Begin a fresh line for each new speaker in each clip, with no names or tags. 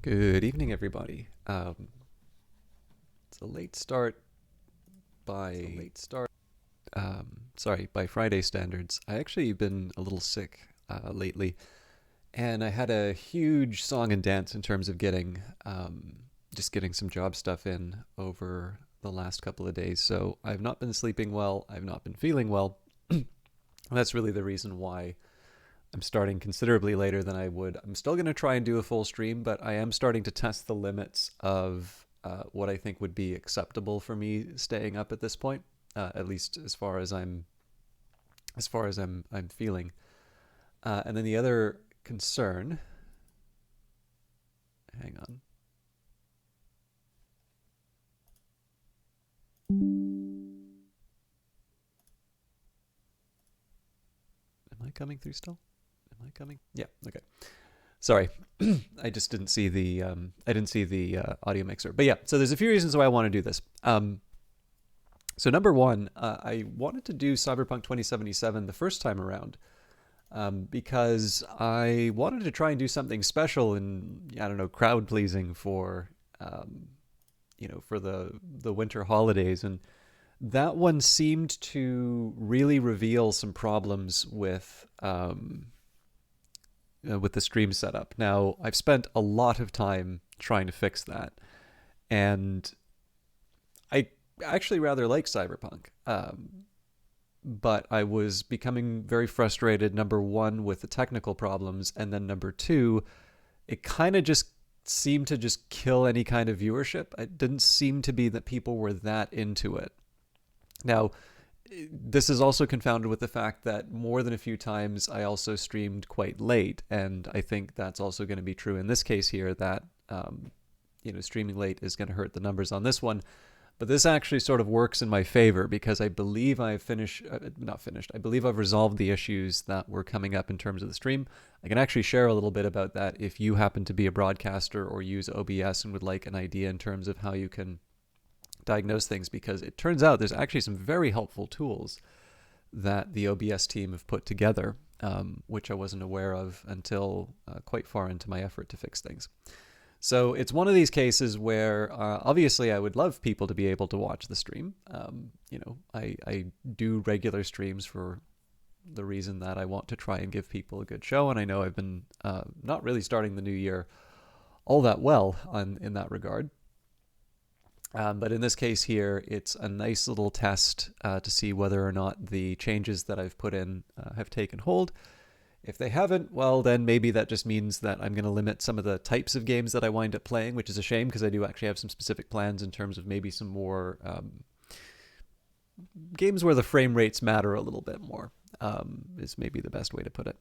Good evening, everybody. It's a late start by Friday standards. I actually been a little sick lately, and I had a huge song and dance in terms of getting some job stuff in over the last couple of days. So I've not been sleeping well. I've not been feeling well. That's really the reason why I'm starting considerably later than I would. I'm still going to try and do a full stream, but I am starting to test the limits of what I think would be acceptable for me staying up at this point, at least as far as I'm feeling. And then the other concern, hang on, am I coming through still? Am I coming? Yeah. Okay. Sorry, I just didn't see the audio mixer. But yeah, so there's a few reasons why I want to do this. So number one, I wanted to do Cyberpunk 2077 the first time around because I wanted to try and do something special and I don't know, crowd pleasing for for the winter holidays, and that one seemed to really reveal some problems with the stream setup. Now, I've spent a lot of time trying to fix that, and I actually rather like Cyberpunk. But I was becoming very frustrated, number one, with the technical problems, and then number two, it kind of just seemed to just kill any kind of viewership. It didn't seem to be that people were that into it. Now, this is also confounded with the fact that more than a few times I also streamed quite late, and I think that's also going to be true in this case here, that streaming late is going to hurt the numbers on this one. But this actually sort of works in my favor because I believe I've not finished, I believe I've resolved the issues that were coming up in terms of the stream. I can actually share a little bit about that if you happen to be a broadcaster or use OBS and would like an idea in terms of how you can diagnose things, because it turns out there's actually some very helpful tools that the OBS team have put together, which I wasn't aware of until quite far into my effort to fix things. So it's one of these cases where obviously I would love people to be able to watch the stream. I do regular streams for the reason that I want to try and give people a good show, and I know I've been not really starting the new year all that well in that regard. But in this case here, it's a nice little test to see whether or not the changes that I've put in have taken hold. If they haven't, well, then maybe that just means that I'm going to limit some of the types of games that I wind up playing, which is a shame because I do actually have some specific plans in terms of maybe some more games where the frame rates matter a little bit more, is maybe the best way to put it.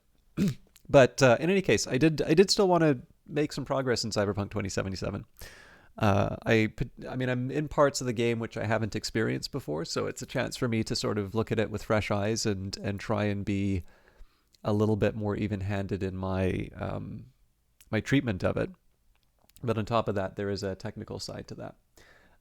But in any case, I did still want to make some progress in Cyberpunk 2077. I mean, I'm in parts of the game which I haven't experienced before, so it's a chance for me to sort of look at it with fresh eyes and try and be a little bit more even-handed in my treatment of it. But on top of that, there is a technical side to that.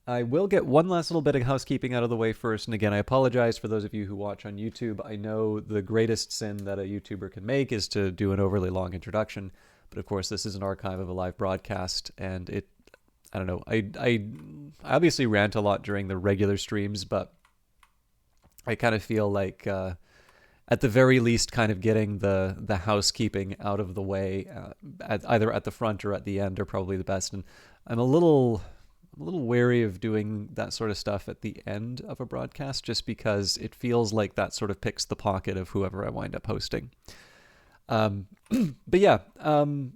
I will get one last little bit of housekeeping out of the way first. And again, I apologize for those of you who watch on YouTube. I know the greatest sin that a YouTuber can make is to do an overly long introduction. But of course, this is an archive of a live broadcast, and I don't know. I obviously rant a lot during the regular streams, but I kind of feel like at the very least, kind of getting the housekeeping out of the way, either at the front or at the end, are probably the best. And I'm a little wary of doing that sort of stuff at the end of a broadcast, just because it feels like that sort of picks the pocket of whoever I wind up hosting. But yeah, an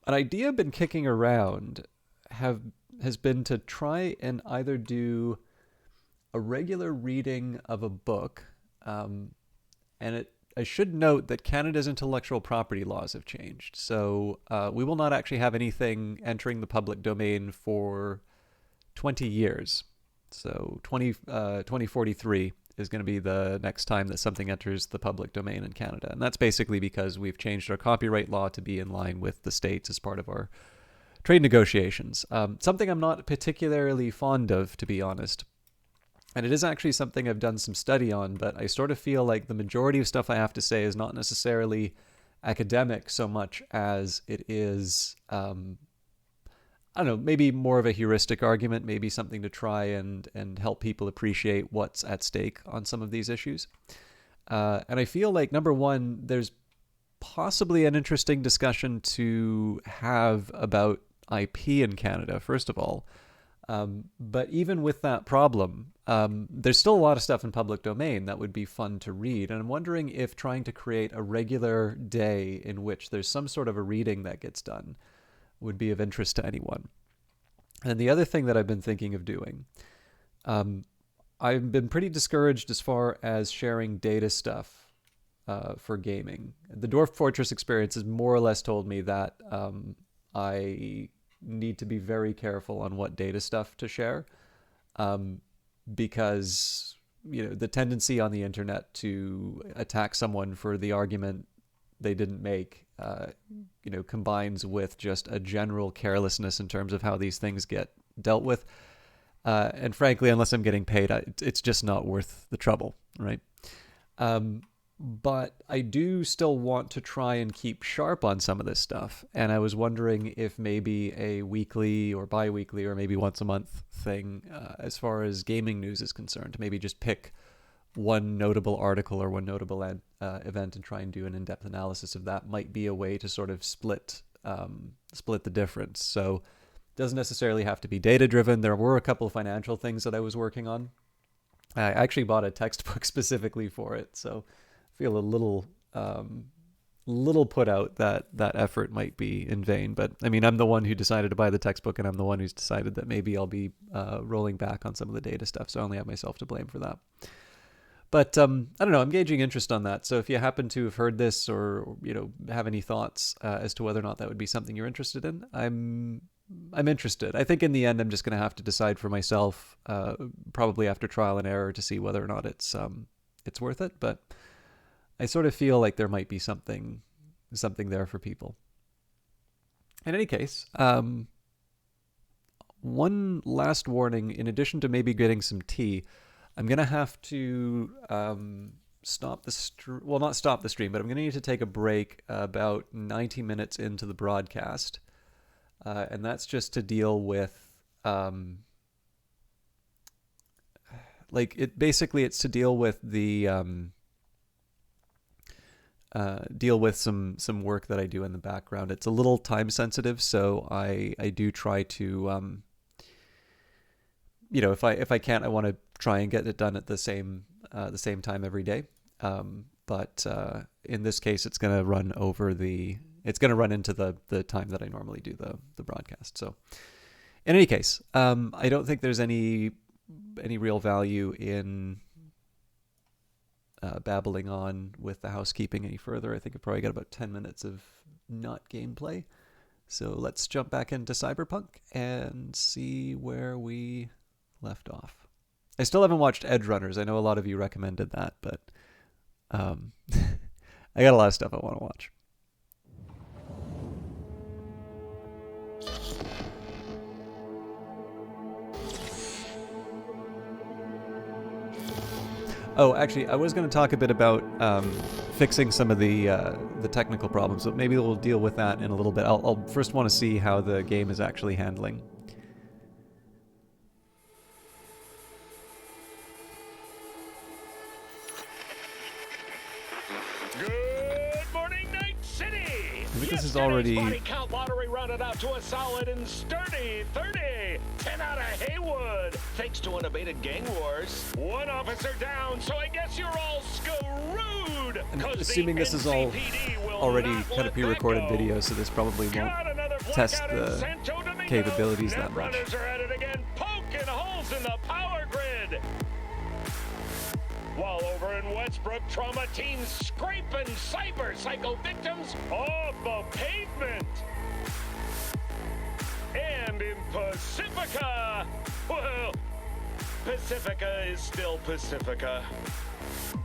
idea I've been kicking around has been to try and either do a regular reading of a book. And I should note that Canada's intellectual property laws have changed. So we will not actually have anything entering the public domain for 20 years. So 2043 is going to be the next time that something enters the public domain in Canada. And that's basically because we've changed our copyright law to be in line with the states as part of our trade negotiations. Something I'm not particularly fond of, to be honest. And it is actually something I've done some study on, but I sort of feel like the majority of stuff I have to say is not necessarily academic so much as it is I don't know, maybe more of a heuristic argument, maybe something to try and help people appreciate what's at stake on some of these issues. And I feel like, number one, there's possibly an interesting discussion to have about IP in Canada, first of all. But even with that problem, there's still a lot of stuff in public domain that would be fun to read. And I'm wondering if trying to create a regular day in which there's some sort of a reading that gets done would be of interest to anyone. And the other thing that I've been thinking of doing, I've been pretty discouraged as far as sharing data stuff for gaming. The Dwarf Fortress experience has more or less told me that I need to be very careful on what data stuff to share, because the tendency on the internet to attack someone for the argument they didn't make, combines with just a general carelessness in terms of how these things get dealt with. And frankly, unless I'm getting paid, it's just not worth the trouble, right? But I do still want to try and keep sharp on some of this stuff. And I was wondering if maybe a weekly or bi-weekly or maybe once a month thing, as far as gaming news is concerned, maybe just pick one notable article or one notable event and try and do an in-depth analysis of that might be a way to sort of split the difference. So it doesn't necessarily have to be data-driven. There were a couple of financial things that I was working on. I actually bought a textbook specifically for it, so I feel a little put out that effort might be in vain. But I mean, I'm the one who decided to buy the textbook, and I'm the one who's decided that maybe I'll be rolling back on some of the data stuff, so I only have myself to blame for that. But I don't know, I'm gauging interest on that. So if you happen to have heard this or have any thoughts as to whether or not that would be something you're interested in, I'm interested. I think in the end I'm just going to have to decide for myself, probably after trial and error, to see whether or not it's worth it. But I sort of feel like there might be something there for people. In any case, one last warning, in addition to maybe getting some tea, I'm going to have to not stop the stream, but I'm going to need to take a break about 90 minutes into the broadcast. And that's just to deal with, it's to deal with the, deal with some work that I do in the background. It's a little time sensitive, so I do try to, if I can't, I want to try and get it done at the same time every day. But in this case, it's going to run into the time that I normally do the broadcast. So in any case, I don't think there's any real value in babbling on with the housekeeping any further. I think I've probably got about 10 minutes of not gameplay. So let's jump back into Cyberpunk and see where we left off. I still haven't watched Edge Runners. I know a lot of you recommended that, but I got a lot of stuff I want to watch. Oh, actually, I was going to talk a bit about fixing some of the technical problems, so maybe we'll deal with that in a little bit. I'll first want to see how the game is actually handling. This is already body count lottery rounded out to a solid and sturdy 30. 10 out of Haywood, thanks to unabated gang wars. One officer down, so I guess you're all screwed. I'm assuming this is all already kind of pre-recorded video, so this probably won't test the capabilities that much. Runners are at it again, poking holes in the power grid. While over in Westbrook, trauma teams scraping cyber psycho victims off the pavement. And in Pacifica, well, Pacifica is still Pacifica.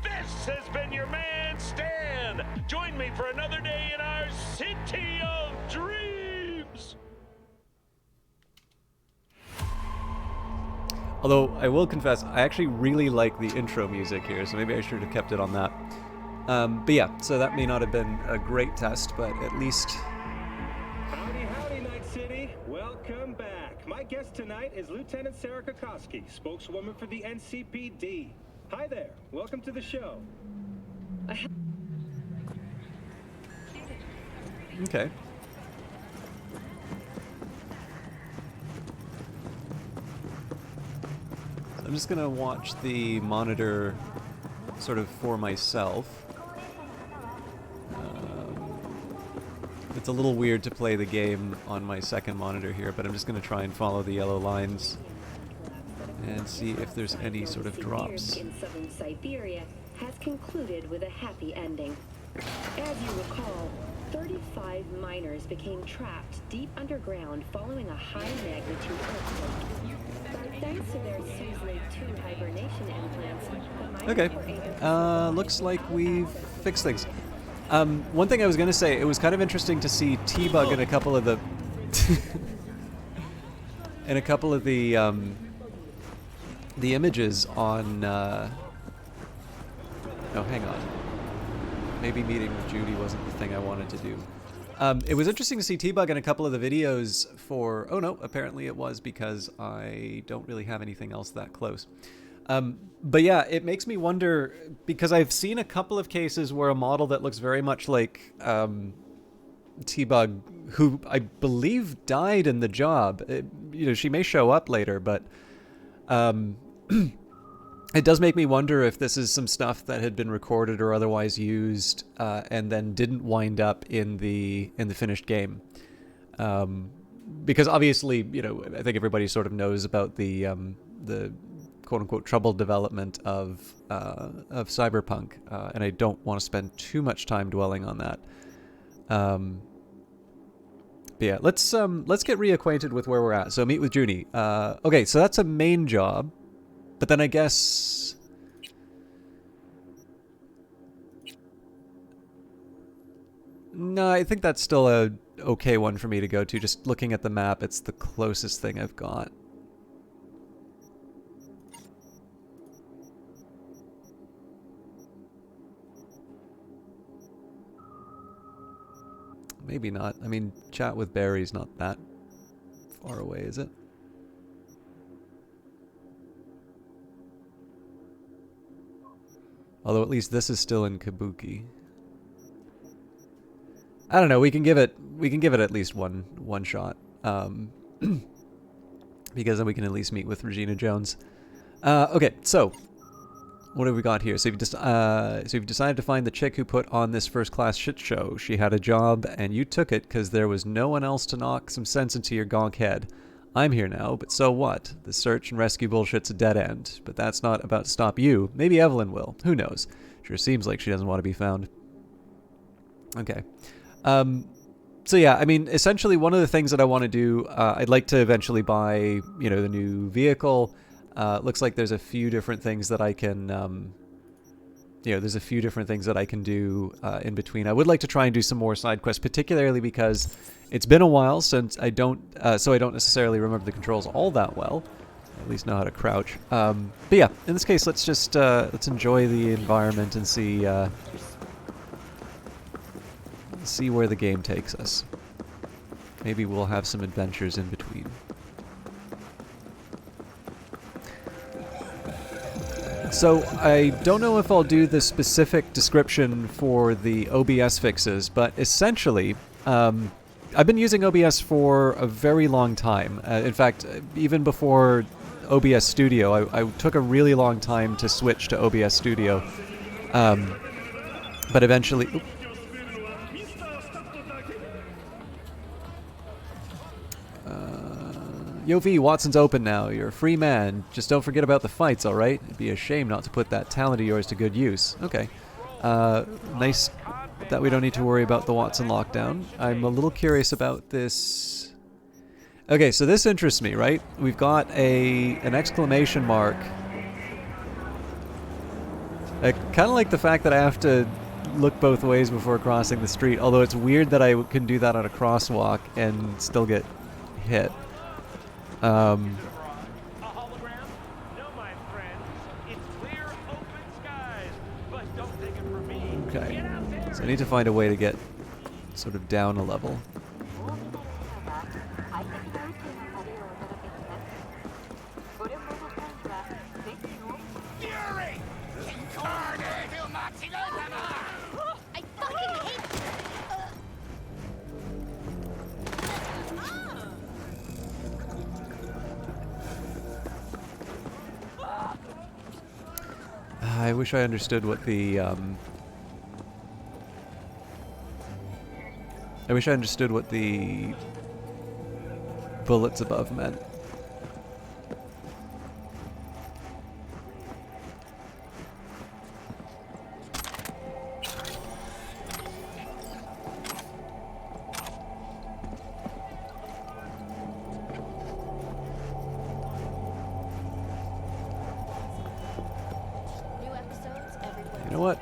This has been your man, Stan. Join me for another day in our city of dreams. Although, I will confess, I actually really like the intro music here, so maybe I should have kept it on that. But yeah, so that may not have been a great test, but at least... Howdy, howdy, Night City.
everybody. Welcome back. My guest tonight is Lieutenant Sarah Kokoski, spokeswoman for the NCPD. Hi there. Welcome to the show.
Okay. I'm just gonna watch the monitor sort of for myself. It's a little weird to play the game on my second monitor here, but I'm just gonna try and follow the yellow lines and see if there's any sort of drops.
In southern Siberia has concluded with a happy ending. As you recall, 35 miners became trapped deep underground following a high-magnitude earthquake. But thanks to their Susley 2 hibernation implants, the miners were able to
Looks like we've fixed things. One thing I was gonna say, it was kind of interesting to see T-Bug in a couple of the the images on oh, hang on. Maybe meeting with Judy wasn't the thing I wanted to do. It was interesting to see T-Bug in a couple of the videos for... Oh no, apparently it was because I don't really have anything else that close. But yeah, it makes me wonder, because I've seen a couple of cases where a model that looks very much like T-Bug, who I believe died in the job. You know, she may show up later, but it does make me wonder if this is some stuff that had been recorded or otherwise used and then didn't wind up in the finished game. Because obviously, you know, I think everybody sort of knows about the quote-unquote troubled development of Cyberpunk, and I don't want to spend too much time dwelling on that. But yeah, let's get reacquainted with where we're at. So meet with Junie. Okay, so that's a main job, but then I guess no, I think that's still a okay one for me to go to. Just looking at the map, it's the closest thing I've got. Maybe not. I mean, chat with Barry's not that far away, is it? Although at least this is still in Kabuki. I don't know. We can give it at least one shot, because then we can at least meet with Regina Jones. Okay, so what have we got here? So you've decided to find the chick who put on this first-class shit show. She had a job, and you took it because there was no one else to knock some sense into your gonk head. I'm here now, but so what? The search and rescue bullshit's a dead end, but that's not about to stop you. Maybe Evelyn will. Who knows? Sure seems like she doesn't want to be found. Okay. So yeah, I mean, essentially one of the things that I want to do, I'd like to eventually buy, you know, the new vehicle. Looks like there's a few different things that I can, you know, there's a few different things that I can do in between. I would like to try and do some more side quests, particularly because it's been a while since I don't, so I don't necessarily remember the controls all that well. At least know how to crouch. But yeah, in this case, let's just let's enjoy the environment and see where the game takes us. Maybe we'll have some adventures in between. So I don't know if I'll do the specific description for the OBS fixes, but essentially, I've been using OBS for a very long time. In fact, even before OBS Studio, I took a really long time to switch to OBS Studio. But eventually... Oops. Yo V, Watson's open now. You're a free man. Just don't forget about the fights, alright? It'd be a shame not to put that talent of yours to good use. Okay. Nice that we don't need to worry about the Watson lockdown. I'm a little curious about this. Okay, so this interests me, right? We've got an exclamation mark. I kind of like the fact that I have to look both ways before crossing the street, although it's weird that I can do that on a crosswalk and still get hit. Okay, so I need to find a way to get sort of down a level. I wish I understood what the I wish I understood what the bullets above meant. You know what?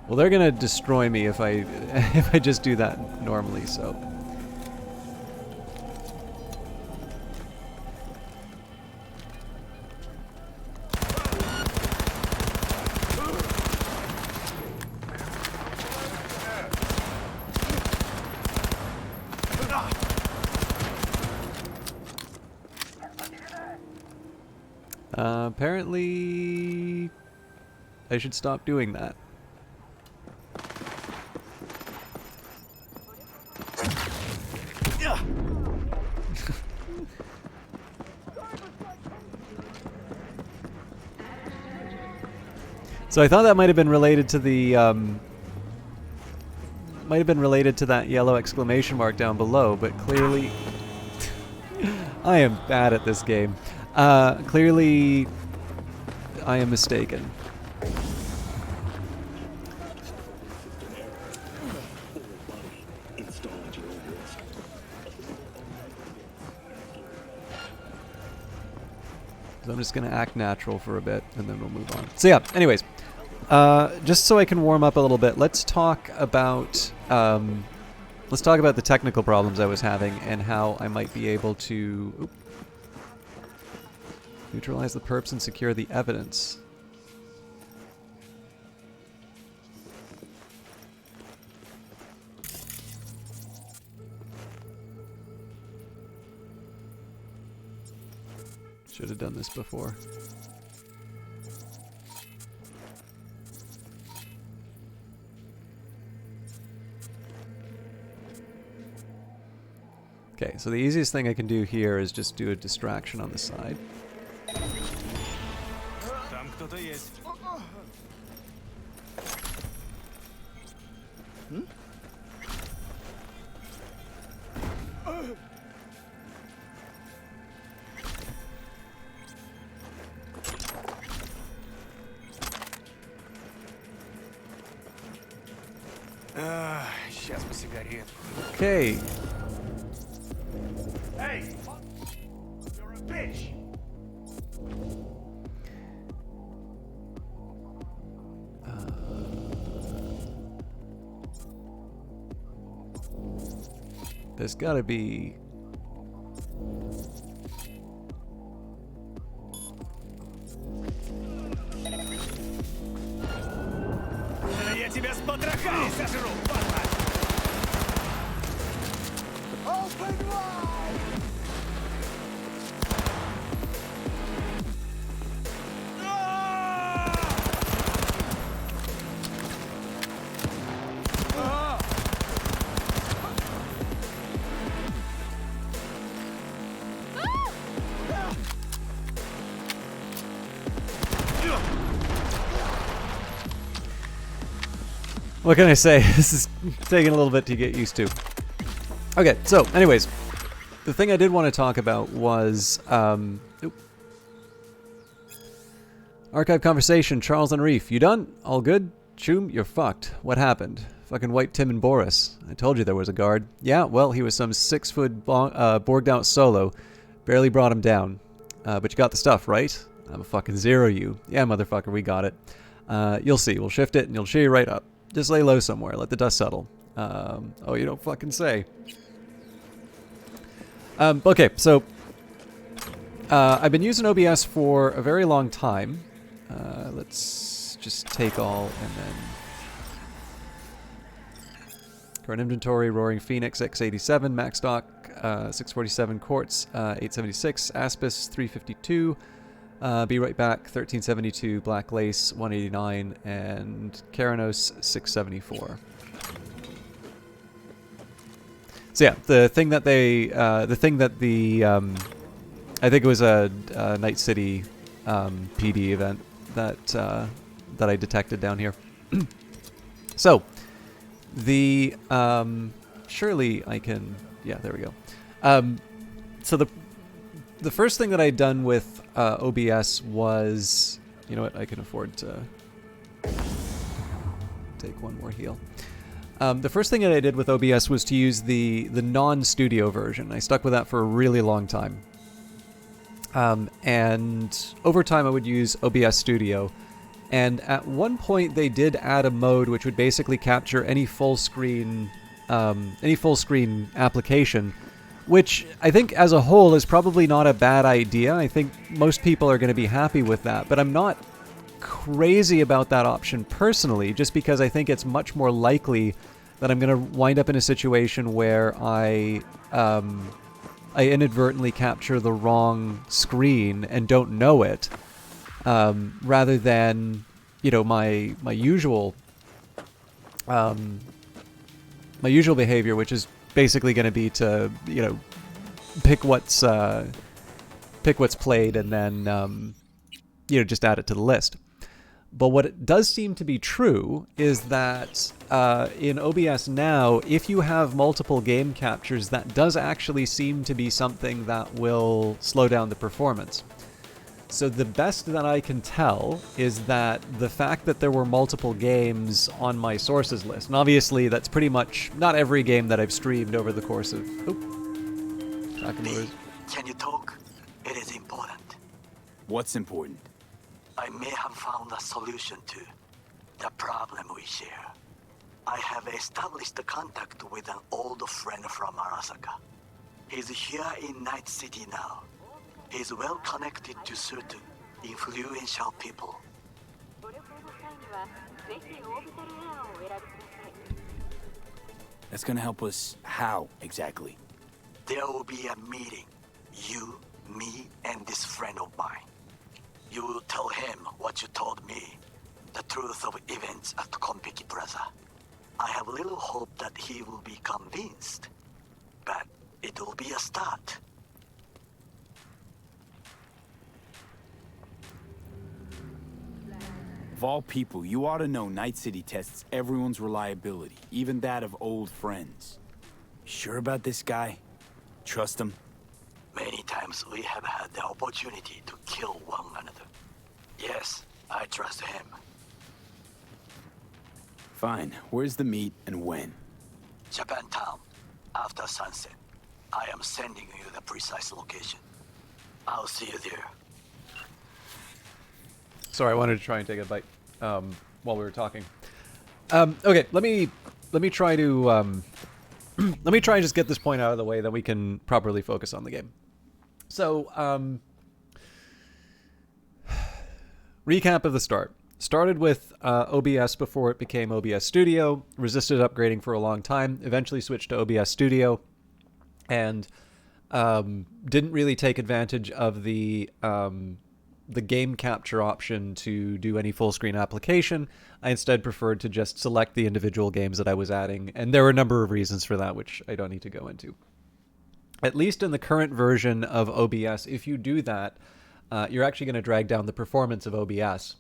Well, they're gonna destroy me if I if I just do that normally, so. Apparently, I should stop doing that. So I thought that might have been related to the might have been related to that yellow exclamation mark down below, but clearly I am bad at this game. Clearly I am mistaken. So I'm just going to act natural for a bit, and then we'll move on. So yeah, anyways, just so I can warm up a little bit, let's talk about the technical problems I was having and how I might be able to neutralize the perps and secure the evidence. Should have done this before. Okay, so the easiest thing I can do here is just do a distraction on the side.
Там кто-то есть. Сейчас бы сигаретку.
Okay.
Hey! You're a bitch!
There's gotta be...
Я тебя с потрохами сожру, падла! Open wide!
What can I say? This is taking a little bit to get used to. Okay, so anyways, the thing I did want to talk about was archive conversation. Charles and Reef, you done? All good? Choom, you're fucked. What happened? Fucking white Tim and Boris. I told you there was a guard. Yeah, well, he was some 6-foot borged out solo. Barely brought him down. But you got the stuff, right? I'm a fucking zero you. Yeah, motherfucker, we got it. You'll see. We'll shift it and you'll cheer you right up. Just lay low somewhere. Let the dust settle. Oh, you don't fucking say. Okay, so I've been using OBS for a very long time. Let's just take all and then... Current inventory, Roaring Phoenix X87, Max Stock 647, Quartz 876, Aspis 352, Be Right Back 1372, Black Lace 189, and Keranos 674. So yeah, the thing that I think it was a Night City PD event that I detected down here. So the surely I can. Yeah, there we go. So the first thing that I'd done with OBS was, you know what, I can afford to take one more heal. The first thing that I did with OBS was to use the non-studio version. I stuck with that for a really long time. And over time I would use OBS Studio. And at one point they did add a mode which would basically capture any full screen application, which I think as a whole is probably not a bad idea. I think most people are going to be happy with that, but I'm not crazy about that option personally, just because I think it's much more likely that I'm going to wind up in a situation where I inadvertently capture the wrong screen and don't know it, rather than, you know, my usual behavior, which is basically going to be to, you know, pick what's played and then you know, just add it to the list. But what it does seem to be true is that in OBS now, if you have multiple game captures, that does actually seem to be something that will slow down the performance. So the best that I can tell is that the fact that there were multiple games on my sources list, and obviously that's pretty much not every game that I've streamed over the course of...
Can you talk? It is important.
What's important?
I may have found a solution to the problem we share. I have established a contact with an old friend from Arasaka. He's here in Night City now. He's well connected to certain influential people.
That's gonna help us how, exactly?
There will be a meeting. You, me, and this friend of mine. You will tell him what you told me. The truth of events at Konpeki Plaza. I have little hope that he will be convinced. But it will be a start.
Of all people, you ought to know Night City tests everyone's reliability, even that of old friends. Sure about this guy? Trust him?
Many times we have had the opportunity to kill one another. Yes, I trust him.
Fine. Where's the meet and when?
Japantown, after sunset. I am sending you the precise location. I'll see you there.
Sorry, I wanted to try and take a bite while we were talking. Okay, let me try to let me try and just get this point out of the way, then we can properly focus on the game. So, recap of the start. Started with OBS before it became OBS Studio, resisted upgrading for a long time, eventually switched to OBS Studio, and didn't really take advantage of the game capture option to do any full screen application. I instead preferred to just select the individual games that I was adding, and there were a number of reasons for that, which I don't need to go into. At least in the current version of OBS, if you do that, you're actually going to drag down the performance of OBS.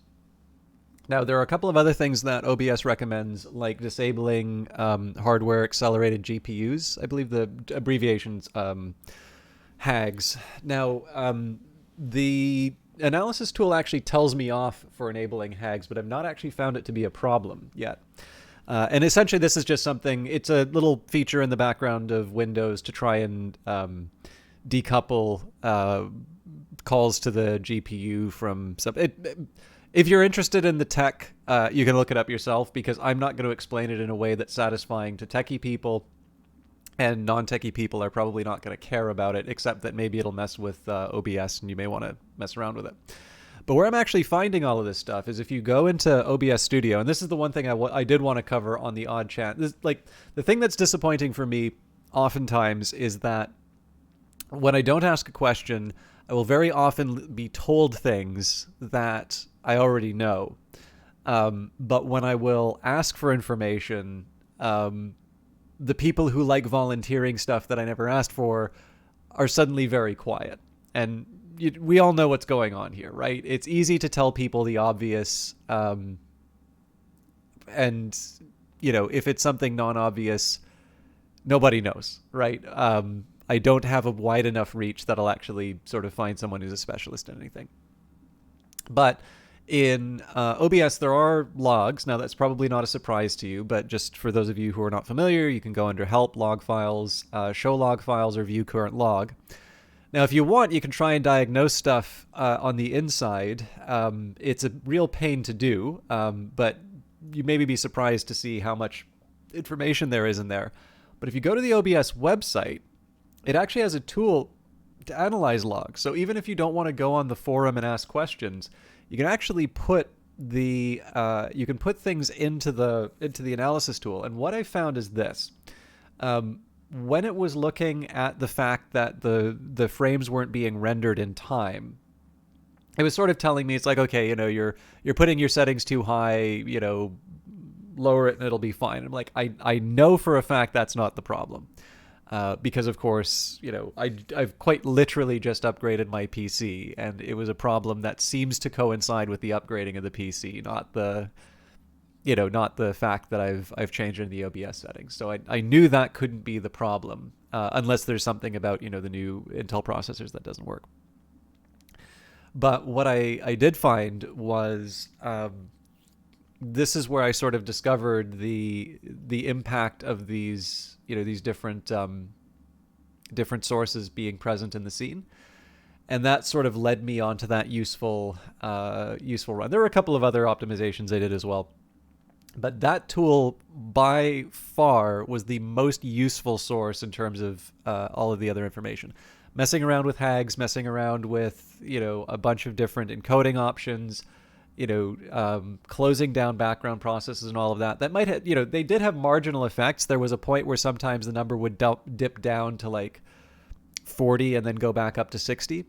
Now, there are a couple of other things that OBS recommends, like disabling hardware accelerated GPUs. I believe the abbreviation's HAGs. Now, the analysis tool actually tells me off for enabling HAGs, but I've not actually found it to be a problem yet. And essentially, this is just something, it's a little feature in the background of Windows to try and decouple calls to the GPU from if you're interested in the tech, you can look it up yourself, because I'm not going to explain it in a way that's satisfying to techie people, and non-techie people are probably not going to care about it, except that maybe it'll mess with OBS and you may want to mess around with it. But where I'm actually finding all of this stuff is if you go into OBS Studio, and this is the one thing I did want to cover on the odd chance. Like, the thing that's disappointing for me oftentimes is that when I don't ask a question, I will very often be told things that I already know. But when I will ask for information, the people who like volunteering stuff that I never asked for are suddenly very quiet. And we all know what's going on here, right? It's easy to tell people the obvious, and if it's something non-obvious, nobody knows, right? I don't have a wide enough reach that I'll actually sort of find someone who's a specialist in anything. But in OBS, there are logs. Now, that's probably not a surprise to you, but just for those of you who are not familiar, you can go under Help, Log Files, Show Log Files, or View Current Log. Now, if you want, you can try and diagnose stuff on the inside. It's a real pain to do, but you maybe be surprised to see how much information there is in there. But if you go to the OBS website, it actually has a tool to analyze logs. So even if you don't want to go on the forum and ask questions, you can actually put you can put things into the analysis tool. And what I found is this. When it was looking at the fact that the frames weren't being rendered in time, it was sort of telling me, it's like, okay, you're putting your settings too high, lower it and it'll be fine. I'm like, I know for a fact that's not the problem. Because of course, I've quite literally just upgraded my PC, and it was a problem that seems to coincide with the upgrading of the PC, not the fact that I've changed in the OBS settings. So I knew that couldn't be the problem, unless there's something about the new Intel processors that doesn't work. But what I did find was this is where I sort of discovered the impact of these these different sources being present in the scene, and that sort of led me onto that useful run. There were a couple of other optimizations I did as well, but that tool by far was the most useful source in terms of all of the other information. Messing around with hags, messing around with a bunch of different encoding options, closing down background processes and all of that. That might have, they did have marginal effects. There was a point where sometimes the number would dip down to like 40 and then go back up to 60.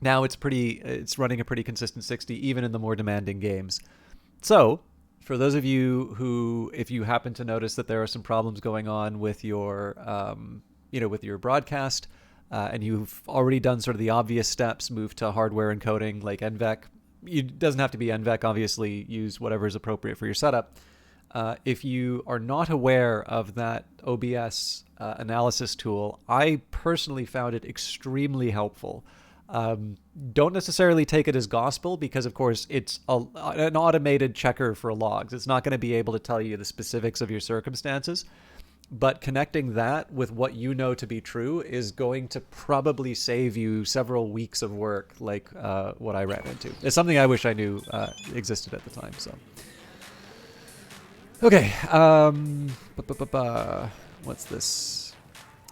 Now it's running a pretty consistent 60, even in the more demanding games. So for those of you who, if you happen to notice that there are some problems going on with your, with your broadcast, and you've already done sort of the obvious steps, move to hardware encoding like NVEC. It doesn't have to be NVEC, obviously. Use whatever is appropriate for your setup. If you are not aware of that OBS analysis tool, I personally found it extremely helpful. Don't necessarily take it as gospel, because of course it's an automated checker for logs. It's not going to be able to tell you the specifics of your circumstances. But connecting that with what you know to be true is going to probably save you several weeks of work, like what I ran into. It's something I wish I knew existed at the time. So, okay, what's this?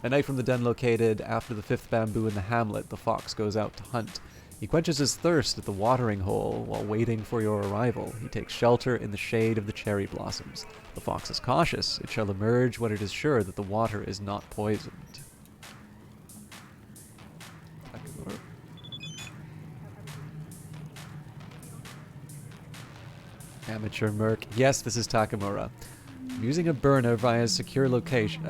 A night from the den located after the fifth bamboo in the hamlet, the fox goes out to hunt. He quenches his thirst at the watering hole while waiting for your arrival. He takes shelter in the shade of the cherry blossoms. The fox is cautious. It shall emerge when it is sure that the water is not poisoned. Amateur Merc. Yes, this is Takamura. I'm using a burner via secure location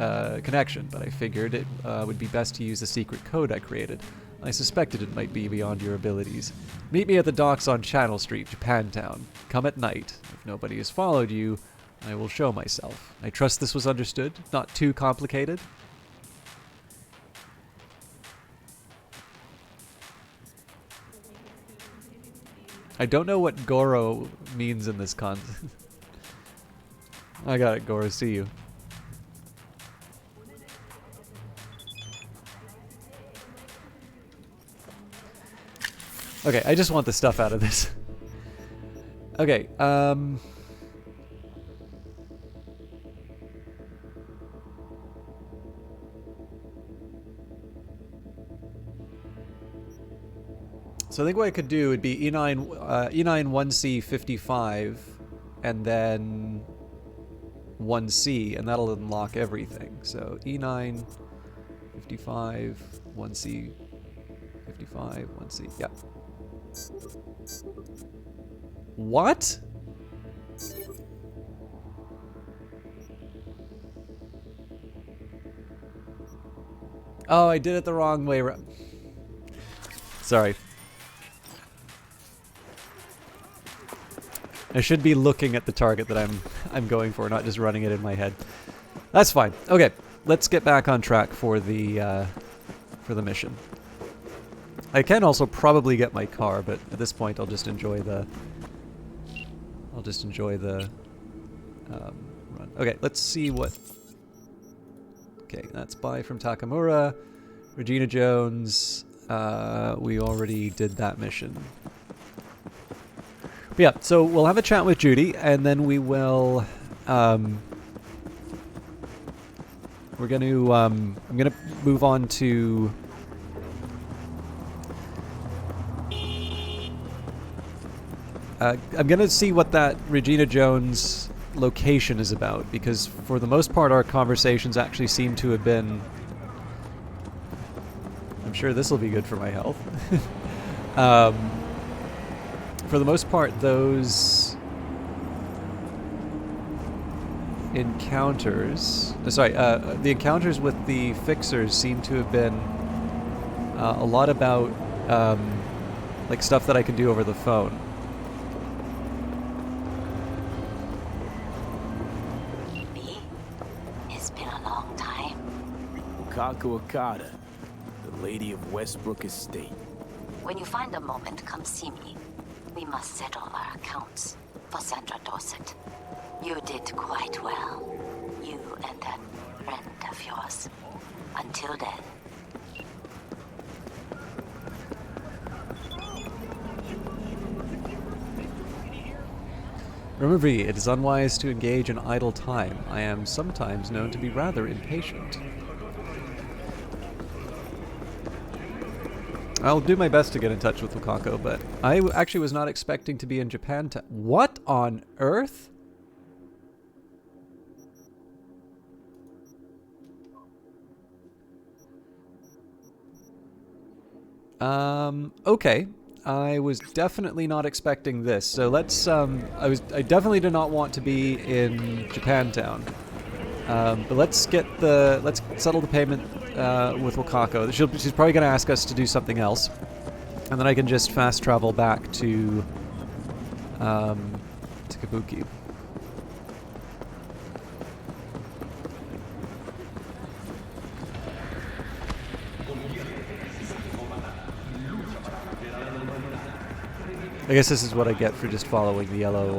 connection, but I figured it would be best to use the secret code I created. I suspected it might be beyond your abilities. Meet me at the docks on Channel Street, Japantown. Come at night. If nobody has followed you, I will show myself. I trust this was understood. Not too complicated. I don't know what Goro means in this context. I got it, Goro. See you. Okay, I just want the stuff out of this. Okay, so I think what I could do would be E9 1C 55 and then 1C, and that'll unlock everything. So E9 55 1C 55 1C. Yeah. What? Oh, I did it the wrong way. Sorry. I should be looking at the target that I'm going for, not just running it in my head. That's fine. Okay, let's get back on track for the mission. I can also probably get my car, but at this point I'll just enjoy the run. Okay, let's see what. Okay, that's buy from Takamura, Regina Jones. We already did that mission. But yeah, so we'll have a chat with Judy, and then we will. We're going to. I'm going to move on to. I'm going to see what that Regina Jones location is about, because for the most part our conversations actually seem to have been. I'm sure this will be good for my health. For the most part, those encounters... the encounters with the fixers seem to have been a lot about like stuff that I can do over the phone.
Me? It's been a long time.
Wakako Okada, the Lady of Westbrook Estate.
When you find a moment, come see me. We must settle our accounts for Sandra Dorset. You did quite well. You and that friend of yours. Until then.
Remember, V, it is unwise to engage in idle time. I am sometimes known to be rather impatient. I'll do my best to get in touch with Wakako, but I actually was not expecting to be in Japan to... What on earth? Okay. I was definitely not expecting this. So let's, I definitely did not want to be in Japantown. But let's settle the payment with Wakako. She's probably going to ask us to do something else, and then I can just fast travel back to Kabuki. I guess this is what I get for just following the yellow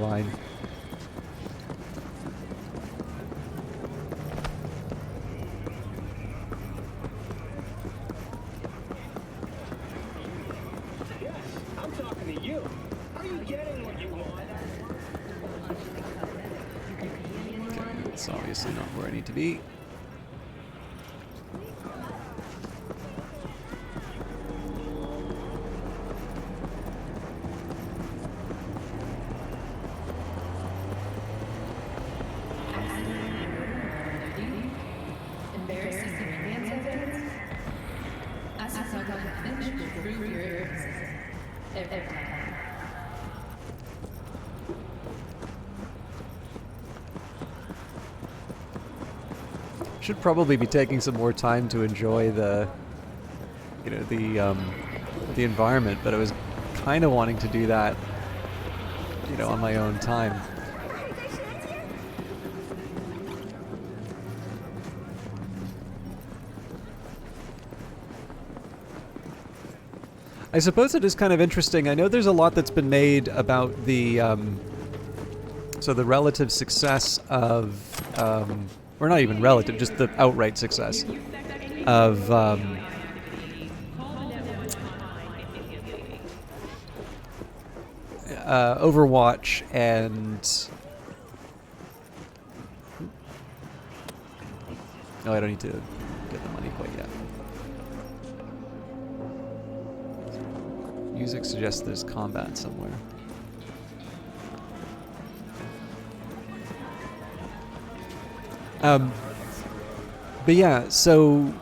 line. Obviously not where I need to be. Should probably be taking some more time to enjoy the, the environment, but I was kind of wanting to do that, on my own time. I suppose it is kind of interesting. I know there's a lot that's been made about the, so the relative success of, or not even relative, just the outright success of Overwatch and... Oh, I don't need to get the money quite yet. Music suggests there's combat somewhere. But yeah, so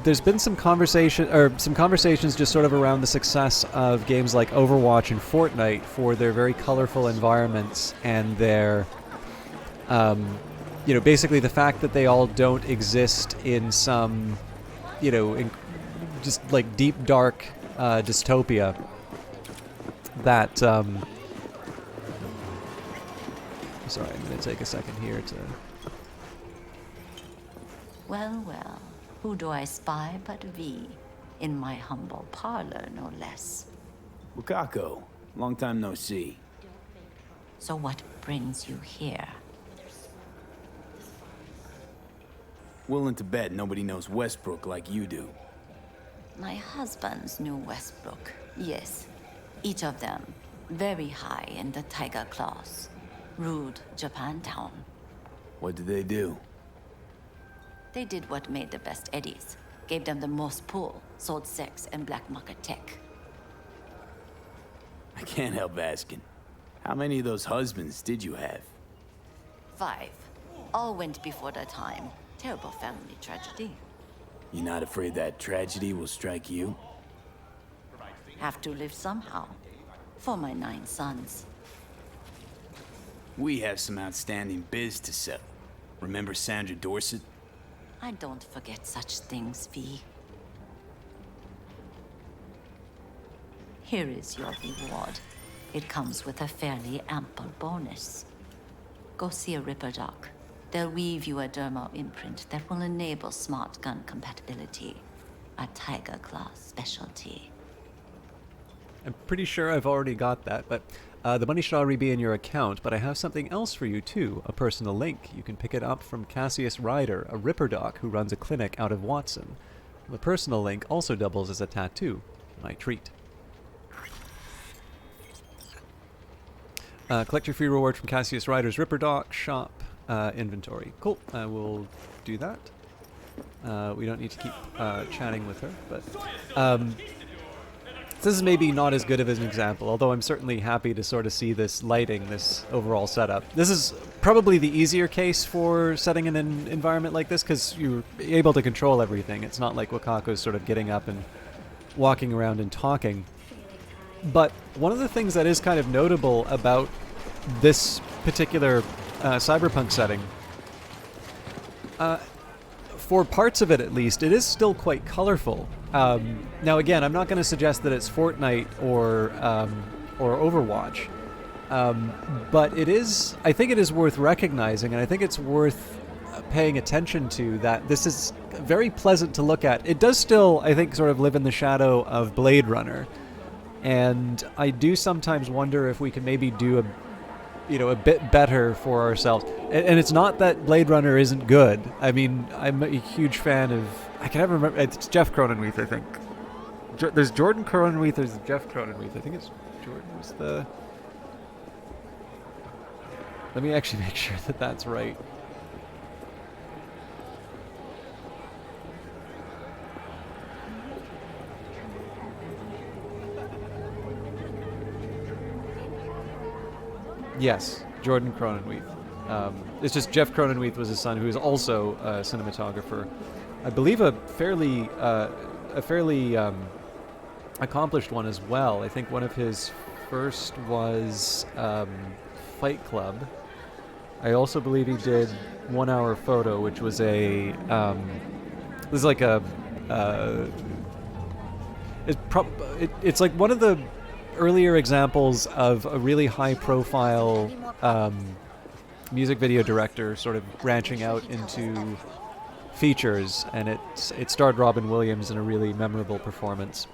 there's been some conversations just sort of around the success of games like Overwatch and Fortnite for their very colorful environments and their, basically the fact that they all don't exist in some, just like deep dark dystopia that sorry, I'm going to take a second here to...
Well, well, who do I spy but V? In my humble parlor, no less.
Wakako, long time no see.
So what brings you here?
Willing to bet nobody knows Westbrook like you do.
My husbands knew Westbrook, yes. Each of them very high in the Tiger Claws. Ruled Japantown.
What did they do?
They did what made the best eddies. Gave them the most pull, sold sex and black market tech.
I can't help asking. How many of those husbands did you have?
5. All went before their time. Terrible family tragedy.
You not afraid that tragedy will strike you?
Have to live somehow. For my 9 sons.
We have some outstanding biz to settle. Remember Sandra Dorset?
I don't forget such things, V. Here is your reward. It comes with a fairly ample bonus. Go see a Ripper doc. They'll weave you a dermal imprint that will enable smart gun compatibility. A Tiger Claw specialty.
I'm pretty sure I've already got that, but the money should already be in your account, but I have something else for you too, a personal link. You can pick it up from Cassius Ryder, a Ripper doc who runs a clinic out of Watson. The personal link also doubles as a tattoo. My treat. Collect your free reward from Cassius Ryder's Ripper doc shop inventory. Cool, I will do that. We don't need to keep chatting with her, but this is maybe not as good of an example, although I'm certainly happy to sort of see this lighting, this overall setup. This is probably the easier case for setting in an environment like this, because you're able to control everything. It's not like Wakako's sort of getting up and walking around and talking. But one of the things that is kind of notable about this particular cyberpunk setting, for parts of it at least, it is still quite colorful. Now again, I'm not going to suggest that it's Fortnite or Overwatch, but it is. I think it is worth recognizing, and I think it's worth paying attention to that this is very pleasant to look at. It does still, I think, sort of live in the shadow of Blade Runner, and I do sometimes wonder if we can maybe do a bit better for ourselves. And it's not that Blade Runner isn't good. I mean, I'm a huge fan of... I can never remember... It's Jeff Cronenweth, I think. There's Jordan Cronenweth, there's Jeff Cronenweth. I think it's Jordan's the... Let me actually make sure that that's right. Yes, Jordan Cronenweth. It's just Jeff Cronenweth was his son, who is also a cinematographer. I believe a fairly accomplished one as well. I think one of his first was Fight Club. I also believe he did 1 Hour Photo, which was a this is like a it's like one of the earlier examples of a really high-profile music video director sort of branching out into features, and it starred Robin Williams in a really memorable performance.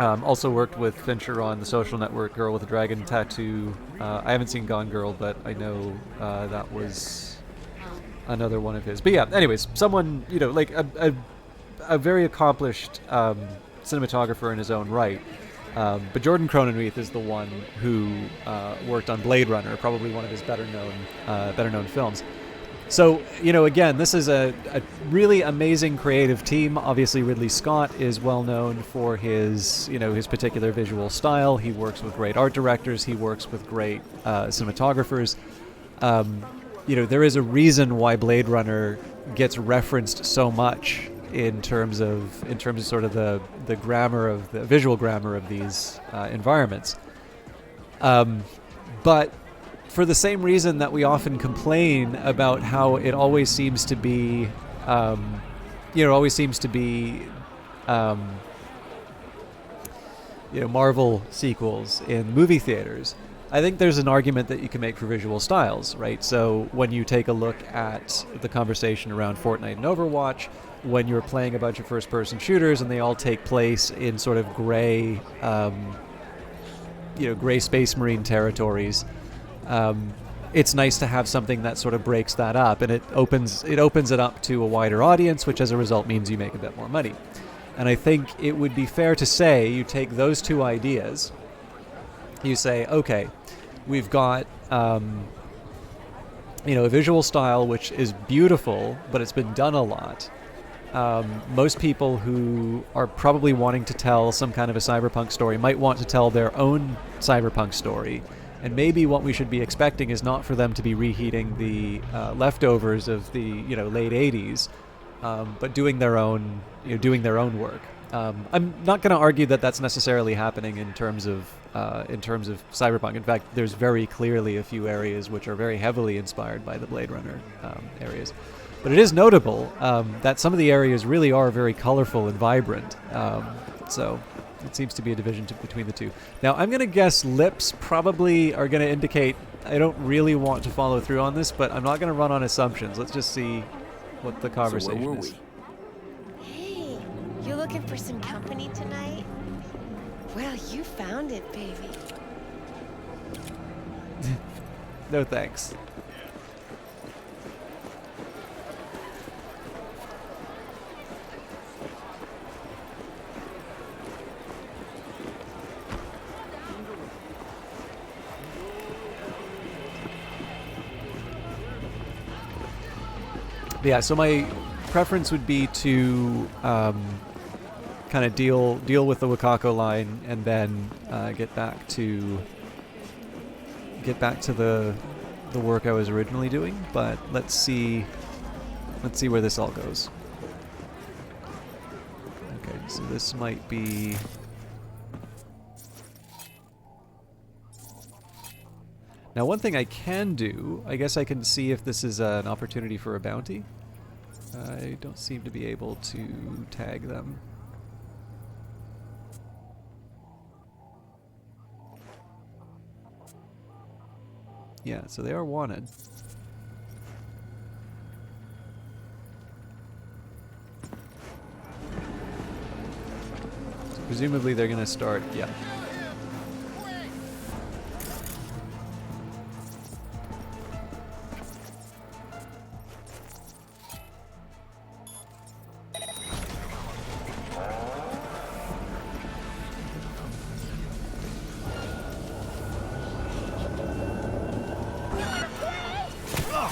Also worked with Fincher on The Social Network, Girl with a Dragon Tattoo. I haven't seen Gone Girl, but I know that was another one of his. But yeah, anyways, someone, like a very accomplished cinematographer in his own right. But Jordan Cronenweth is the one who worked on Blade Runner, probably one of his better known films. So, again, this is a really amazing creative team. Obviously, Ridley Scott is well known for his, his particular visual style. He works with great art directors. He works with great cinematographers. There is a reason why Blade Runner gets referenced so much in terms of sort of the grammar of the visual grammar of these environments. But for the same reason that we often complain about how it always seems to be, Marvel sequels in movie theaters, I think there's an argument that you can make for visual styles, right? So when you take a look at the conversation around Fortnite and Overwatch, when you're playing a bunch of first-person shooters and they all take place in sort of gray, gray Space Marine territories, it's nice to have something that sort of breaks that up, and it opens it up to a wider audience, which as a result means you make a bit more money. And I think it would be fair to say you take those two ideas, you say, okay, we've got a visual style which is beautiful, but it's been done a lot. Most people who are probably wanting to tell some kind of a cyberpunk story might want to tell their own cyberpunk story. And maybe what we should be expecting is not for them to be reheating the leftovers of the late 80s, but doing their own work. I'm not going to argue that that's necessarily happening in terms of Cyberpunk. In fact, there's very clearly a few areas which are very heavily inspired by the Blade Runner areas. But it is notable that some of the areas really are very colorful and vibrant. So it seems to be a division between the two. Now, I'm going to guess lips probably are going to indicate I don't really want to follow through on this, but I'm not going to run on assumptions. Let's just see what the conversation
So where were
is.
we?
Hey, you looking for some company tonight? Well, you found it, baby.
No thanks. Yeah, so my preference would be to kind of deal with the Wakako line and then get back to the work I was originally doing. But let's see where this all goes. Okay, so this might be. Now, one thing I can do, I guess I can see if this is an opportunity for a bounty. I don't seem to be able to tag them. Yeah, so they are wanted. So presumably they're going to start, yeah.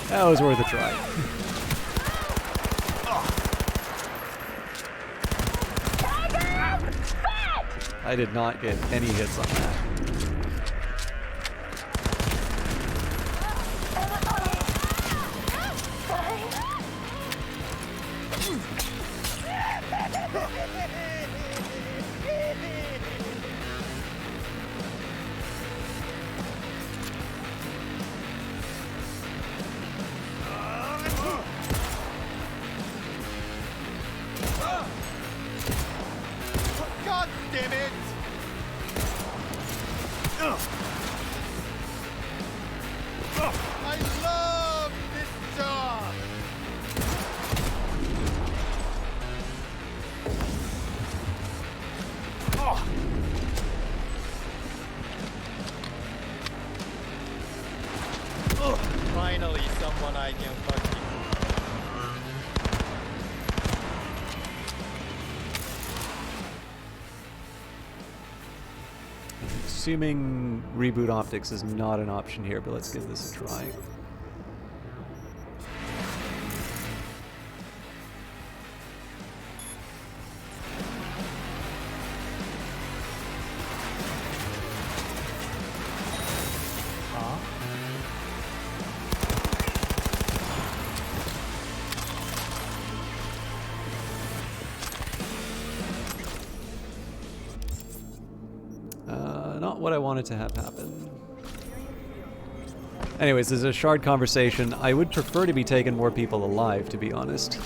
That was worth a try. I did not get any hits on that.
God damn it! I love this job! Finally, someone I can fucking.
Assuming reboot optics is not an option here, but let's give this a try. Not what I wanted to have happen. Anyways, there's a shard conversation. I would prefer to be taking more people alive, to be honest.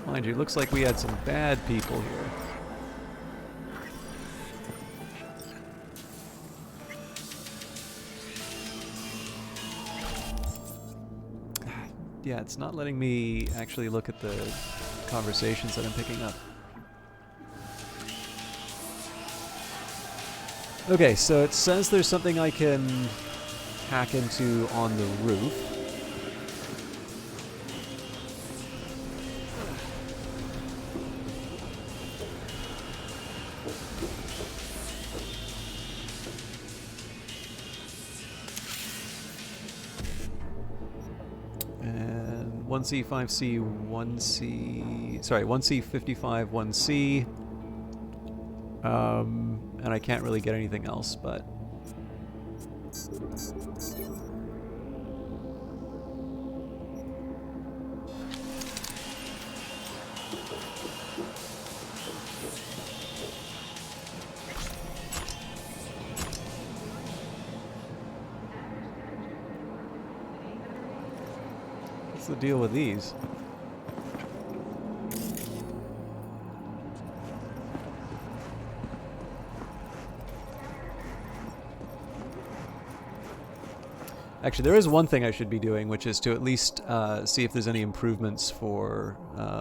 Mind you, looks like we had some bad people here. Yeah, it's not letting me actually look at the conversations that I'm picking up. Okay, so it says there's something I can hack into on the roof. And 1C, 5C, 1C... Sorry, 1C, 55, 1C. And I can't really get anything else, but... What's the deal with these? Actually, there is one thing I should be doing, which is to at least see if there's any improvements for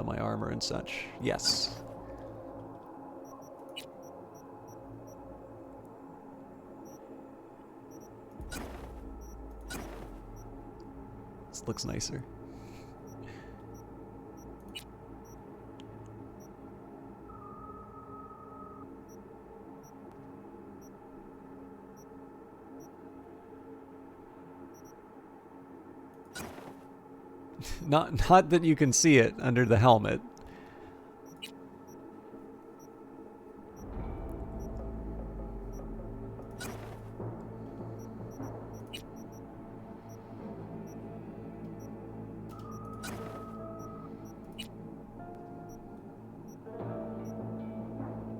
my armor and such. Yes. This looks nicer. Not that you can see it under the helmet.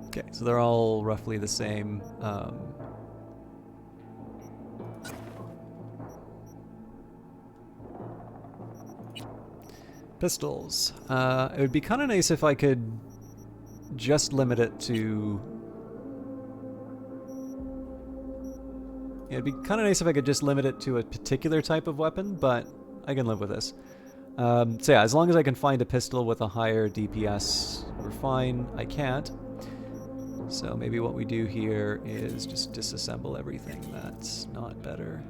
Okay, so they're all roughly the same. Pistols. It would be kind of nice if I could just limit it to... Yeah, it'd be kind of nice if I could just limit it to a particular type of weapon, but I can live with this. So yeah, as long as I can find a pistol with a higher DPS, we're fine. I can't. So maybe what we do here is just disassemble everything that's not better.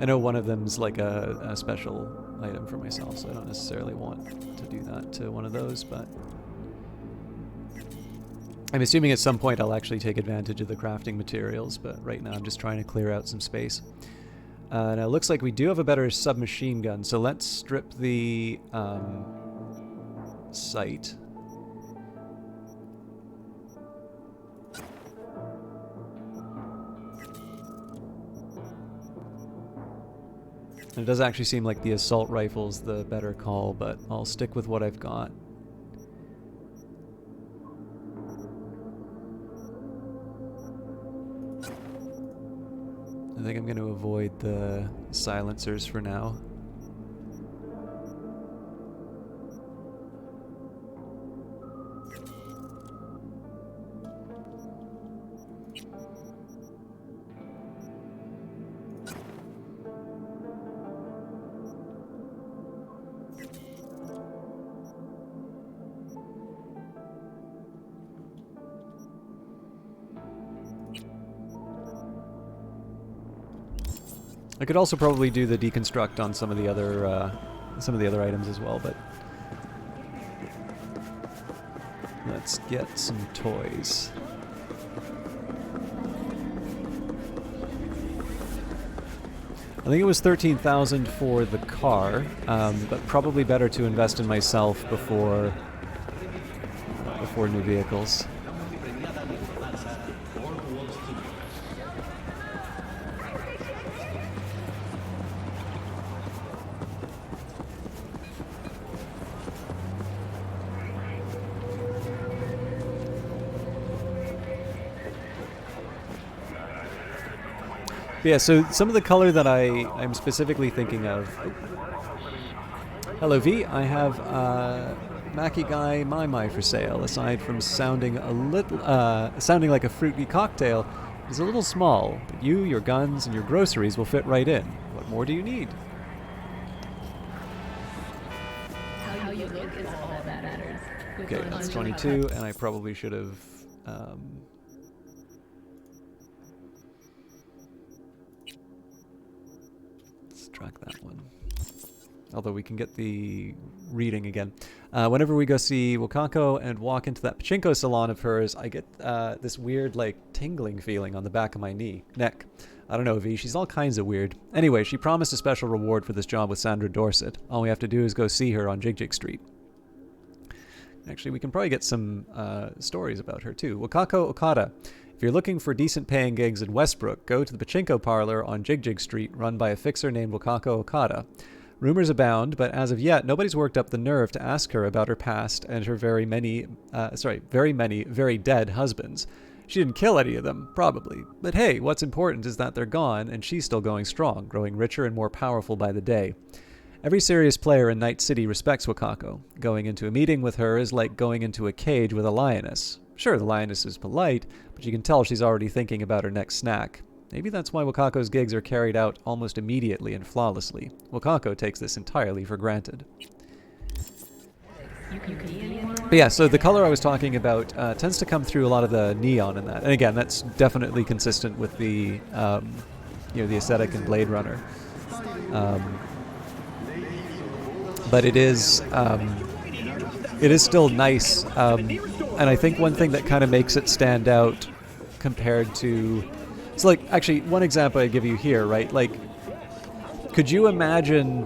I know one of them's like a special item for myself, so I don't necessarily want to do that to one of those, but... I'm assuming at some point I'll actually take advantage of the crafting materials, but right now I'm just trying to clear out some space. Now it looks like we do have a better submachine gun, so let's strip the sight. And it does actually seem like the assault rifle's the better call, but I'll stick with what I've got. I think I'm going to avoid the silencers for now. I could also probably do the deconstruct on some of the other items as well, but let's get some toys. I think it was 13,000 for the car, but probably better to invest in myself before new vehicles. But yeah, so some of the color that I'm specifically thinking of. Hello V, I have Mackie Guy My My for sale. Aside from sounding sounding like a fruity cocktail, it's a little small, but you, your guns, and your groceries will fit right in. What more do you need?
How you look is all that matters.
Okay, that's 22, and I probably should have. Let's track that one. Although we can get the reading again. Whenever we go see Wakako and walk into that pachinko salon of hers, I get this weird, like, tingling feeling on the back of my neck. I don't know, V, she's all kinds of weird. Anyway, she promised a special reward for this job with Sandra Dorset. All we have to do is go see her on Jig Jig Street. Actually, we can probably get some stories about her, too. Wakako Okada. If you're looking for decent paying gigs in Westbrook, go to the pachinko parlor on Jig Jig Street, run by a fixer named Wakako Okada. Rumors abound, but as of yet, nobody's worked up the nerve to ask her about her past and her very many, very dead husbands. She didn't kill any of them, probably. But hey, what's important is that they're gone, and she's still going strong, growing richer and more powerful by the day. Every serious player in Night City respects Wakako. Going into a meeting with her is like going into a cage with a lioness. Sure, the lioness is polite, but you can tell she's already thinking about her next snack. Maybe that's why Wakako's gigs are carried out almost immediately and flawlessly. Wakako takes this entirely for granted. But yeah, so the color I was talking about tends to come through a lot of the neon in that. And again, that's definitely consistent with the, the aesthetic in Blade Runner. But it is still nice. And I think one thing that kind of makes it stand out compared to... So, like, actually, one example I give you here, right? Like, could you imagine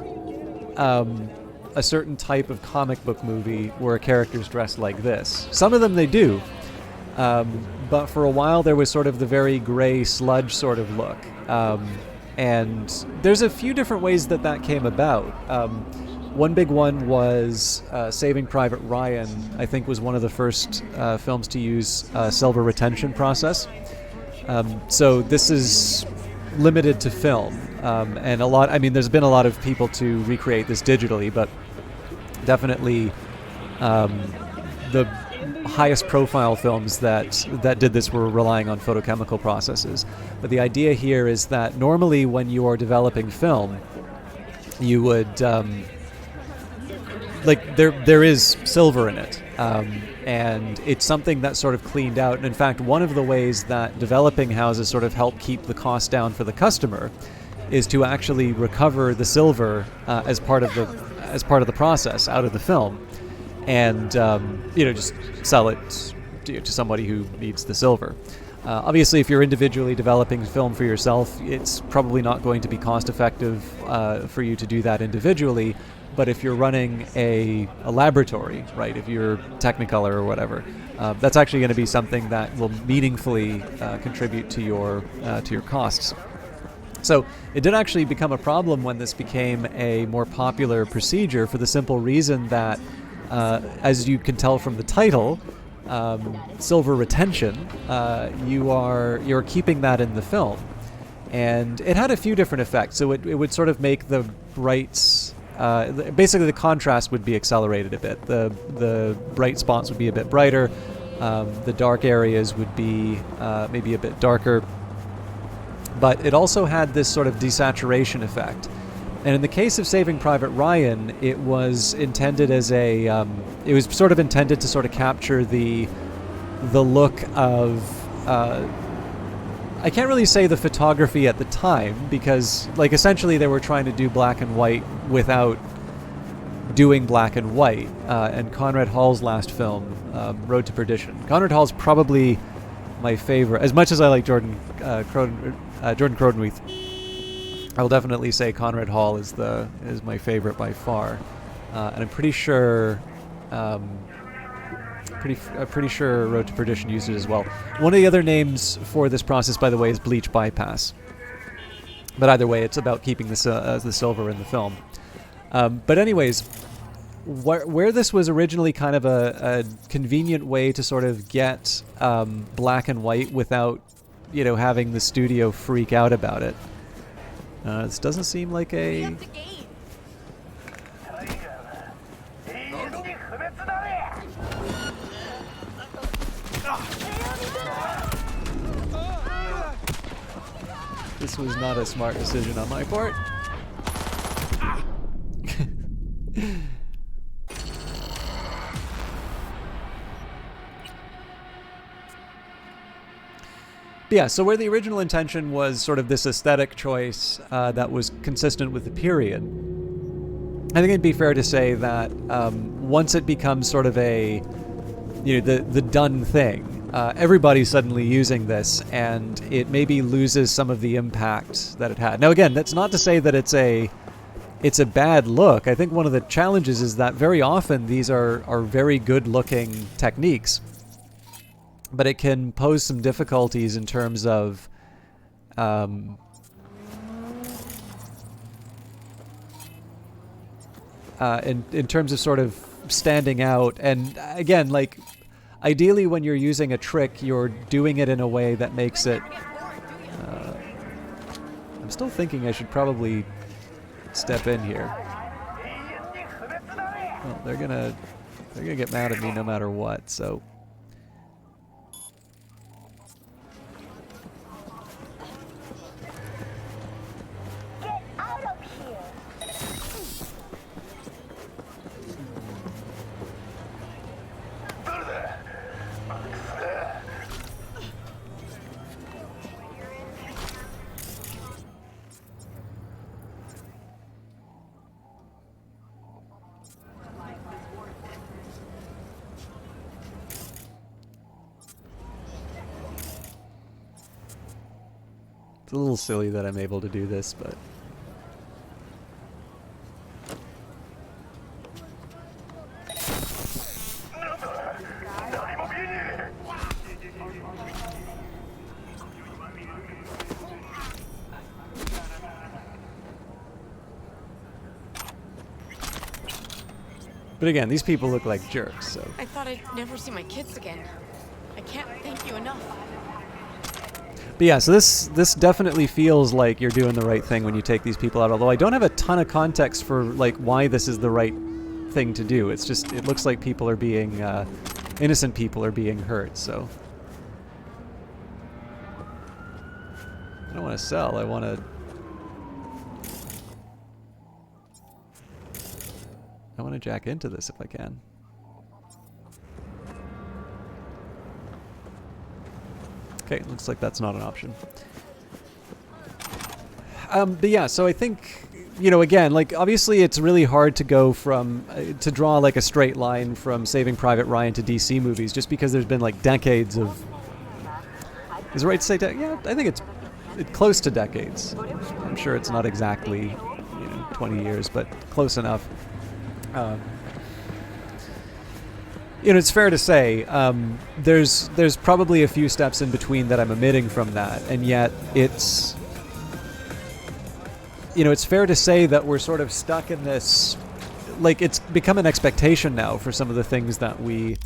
a certain type of comic book movie where a character's dressed like this? Some of them they do. But for a while there was sort of the very gray sludge sort of look. And there's a few different ways that came about. One big one was Saving Private Ryan, I think was one of the first films to use silver retention process. So this is limited to film, and there's been a lot of people to recreate this digitally, but definitely the highest profile films that did this were relying on photochemical processes. But the idea here is that normally when you are developing film, you would, there is silver in it. And it's something that's sort of cleaned out. And in fact, one of the ways that developing houses sort of help keep the cost down for the customer is to actually recover the silver as part of the process out of the film, and just sell it to somebody who needs the silver. Obviously, if you're individually developing film for yourself, it's probably not going to be cost effective for you to do that individually. But if you're running a laboratory, right, if you're Technicolor or whatever, that's actually going to be something that will meaningfully contribute to your costs. So it did actually become a problem when this became a more popular procedure, for the simple reason that, as you can tell from the title, silver retention, you're keeping that in the film. And it had a few different effects. So it would sort of make the brights... basically, the contrast would be accelerated a bit. The bright spots would be a bit brighter. The dark areas would be maybe a bit darker. But it also had this sort of desaturation effect. And in the case of Saving Private Ryan, it was intended as it was sort of intended to sort of capture the look of... I can't really say the photography at the time, because, like, essentially they were trying to do black and white without doing black and white. And Conrad Hall's last film, Road to Perdition. Conrad Hall's probably my favorite. As much as I like Jordan Cronenweth, I will definitely say Conrad Hall is my favorite by far. And I'm pretty sure... pretty sure Road to Perdition used it as well. One of the other names for this process, by the way, is bleach bypass. But either way, it's about keeping the silver in the film. But anyways, where this was originally kind of a convenient way to sort of get black and white without having the studio freak out about it. This doesn't seem like a... This was not a smart decision on my part. Yeah, so where the original intention was sort of this aesthetic choice that was consistent with the period, I think it'd be fair to say that once it becomes sort of a, the done thing, everybody's suddenly using this, and it maybe loses some of the impact that it had. Now, again, that's not to say that it's a bad look. I think one of the challenges is that very often these are very good-looking techniques, but it can pose some difficulties in terms of in terms of sort of standing out. And again, like, ideally when you're using a trick, you're doing it in a way that makes it... I'm still thinking I should probably step in here. Well, they're gonna get mad at me no matter what, so... It's a little silly that I'm able to do this, but... But again, these people look like jerks, so...
I thought I'd never see my kids again. I can't thank you enough.
But yeah, so this definitely feels like you're doing the right thing when you take these people out, although I don't have a ton of context for like why this is the right thing to do. It's just, it looks like people are being, innocent people are being hurt, so... I don't want to sell, I want to... I want to jack into this if I can. Okay, looks like that's not an option. But yeah, so I think, again, like, obviously it's really hard to go from, to draw like a straight line from Saving Private Ryan to DC movies, just because there's been like decades of... Is it right to say, yeah, I think it's close to decades. I'm sure it's not exactly, 20 years, but close enough. It's fair to say there's probably a few steps in between that I'm omitting from that, and yet it's fair to say that we're sort of stuck in this, like, it's become an expectation now for some of the things that we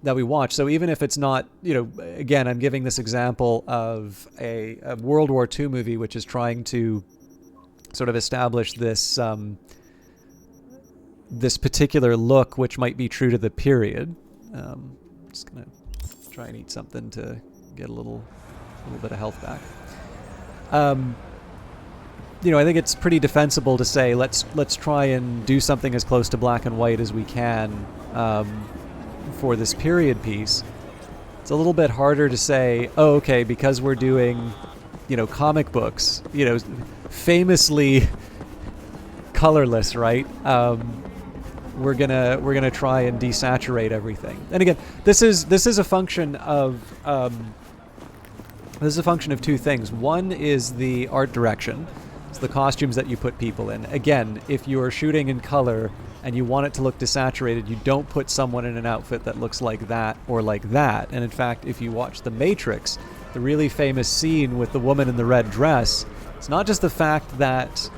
watch. So even if it's not, again, I'm giving this example of a World War II movie which is trying to sort of establish this this particular look, which might be true to the period. Just gonna try and eat something to get a little bit of health back. I think it's pretty defensible to say let's try and do something as close to black and white as we can for this period piece. It's a little bit harder to say, oh, okay, because we're doing, comic books, famously colorless, right? We're gonna try and desaturate everything. And again, this is a function of two things. One is the art direction. It's the costumes that you put people in. Again, if you're shooting in color and you want it to look desaturated, you don't put someone in an outfit that looks like that or like that. And in fact, if you watch The Matrix, the really famous scene with the woman in the red dress, it's not just the fact that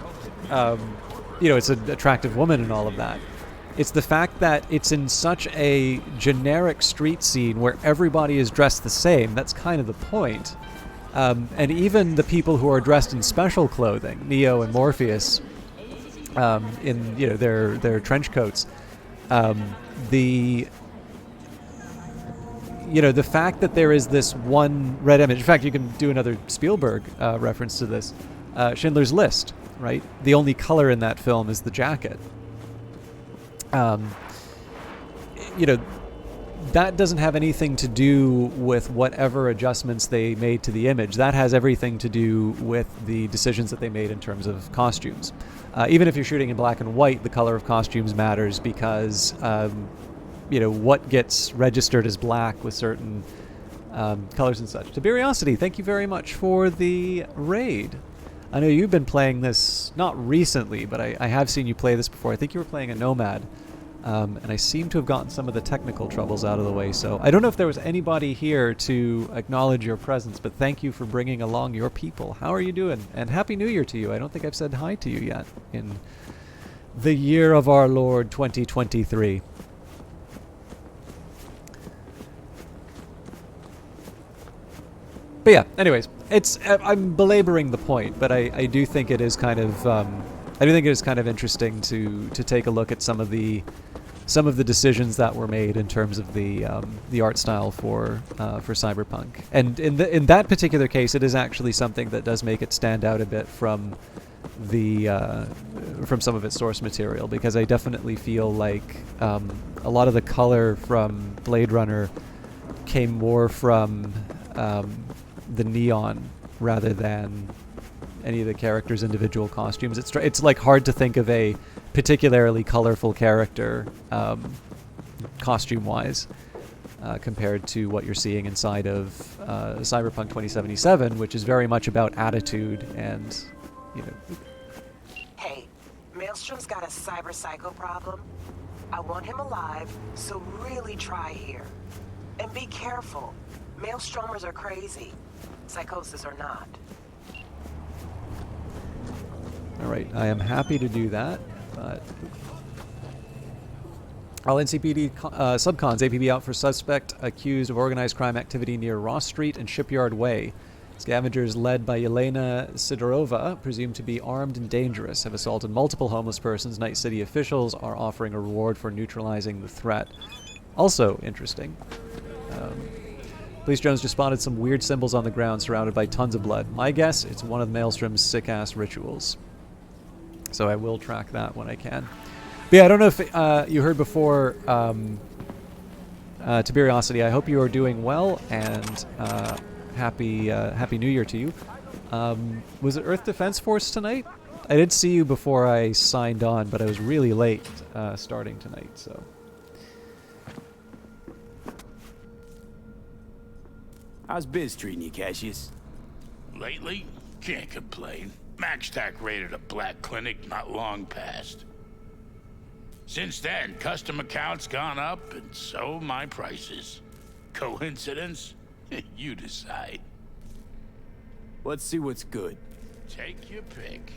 it's an attractive woman and all of that. It's the fact that it's in such a generic street scene where everybody is dressed the same. That's kind of the point. And even the people who are dressed in special clothing, Neo and Morpheus, in their trench coats, the fact that there is this one red image. In fact, you can do another Spielberg reference to this. Schindler's List, right? The only color in that film is the jacket. That doesn't have anything to do with whatever adjustments they made to the image. That has everything to do with the decisions that they made in terms of costumes. Even if you're shooting in black and white, the color of costumes matters because what gets registered as black with certain colors and such. Tiberiosity, thank you very much for the raid. I know you've been playing this, not recently, but I have seen you play this before. I think you were playing a Nomad, and I seem to have gotten some of the technical troubles out of the way. So I don't know if there was anybody here to acknowledge your presence, but thank you for bringing along your people. How are you doing? And Happy New Year to you. I don't think I've said hi to you yet in the year of our Lord 2023. But yeah, anyways, I'm belaboring the point, but I do think it is kind of interesting to take a look at some of the decisions that were made in terms of the art style for Cyberpunk. And in that particular case, it is actually something that does make it stand out a bit from some of its source material, because I definitely feel like a lot of the color from Blade Runner came more from the neon rather than any of the characters' individual costumes. It's like hard to think of a particularly colorful character costume-wise compared to what you're seeing inside of Cyberpunk 2077, which is very much about attitude and
Hey, Maelstrom's got a cyber psycho problem. I want him alive, so really try here. And be careful. Maelstromers are crazy. Psychosis or not.
Alright, I am happy to do that, but all NCPD subcons, APB out for suspect accused of organized crime activity near Ross Street and Shipyard Way. Scavengers led by Yelena Sidorova, presumed to be armed and dangerous, have assaulted multiple homeless persons. Night City officials are offering a reward for neutralizing the threat. Also interesting. Police drones just spotted some weird symbols on the ground surrounded by tons of blood. My guess, it's one of Maelstrom's sick-ass rituals. So I will track that when I can. But yeah, I don't know if you heard before, Tiberiosity, I hope you are doing well, and Happy New Year to you. Was it Earth Defense Force tonight? I did see you before I signed on, but I was really late starting tonight, so...
How's biz treating you, Cassius?
Lately? Can't complain. MaxTac raided a black clinic not long past. Since then, custom accounts gone up, and so my prices. Coincidence? You decide.
Let's see what's good.
Take your pick.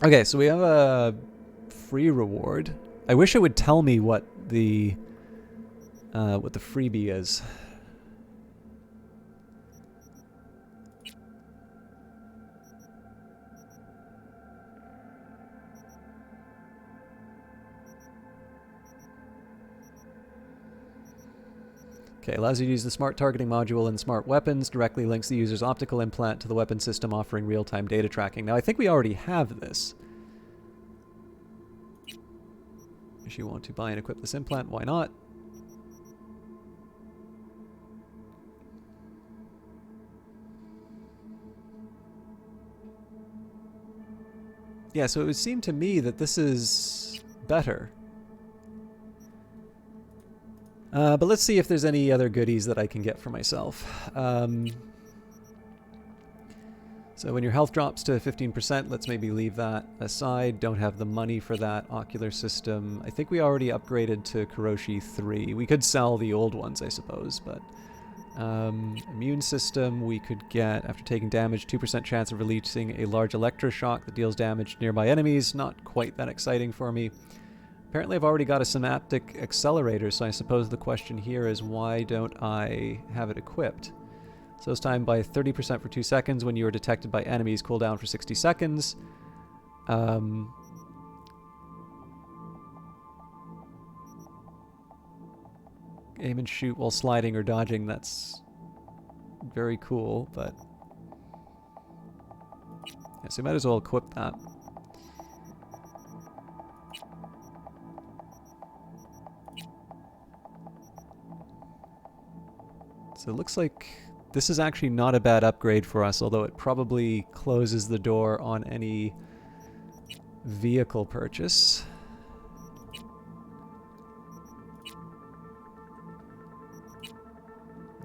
Okay, so we have a free reward. I wish it would tell me what the freebie is. Okay, allows you to use the smart targeting module in smart weapons, directly links the user's optical implant to the weapon system, offering real-time data tracking. Now, I think we already have this. If you want to buy and equip this implant, why not? Yeah, so it would seem to me that this is better. But let's see if there's any other goodies that I can get for myself. So when your health drops to 15%, let's maybe leave that aside. Don't have the money for that. Ocular system. I think we already upgraded to Kuroshi 3. We could sell the old ones, I suppose, but... immune system, we could get, after taking damage, 2% chance of releasing a large electroshock that deals damage to nearby enemies. Not quite that exciting for me. Apparently I've already got a synaptic accelerator, so I suppose the question here is why don't I have it equipped? Slows time by 30% for 2 seconds when you are detected by enemies. Cooldown for 60 seconds. Aim and shoot while sliding or dodging. That's very cool, but yeah, so you might as well equip that. So it looks like this is actually not a bad upgrade for us, although it probably closes the door on any vehicle purchase.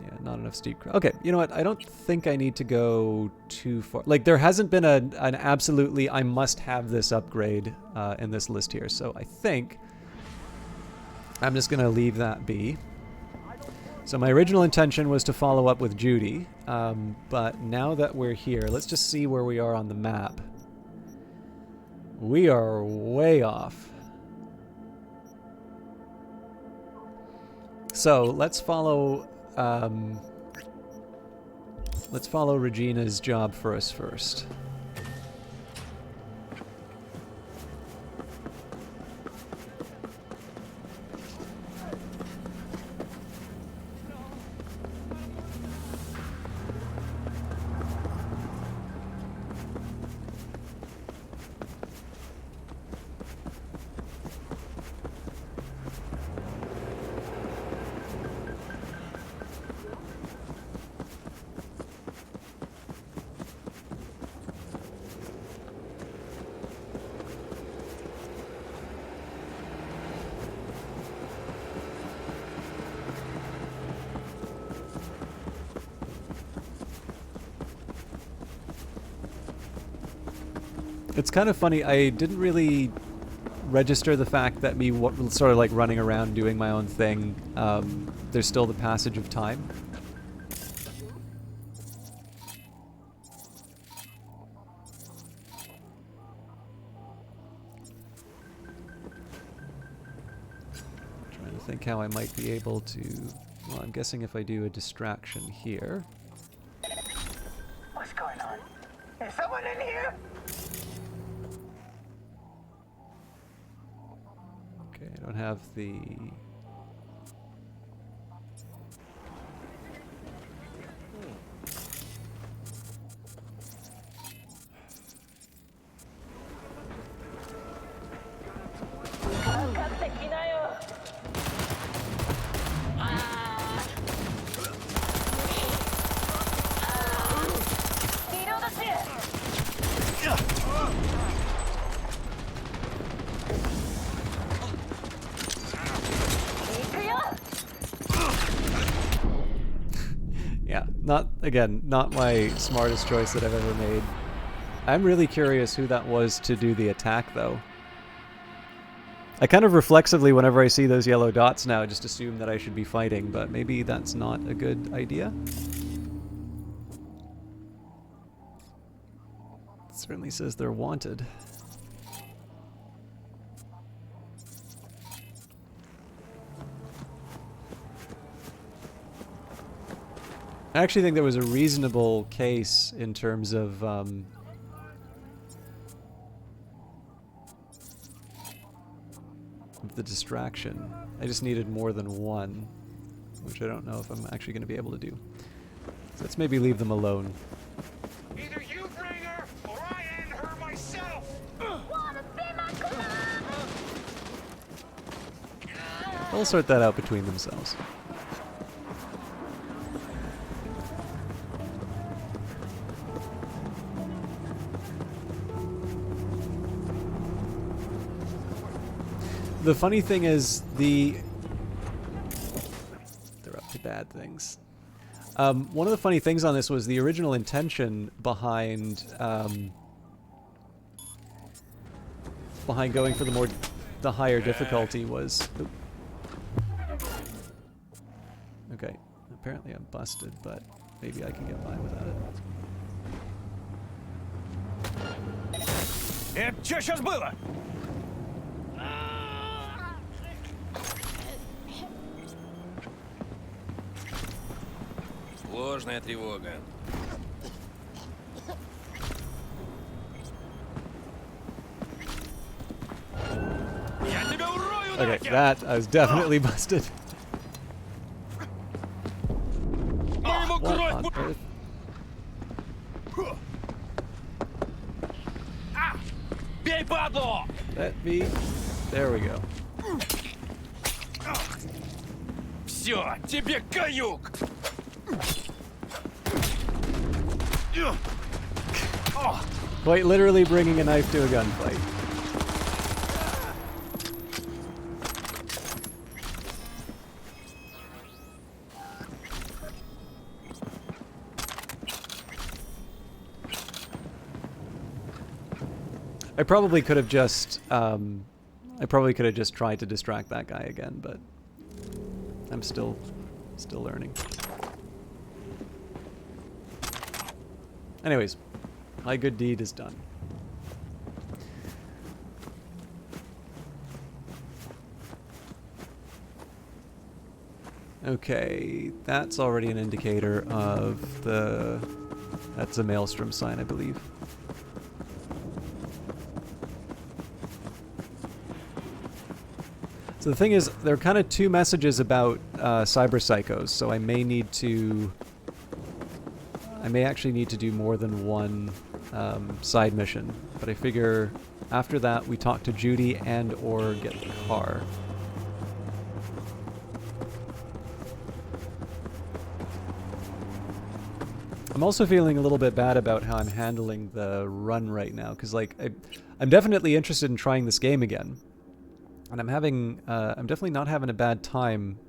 Yeah, not enough steep. Okay, you know what? I don't think I need to go too far. Like, there hasn't been an absolutely I must have this upgrade in this list here, so I think I'm just going to leave that be. So my original intention was to follow up with Judy, but now that we're here, let's just see where we are on the map. We are way off. So let's follow Regina's job for us first. It's kind of funny, I didn't really register the fact that me sort of like running around doing my own thing, there's still the passage of time. Trying to think how I might be able to... Well, I'm guessing if I do a distraction here...
What's going on? Is someone in here?
Okay, I don't have the... Not my smartest choice that I've ever made. I'm really curious who that was to do the attack, though. I kind of reflexively, whenever I see those yellow dots now, just assume that I should be fighting, but maybe that's not a good idea. It certainly says they're wanted. I actually think there was a reasonable case in terms of the distraction. I just needed more than one, which I don't know if I'm actually going to be able to do. So let's maybe leave them alone.
Either you bring her, or I end her myself!
They'll sort that out between themselves. The funny thing is, they're up to bad things. One of the funny things on this was the original intention behind going for the higher difficulty was. Okay, apparently I'm busted, but maybe I can get by without it.
Это что сейчас было? Ложная тревога.
Okay, that I was definitely busted. What on earth? Let me. There we go.
Все, тебе каюк!
Quite literally bringing a knife to a gunfight. I probably could have just tried to distract that guy again, but I'm still learning. Anyways, my good deed is done. Okay, that's already an indicator of that's a maelstrom sign, I believe. So the thing is, there are kind of two messages about cyber psychos, so I may actually need to do more than one side mission. But I figure after that we talk to Judy and or get the car. I'm also feeling a little bit bad about how I'm handling the run right now, because like I'm definitely interested in trying this game again. And I'm definitely not having a bad time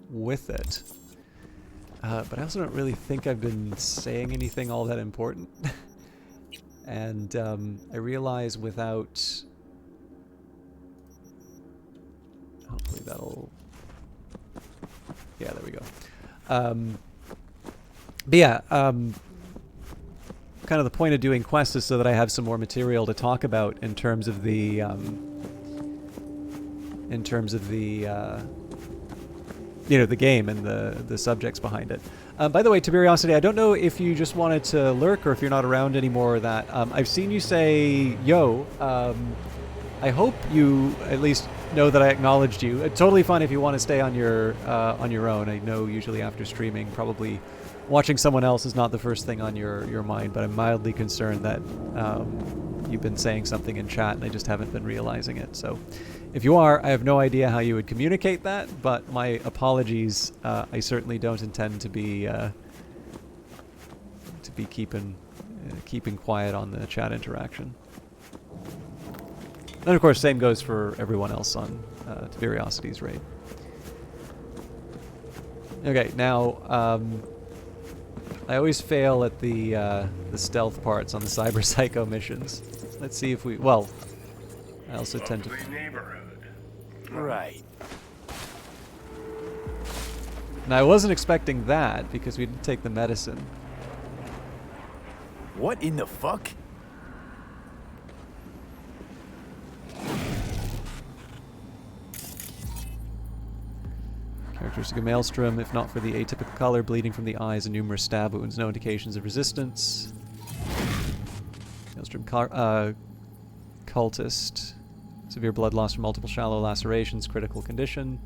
with it. But I also don't really think I've been saying anything all that important. And I realize without... Hopefully that'll... Yeah, there we go. But yeah, kind of the point of doing quests is so that I have some more material to talk about in terms of the... you know, the game and the subjects behind it. By the way, Tiberiosity, I don't know if you just wanted to lurk or if you're not around anymore. That I've seen you say "yo." I hope you at least know that I acknowledged you. It's totally fine if you want to stay on your own. I know usually after streaming, probably watching someone else is not the first thing on your mind. But I'm mildly concerned that you've been saying something in chat and I just haven't been realizing it. So. If you are, I have no idea how you would communicate that, but my apologies. I certainly don't intend to be keeping quiet on the chat interaction. And of course, same goes for everyone else on Tiberiosity's raid. Okay, now I always fail at the stealth parts on the Cyber Psycho missions. Let's see if we I also tend to.
Right.
Now I wasn't expecting that because we didn't take the medicine.
What in the fuck?
Characteristic of Maelstrom, if not for the atypical color, bleeding from the eyes and numerous stab wounds, no indications of resistance. Maelstrom cultist. Severe blood loss from multiple shallow lacerations, critical condition.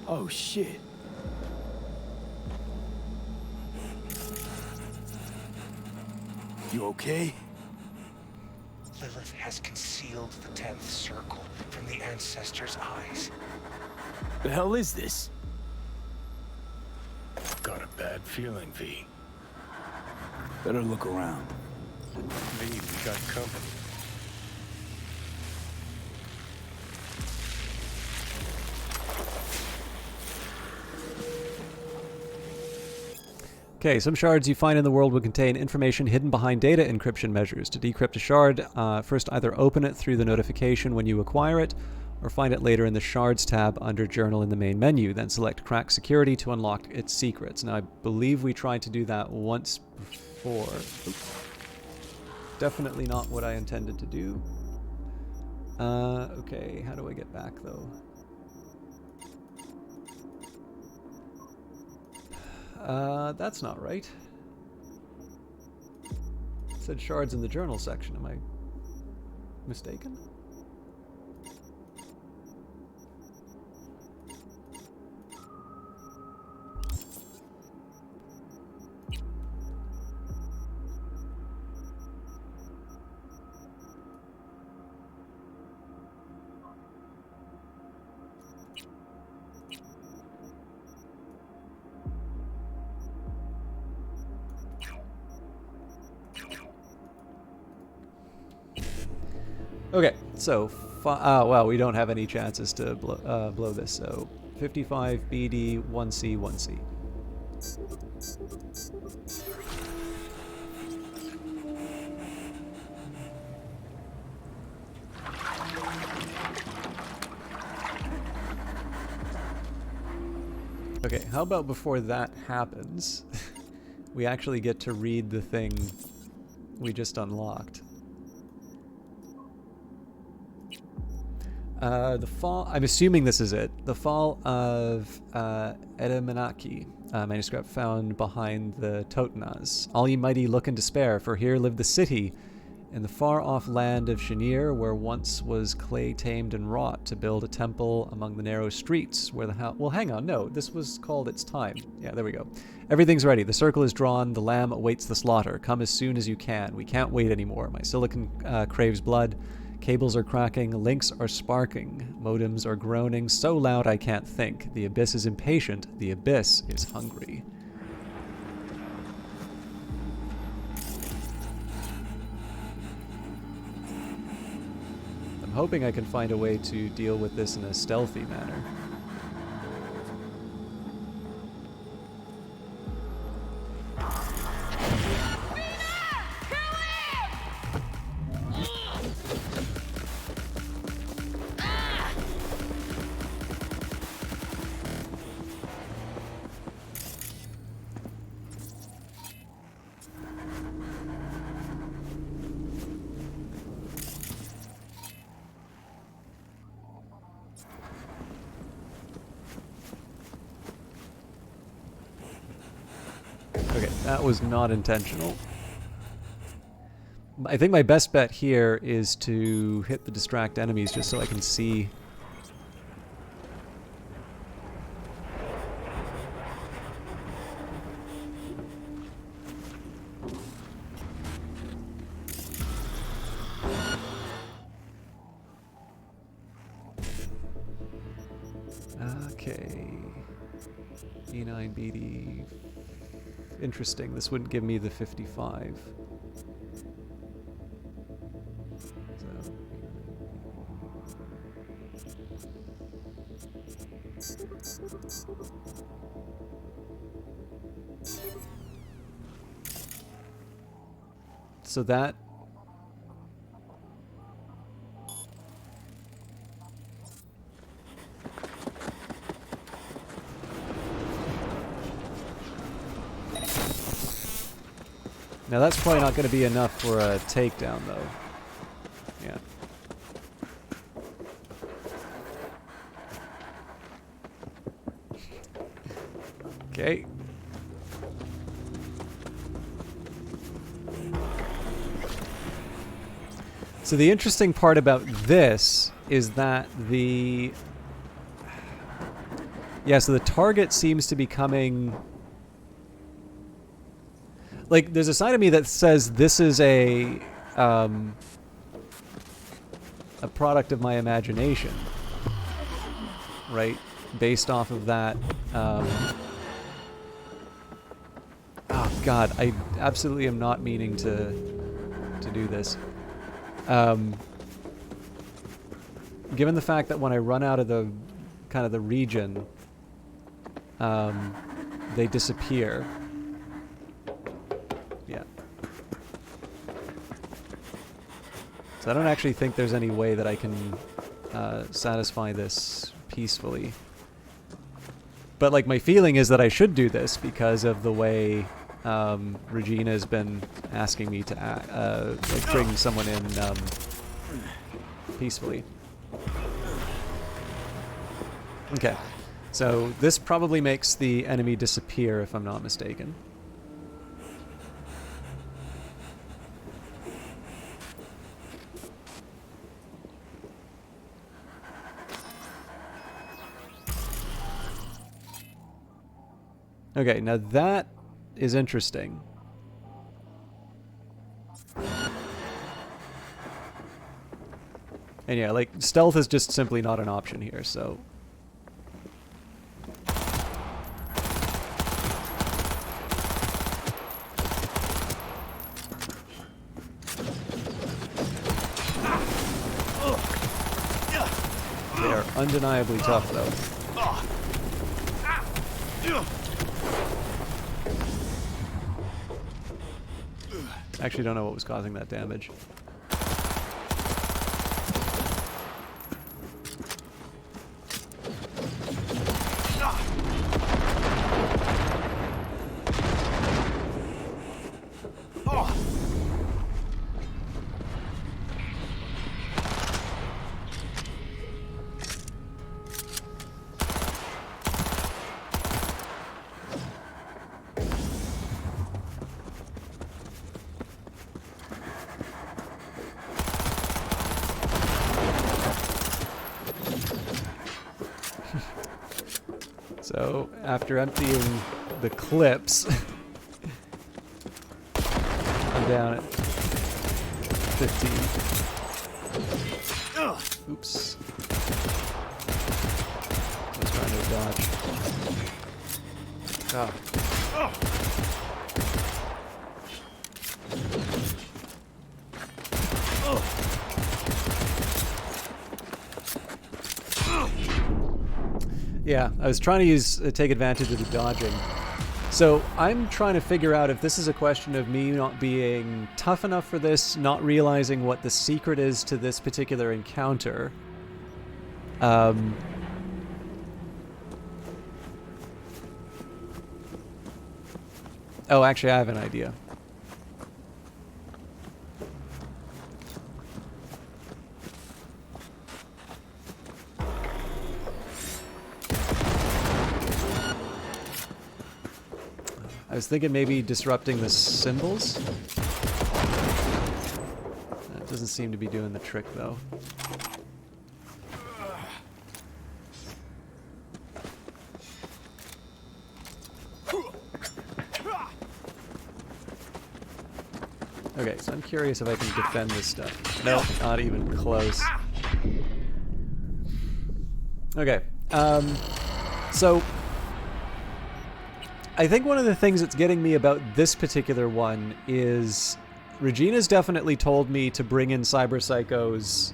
Oh shit. You okay?
Lilith has concealed the 10th circle from the ancestors' eyes.
The hell is this?
Got a bad feeling, V.
Better look around.
V, we got company.
Okay, some shards you find in the world will contain information hidden behind data encryption measures. To decrypt a shard, first either open it through the notification when you acquire it, or find it later in the Shards tab under Journal in the main menu. Then select Crack Security to unlock its secrets. Now, I believe we tried to do that once before. Oops. Definitely not what I intended to do. Okay, how do I get back, though? That's not right. It said shards in the journal section. Am I mistaken? Okay, so, well, we don't have any chances to blow this, so 55 BD, 1C, 1C. Okay, how about before that happens, we actually get to read the thing we just unlocked. The fall, I'm assuming this is it. The fall of Edamanaki, manuscript found behind the Totenas. All ye mighty look in despair, for here lived the city in the far-off land of Shanir, where once was clay tamed and wrought to build a temple among the narrow streets where the well, hang on, no, this was called its time. Yeah, there we go. Everything's ready. The circle is drawn. The lamb awaits the slaughter. Come as soon as you can. We can't wait anymore. My silicon craves blood. Cables are cracking, links are sparking, modems are groaning, so loud I can't think. The abyss is impatient, the abyss is hungry. I'm hoping I can find a way to deal with this in a stealthy manner. Okay, that was not intentional. I think my best bet here is to hit the distract enemies just so I can see. Okay. E9BD. Interesting. This wouldn't give me the 55. So that now that's probably not going to be enough for a takedown, though. Yeah. Okay. So the interesting part about this is that the... Yeah, so the target seems to be coming... Like, there's a side of me that says this is a product of my imagination, right? Based off of that. Oh God, I absolutely am not meaning to do this. Given the fact that when I run out of the kind of the region, they disappear. So I don't actually think there's any way that I can satisfy this peacefully. But like my feeling is that I should do this because of the way Regina has been asking me to like bring someone in peacefully. Okay, so this probably makes the enemy disappear if I'm not mistaken. Okay, now that is interesting. And yeah, like, stealth is just simply not an option here, so... They are undeniably tough, though. I actually don't know what was causing that damage. So, after emptying the clips, I'm down at 15. Oops. I was trying to dodge. Oh. Yeah, I was trying to take advantage of the dodging. So I'm trying to figure out if this is a question of me not being tough enough for this, not realizing what the secret is to this particular encounter. Oh, actually, I have an idea. I was thinking maybe disrupting the symbols. That doesn't seem to be doing the trick, though. Okay, so I'm curious if I can defend this stuff. Nope, not even close. Okay, so... I think one of the things that's getting me about this particular one is Regina's definitely told me to bring in Cyber Psychos.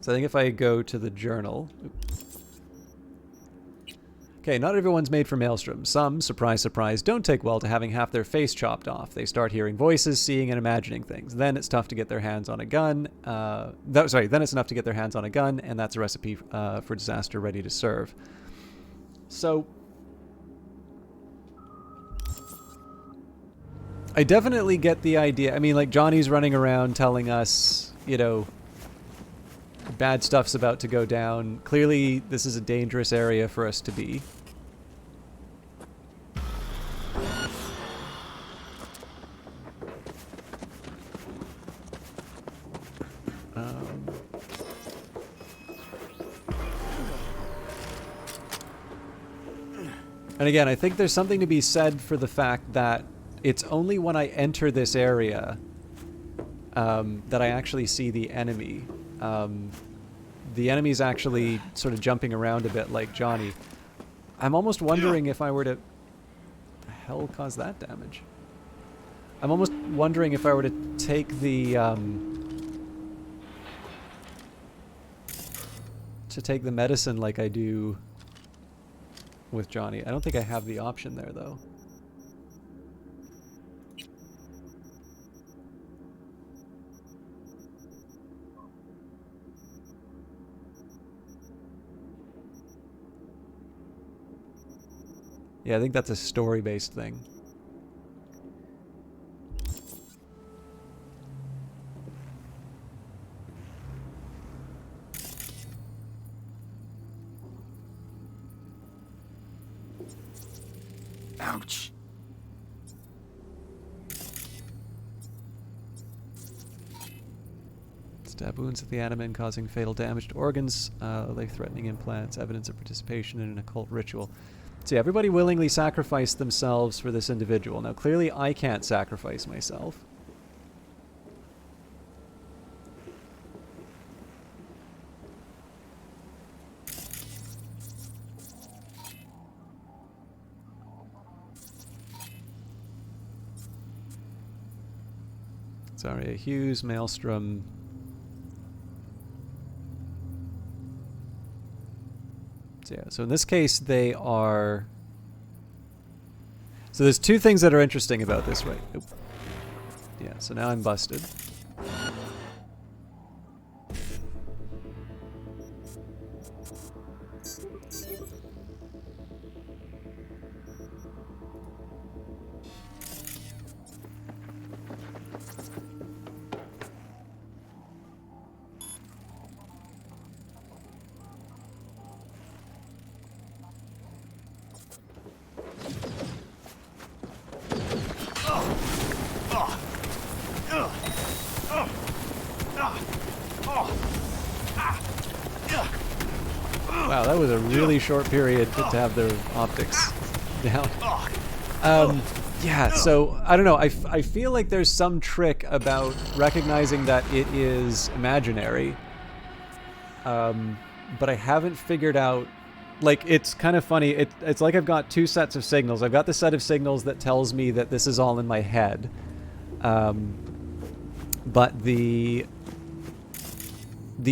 So I think if I go to the journal... Okay, not everyone's made for Maelstrom. Some, surprise, surprise, don't take well to having half their face chopped off. They start hearing voices, seeing and imagining things. Then it's tough to get their hands on a gun. Then it's enough to get their hands on a gun, and that's a recipe for disaster ready to serve. So, I definitely get the idea. I mean, like, Johnny's running around telling us, you know, bad stuff's about to go down. Clearly, this is a dangerous area for us to be. And again, I think there's something to be said for the fact that it's only when I enter this area that I actually see the enemy. The enemy's actually sort of jumping around a bit like Johnny. I'm almost wondering if I were to... The hell caused that damage? I'm almost wondering if I were to take the... to take the medicine like I do with Johnny. I don't think I have the option there, though. Yeah, I think that's a story-based thing.
Ouch.
Stab wounds at the animan causing fatal damage to organs, life-threatening implants, evidence of participation in an occult ritual. See, everybody willingly sacrificed themselves for this individual. Now, clearly I can't sacrifice myself. Sorry, Hughes, Maelstrom. So yeah, so in this case they are... So there's two things that are interesting about this, right? Oop. Yeah, so now I'm busted. Wow, that was a really short period to have their optics down. Yeah, so, I don't know, I feel like there's some trick about recognizing that it is imaginary. But I haven't figured out, like, it's kind of funny, it's like I've got two sets of signals. I've got the set of signals that tells me that this is all in my head. But the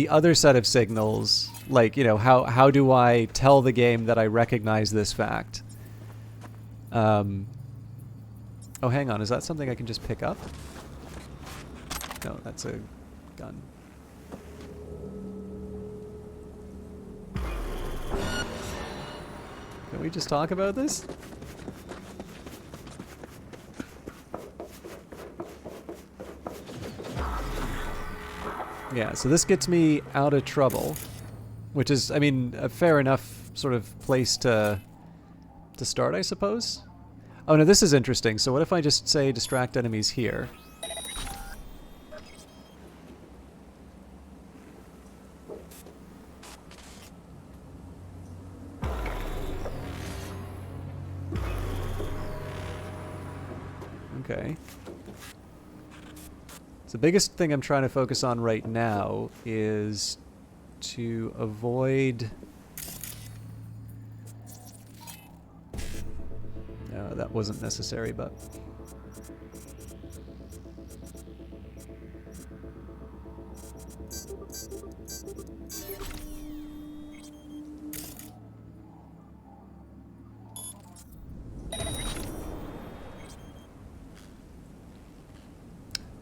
other set of signals, like, you know, how do I tell the game that I recognize this fact? Oh, hang on, is that something I can just pick up? No, that's a gun. Can we just talk about this? Yeah, so this gets me out of trouble, which is, I mean, a fair enough sort of place to start, I suppose. Oh no, this is interesting. So what if I just say distract enemies here? Okay. So the biggest thing I'm trying to focus on right now is to avoid... No, that wasn't necessary, but...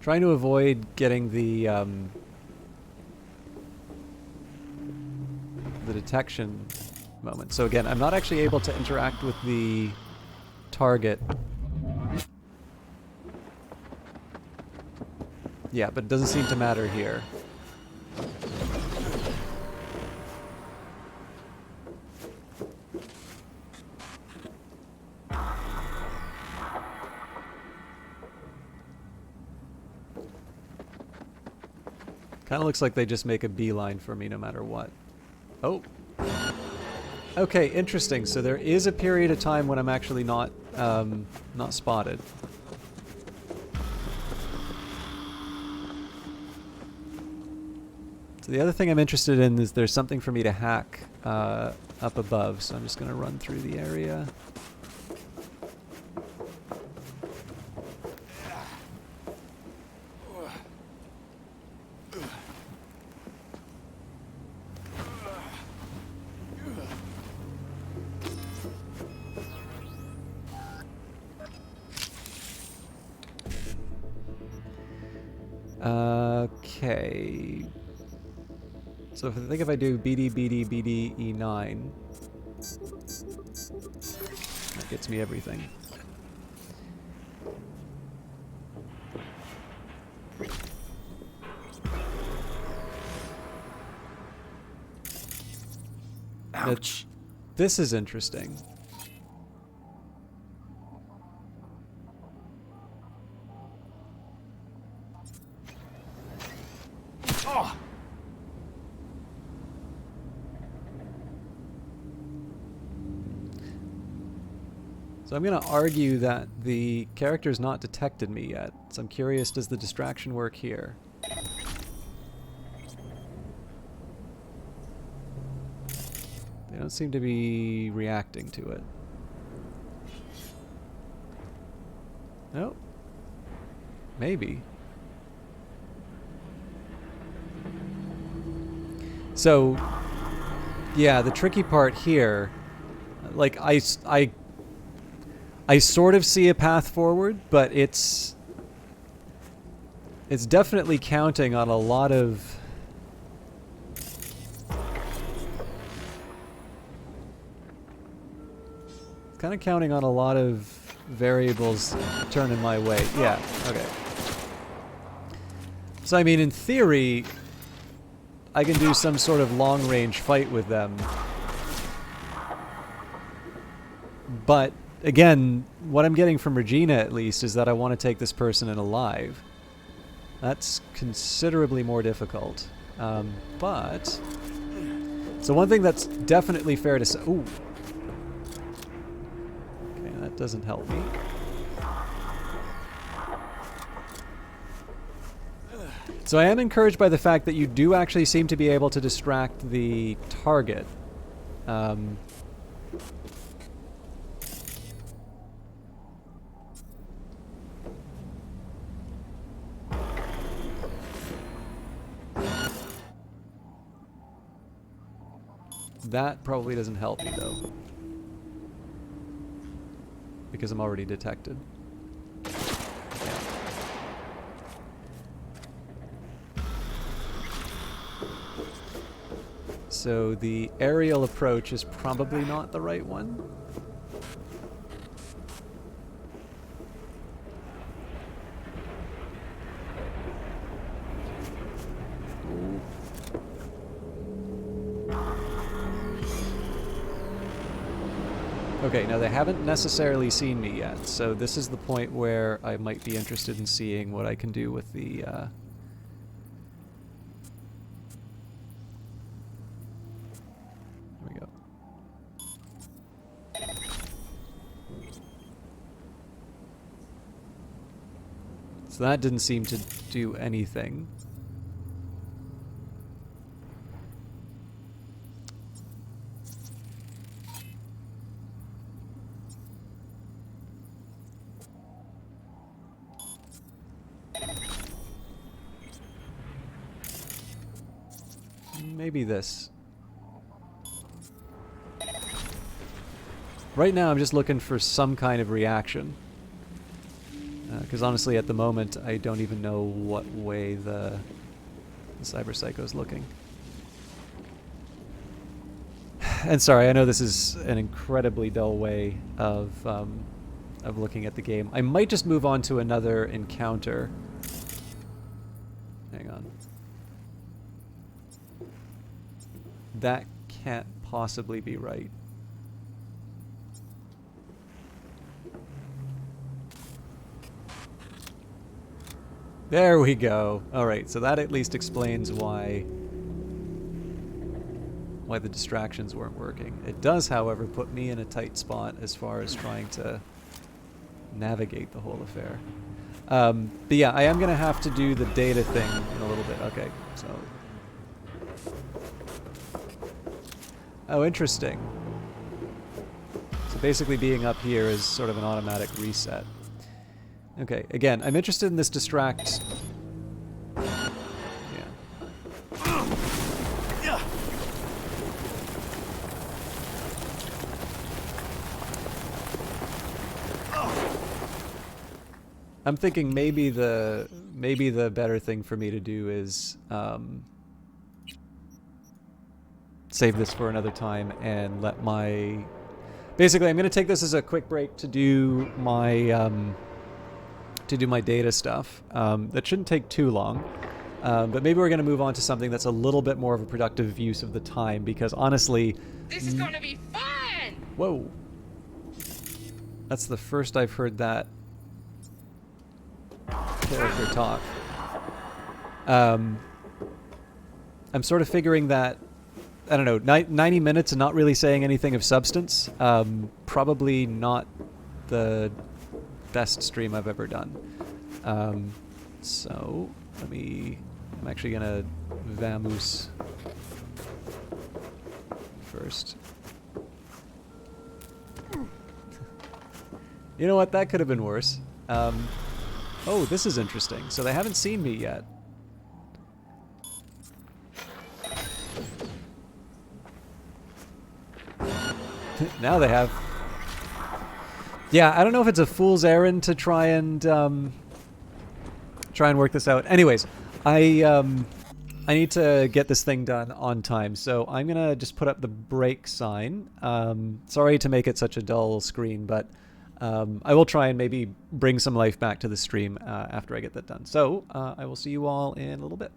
Trying to avoid getting the detection moment. So again, I'm not actually able to interact with the target. Yeah, but it doesn't seem to matter here. Kind of looks like they just make a beeline for me no matter what. Oh. Okay, interesting. So there is a period of time when I'm actually not spotted. So the other thing I'm interested in is there's something for me to hack up above. So I'm just going to run through the area. Okay. So I think if I do BD, BD, BD, E9. gets me everything.
Ouch.
This is interesting.
Oh.
So I'm going to argue that the character's not detected me yet. So I'm curious, does the distraction work here? They don't seem to be reacting to it. Nope. Maybe. So, yeah, the tricky part here, like I sort of see a path forward, but it's definitely counting on a lot of kind of counting on a lot of variables turning my way. Yeah, okay. So I mean, in theory, I can do some sort of long-range fight with them. But again, what I'm getting from Regina, at least, is that I want to take this person in alive. That's considerably more difficult. But... So one thing that's definitely fair to say... Ooh. Okay, that doesn't help me. So I am encouraged by the fact that you do actually seem to be able to distract the target. That probably doesn't help me, though. Because I'm already detected. So the aerial approach is probably not the right one. Okay, now they haven't necessarily seen me yet, so this is the point where I might be interested in seeing what I can do with the... There we go. So that didn't seem to do anything. Maybe this. Right now I'm just looking for some kind of reaction. Because honestly at the moment I don't even know what way the Cyber Psycho's looking. And sorry, I know this is an incredibly dull way of looking at the game. I might just move on to another encounter. Hang on. That can't possibly be right. There we go. Alright, so that at least explains why the distractions weren't working. It does, however, put me in a tight spot as far as trying to navigate the whole affair. But yeah, I am going to have to do the data thing in a little bit. Okay, so... Oh, interesting. So basically being up here is sort of an automatic reset. Okay, again, I'm interested in this distract... Yeah. I'm thinking maybe the better thing for me to do is save this for another time and let my basically, I'm going to take this as a quick break to do my data stuff. That shouldn't take too long. But maybe we're going to move on to something that's a little bit more of a productive use of the time, because honestly...
This is going to be fun!
Whoa. That's the first I've heard that character talk. I'm sort of figuring that, I don't know, 90 minutes and not really saying anything of substance. Probably not the best stream I've ever done. So, I'm actually going to vamoose first. You know what? That could have been worse. Oh, this is interesting. So they haven't seen me yet. Now they have. Yeah, I don't know if it's a fool's errand to try and work this out. Anyways, I need to get this thing done on time, so I'm gonna just put up the break sign. Sorry to make it such a dull screen, but I will try and maybe bring some life back to the stream after I get that done. So I will see you all in a little bit.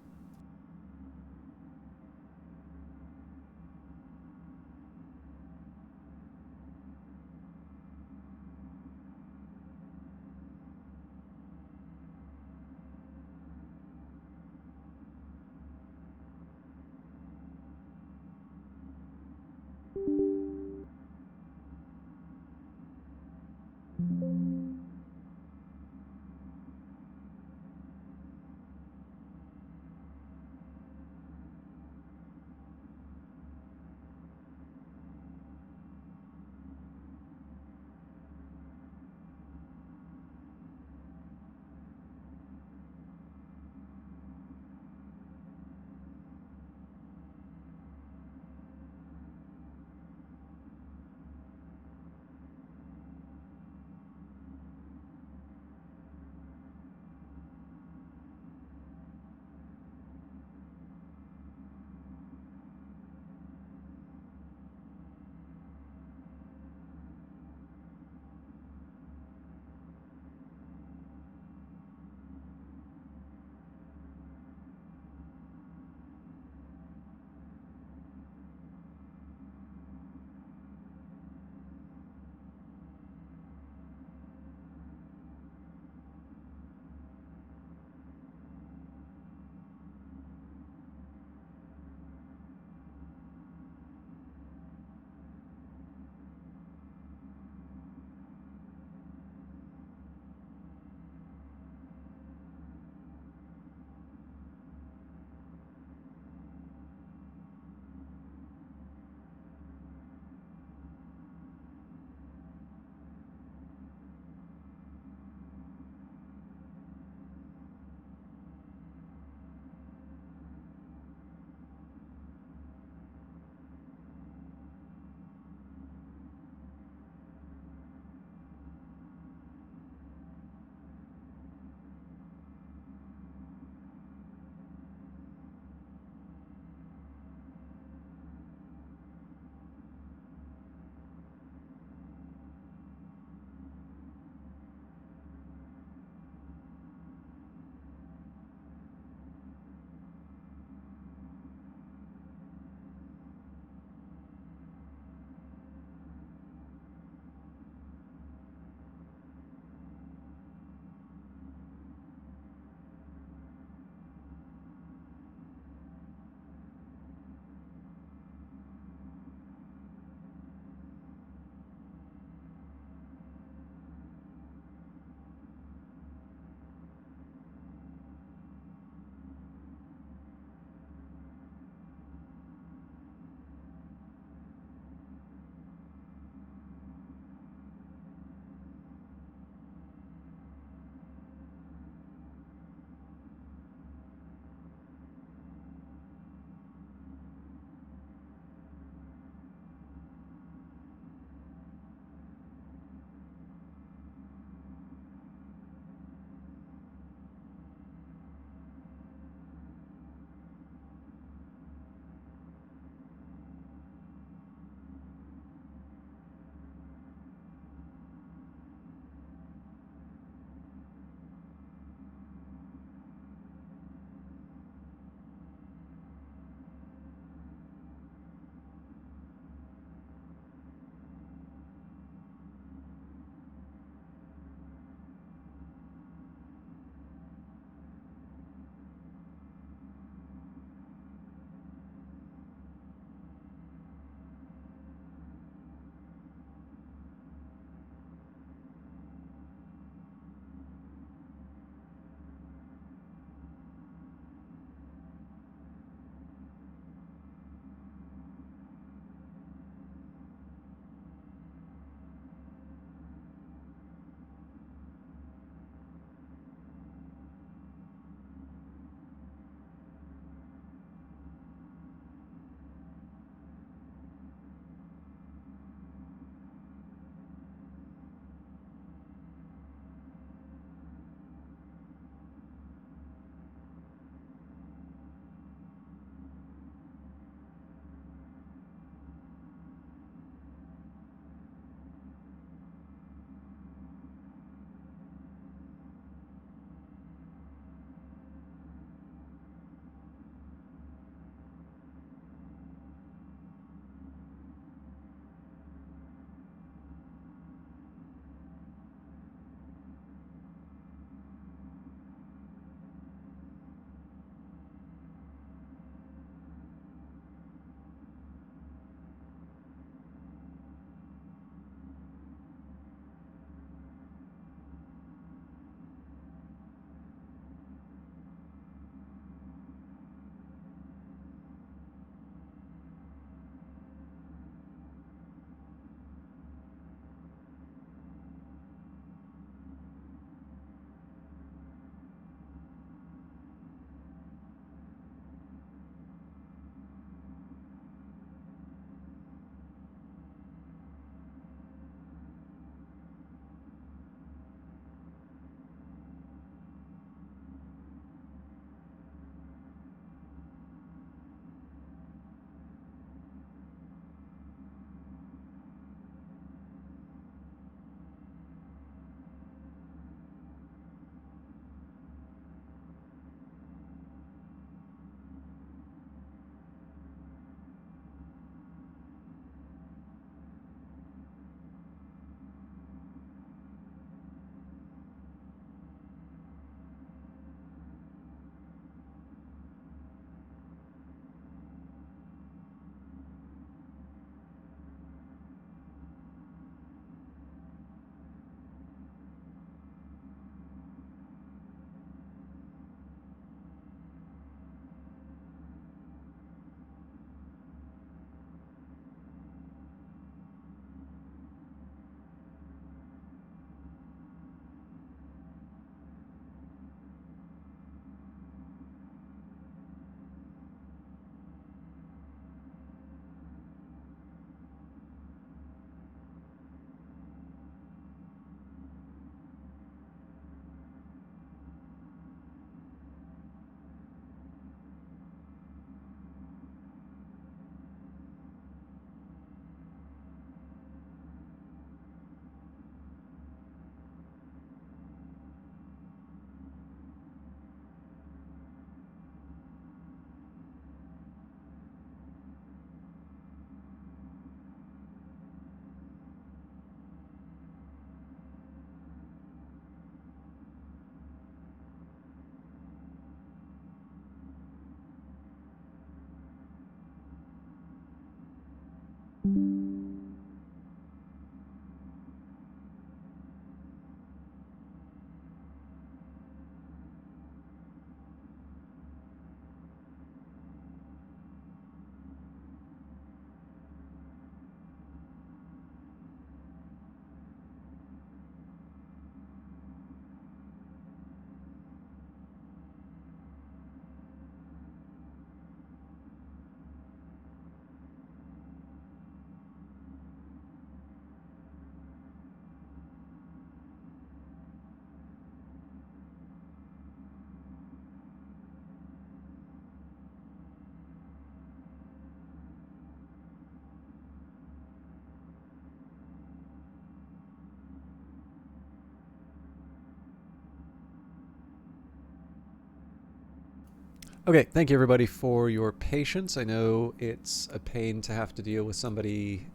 Okay, thank you everybody for your patience. I know it's a pain to have to deal with somebody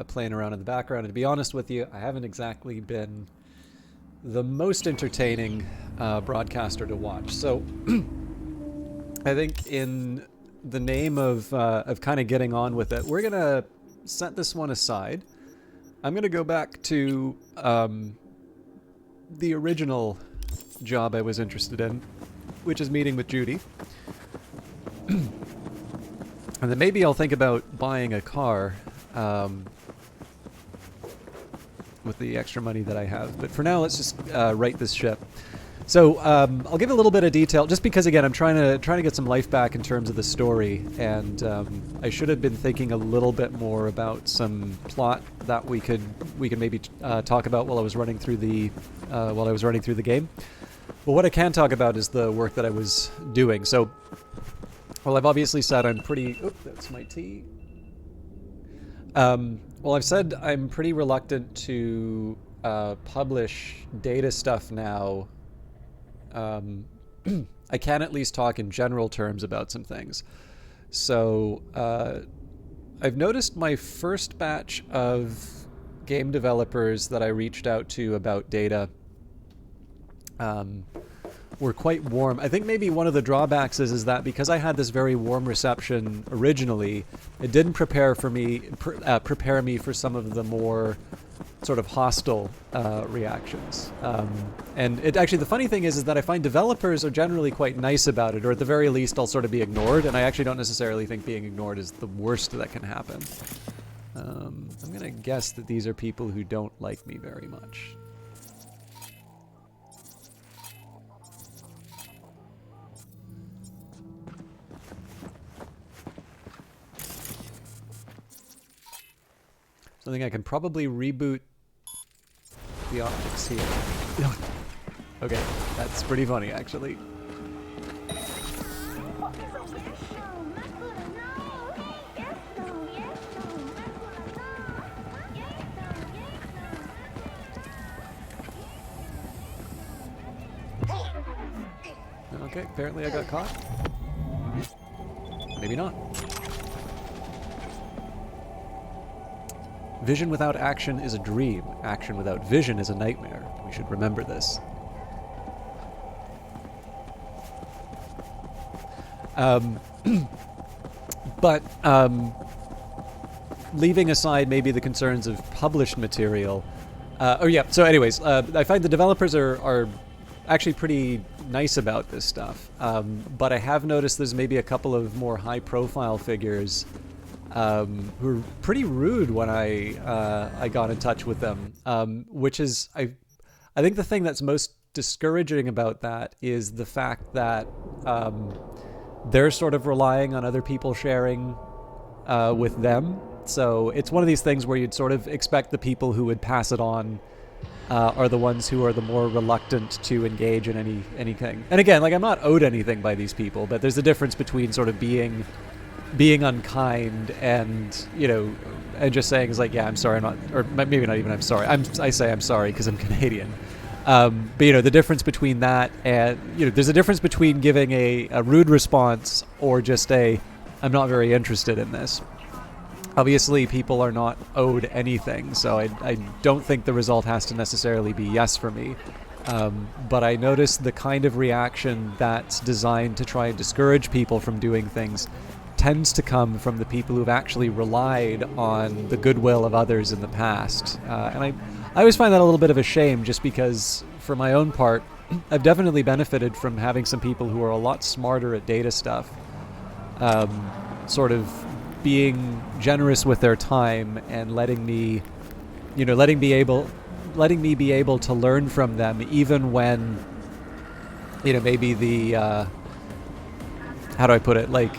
playing around in the background. And to be honest with you, I haven't exactly been the most entertaining broadcaster to watch. So I think in the name of kind of getting on with it, we're going to set this one aside. I'm going to go back to the original job I was interested in, which is meeting with Judy. And then maybe I'll think about buying a car with the extra money that I have. But for now, let's just right this ship. So I'll give a little bit of detail, just because again I'm trying to get some life back in terms of the story, and I should have been thinking a little bit more about some plot that we could maybe talk about while I was running through the game. But what I can talk about is the work that I was doing. So. Well, I've obviously said I'm pretty... Oh, that's my tea. Well, I've said I'm pretty reluctant to publish data stuff now. I can at least talk in general terms about some things. So, I've noticed my first batch of game developers that I reached out to about data were quite warm. I think maybe one of the drawbacks is that because I had this very warm reception originally, it didn't prepare me for some of the more sort of hostile reactions. And it actually, the funny thing is that I find developers are generally quite nice about it, or at the very least I'll sort of be ignored, and I actually don't necessarily think being ignored is the worst that can happen. I'm gonna guess that these are people who don't like me very much. So I think I can probably reboot the optics here. Okay, that's pretty funny, actually. Okay, apparently I got caught. Maybe not. Vision without action is a dream. Action without vision is a nightmare. We should remember this. But leaving aside maybe the concerns of published material. So anyways, I find the developers are actually pretty nice about this stuff. But I have noticed there's maybe a couple of more high-profile figures who were pretty rude when I got in touch with them, which is I think the thing that's most discouraging about that is the fact that they're sort of relying on other people sharing with them. So it's one of these things where you'd sort of expect the people who would pass it on are the ones who are the more reluctant to engage in anything. And again, like, I'm not owed anything by these people, but there's a difference between sort of being unkind and, you know, and just saying, is like, yeah, I'm sorry, I'm not, or maybe not even I'm sorry. I say I'm sorry because I'm Canadian. But, you know, the difference between that and, you know, there's a difference between giving a rude response or just I'm not very interested in this. Obviously, people are not owed anything, so I don't think the result has to necessarily be yes for me. But I noticed the kind of reaction that's designed to try and discourage people from doing things tends to come from the people who've actually relied on the goodwill of others in the past. And I always find that a little bit of a shame, just because, for my own part, I've definitely benefited from having some people who are a lot smarter at data stuff, sort of being generous with their time and letting me be able to learn from them, even when, maybe the how do I put it, like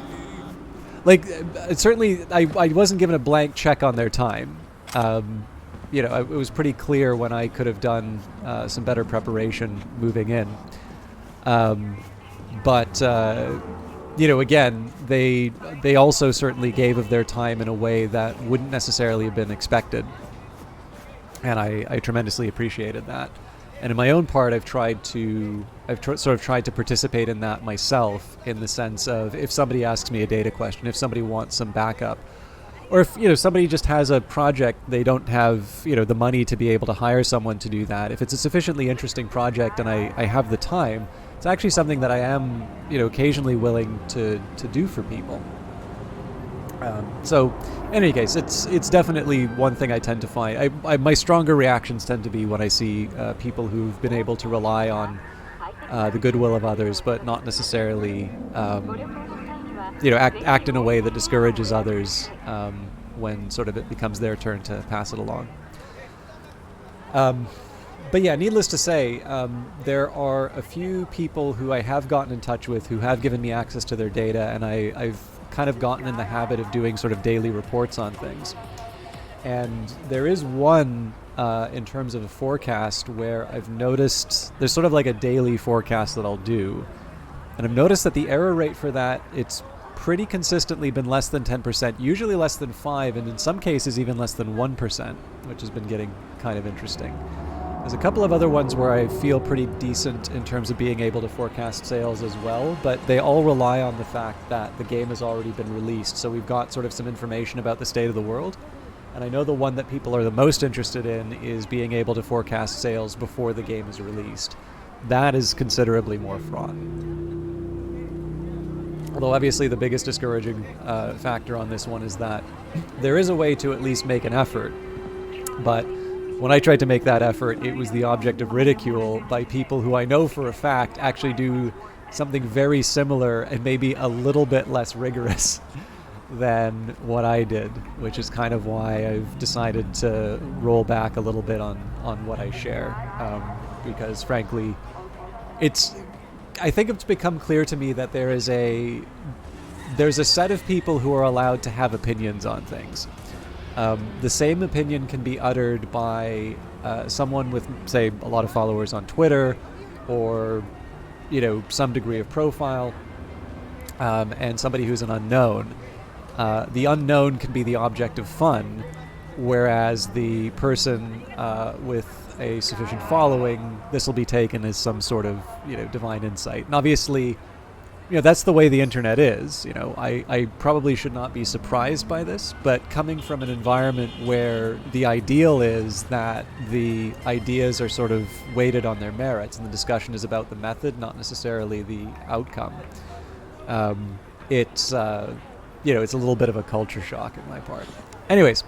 certainly I wasn't given a blank check on their time. It was pretty clear when I could have done some better preparation moving in. But again, they also certainly gave of their time in a way that wouldn't necessarily have been expected. And I tremendously appreciated that. And in my own part, I've tried to participate in that myself, in the sense of, if somebody asks me a data question, if somebody wants some backup, or if somebody just has a project, they don't have the money to be able to hire someone to do that. If it's a sufficiently interesting project and I have the time, it's actually something that I am occasionally willing to do for people. So, in any case, it's definitely one thing I tend to find. My stronger reactions tend to be when I see people who've been able to rely on the goodwill of others, but not necessarily, act in a way that discourages others when sort of it becomes their turn to pass it along. But yeah, needless to say, there are a few people who I have gotten in touch with who have given me access to their data, and I've kind of gotten in the habit of doing sort of daily reports on things. And there is one in terms of a forecast where I've noticed there's sort of like a daily forecast that I'll do, and I've noticed that the error rate for that, it's pretty consistently been less than 10%, usually less than 5%, and in some cases even less than 1%, which has been getting kind of interesting. There's a couple of other ones where I feel pretty decent in terms of being able to forecast sales as well, but they all rely on the fact that the game has already been released, so we've got sort of some information about the state of the world. And I know the one that people are the most interested in is being able to forecast sales before the game is released. That is considerably more fraught. Although obviously the biggest discouraging factor on this one is that there is a way to at least make an effort, but when I tried to make that effort, it was the object of ridicule by people who I know for a fact actually do something very similar and maybe a little bit less rigorous than what I did, which is kind of why I've decided to roll back a little bit on what I share, because frankly, I think it's become clear to me that there's a set of people who are allowed to have opinions on things. The same opinion can be uttered by someone with, say, a lot of followers on Twitter, or some degree of profile, and somebody who's an unknown. The unknown can be the object of fun, whereas the person with a sufficient following, this will be taken as some sort of divine insight. And obviously, that's the way the internet is. I probably should not be surprised by this, but coming from an environment where the ideal is that the ideas are sort of weighted on their merits and the discussion is about the method, not necessarily the outcome, it's a little bit of a culture shock on my part. Anyways,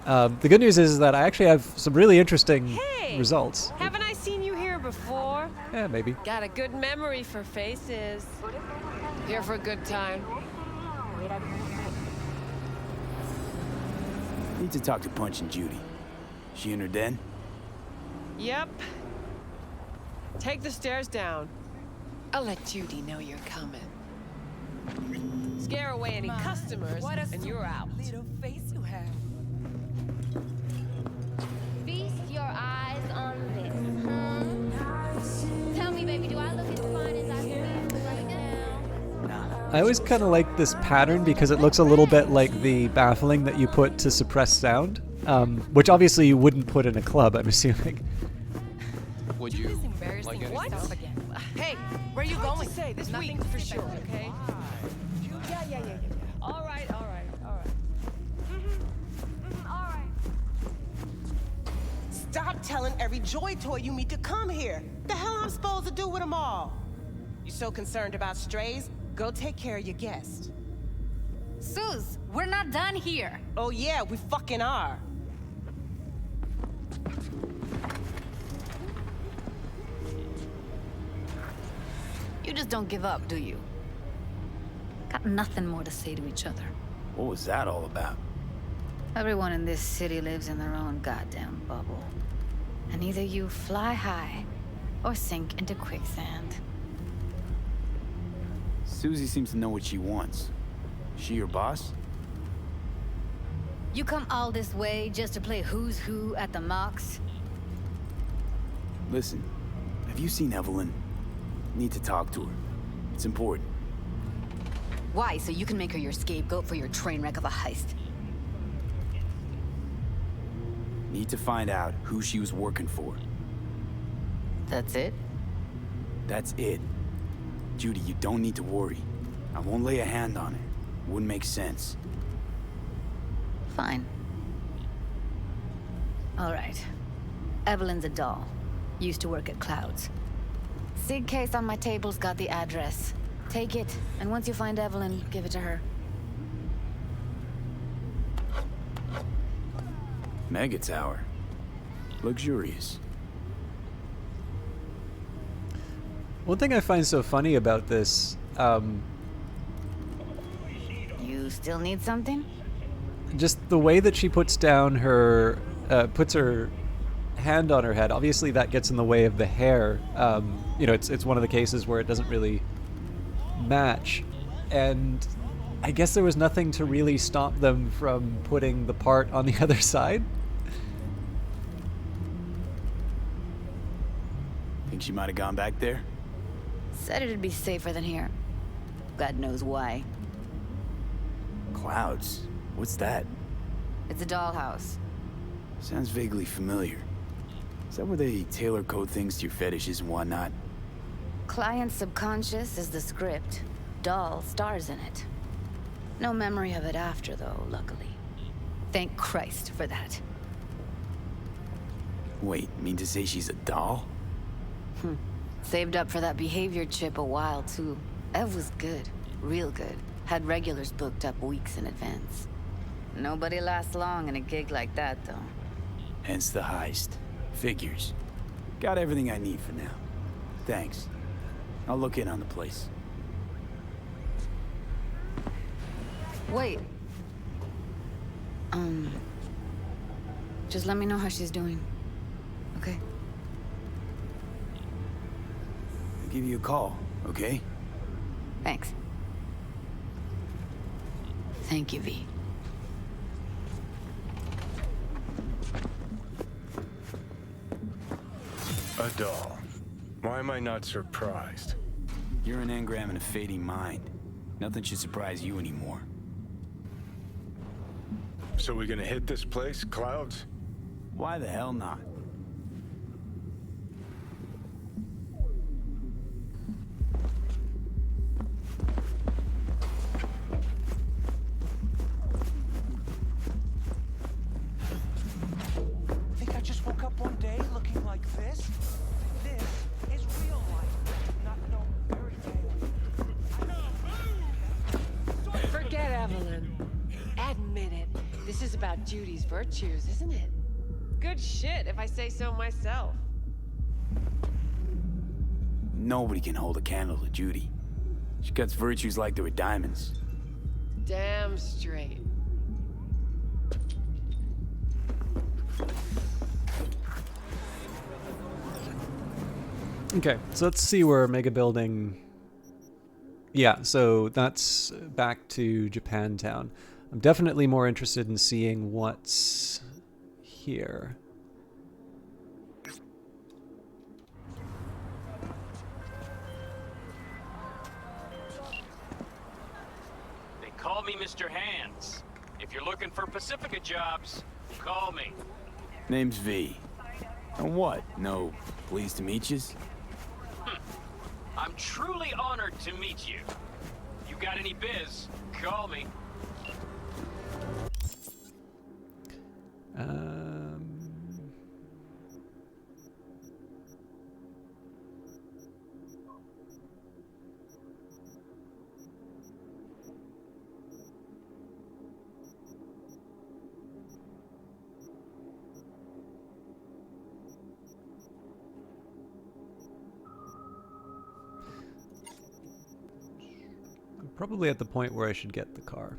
the good news is that I actually have some really interesting results.
Haven't I seen you here before?
Yeah, maybe.
Got a good memory for faces. Here for a good time.
Need to talk to Punch and Judy. She in her den?
Yep. Take the stairs down. I'll let Judy know you're coming. Scare away any customers, and you're out.
Little face you have.
Feast your eyes on this, huh? Tell me, baby, do I look as fine as I feel right now?
I always kind of like this pattern because it looks a little bit like the baffling that you put to suppress sound, which obviously you wouldn't put in a club, I'm assuming.
Would you? Like
What? Hey, where are you going? Say this Nothing week for sure, okay? Yeah. All right.
all right. Stop telling every Joy Toy you meet to come here. The hell I'm supposed to do with them all? You so concerned about strays? Go take care of your guest.
Suze, we're not done here.
Oh yeah, we fucking are.
You just don't give up, do you? Got nothing more to say to each other.
What was that all about?
Everyone in this city lives in their own goddamn bubble. And either you fly high or sink into quicksand.
Susie seems to know what she wants. She your boss?
You come all this way just to play who's who at the mocks?
Listen, have you seen Evelyn? Need to talk to her. It's important.
Why? So you can make her your scapegoat for your train wreck of a heist?
Need to find out who she was working for.
That's it?
That's it. Judy, you don't need to worry. I won't lay a hand on it. Wouldn't make sense.
Fine. All right. Evelyn's a doll. Used to work at Clouds. Sig case on my table's got the address. Take it, and once you find Evelyn, give it to her.
Mega Tower. Luxurious.
One thing I find so funny about this,
You still need something?
just the way that she puts down her, puts her hand on her head. Obviously, that gets in the way of the hair. You know, it's one of the cases where it doesn't really match, and I guess there was nothing to really stop them from putting the part on the other side.
Think she might have gone back there?
Said it'd be safer than here. God knows why.
Clouds? What's that?
It's a dollhouse.
Sounds vaguely familiar. Is that where they tailor code things to your fetishes and whatnot?
Client's subconscious is the script. Doll stars in it. No memory of it after, though, luckily. Thank Christ for that.
Wait, mean to say she's a doll?
Saved up for that behavior chip a while, too. Ev was good. Real good. Had regulars booked up weeks in advance. Nobody lasts long in a gig like that, though.
Hence the heist. Figures. Got everything I need for now. Thanks. I'll look in on the place.
Wait. Just let me know how she's doing. Okay?
I'll give you a call, okay?
Thanks. Thank you, V.
A doll. Why am I not surprised?
You're an engram and a fading mind. Nothing should surprise you anymore.
So we gonna hit this place, Clouds?
Why the hell not?
Think I just woke up one day looking like this? This is real life, not no fairy tale.
Forget Evelyn. Admit it. This is about Judy's virtues, isn't it? Good shit, if I say so myself.
Nobody can hold a candle to Judy. She cuts virtues like they were diamonds.
Damn straight.
Okay, so let's see where Mega Building... Yeah, so that's back to Japantown. I'm definitely more interested in seeing what's here.
They call me Mr. Hands. If you're looking for Pacifica jobs, call me.
Name's V. And what? No, pleased to meet yous?
I'm truly honored to meet you. You got any biz, call me.
Probably at the point where I should get the car.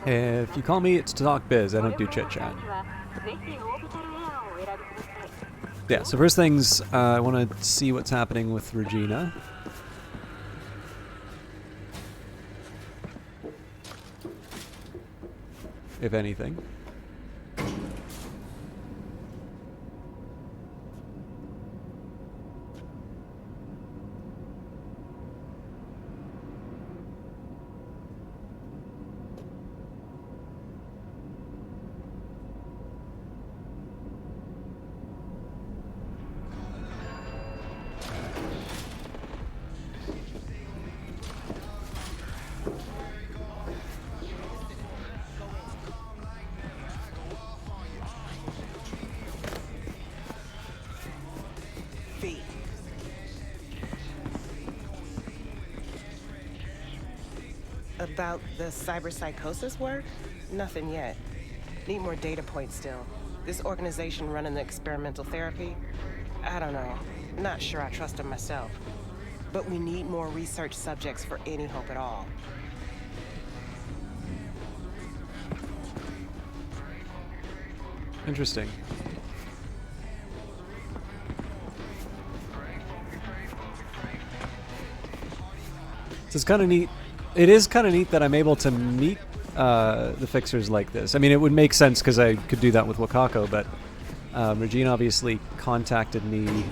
If you call me, it's to talk biz. I don't do chit chat. Yeah, so first things, I want to see what's happening with Regina. If anything.
About the cyberpsychosis work? Nothing yet. Need more data points still. This organization running the experimental therapy? I don't know. Not sure I trust them myself. But we need more research subjects for any hope at all.
Interesting. So it's kind of neat. It is kind of neat that I'm able to meet the fixers like this. I mean, it would make sense because I could do that with Wakako, but Regina obviously contacted me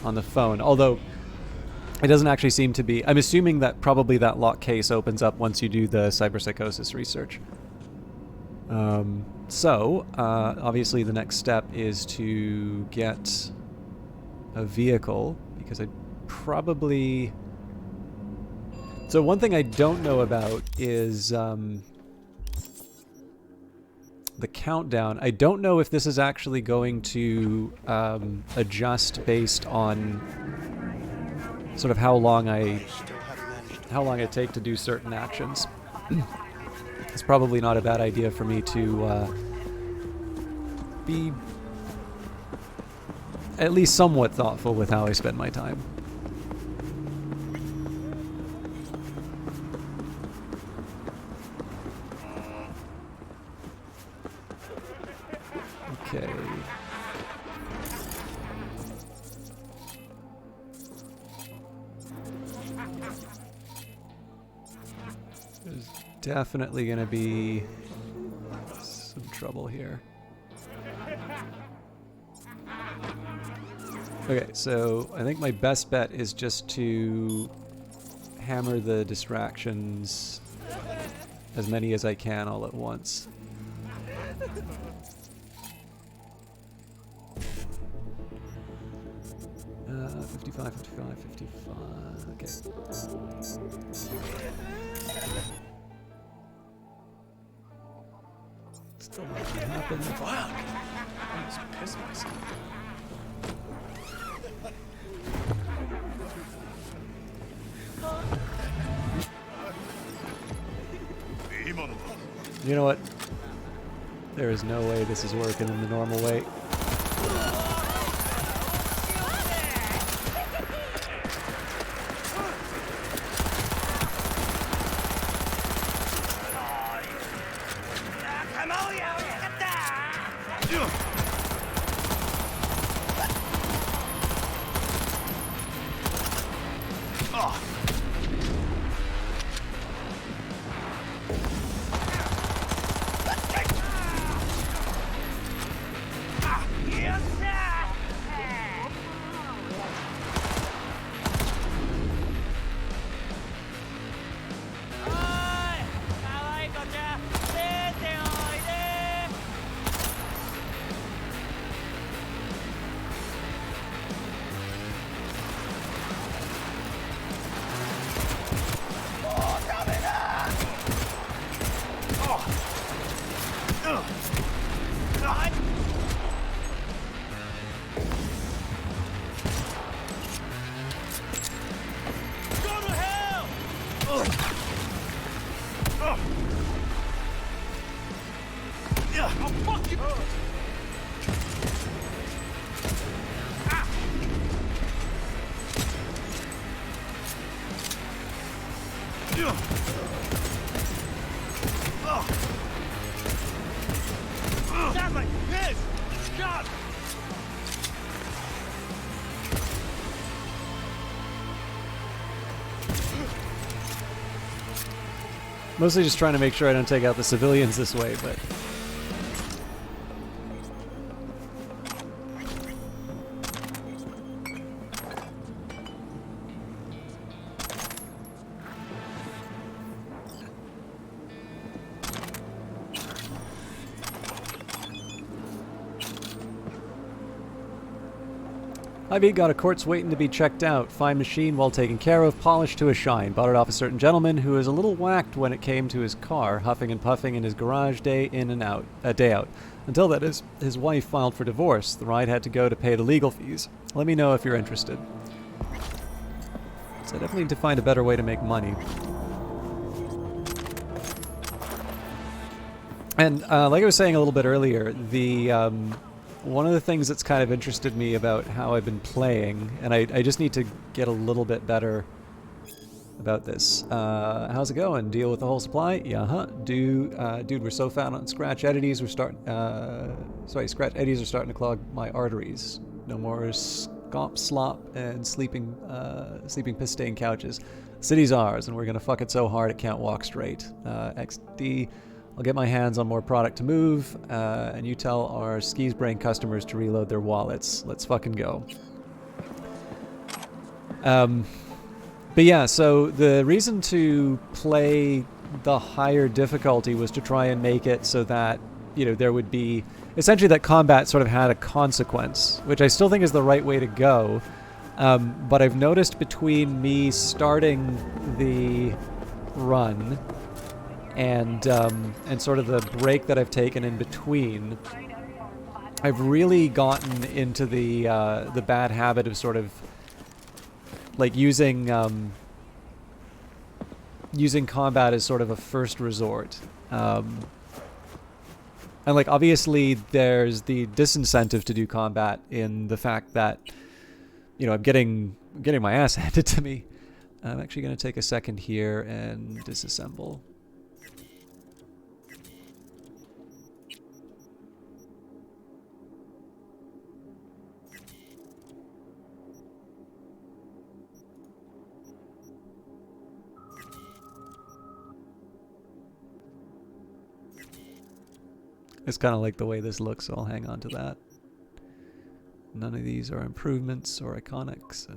on the phone, although it doesn't actually seem to be. I'm assuming that probably that lock case opens up once you do the cyberpsychosis research. So, obviously the next step is to get a vehicle, because I probably... So one thing I don't know about is the countdown. I don't know if this is actually going to adjust based on sort of how long I take to do certain actions. It's probably not a bad idea for me to be at least somewhat thoughtful with how I spend my time. Okay. There's definitely going to be some trouble here. Okay, so I think my best bet is just to hammer the distractions, as many as I can, all at once. Uh, 55, 55, 55, okay. Still not gonna happen. Fuck! I almost pissed myself. You know what? There is no way this is working in the normal way. Mostly just trying to make sure I don't take out the civilians this way, but... Ivy got a quartz waiting to be checked out. Fine machine, well taken care of, polished to a shine. Bought it off a certain gentleman who was a little whacked when it came to his car, huffing and puffing in his garage day in and out, day out. Until that his wife filed for divorce. The ride had to go to pay the legal fees. Let me know if you're interested. So I definitely need to find a better way to make money. And like I was saying a little bit earlier, the one of the things that's kind of interested me about how I've been playing, and I just need to get a little bit better about this. How's it going? Deal with the whole supply? Yeah, huh? Dude, we're so fat on scratch eddies. Scratch eddies are starting to clog my arteries. No more scomp, slop, and sleeping piss stained couches. The city's ours, and we're gonna fuck it so hard it can't walk straight. XD. I'll get my hands on more product to move, and you tell our Skis Brain customers to reload their wallets. Let's fucking go. But yeah, so the reason to play the higher difficulty was to try and make it so that, you know, there would be... Essentially that combat sort of had a consequence, which I still think is the right way to go. But I've noticed between me starting the run... and sort of the break that I've taken in between, I've really gotten into the bad habit of sort of like using combat as sort of a first resort. And like obviously there's the disincentive to do combat in the fact that, you know, I'm getting my ass handed to me. I'm actually going to take a second here and disassemble. It's kind of like the way this looks, so I'll hang on to that. None of these are improvements or iconic, so...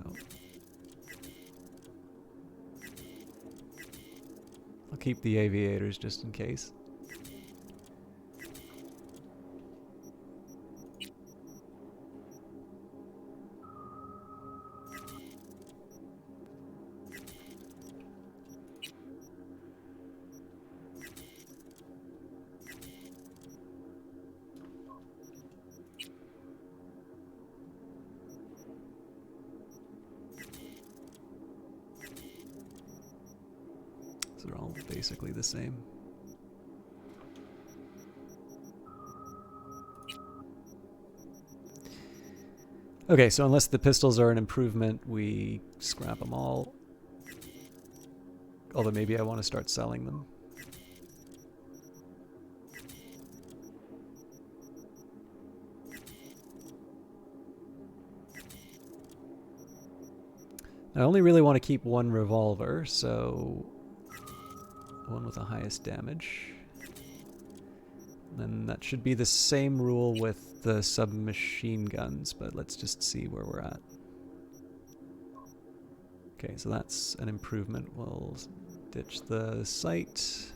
I'll keep the aviators just in case. They're all basically the same. Okay, so unless the pistols are an improvement, we scrap them all. Although maybe I want to start selling them. I only really want to keep one revolver, so... one with the highest damage. And that should be the same rule with the submachine guns, but let's just see where we're at. Okay, so that's an improvement. We'll ditch the sight.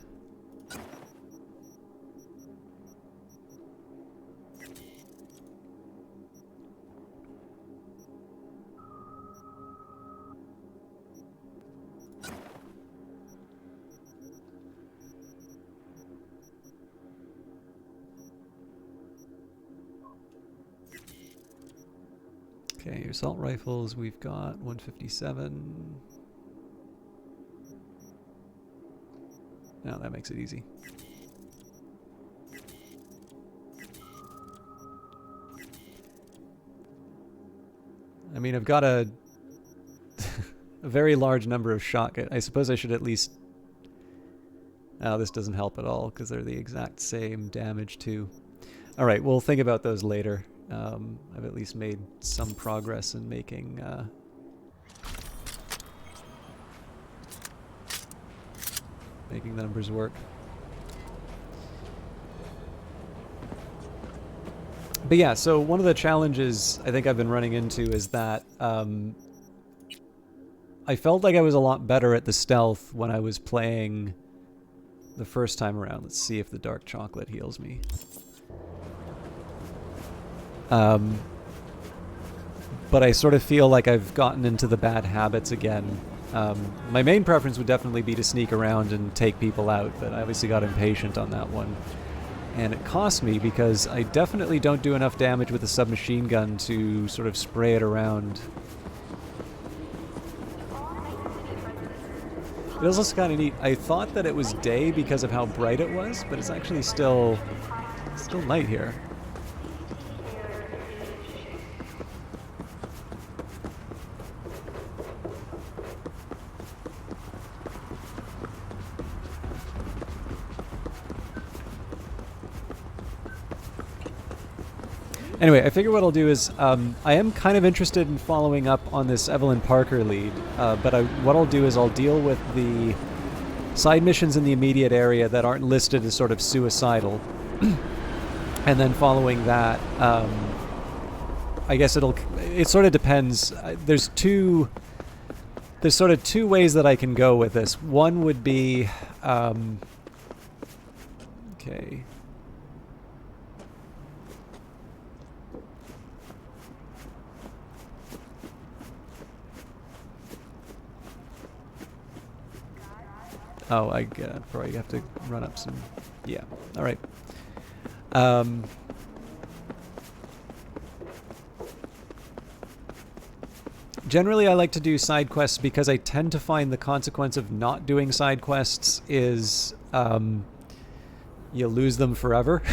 Okay, assault rifles, we've got 157. Now that makes it easy. I mean, I've got a a very large number of shotgun. I suppose I should at least... Oh, this doesn't help at all because they're the exact same damage too. Alright, we'll think about those later. I've at least made some progress in making making the numbers work. But yeah, so one of the challenges I think I've been running into is that I felt like I was a lot better at the stealth when I was playing the first time around. Let's see if the dark chocolate heals me. But I sort of feel like I've gotten into the bad habits again. My main preference would definitely be to sneak around and take people out, but I obviously got impatient on that one. And it cost me because I definitely don't do enough damage with a submachine gun to sort of spray it around. It was also kind of neat. I thought that it was day because of how bright it was, but it's actually still night here. Anyway, I figure what I'll do is, I am kind of interested in following up on this Evelyn Parker lead, but what I'll do is I'll deal with the side missions in the immediate area that aren't listed as sort of suicidal, and then following that, I guess it sort of depends. There's sort of two ways that I can go with this. One would be, okay. Oh, I probably have to run up some... Yeah, alright. Generally, I like to do side quests because I tend to find the consequence of not doing side quests is you lose them forever.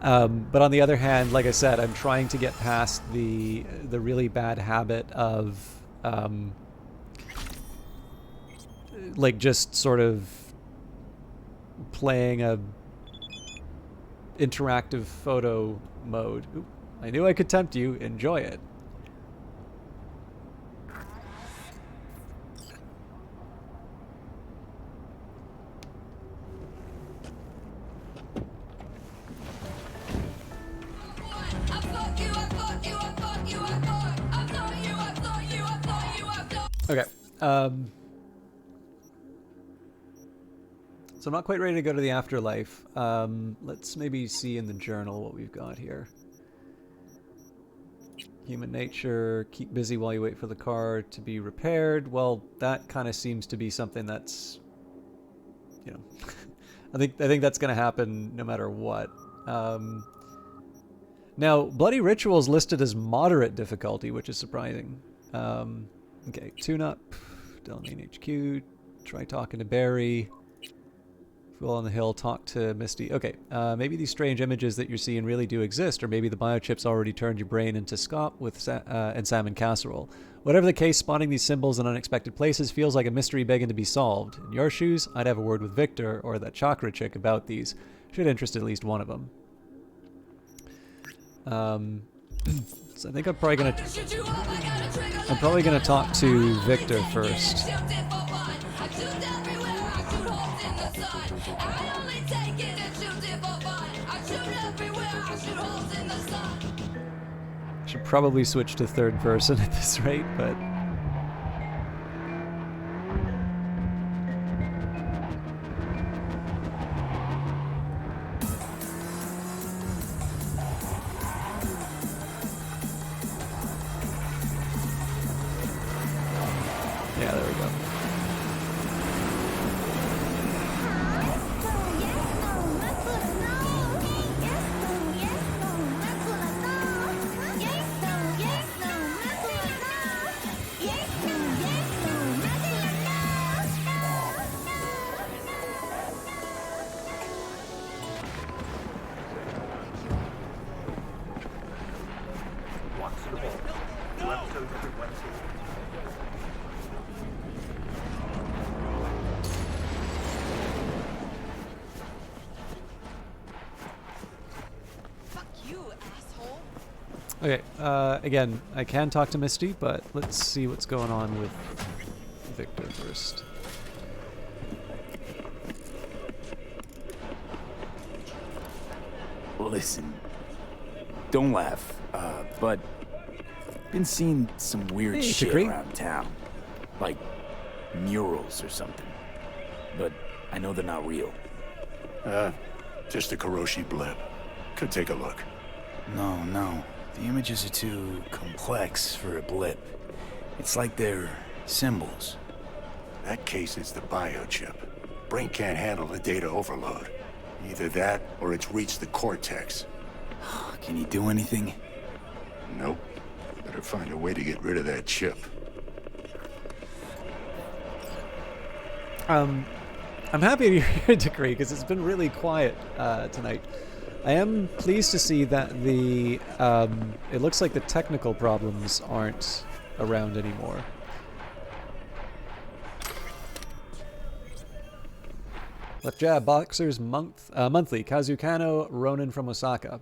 But on the other hand, like I said, I'm trying to get past the really bad habit of... like just sort of playing a interactive photo mode. Oop, I knew I could tempt you. Enjoy it. Okay. So I'm not quite ready to go to the afterlife. Let's maybe see in the journal what we've got here. Human nature, keep busy while you wait for the car to be repaired. Well, that kind of seems to be something that's, you know, I think that's going to happen no matter what. Now, Bloody Ritual is listed as moderate difficulty, which is surprising. Okay, tune-up, Delamain HQ, try talking to Barry. Fool on the hill, talk to Misty. Okay, maybe these strange images that you're seeing really do exist, or maybe the biochips already turned your brain into scop with and salmon casserole. Whatever the case, spotting these symbols in unexpected places feels like a mystery begging to be solved. In your shoes, I'd have a word with Victor or that chakra chick about these. Should interest at least one of them. So I think I'm probably gonna talk to Victor first. Should probably switch to third person at this rate, but yeah, there we go. Okay, again, I can talk to Misty, but let's see what's going on with Victor first.
Listen, don't laugh, but been seeing some weird
Hey,
shit
Chakri.
around town. Like murals or something. But I know they're not real.
Just a Karoshi blip. Could take a look.
No. The images are too complex for a blip. It's like they're symbols.
That case is the biochip. Brain can't handle the data overload. Either that, or it's reached the cortex.
Can you do anything?
Nope. Better find a way to get rid of that chip.
I'm happy to hear Decree because it's been really quiet tonight. I am pleased to see that the it looks like the technical problems aren't around anymore. Left jab, Boxers Monthly, Kazukano Ronin from Osaka.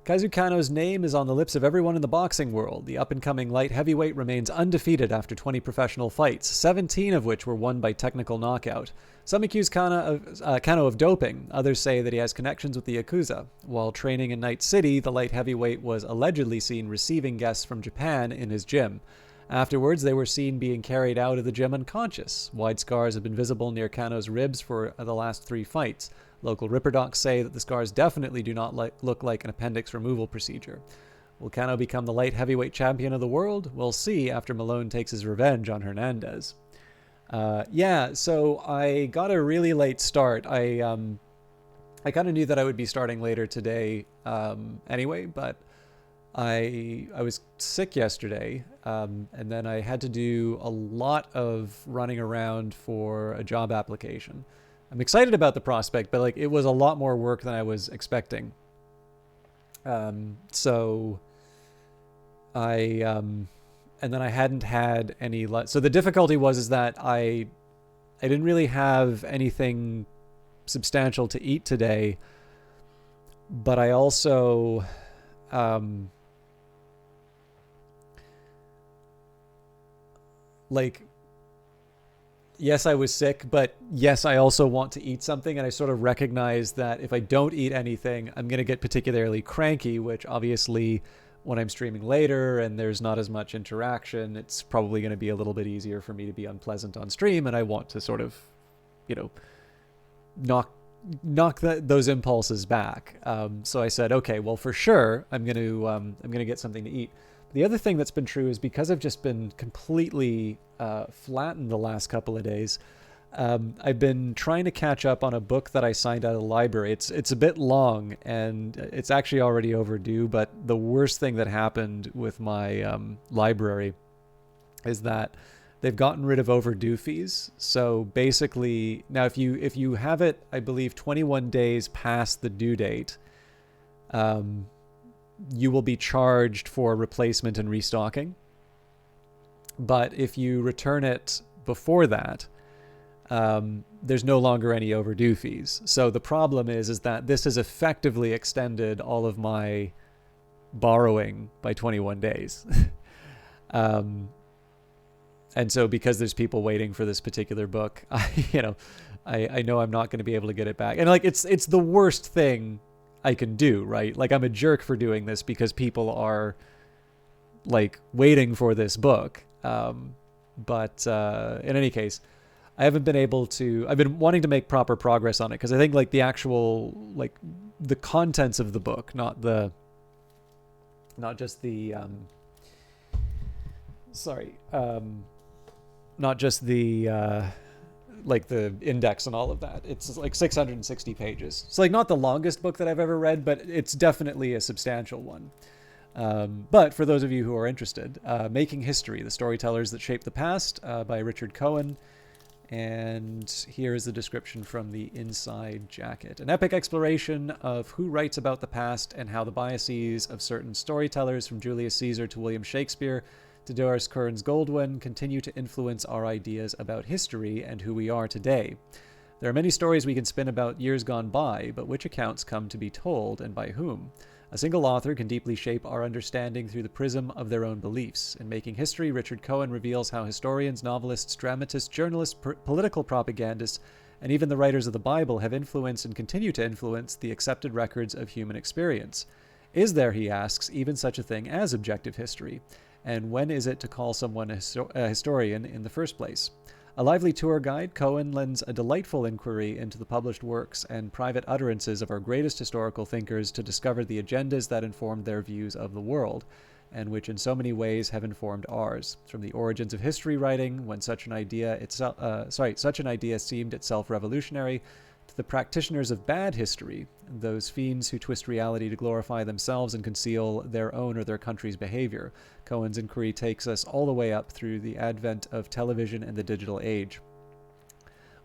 Kazukano's name is on the lips of everyone in the boxing world. The up-and-coming light heavyweight remains undefeated after 20 professional fights, 17 of which were won by technical knockout. Some accuse Kano of doping. Others say that he has connections with the Yakuza. While training in Night City, the light heavyweight was allegedly seen receiving guests from Japan in his gym. Afterwards, they were seen being carried out of the gym unconscious. Wide scars have been visible near Kano's ribs for the last 3 fights. Local Ripper docs say that the scars definitely do not look like an appendix removal procedure. Will Kano become the light heavyweight champion of the world? We'll see after Malone takes his revenge on Hernandez. Yeah, so I got a really late start. I kind of knew that I would be starting later today anyway, but I was sick yesterday, and then I had to do a lot of running around for a job application. I'm excited about the prospect, but like it was a lot more work than I was expecting. So I and then I hadn't had any luck. So the difficulty was that I didn't really have anything substantial to eat today, but I also like, yes, I was sick, but yes, I also want to eat something. And I sort of recognize that if I don't eat anything, I'm going to get particularly cranky, which obviously when I'm streaming later and there's not as much interaction, it's probably going to be a little bit easier for me to be unpleasant on stream. And I want to sort of, you know, knock those impulses back. So I said, okay, well, for sure, I'm going to get something to eat. The other thing that's been true is because I've just been completely flattened the last couple of days, I've been trying to catch up on a book that I signed out of the library. It's a bit long and it's actually already overdue, but the worst thing that happened with my library is that they've gotten rid of overdue fees. So basically, now if you have it, I believe 21 days past the due date, you will be charged for replacement and restocking. But if you return it before that, there's no longer any overdue fees. So the problem is that this has effectively extended all of my borrowing by 21 days. And so because there's people waiting for this particular book, I know I'm not going to be able to get it back. And like, it's the worst thing I can do, right? Like, I'm a jerk for doing this because people are like waiting for this book. But in any case, I haven't been able to, I've been wanting to make proper progress on it because I think like the actual, like the contents of the book, not just the like the index and all of that. It's like 660 pages. It's like not the longest book that I've ever read, but it's definitely a substantial one. But for those of you who are interested, Making History, The Storytellers That Shaped the Past by Richard Cohen. And here is the description from the inside jacket. An epic exploration of who writes about the past and how the biases of certain storytellers, from Julius Caesar to William Shakespeare to Doris Kearns Goldwyn, continue to influence our ideas about history and who we are today. There are many stories we can spin about years gone by, but which accounts come to be told and by whom? A single author can deeply shape our understanding through the prism of their own beliefs. In Making History, Richard Cohen reveals how historians, novelists, dramatists, journalists, political propagandists, and even the writers of the Bible have influenced and continue to influence the accepted records of human experience. Is there, he asks, even such a thing as objective history? And when is it to call someone a historian in the first place? A lively tour guide, Cohen lends a delightful inquiry into the published works and private utterances of our greatest historical thinkers to discover the agendas that informed their views of the world, and which in so many ways have informed ours. From the origins of history writing, when such an idea seemed itself revolutionary, to the practitioners of bad history, those fiends who twist reality to glorify themselves and conceal their own or their country's behavior. Cohen's inquiry takes us all the way up through the advent of television and the digital age.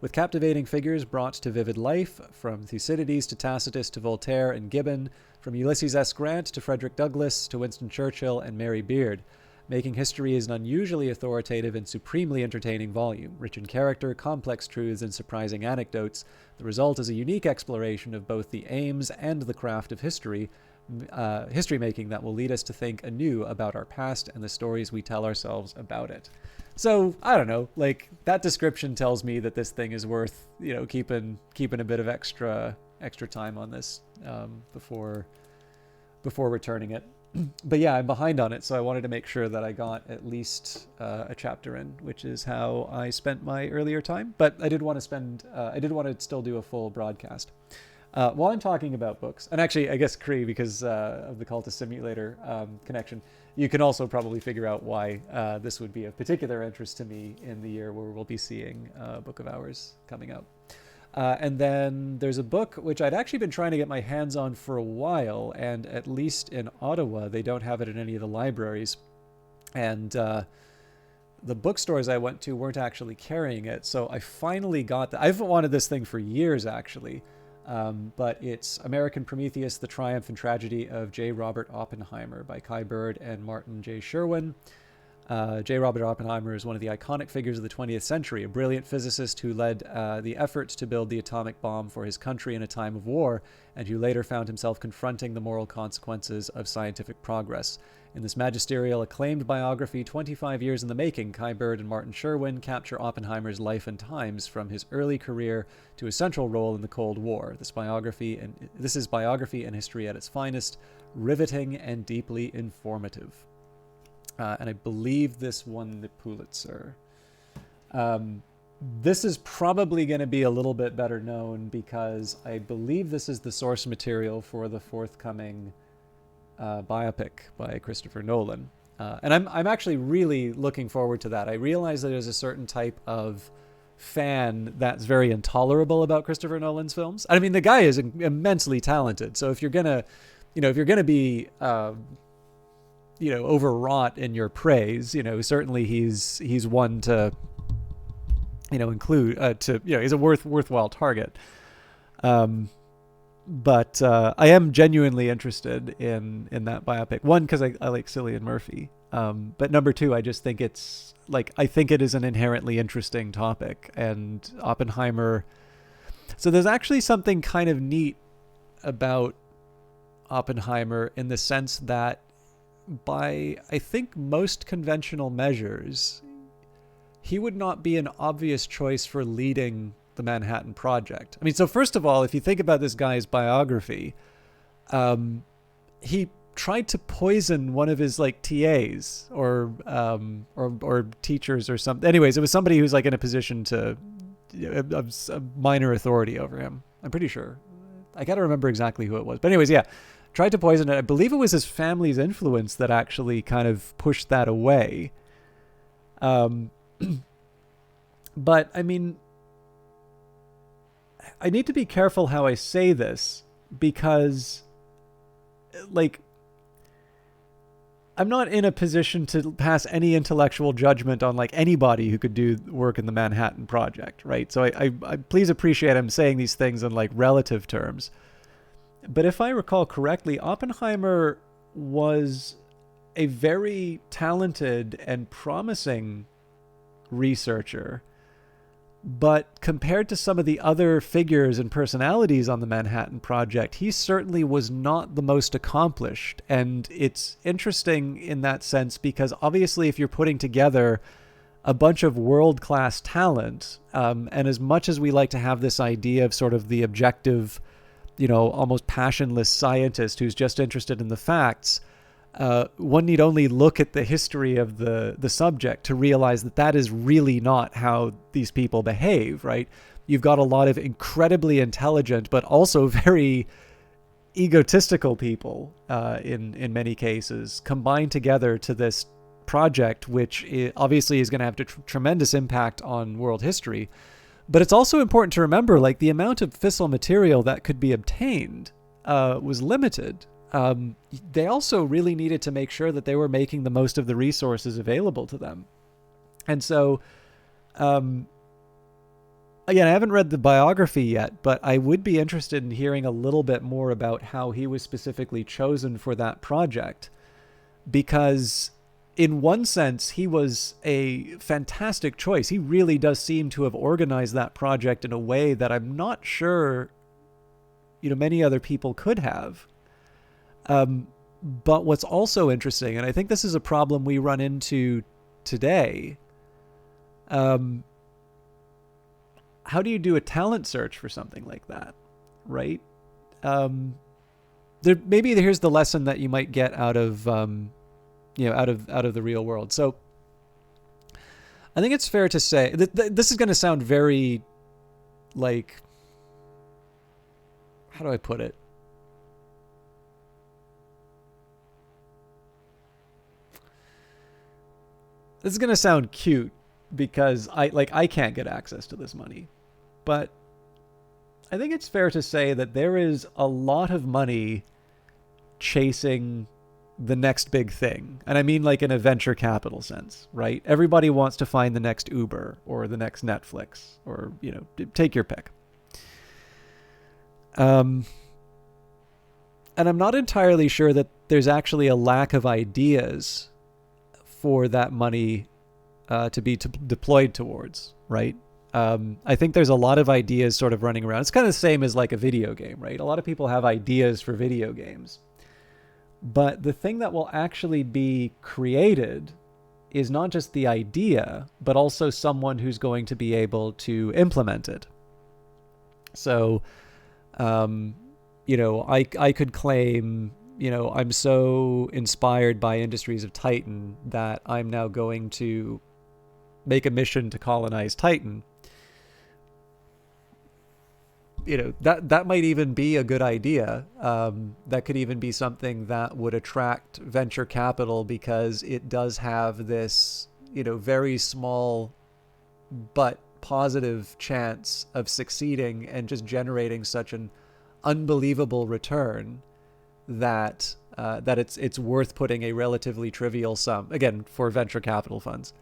With captivating figures brought to vivid life, from Thucydides to Tacitus to Voltaire and Gibbon, from Ulysses S. Grant to Frederick Douglass to Winston Churchill and Mary Beard, Making History is an unusually authoritative and supremely entertaining volume, rich in character, complex truths, and surprising anecdotes. The result is a unique exploration of both the aims and the craft of history making that will lead us to think anew about our past and the stories we tell ourselves about it. So, I don't know, like, that description tells me that this thing is worth, keeping a bit of extra time on this before returning it. But yeah, I'm behind on it, so I wanted to make sure that I got at least a chapter in, which is how I spent my earlier time. But I did want to still do a full broadcast. While I'm talking about books, and actually, I guess Cree, because of the Cultist Simulator connection, you can also probably figure out why this would be of particular interest to me in the year where we'll be seeing Book of Hours coming up. And then there's a book which I'd actually been trying to get my hands on for a while, and at least in Ottawa, they don't have it in any of the libraries. And the bookstores I went to weren't actually carrying it, so I finally got that. I've wanted this thing for years, actually. But it's American Prometheus, The Triumph and Tragedy of J. Robert Oppenheimer by Kai Bird and Martin J. Sherwin. J. Robert Oppenheimer is one of the iconic figures of the 20th century, a brilliant physicist who led the effort to build the atomic bomb for his country in a time of war, and who later found himself confronting the moral consequences of scientific progress. In this magisterial, acclaimed biography, 25 years in the making, Kai Bird and Martin Sherwin capture Oppenheimer's life and times from his early career to his central role in the Cold War. This is biography and history at its finest, riveting and deeply informative. And I believe this won the Pulitzer. This is probably going to be a little bit better known because I believe this is the source material for the forthcoming biopic by Christopher Nolan. And I'm actually really looking forward to that. I realize that there's a certain type of fan that's very intolerable about Christopher Nolan's films. I mean, the guy is immensely talented. So if you're going to be overwrought in your praise, certainly he's one to include he's a worthwhile target. But I am genuinely interested in that biopic. One, because I like Cillian Murphy. But number two, I just think it is an inherently interesting topic. And Oppenheimer. So there's actually something kind of neat about Oppenheimer in the sense that by, I think, most conventional measures, he would not be an obvious choice for leading the Manhattan Project. I mean, so first of all, if you think about this guy's biography, he tried to poison one of his TAs or teachers or something. Anyways, it was somebody who's in a position to a minor authority over him. I'm pretty sure. I gotta remember exactly who it was. But anyways, yeah, tried to poison it. I believe it was his family's influence that actually kind of pushed that away. But I mean, I need to be careful how I say this because, I'm not in a position to pass any intellectual judgment on anybody who could do work in the Manhattan Project, right? So I please appreciate I'm saying these things in relative terms. But if I recall correctly, Oppenheimer was a very talented and promising researcher. But compared to some of the other figures and personalities on the Manhattan Project, he certainly was not the most accomplished. And it's interesting in that sense because obviously if you're putting together a bunch of world-class talent. And as much as we like to have this idea of sort of the objective, almost passionless scientist who's just interested in the facts, one need only look at the history of the subject to realize that that is really not how these people behave, right? You've got a lot of incredibly intelligent, but also very egotistical people in many cases combined together to this project, which obviously is going to have a tremendous impact on world history. But it's also important to remember, like, the amount of fissile material that could be obtained was limited. They also really needed to make sure that they were making the most of the resources available to them. And so, again, I haven't read the biography yet, but I would be interested in hearing a little bit more about how he was specifically chosen for that project, because in one sense, he was a fantastic choice. He really does seem to have organized that project in a way that I'm not sure, many other people could have. But what's also interesting, and I think this is a problem we run into today, how do you do a talent search for something like that, right? Here's the lesson that you might get out of out of the real world. So I think it's fair to say that this is going to sound very, like, how do I put it? This is going to sound cute because I can't get access to this money, but I think it's fair to say that there is a lot of money chasing the next big thing. And I mean, like, in a venture capital sense, right? Everybody wants to find the next Uber or the next Netflix, or, take your pick. And I'm not entirely sure that there's actually a lack of ideas for that money to be deployed towards, right? I think there's a lot of ideas sort of running around. It's kind of the same as like a video game, right? A lot of people have ideas for video games. But the thing that will actually be created is not just the idea, but also someone who's going to be able to implement it. So, I could claim, I'm so inspired by Industries of Titan that I'm now going to make a mission to colonize Titan. That might even be a good idea. That could even be something that would attract venture capital, because it does have this, very small but positive chance of succeeding and just generating such an unbelievable return that it's worth putting a relatively trivial sum, again, for venture capital funds,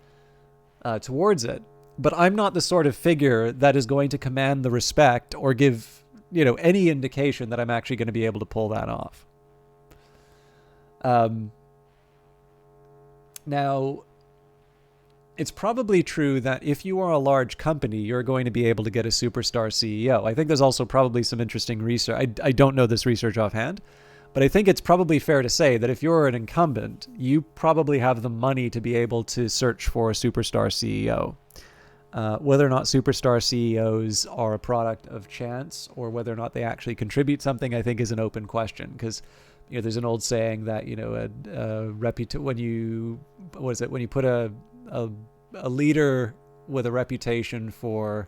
towards it. But I'm not the sort of figure that is going to command the respect or give, any indication that I'm actually going to be able to pull that off. Now, it's probably true that if you are a large company, you're going to be able to get a superstar CEO. I think there's also probably some interesting research. I don't know this research offhand, but I think it's probably fair to say that if you're an incumbent, you probably have the money to be able to search for a superstar CEO. Whether or not superstar CEOs are a product of chance or whether or not they actually contribute something, I think is an open question, because there's an old saying that when you put a leader with a reputation for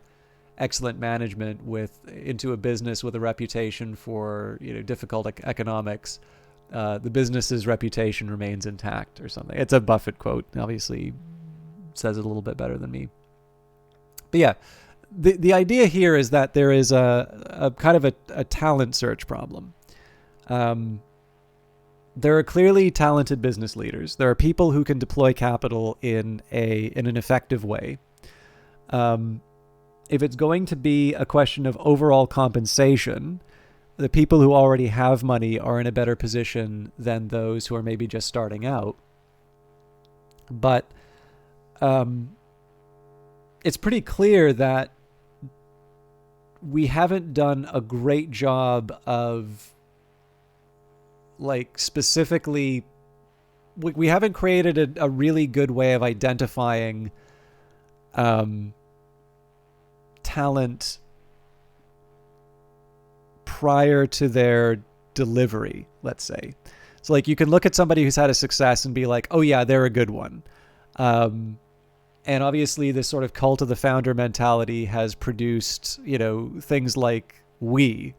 excellent management into a business with a reputation for difficult economics, the business's reputation remains intact, or something. It's a Buffett quote. Obviously, says it a little bit better than me. But yeah, the idea here is that there is a kind of a talent search problem. There are clearly talented business leaders. There are people who can deploy capital in an effective way. If it's going to be a question of overall compensation, the people who already have money are in a better position than those who are maybe just starting out. But it's pretty clear that we haven't done a great job of, like, specifically, we haven't created a really good way of identifying talent prior to their delivery, let's say. So like you can look at somebody who's had a success and be like, oh yeah, they're a good one. And obviously this sort of cult of the founder mentality has produced, you know, things like the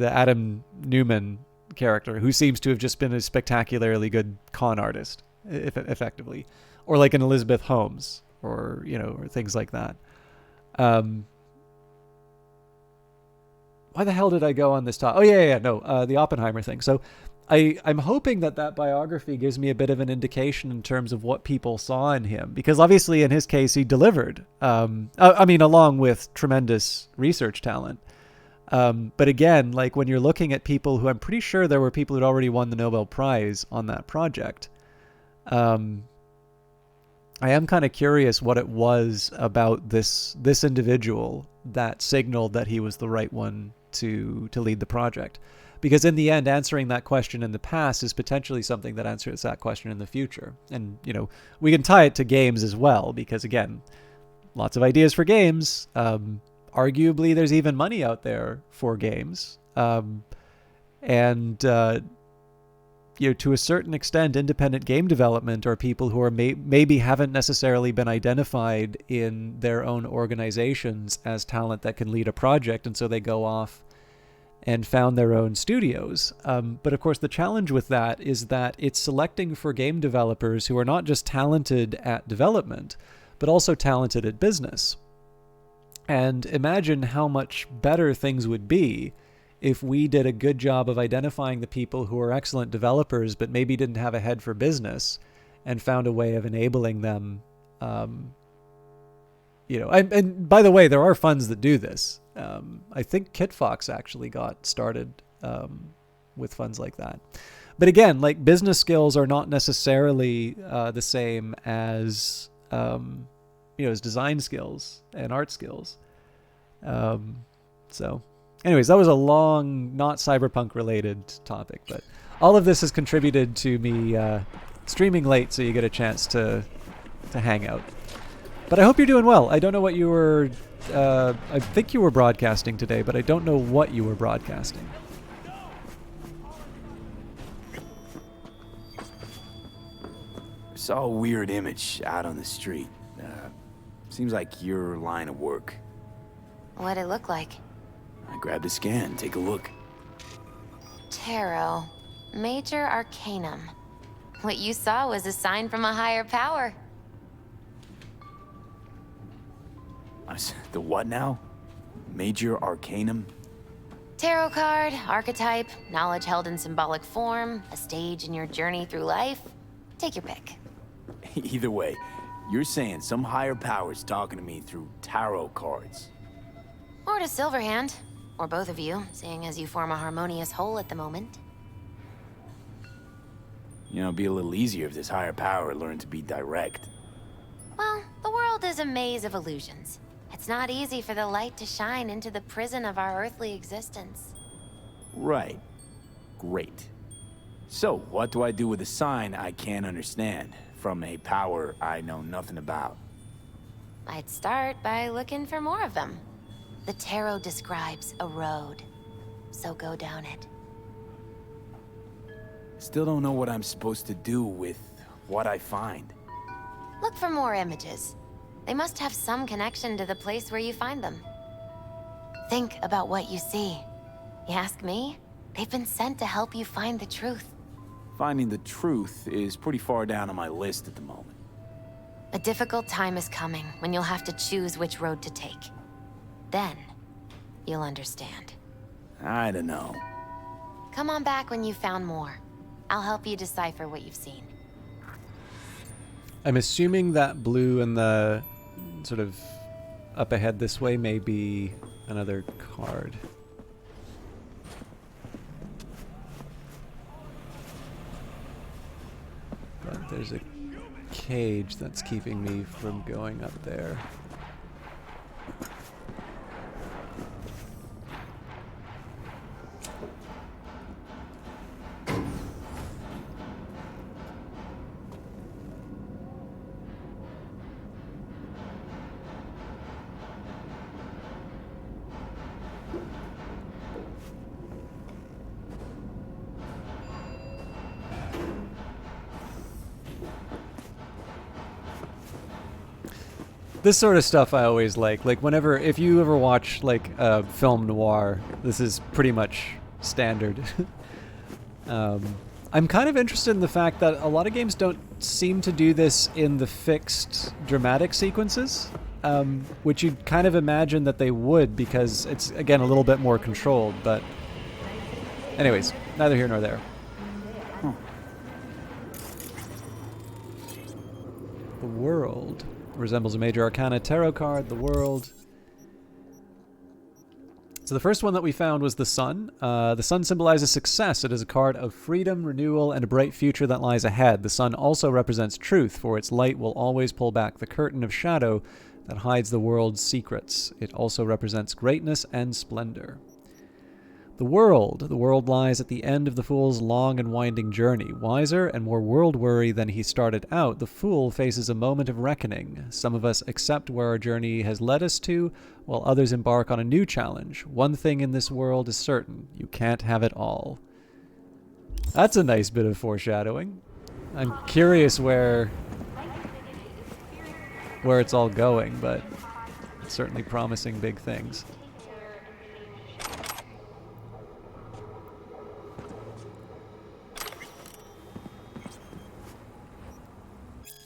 Adam Newman character, who seems to have just been a spectacularly good con artist, effectively, or like an Elizabeth Holmes, or, you know, or things like that. Why the hell did I go on this topic? Oh yeah, no, the Oppenheimer thing. So I'm hoping that biography gives me a bit of an indication in terms of what people saw in him, because obviously in his case he delivered. I mean, along with tremendous research talent. But again, like when you're looking at people who, I'm pretty sure there were people who'd already won the Nobel Prize on that project. I am kind of curious what it was about this individual that signaled that he was the right one to lead the project. Because in the end, answering that question in the past is potentially something that answers that question in the future. And, you know, we can tie it to games as well, because again, lots of ideas for games. Arguably, there's even money out there for games. You know, to a certain extent, independent game development are people who are maybe haven't necessarily been identified in their own organizations as talent that can lead a project, and so they go off and found their own studios. But of course, the challenge with that is that it's selecting for game developers who are not just talented at development, but also talented at business. And imagine how much better things would be if we did a good job of identifying the people who are excellent developers but maybe didn't have a head for business, and found a way of enabling them. You know, and by the way, there are funds that do this. I think KitFox actually got started with funds like that. But again, like, business skills are not necessarily the same as as design skills and art skills. So anyways, that was a long, not Cyberpunk related topic, but all of this has contributed to me streaming late, so you get a chance to hang out. But I hope you're doing well. I don't know what you were... I think you were broadcasting today, but I don't know what you were broadcasting.
Saw a weird image out on the street. Seems like your line of work.
What'd it look like?
I grabbed a scan. Take a look.
Tarot. Major Arcanum. What you saw was a sign from a higher power.
The what now? Major Arcanum?
Tarot card, archetype, knowledge held in symbolic form, a stage in your journey through life. Take your pick.
Either way, you're saying some higher power's talking to me through tarot cards.
Or to Silverhand. Or both of you, seeing as you form a harmonious whole at the moment.
You know, it'd be a little easier if this higher power learned to be direct.
Well, the world is a maze of illusions. It's not easy for the light to shine into the prison of our earthly existence.
Right. Great. So, what do I do with a sign I can't understand, from a power I know nothing about?
I'd start by looking for more of them. The tarot describes a road, so go down it.
Still don't know what I'm supposed to do with what I find.
Look for more images. They must have some connection to the place where you find them. Think about what you see. You ask me? They've been sent to help you find the truth.
Finding the truth is pretty far down on my list at the moment.
A difficult time is coming when you'll have to choose which road to take. Then, you'll understand.
I don't know.
Come on back when you've found more. I'll help you decipher what you've seen.
I'm assuming that blue in the sort of up ahead this way may be another card. But there's a cage that's keeping me from going up there. This sort of stuff I always like. Like whenever, if you ever watch like film noir, this is pretty much standard. I'm kind of interested in the fact that a lot of games don't seem to do this in the fixed dramatic sequences, which you'd kind of imagine that they would because it's, again, a little bit more controlled. But anyways, neither here nor there. The World resembles a major arcana tarot card. The World. So the first one that we found was the Sun. The Sun symbolizes success. It is a card of freedom, renewal, and a bright future that lies ahead. The Sun also represents truth, for its light will always pull back the curtain of shadow that hides the world's secrets. It also represents greatness and splendor. The world lies at the end of the fool's long and winding journey. Wiser and more world-weary than he started out, the fool faces a moment of reckoning. Some of us accept where our journey has led us to, while others embark on a new challenge. One thing in this world is certain: you can't have it all. That's a nice bit of foreshadowing. I'm curious where it's all going, but it's certainly promising big things.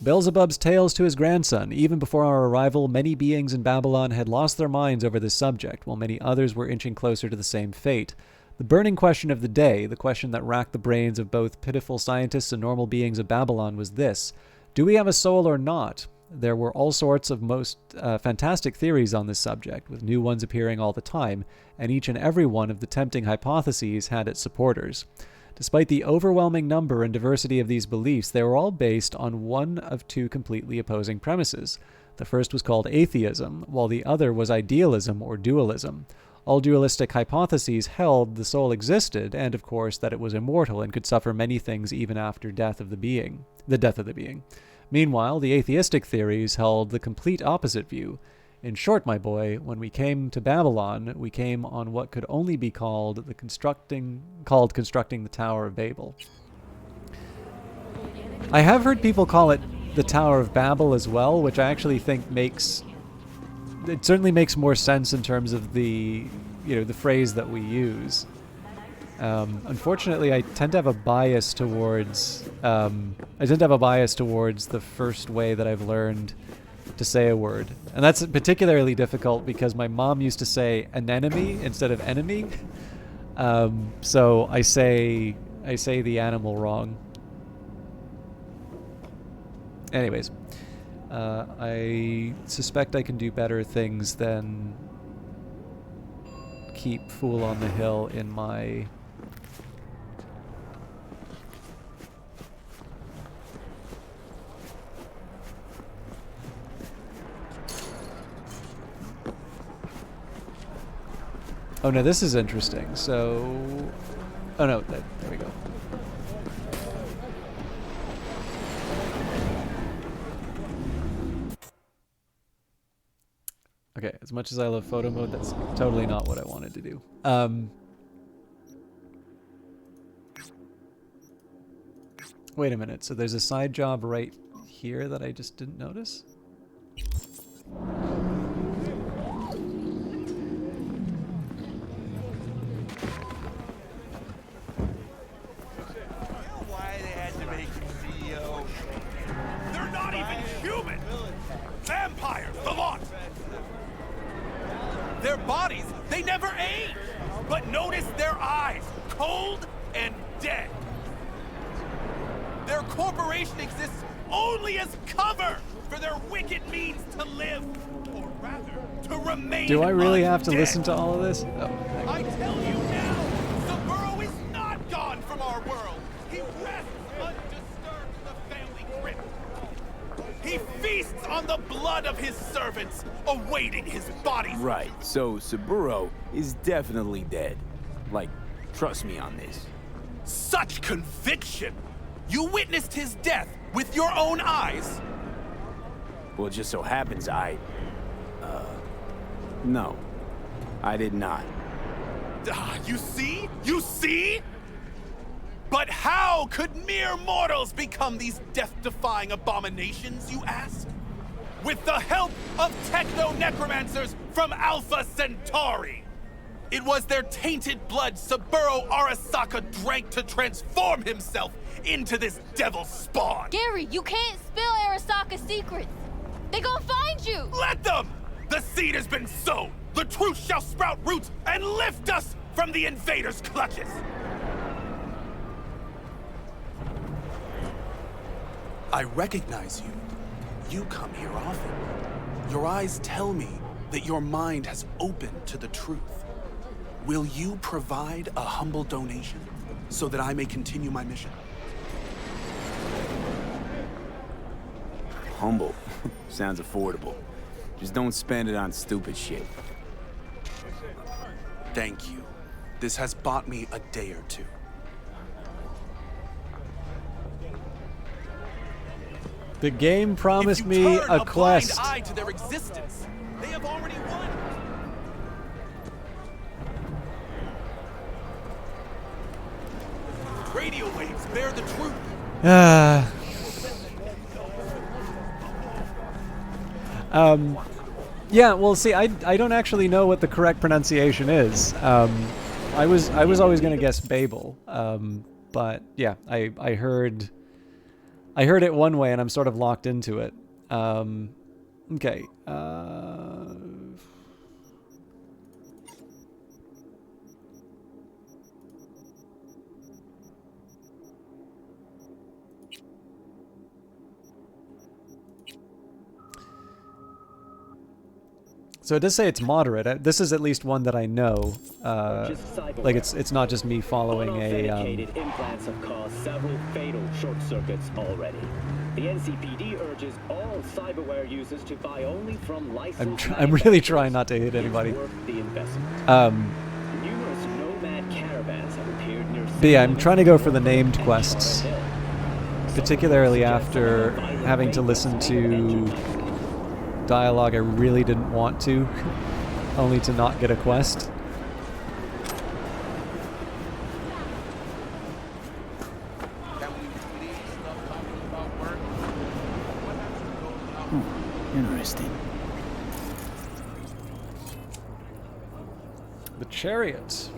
Beelzebub's tales to his grandson. Even before our arrival, many beings in Babylon had lost their minds over this subject, while many others were inching closer to the same fate. The burning question of the day, the question that racked the brains of both pitiful scientists and normal beings of Babylon, was this: do we have a soul or not? There were all sorts of most fantastic theories on this subject, with new ones appearing all the time, and each and every one of the tempting hypotheses had its supporters. Despite the overwhelming number and diversity of these beliefs, they were all based on one of two completely opposing premises. The first was called atheism, while the other was idealism or dualism. All dualistic hypotheses held the soul existed, and of course that it was immortal and could suffer many things even after the death of the being. Meanwhile, the atheistic theories held the complete opposite view. In short, my boy, when we came to Babylon, we came on what could only be called constructing the Tower of Babel. I have heard people call it the Tower of Babel as well, which I actually think certainly makes more sense in terms of the phrase that we use. Unfortunately, I tend to have a bias towards the first way that I've learned to say a word, and that's particularly difficult because my mom used to say anemone instead of enemy, so I say the animal wrong. Anyways, I suspect I can do better things than keep Fool on the Hill in my Oh no, this is interesting. So, oh no, there we go. Okay, as much as I love photo mode, that's totally not what I wanted to do. Wait a minute, so there's a side job right here that I just didn't notice?
Vampires, the lot! Their bodies, they never age! But notice their eyes, cold and dead. Their corporation exists only as cover for their wicked means to live, or rather, to remain.
Do I really have to listen to all of this? Oh,
I tell you now, Saburo is not gone from our world. He rests undisturbed in the family crypt. He feasts on the blood of his servants, awaiting his body's
Right, so Saburo is definitely dead. Like, trust me on this.
Such conviction! You witnessed his death with your own eyes?
Well, it just so happens no. I did not.
You see? You see? But how could mere mortals become these death-defying abominations, you ask? With the help of techno-necromancers from Alpha Centauri! It was their tainted blood Saburo Arasaka drank to transform himself into this devil spawn!
Gary, you can't spill Arasaka's secrets! They gonna find you!
Let them! The seed has been sown! The truth shall sprout roots and lift us from the invaders' clutches! I recognize you. You come here often. Your eyes tell me that your mind has opened to the truth. Will you provide a humble donation so that I may continue my mission?
Humble. Sounds affordable. Just don't spend it on stupid shit.
Thank you. This has bought me a day or two.
The game promised me a quest.
Blind eye to their existence. They have already won. Radio waves bear the truth.
Yeah, well, see, I don't actually know what the correct pronunciation is. I was always gonna guess Babel, but yeah, I heard it one way, and I'm sort of locked into it. Okay. So it does say it's moderate. This is at least one that I know. Like it's not just me following a.
Unauthenticated implants have caused several fatal short circuits already. The NCPD urges all cyberware users to buy only from licensed.
I'm really trying not to hit anybody.
It's worth the investment. Numerous nomad caravans have appeared near.
But yeah, I'm trying to go for the named quests, particularly after having to listen to dialogue I really didn't want to, only to not get a quest.
Interesting.
The chariot.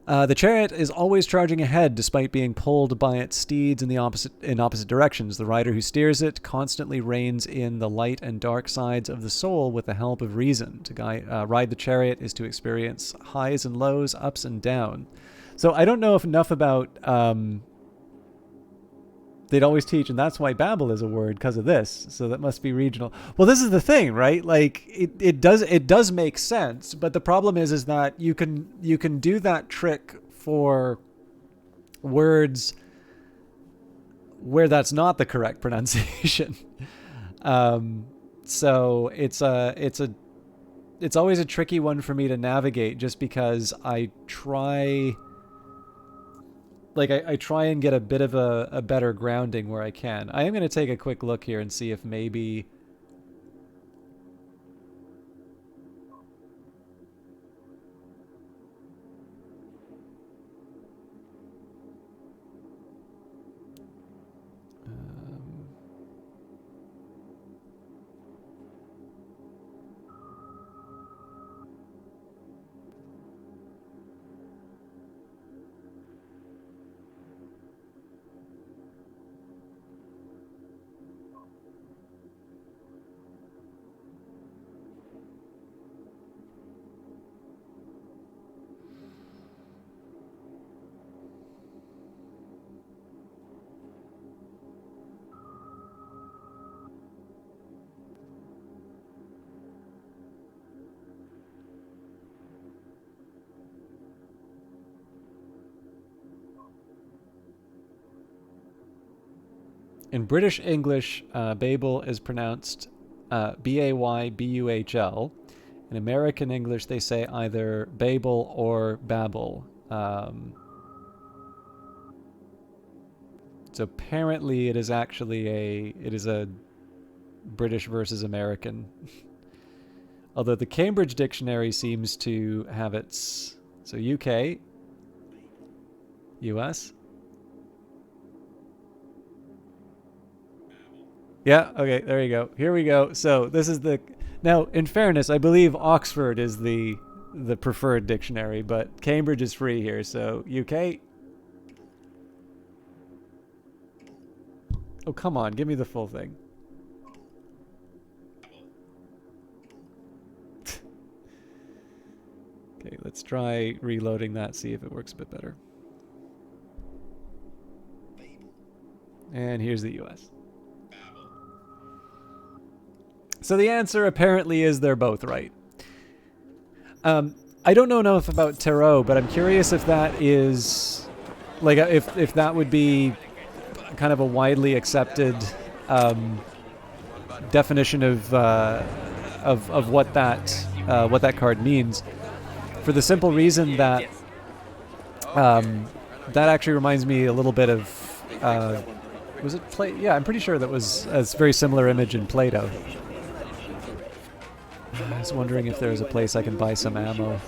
The chariot is always charging ahead despite being pulled by its steeds in opposite directions. The rider who steers it constantly reins in the light and dark sides of the soul with the help of reason. To ride the chariot is to experience highs and lows, ups and down. So I don't know enough about... they'd always teach, and that's why Babel is a word, because of this. So that must be regional. Well, this is the thing, right? Like it does make sense, but the problem is that you can do that trick for words where that's not the correct pronunciation. So it's always a tricky one for me to navigate, just because I try. Like, I try and get a bit of a better grounding where I can. I am going to take a quick look here and see if maybe... In British English, Babel is pronounced B-A-Y-B-U-H-L. In American English, they say either Babel or Babel. So apparently, it is actually a British versus American. Although the Cambridge Dictionary seems to have its So UK, US. Yeah, okay, there you go. Here we go. So this is the... Now, in fairness, I believe Oxford is the preferred dictionary, but Cambridge is free here, so UK. Oh, come on, give me the full thing. Okay, let's try reloading that, see if it works a bit better. And here's the US. So the answer apparently is they're both right. I don't know enough about tarot, but I'm curious if that is, like, if that would be kind of a widely accepted definition of what that card means, for the simple reason that that actually reminds me a little bit of was it Plato? Yeah, I'm pretty sure that was a very similar image in Plato. I was wondering if there's a place I can buy some ammo.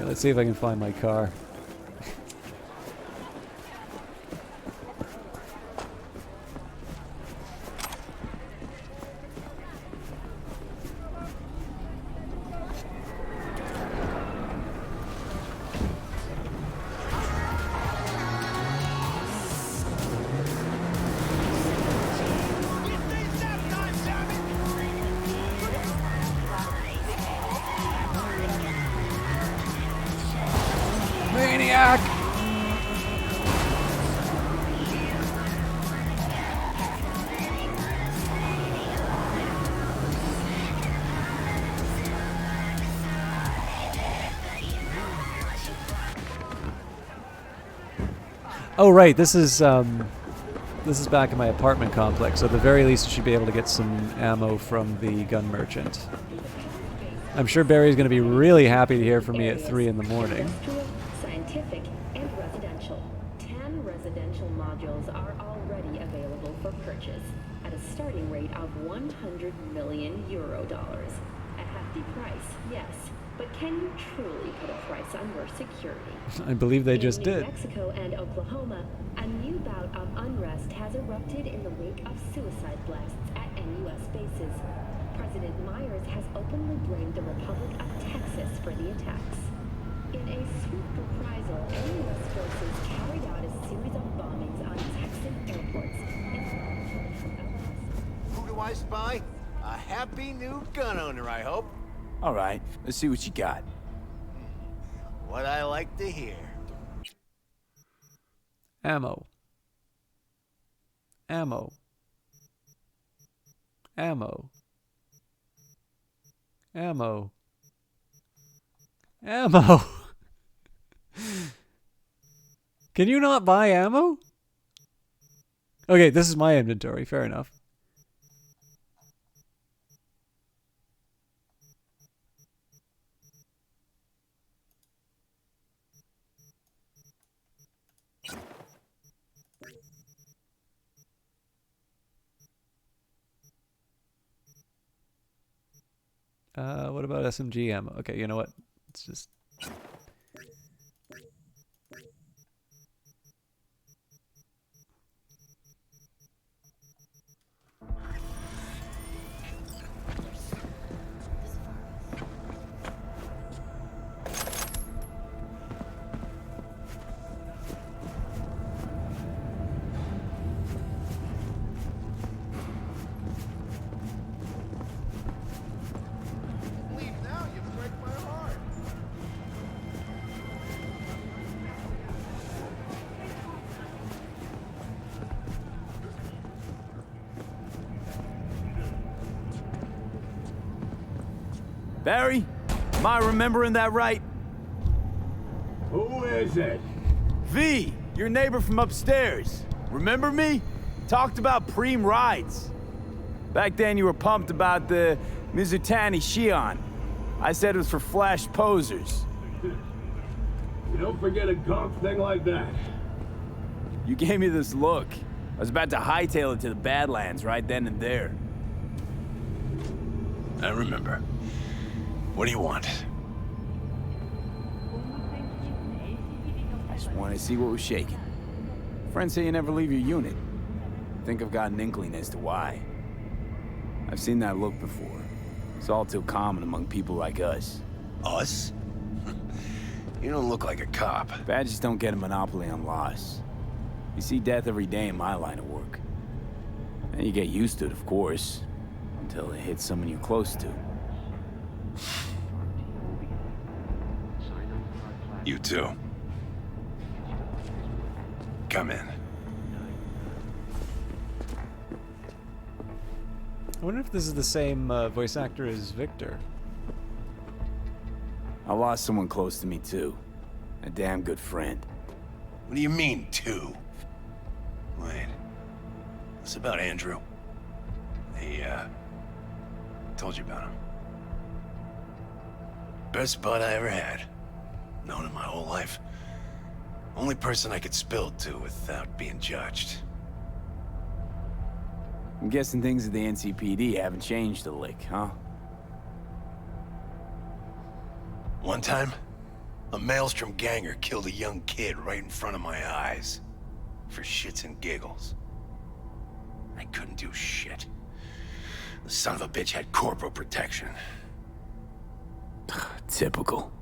Let's see if I can find my car. Maniac! Oh right, this is back in my apartment complex, so at the very least you should be able to get some ammo from the gun merchant. I'm sure Barry's going to be really happy to hear from me at 3 in the morning.
Scientific, and residential. 10 residential modules are already available for purchase at a starting rate of €100 million. A hefty price, yes, but can you truly put a price on your security?
I believe they just did.
In New Mexico and Oklahoma, a new bout of unrest has erupted in the wake of suicide blasts at NUS bases. President Myers has openly blamed the Republic of Texas for the attacks. In a swift reprisal, NUS forces carried out a series of bombings on Texan airports.
Who do I spy? A happy new gun owner, I hope.
All right, let's see what you got.
What I like to hear.
Ammo. Ammo. Ammo. Ammo. Ammo. Can you not buy ammo? Okay, this is my inventory. Fair enough. What about SMG ammo? Okay, you know what? It's just...
Barry, am I remembering that right?
Who
is it? V, your neighbor from upstairs. Remember me? Talked about preem rides. Back then you were pumped about the Mizutani Shion. I said it was for flash posers.
You don't forget a gawk thing like that.
You gave me this look. I was about to hightail it to the Badlands right then and there.
I remember. What do you want?
I just wanted to see what was shaking. Friends say you never leave your unit. Think I've got an inkling as to why. I've seen that look before. It's all too common among people like us.
Us? You don't look like a cop.
Badges don't get a monopoly on loss. You see death every day in my line of work. And you get used to it, of course, until it hits someone you're close to.
You too. Come in.
I wonder if this is the same voice actor as Victor.
I lost someone close to me too. A damn good friend.
What do you mean, two? Wait. What's about Andrew? I told you about him. Best bud I ever had. Known him my whole life. Only person I could spill to without being judged.
I'm guessing things at the NCPD haven't changed a lick, huh?
One time, a Maelstrom ganger killed a young kid right in front of my eyes. For shits and giggles. I couldn't do shit. The son of a bitch had corporal protection.
Typical.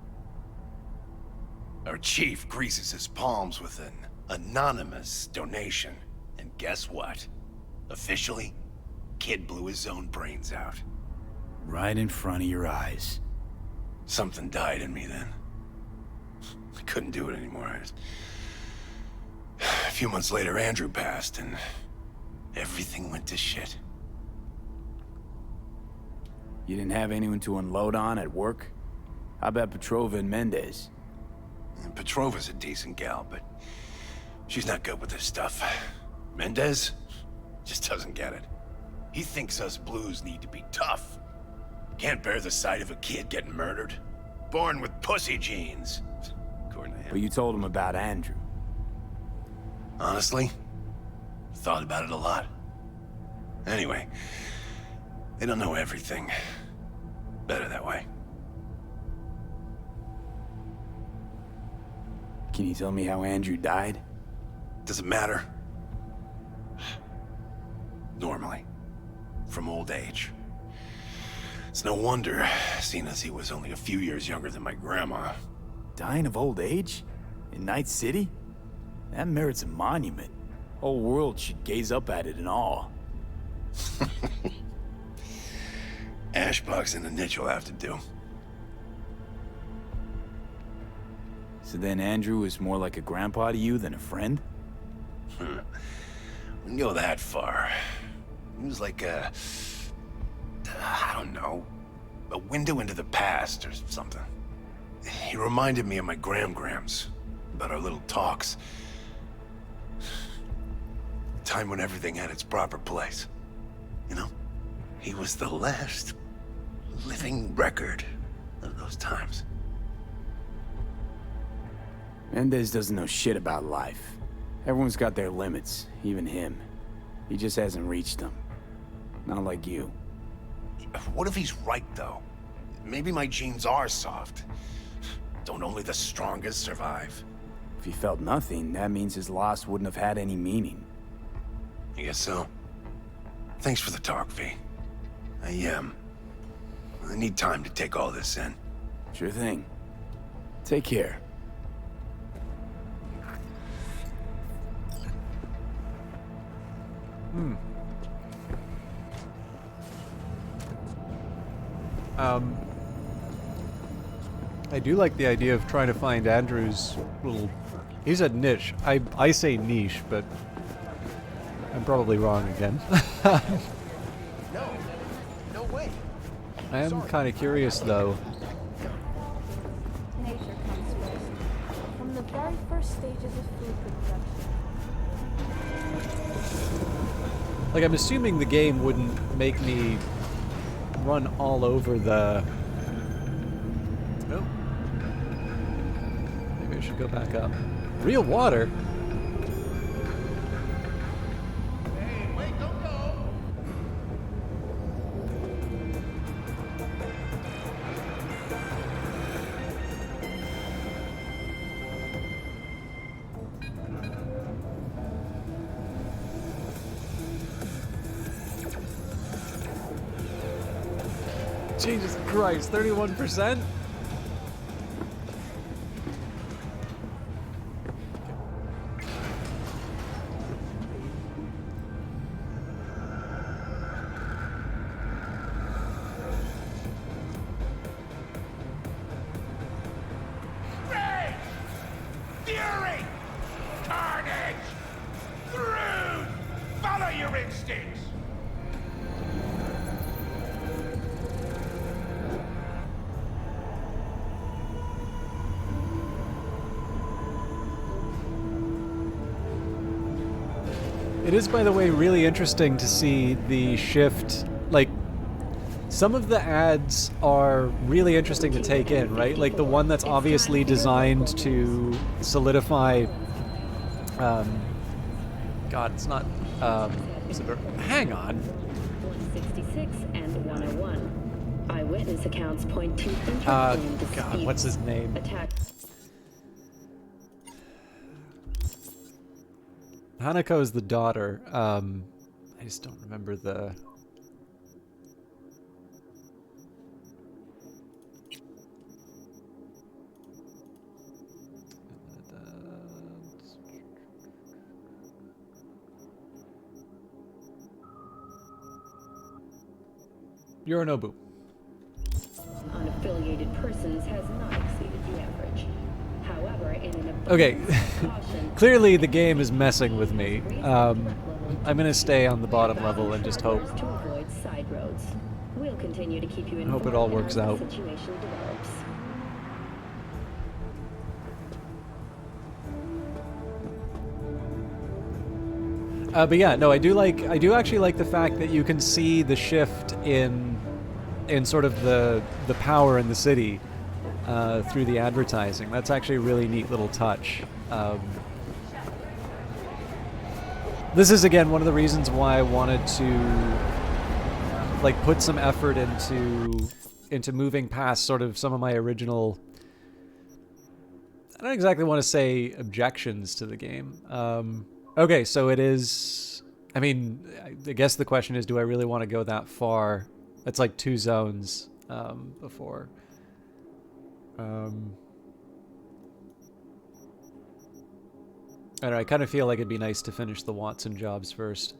Our chief greases his palms with an anonymous donation. And guess what? Officially, kid blew his own brains out.
Right in front of your eyes.
Something died in me then. I couldn't do it anymore. A few months later, Andrew passed, and everything went to shit.
You didn't have anyone to unload on at work? How about Petrova and Mendez?
And Petrova's a decent gal, but she's not good with this stuff. Mendez just doesn't get it. He thinks us blues need to be tough. Can't bear the sight of a kid getting murdered. Born with pussy genes. According to him.
But you told him about Andrew.
Honestly, thought about it a lot. Anyway, they don't know everything. Better that way.
Can you tell me how Andrew died?
Does it matter? Normally. From old age. It's no wonder, seeing as he was only a few years younger than my grandma.
Dying of old age? In Night City? That merits a monument. Whole world should gaze up at it in awe.
Ashbox and the niche will have to do.
So then Andrew was more like a grandpa to you than a friend?
Wouldn't go that far. He was like I don't know, a window into the past or something. He reminded me of my grams about our little talks. Time when everything had its proper place. You know? He was the last living record of those times.
Mendez doesn't know shit about life. Everyone's got their limits, even him. He just hasn't reached them. Not like you.
What if he's right, though? Maybe my genes are soft. Don't only the strongest survive?
If he felt nothing, that means his loss wouldn't have had any meaning.
I guess so. Thanks for the talk, V. I need time to take all this in.
Sure thing. Take care.
I do like the idea of trying to find Andrew's little... He said niche. I say niche, but I'm probably wrong again.
No way.
I am kind of curious, though.
Nature comes first. From the
very first stages of food production.
Like, I'm assuming the game wouldn't make me run all over the... Oh. Maybe I should go back up. Real water?
Hey, wait, don't go!
Jesus Christ, 31%?
Rage! Fury! Carnage! Through! Follow your instincts!
It is, by the way, really interesting to see the shift. Like, some of the ads are really interesting to take in, right? Like the one that's obviously designed to solidify... God, it's not... hang on.
166 and 101. Eyewitness accounts point to
God, what's his name?
Attack.
Hanako is the daughter. I just don't remember the... Yorinobu.
Unaffiliated persons has not exceeded the average. However, in an
Okay, clearly the game is messing with me. I'm gonna stay on the bottom level and just hope.
To avoid side roads. We'll continue to keep you informed.
Hope it all works
as the
out.
situation develops.
But yeah, no, I do actually like the fact that you can see the shift in sort of the power in the city through the advertising. That's actually a really neat little touch. This is again one of the reasons why I wanted to like put some effort into moving past sort of some of my original, I don't exactly want to say objections to the game. Okay, so it is, I mean, I guess the question is, do I really want to go that far? It's like 2 zones before. I don't know, I kind of feel like it'd be nice to finish the Watson jobs first.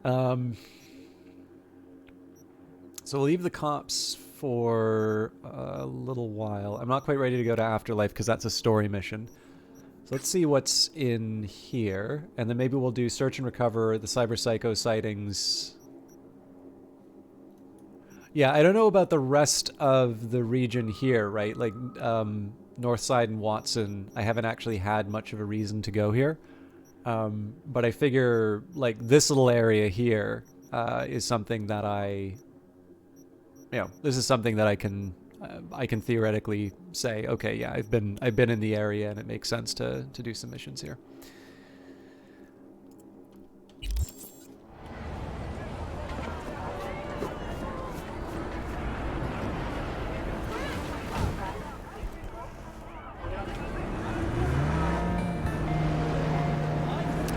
So we'll leave the cops for a little while. I'm not quite ready to go to Afterlife because that's a story mission. So let's see what's in here, and then maybe we'll do search and recover the Cyberpsycho sightings. Yeah, I don't know about the rest of the region here, right? Like, Northside and Watson, I haven't actually had much of a reason to go here. But I figure, like, this little area here is something that this is something that I can theoretically say, okay, yeah, I've been in the area and it makes sense to do some missions here.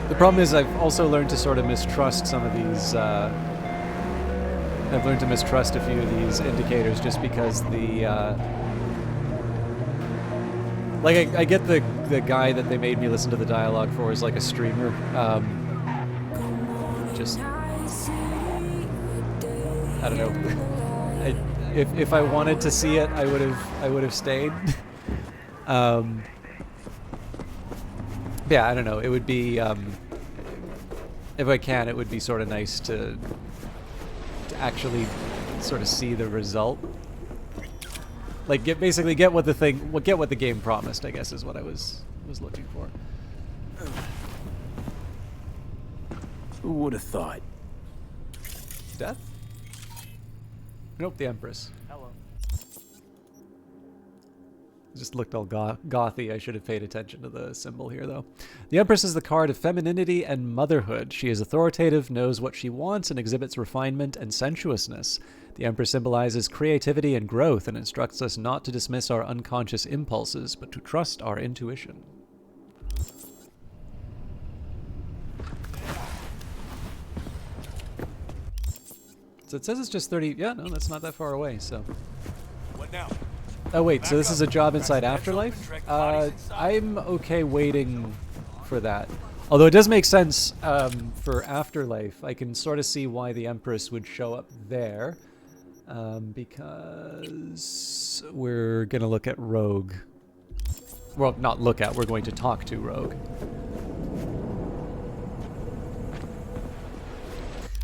The problem is I've also learned to sort of mistrust some of these, I've learned to mistrust a few of these indicators just because the, like I get the guy that they made me listen to the dialogue for is like a streamer, just, I don't know, if I wanted to see it, I would have stayed. Yeah, I don't know, it would be, if I can, it would be sort of nice to actually sort of see the result. Like basically get what the game promised, I guess is what I was looking for.
Who would have thought?
Death? Nope, the Empress.
Hello.
Just looked all gothy. I should have paid attention to the symbol here, though. The Empress is the card of femininity and motherhood. She is authoritative, knows what she wants, and exhibits refinement and sensuousness. The Empress symbolizes creativity and growth and instructs us not to dismiss our unconscious impulses, but to trust our intuition. So it says it's just 30... Yeah, no, that's not that far away, so...
What now?
Oh wait, so this is a job inside Afterlife? I'm okay waiting for that. Although it does make sense for Afterlife. I can sort of see why the Empress would show up there. Because we're going to look at Rogue. Well, not look at, we're going to talk to Rogue.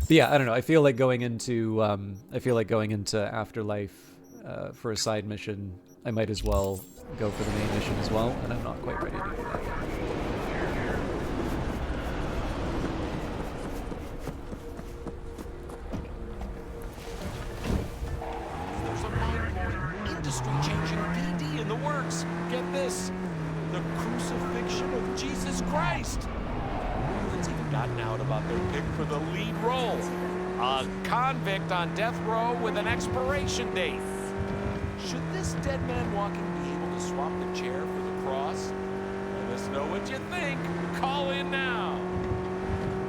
But yeah, I don't know. I feel like going into Afterlife for a side mission. I might as well go for the main mission as well, and I'm not quite ready to do that yet.
There's a mind-blowing, industry-changing PD in the works. Get this, the crucifixion of Jesus Christ. It's even gotten out about their pick for the lead role. A convict on death row with an expiration date. Should this dead man walking be able to swap the chair for the cross? Let us know what you think. Call in now.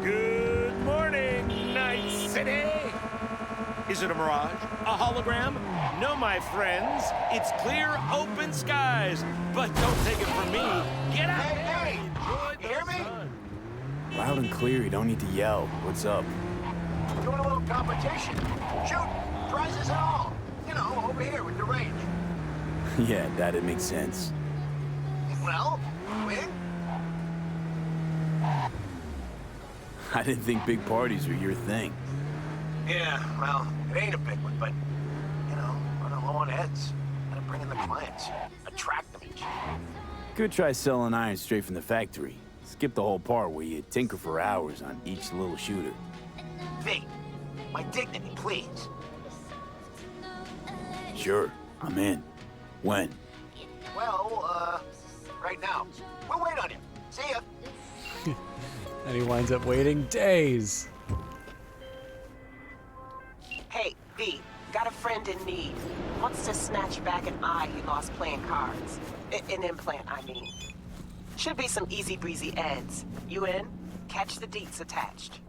Good morning, Night City. Is it a mirage? A hologram? No, my friends. It's clear, open skies. But don't take it from me. Get out there and enjoy the sun.
Loud and clear, you don't need to yell. What's up?
Doing a little competition. Shoot, prizes and all. You know, over here with the range.
Yeah, that'd make sense.
Well, win?
I didn't think big parties were your thing.
Yeah, well, it ain't a big one, but, you know, running low on heads. Gotta bring in the clients. Attract them.
Could try selling iron straight from the factory. Skip the whole part where you tinker for hours on each little shooter.
V, my dignity, please.
Sure, I'm in. When?
Well, right now. We'll wait on you. See ya.
And he winds up waiting days.
Hey, V, got a friend in need. Wants to snatch back an eye he lost playing cards. An implant, I mean. Should be some easy breezy ends. You in? Catch the deets attached.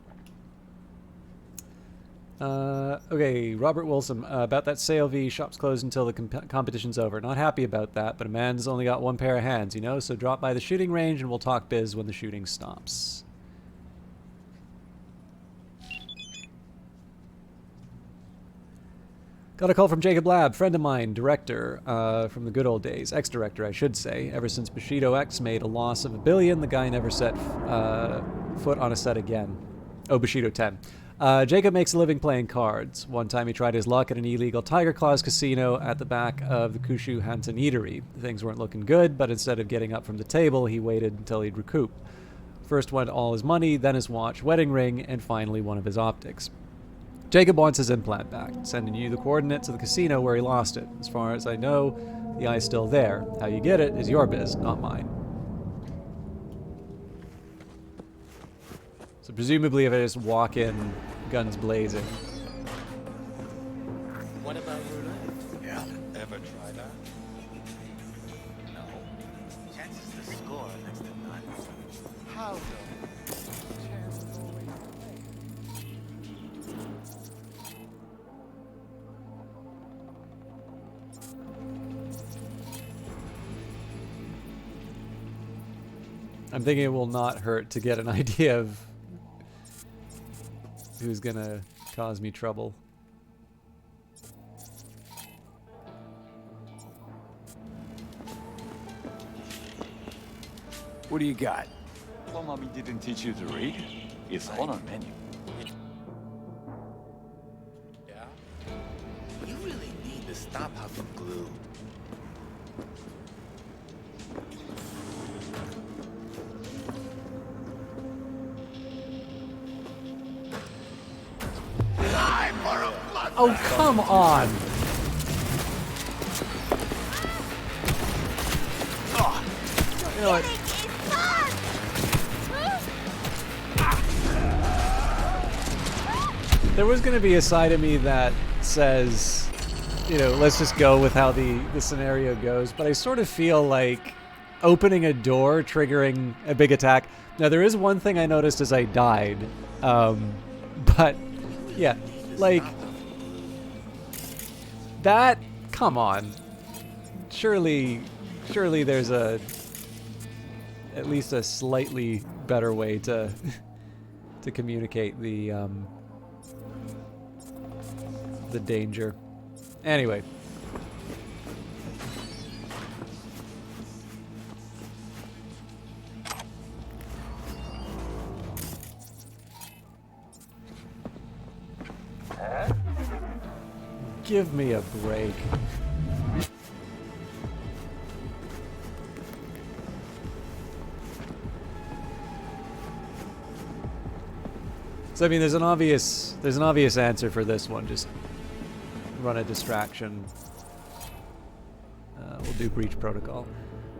Okay, Robert Wilson, about that sale, V, shop's closed until the competition's over. Not happy about that, but a man's only got one pair of hands, you know, so drop by the shooting range and we'll talk biz when the shooting stops. Got a call from Jacob Lab, friend of mine, director from the good old days, ex-director, I should say. Ever since Bushido X made a loss of $1 billion, the guy never set foot on a set again. Oh, Bushido 10. Jacob makes a living playing cards. One time he tried his luck at an illegal Tiger Claws casino at the back of the Kushu Hansen Eatery. Things weren't looking good, but instead of getting up from the table, he waited until he'd recoup. First went all his money, then his watch, wedding ring, and finally one of his optics. Jacob wants his implant back, sending you the coordinates of the casino where he lost it. As far as I know, the eye's still there. How you get it is your biz, not mine. So presumably if I just walk in, guns blazing.
What about roulette?
Yeah.
Ever try that? No. Chances to score next to none. How though? Chances always play.
I'm thinking it will not hurt to get an idea of who's gonna cause me trouble.
What do you got?
Well, Mommy didn't teach you to read. It's on our menu.
Yeah? You really need to stop huffing glue.
Oh, come on! You know what? There was going to be a side of me that says, you know, let's just go with how the scenario goes, but I sort of feel like opening a door, triggering a big attack. Now, there is one thing I noticed as I died, but, yeah, like, that, come on. Surely there's at least a slightly better way to communicate the danger. Anyway. Give me a break. So I mean, there's an obvious answer for this one. Just run a distraction. We'll do breach protocol.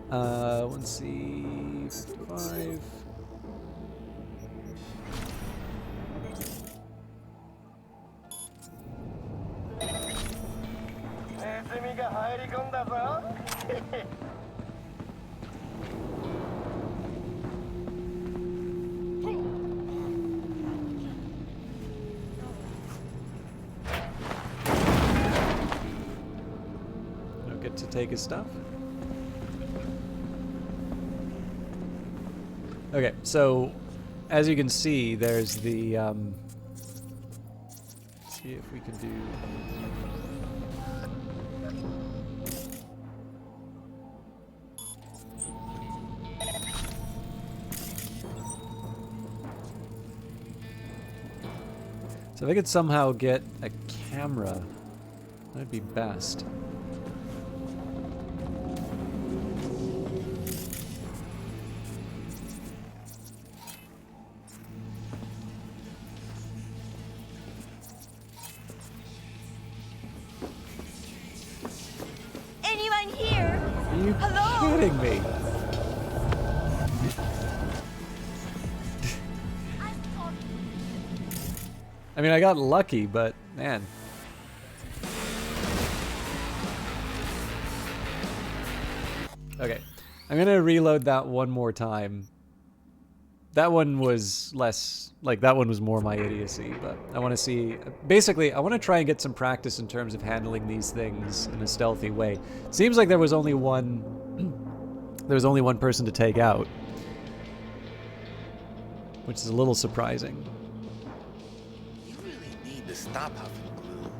1C 55. To take his stuff. Okay, so as you can see, there's the let's see if we can do so if I could somehow get a camera, that'd be best. Kidding me. I mean, I got lucky, but man. Okay, I'm gonna reload that one more time. That one was less, like, that one was more my idiocy, but I want to see, basically, I want to try and get some practice in terms of handling these things in a stealthy way. Seems like there was only one person to take out, which is a little surprising.
You really need to stop huffing glue.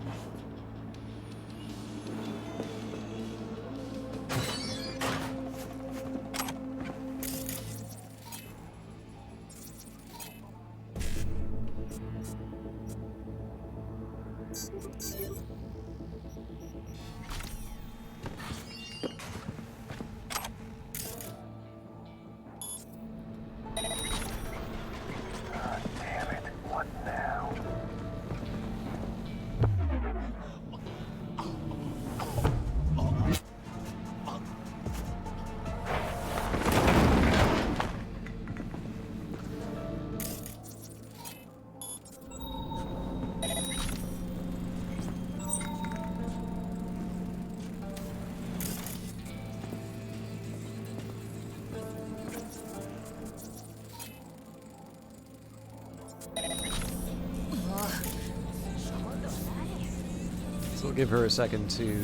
So we'll give her a second to...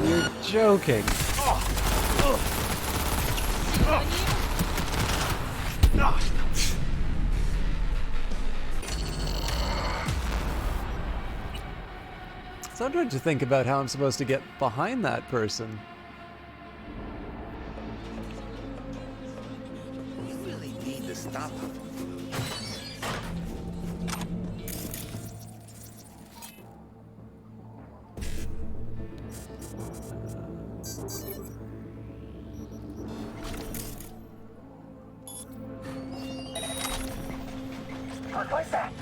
You're joking. So I'm trying to think about how I'm supposed to get behind that person.
You really need to stop huffing glue.
fuck was that?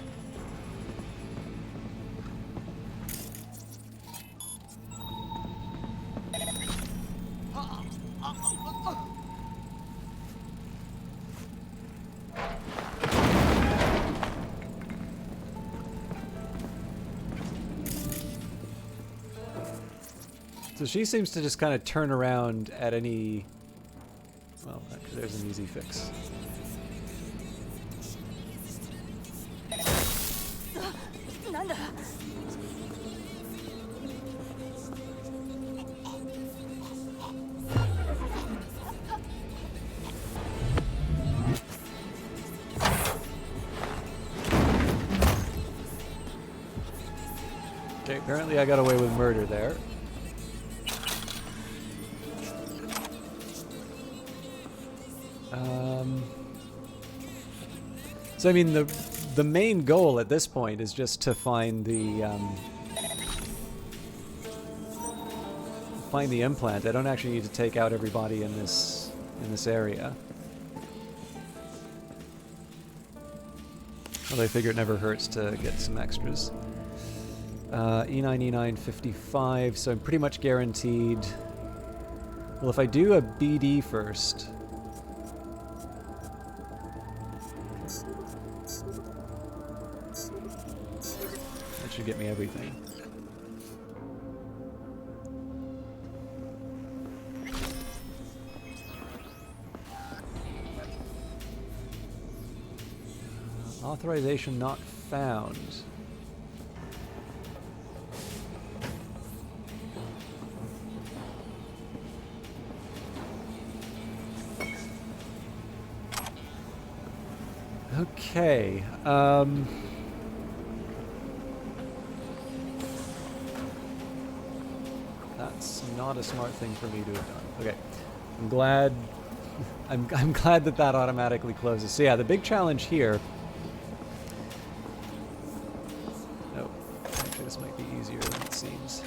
So she seems to just kind of turn around at any... Well, actually, there's an easy fix.
Nanda.
Okay, apparently I got away with murder there. So I mean, the main goal at this point is just to find the implant. I don't actually need to take out everybody in this area. Although I figure it never hurts to get some extras. E9, E9, 55, so I'm pretty much guaranteed... Well, if I do a BD first... That should get me everything. Authorization not found. Okay, that's not a smart thing for me to have done. Okay, I'm glad. I'm glad that automatically closes. So yeah, the big challenge here. Oh, actually, this might be easier than it seems.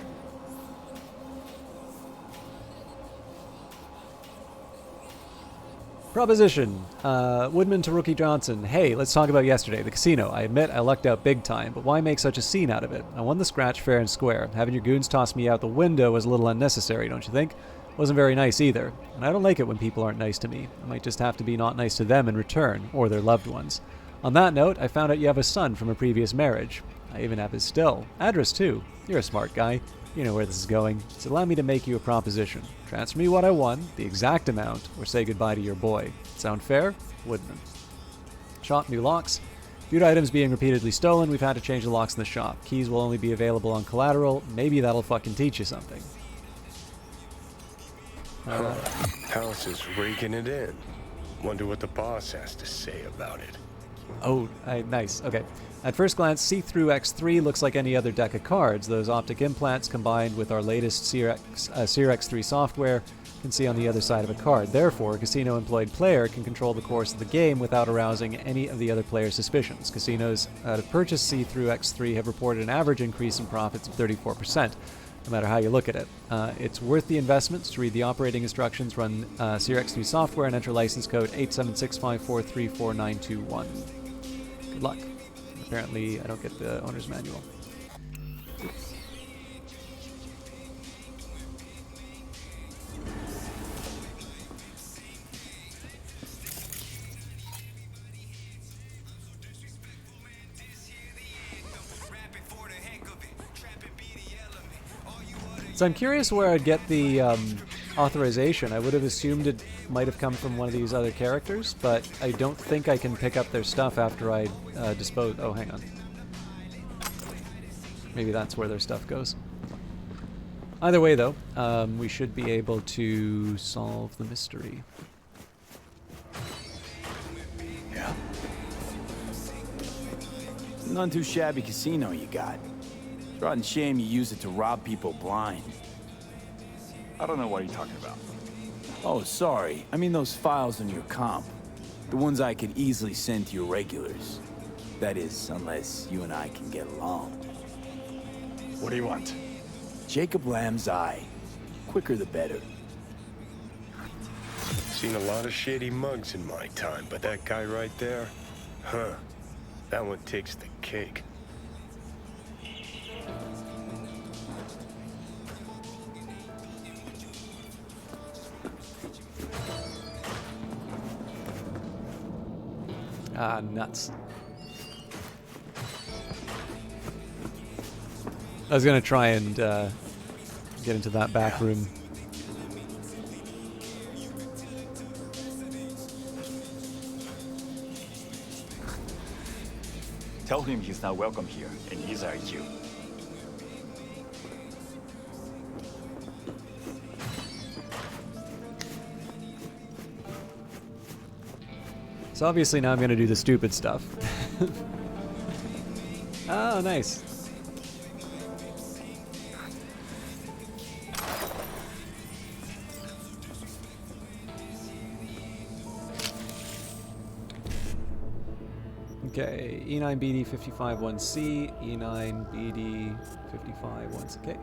Proposition. Woodman to Rookie Johnson. Hey, let's talk about yesterday, the casino. I admit I lucked out big time, but why make such a scene out of it? I won the scratch fair and square. Having your goons toss me out the window was a little unnecessary, don't you think? Wasn't very nice either. And I don't like it when people aren't nice to me. I might just have to be not nice to them in return, or their loved ones. On that note, I found out you have a son from a previous marriage. I even have his still. Address too. You're a smart guy. You know where this is going. So allow me to make you a proposition. Transfer me what I won, the exact amount, or say goodbye to your boy. Sound fair? Woodman. Shop, new locks. Viewed items being repeatedly stolen, we've had to change the locks in the shop. Keys will only be available on collateral. Maybe that'll fucking teach you something.
House is raking it in. Wonder what the boss has to say about it.
Oh, nice. Okay. At first glance, See-Through X3 looks like any other deck of cards. Those optic implants combined with our latest Seer X3 software can see on the other side of a card. Therefore, a casino-employed player can control the course of the game without arousing any of the other players' suspicions. Casinos that purchase See-Through X3 have reported an average increase in profits of 34%, no matter how you look at it. It's worth the investments to read the operating instructions, run Seer X3 software, and enter license code 87654344921. Good luck. Apparently, I don't get the owner's manual. Oops. So I'm curious where I'd get the authorization. I would have assumed it might have come from one of these other characters, but I don't think I can pick up their stuff after I dispose... Oh, hang on. Maybe that's where their stuff goes. Either way, though, we should be able to solve the mystery.
Yeah. None too shabby casino you got. Rotten shame you use it to rob people blind.
I don't know what you're talking about.
Oh, sorry. I mean those files on your comp. The ones I could easily send to your regulars. That is, unless you and I can get along.
What do you want?
Jacob Lamb's eye. Quicker the better.
Seen a lot of shady mugs in my time, but that guy right there? Huh. That one takes the cake.
Ah, nuts. I was gonna try and get into that back room.
Tell him he's not welcome here, and neither are you.
So obviously now I'm gonna do the stupid stuff. Oh, nice. Okay, E9BD 55 1C, E9BD 55 1C. Okay.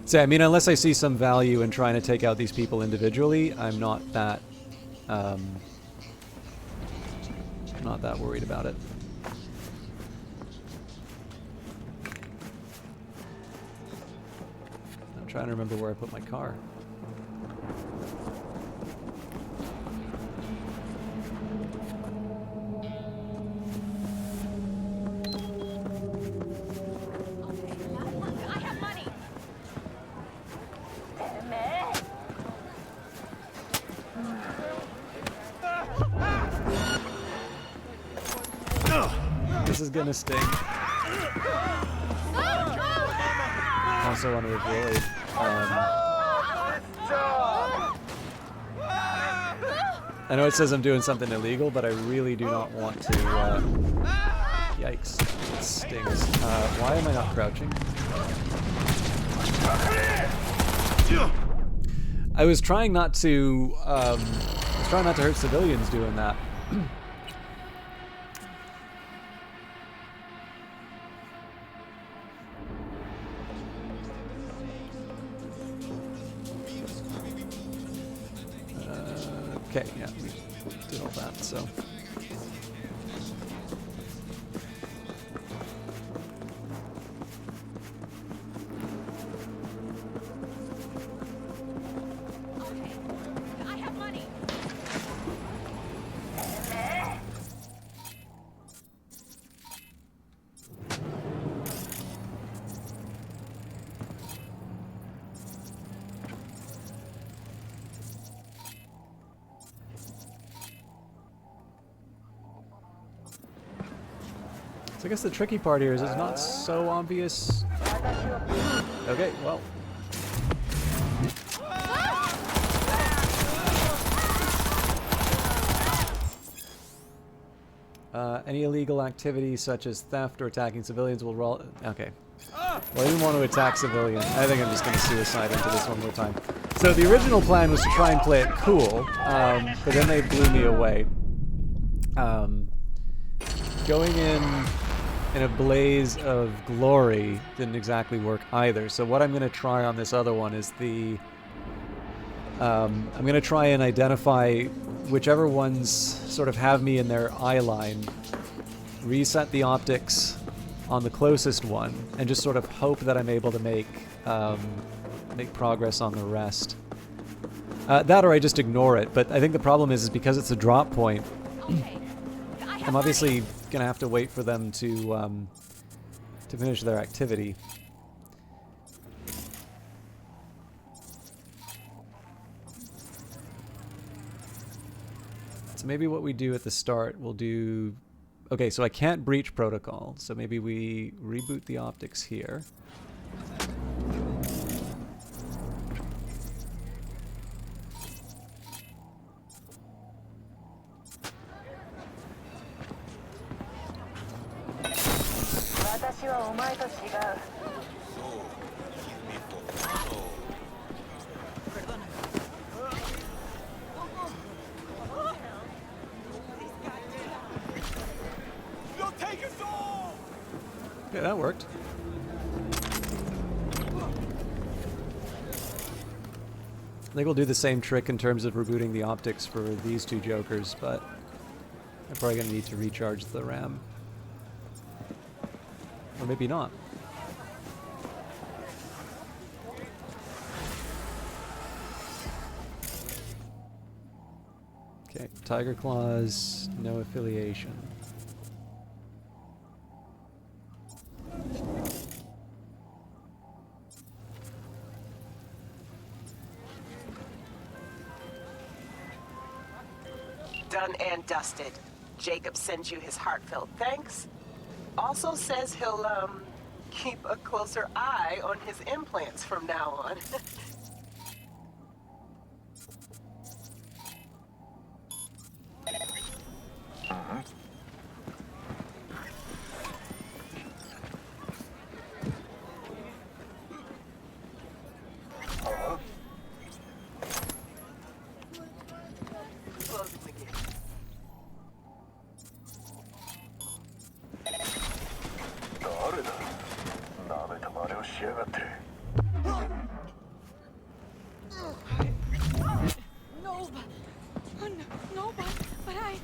So I mean, unless I see some value in trying to take out these people individually, I'm not that worried about it. I'm trying to remember where I put my car. This is gonna sting. I also want to avoid. I know it says I'm doing something illegal, but I really do not want to. Yikes! It stings. Why am I not crouching? I was trying not to. I was trying not to hurt civilians doing that. Okay, yeah, we did all that, so.
I have money.
So I guess the tricky part here is it's not so obvious. Okay, well. Any illegal activity such as theft or attacking civilians will roll. Okay. Well, I didn't want to attack civilians. I think I'm just going to suicide into this one more time. So the original plan was to try and play it cool, but then they blew me away. Going in a blaze of glory didn't exactly work either. So what I'm going to try on this other one is the... I'm going to try and identify whichever ones sort of have me in their eye line, reset the optics on the closest one, and just sort of hope that I'm able to make progress on the rest. That or I just ignore it, but I think the problem is because it's a drop point, I'm obviously going to have to wait for them to finish their activity. So maybe what we do at the start, we'll do... Okay, so I can't breach protocol, so maybe we reboot the optics here. Yeah, that worked. I think we'll do the same trick in terms of rebooting the optics for these two Jokers, but I'm probably going to need to recharge the RAM. Or maybe not. Okay, Tiger Claws, no affiliation.
Done and dusted. Jacob sends you his heartfelt thanks. Also says he'll, keep a closer eye on his implants from now on.
No, but... Oh, no, no, but I...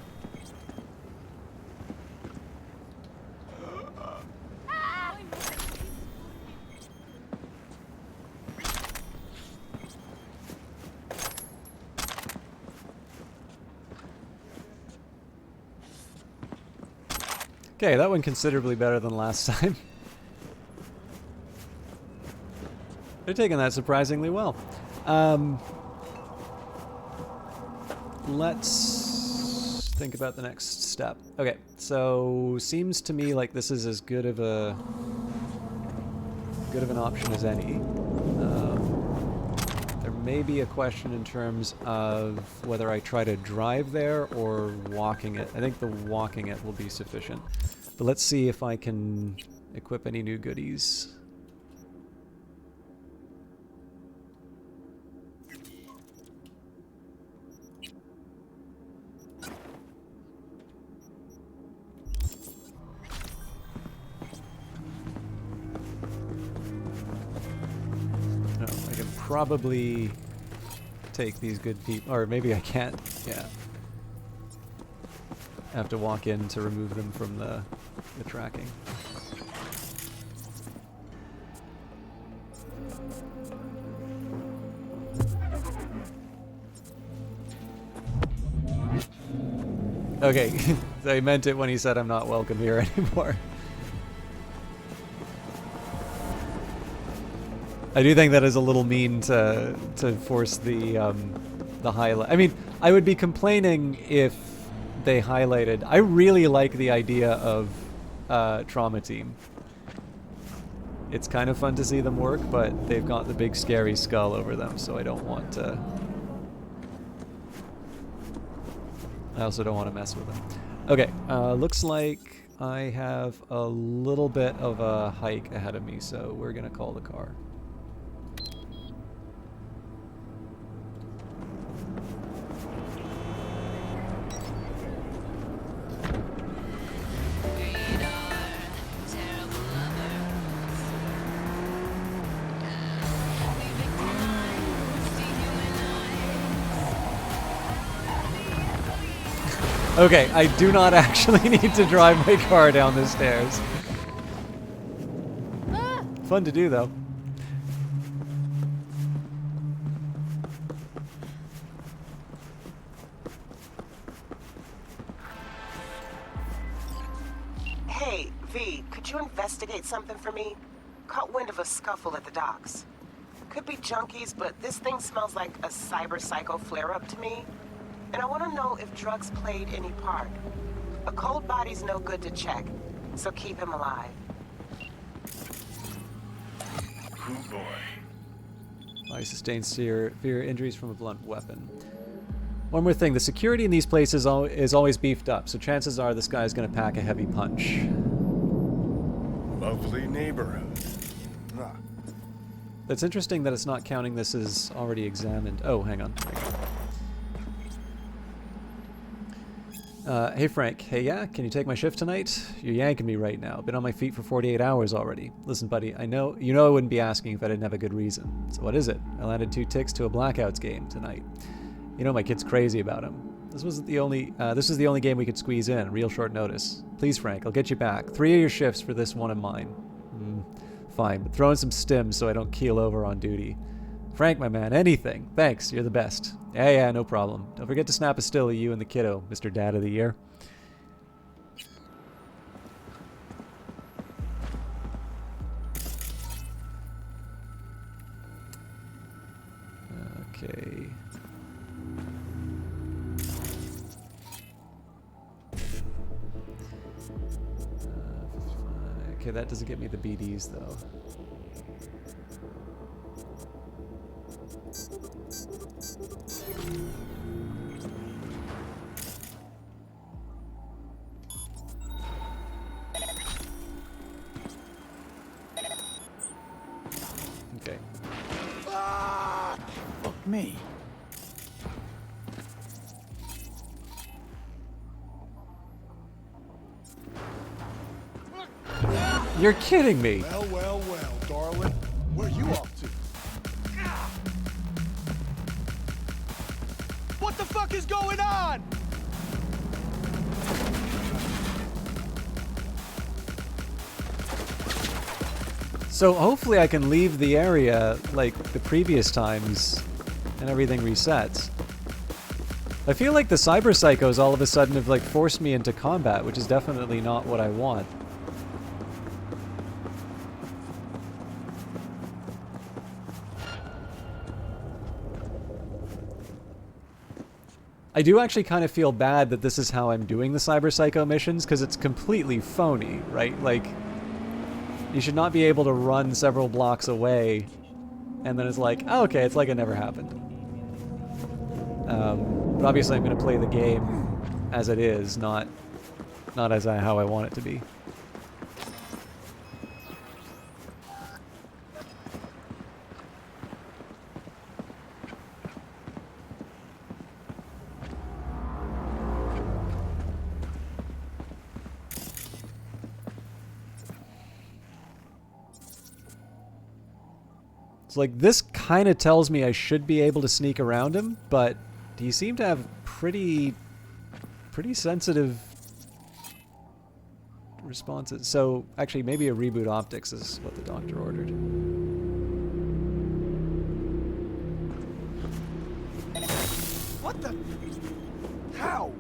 Okay, that went considerably better than last time. They're taking that surprisingly well. Let's think about the next step. Okay, so seems to me like this is as good of an option as any. There may be a question in terms of whether I try to drive there or walking it. I think the walking it will be sufficient. But let's see if I can equip any new goodies. Probably take these good people, or maybe I can't. Yeah, I have to walk in to remove them from the tracking. Okay, so he meant it when he said I'm not welcome here anymore. I do think that is a little mean to force the highlight. I mean, I would be complaining if they highlighted. I really like the idea of Trauma Team. It's kind of fun to see them work, but they've got the big scary skull over them, so I don't want to. I also don't want to mess with them. Okay, looks like I have a little bit of a hike ahead of me, so we're gonna call the car. Okay, I do not actually need to drive my car down the stairs. Fun to do, though.
Hey, V, could you investigate something for me? Caught wind of a scuffle at the docks. Could be junkies, but this thing smells like a cyber psycho flare-up to me. And I want to know if drugs played any part. A cold body's no good to check, so keep him alive.
Oh boy.
I sustained severe injuries from a blunt weapon. One more thing, the security in these places is always beefed up, so chances are this guy's going to pack a heavy punch.
Lovely neighborhood.
Ah.
It's interesting that it's not counting this as already examined. Oh, hang on. Hey Frank, hey yeah, can you take my shift tonight? You're yanking me right now. Been on my feet for 48 hours already. Listen buddy, I know I wouldn't be asking if I didn't have a good reason. So what is it? I landed 2 ticks to a Blackouts game tonight. You know my kid's crazy about him. This was the only game we could squeeze in, real short notice. Please Frank, I'll get you back. 3 of your shifts for this one of mine. Fine, but throw in some stims so I don't keel over on duty. Frank, my man, anything. Thanks, you're the best. Yeah, no problem. Don't forget to snap a still of you and the kiddo, Mr. Dad of the Year. Okay. Okay, that doesn't get me the BDs though. Okay.
Fuck me.
You're kidding me.
Well, darling. Where you off to?
What the fuck is going on?
So hopefully I can leave the area like the previous times and everything resets. I feel like the cyber psychos all of a sudden have like forced me into combat, which is definitely not what I want. I do actually kind of feel bad that this is how I'm doing the cyber psycho missions, because it's completely phony, right? Like, you should not be able to run several blocks away, and then it's like, oh, okay, it's like it never happened. But obviously I'm going to play the game as it is, not as how I want it to be. So like this kind of tells me I should be able to sneak around him, but he seemed to have pretty sensitive responses. So actually maybe a reboot optics is what the doctor ordered.
What the? How?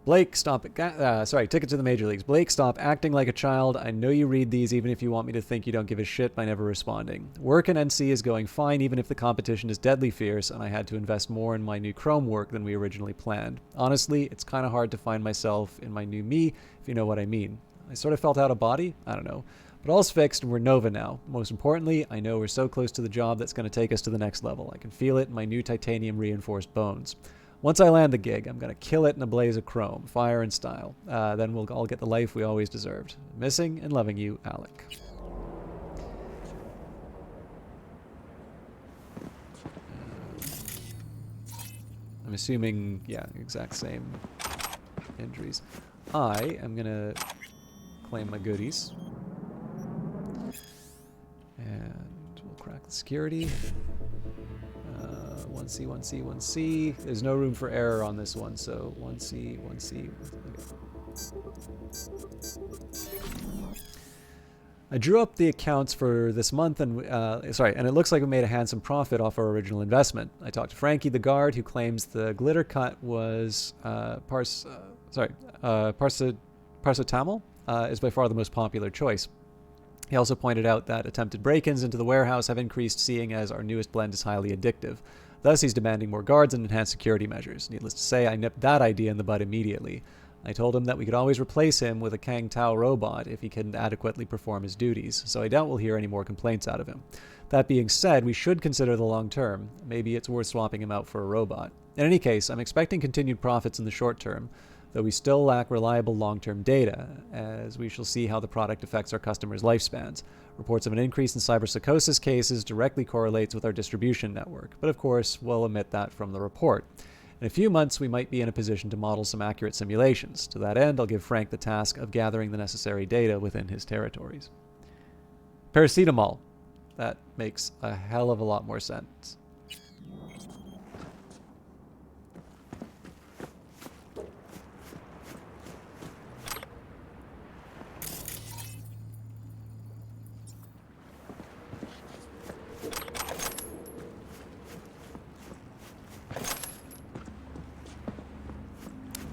Blake, stop it. Sorry, Ticket to the Major Leagues. Blake, stop acting like a child. I know you read these even if you want me to think you don't give a shit by never responding. Work in NC is going fine even if the competition is deadly fierce and I had to invest more in my new Chrome work than we originally planned. Honestly, it's kind of hard to find myself in my new me, if you know what I mean. I sort of felt out of body. I don't know. But all's fixed and we're Nova now. Most importantly, I know we're so close to the job that's going to take us to the next level. I can feel it in my new titanium reinforced bones. Once I land the gig, I'm going to kill it in a blaze of chrome, fire and style. Then we'll all get the life we always deserved. Missing and loving you, Alec. I'm assuming, yeah, exact same injuries. I am going to claim my goodies. And we'll crack the security. 1C, 1C, 1C. There's no room for error on this one, so 1C, 1C. Okay. I drew up the accounts for this month, and and it looks like we made a handsome profit off our original investment. I talked to Frankie, the guard, who claims the glitter cut was Parsatamil is by far the most popular choice. He also pointed out that attempted break-ins into the warehouse have increased, seeing as our newest blend is highly addictive. Thus, he's demanding more guards and enhanced security measures. Needless to say, I nipped that idea in the bud immediately. I told him that we could always replace him with a Kang Tao robot if he couldn't adequately perform his duties, so I doubt we'll hear any more complaints out of him. That being said, we should consider the long term. Maybe it's worth swapping him out for a robot. In any case, I'm expecting continued profits in the short term. though we still lack reliable long-term data, as we shall see how the product affects our customers' lifespans. Reports of an increase in cyberpsychosis cases directly correlates with our distribution network, but of course we'll omit that from the report. In a few months, we might be in a position to model some accurate simulations. To that end, I'll give Frank the task of gathering the necessary data within his territories. Paracetamol. That makes a hell of a lot more sense.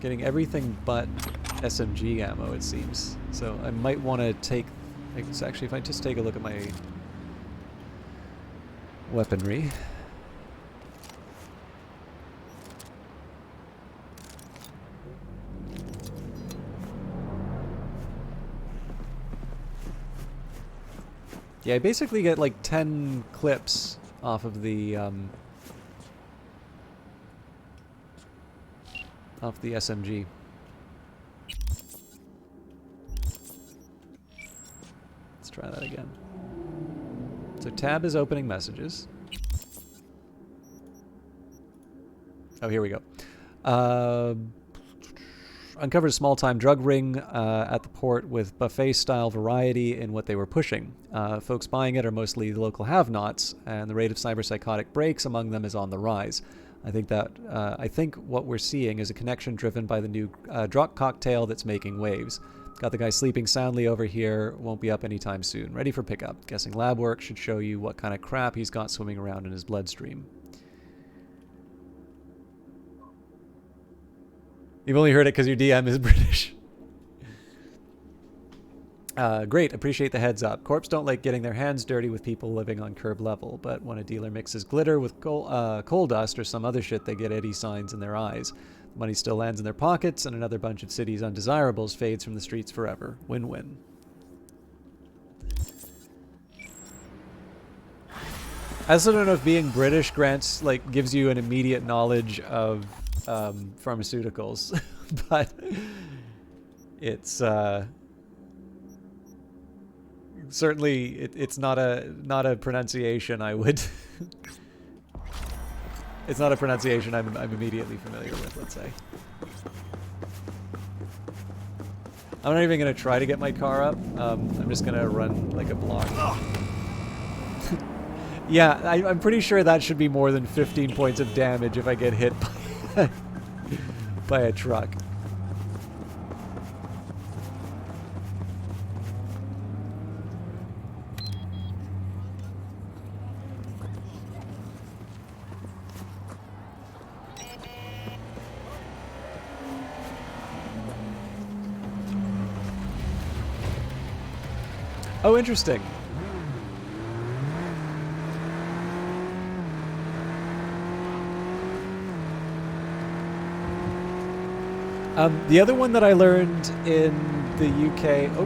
Getting everything but SMG ammo, it seems. So I might want to take... Actually, if I just take a look at my weaponry. Yeah, I basically get like 10 clips off of the SMG. Let's try that again. So tab is opening messages. Oh, here we go. Uncovered a small-time drug ring at the port with buffet-style variety in what they were pushing. Folks buying it are mostly the local have-nots, and the rate of cyberpsychotic breaks among them is on the rise. I think what we're seeing is a connection driven by the new drug cocktail that's making waves. Got the guy sleeping soundly over here, won't be up anytime soon. Ready for pickup. Guessing lab work should show you what kind of crap he's got swimming around in his bloodstream. You've only heard it because your DM is British. Great, appreciate the heads up. Corps don't like getting their hands dirty with people living on curb level, but when a dealer mixes glitter with coal dust or some other shit, they get eddy signs in their eyes. The money still lands in their pockets, and another bunch of city's undesirables fades from the streets forever. Win-win. I also don't know if being British gives you an immediate knowledge of pharmaceuticals, but it's certainly it's not a pronunciation I would. It's not a pronunciation I'm immediately familiar with. Let's say. I'm not even gonna try to get my car up. I'm just gonna run like a block. Yeah, I'm pretty sure that should be more than 15 points of damage if I get hit by a truck. Oh, interesting. The other one that I learned in the UK... Oh.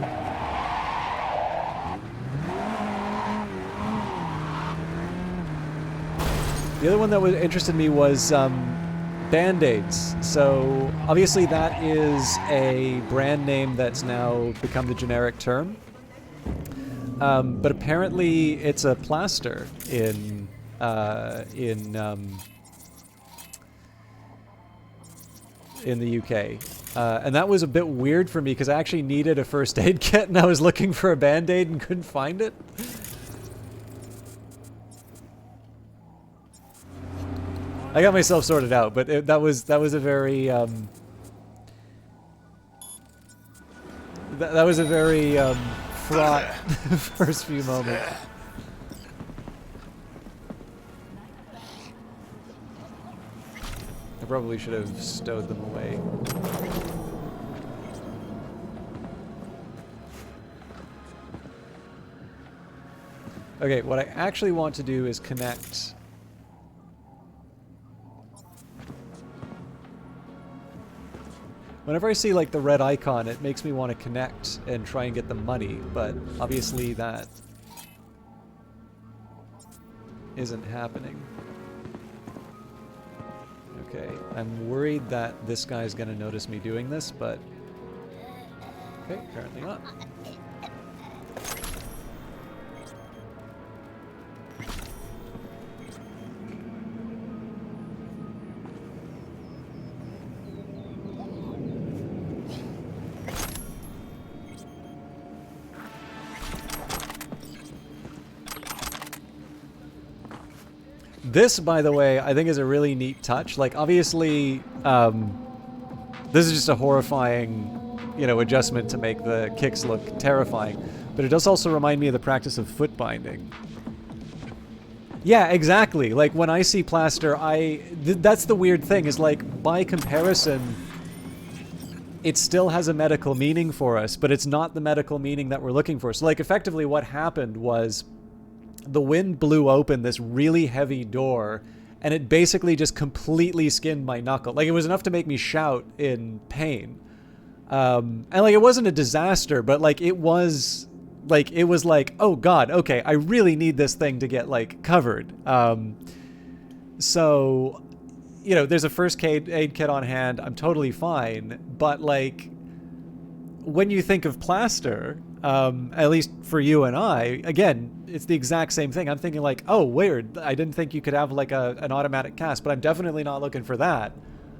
The other one that interested me was Band-Aids. So obviously that is a brand name that's now become the generic term. But apparently it's a plaster in the UK. And that was a bit weird for me because I actually needed a first aid kit and I was looking for a Band-Aid and couldn't find it. I got myself sorted out, but that was a very that was a very fraught first few moments. I probably should have stowed them away. Okay, what I actually want to do is connect. Whenever I see like the red icon, it makes me want to connect and try and get the money, but obviously that isn't happening. Okay, I'm worried that this guy's gonna notice me doing this, but... Okay, apparently not. This, by the way, I think is a really neat touch. Like, obviously, this is just a horrifying, you know, adjustment to make the kicks look terrifying. But it does also remind me of the practice of foot binding. Yeah, exactly. Like, when I see plaster, that's the weird thing, is like, by comparison, it still has a medical meaning for us, but it's not the medical meaning that we're looking for. So, like, effectively what happened was the wind blew open this really heavy door, and it basically just completely skinned my knuckle. Like, it was enough to make me shout in pain. And, like, it wasn't a disaster, but, like, it was like, oh, God, okay, I really need this thing to get, like, covered. So, you know, there's a first aid kit on hand. I'm totally fine. But, like, when you think of plaster, at least for you and I, again, it's the exact same thing. I'm thinking like, oh, weird. I didn't think you could have like an automatic cast, but I'm definitely not looking for that.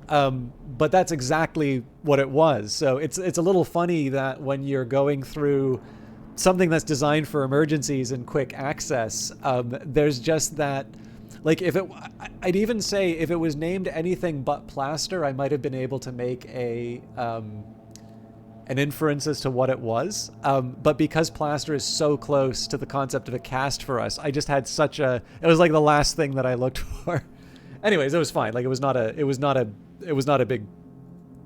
But that's exactly what it was. So it's a little funny that when you're going through something that's designed for emergencies and quick access, there's just that, like, I'd even say if it was named anything but plaster, I might have been able to make an inference as to what it was. But because plaster is so close to the concept of a cast for us, I just had it was like the last thing that I looked for. Anyways, it was fine. Like, it was not a big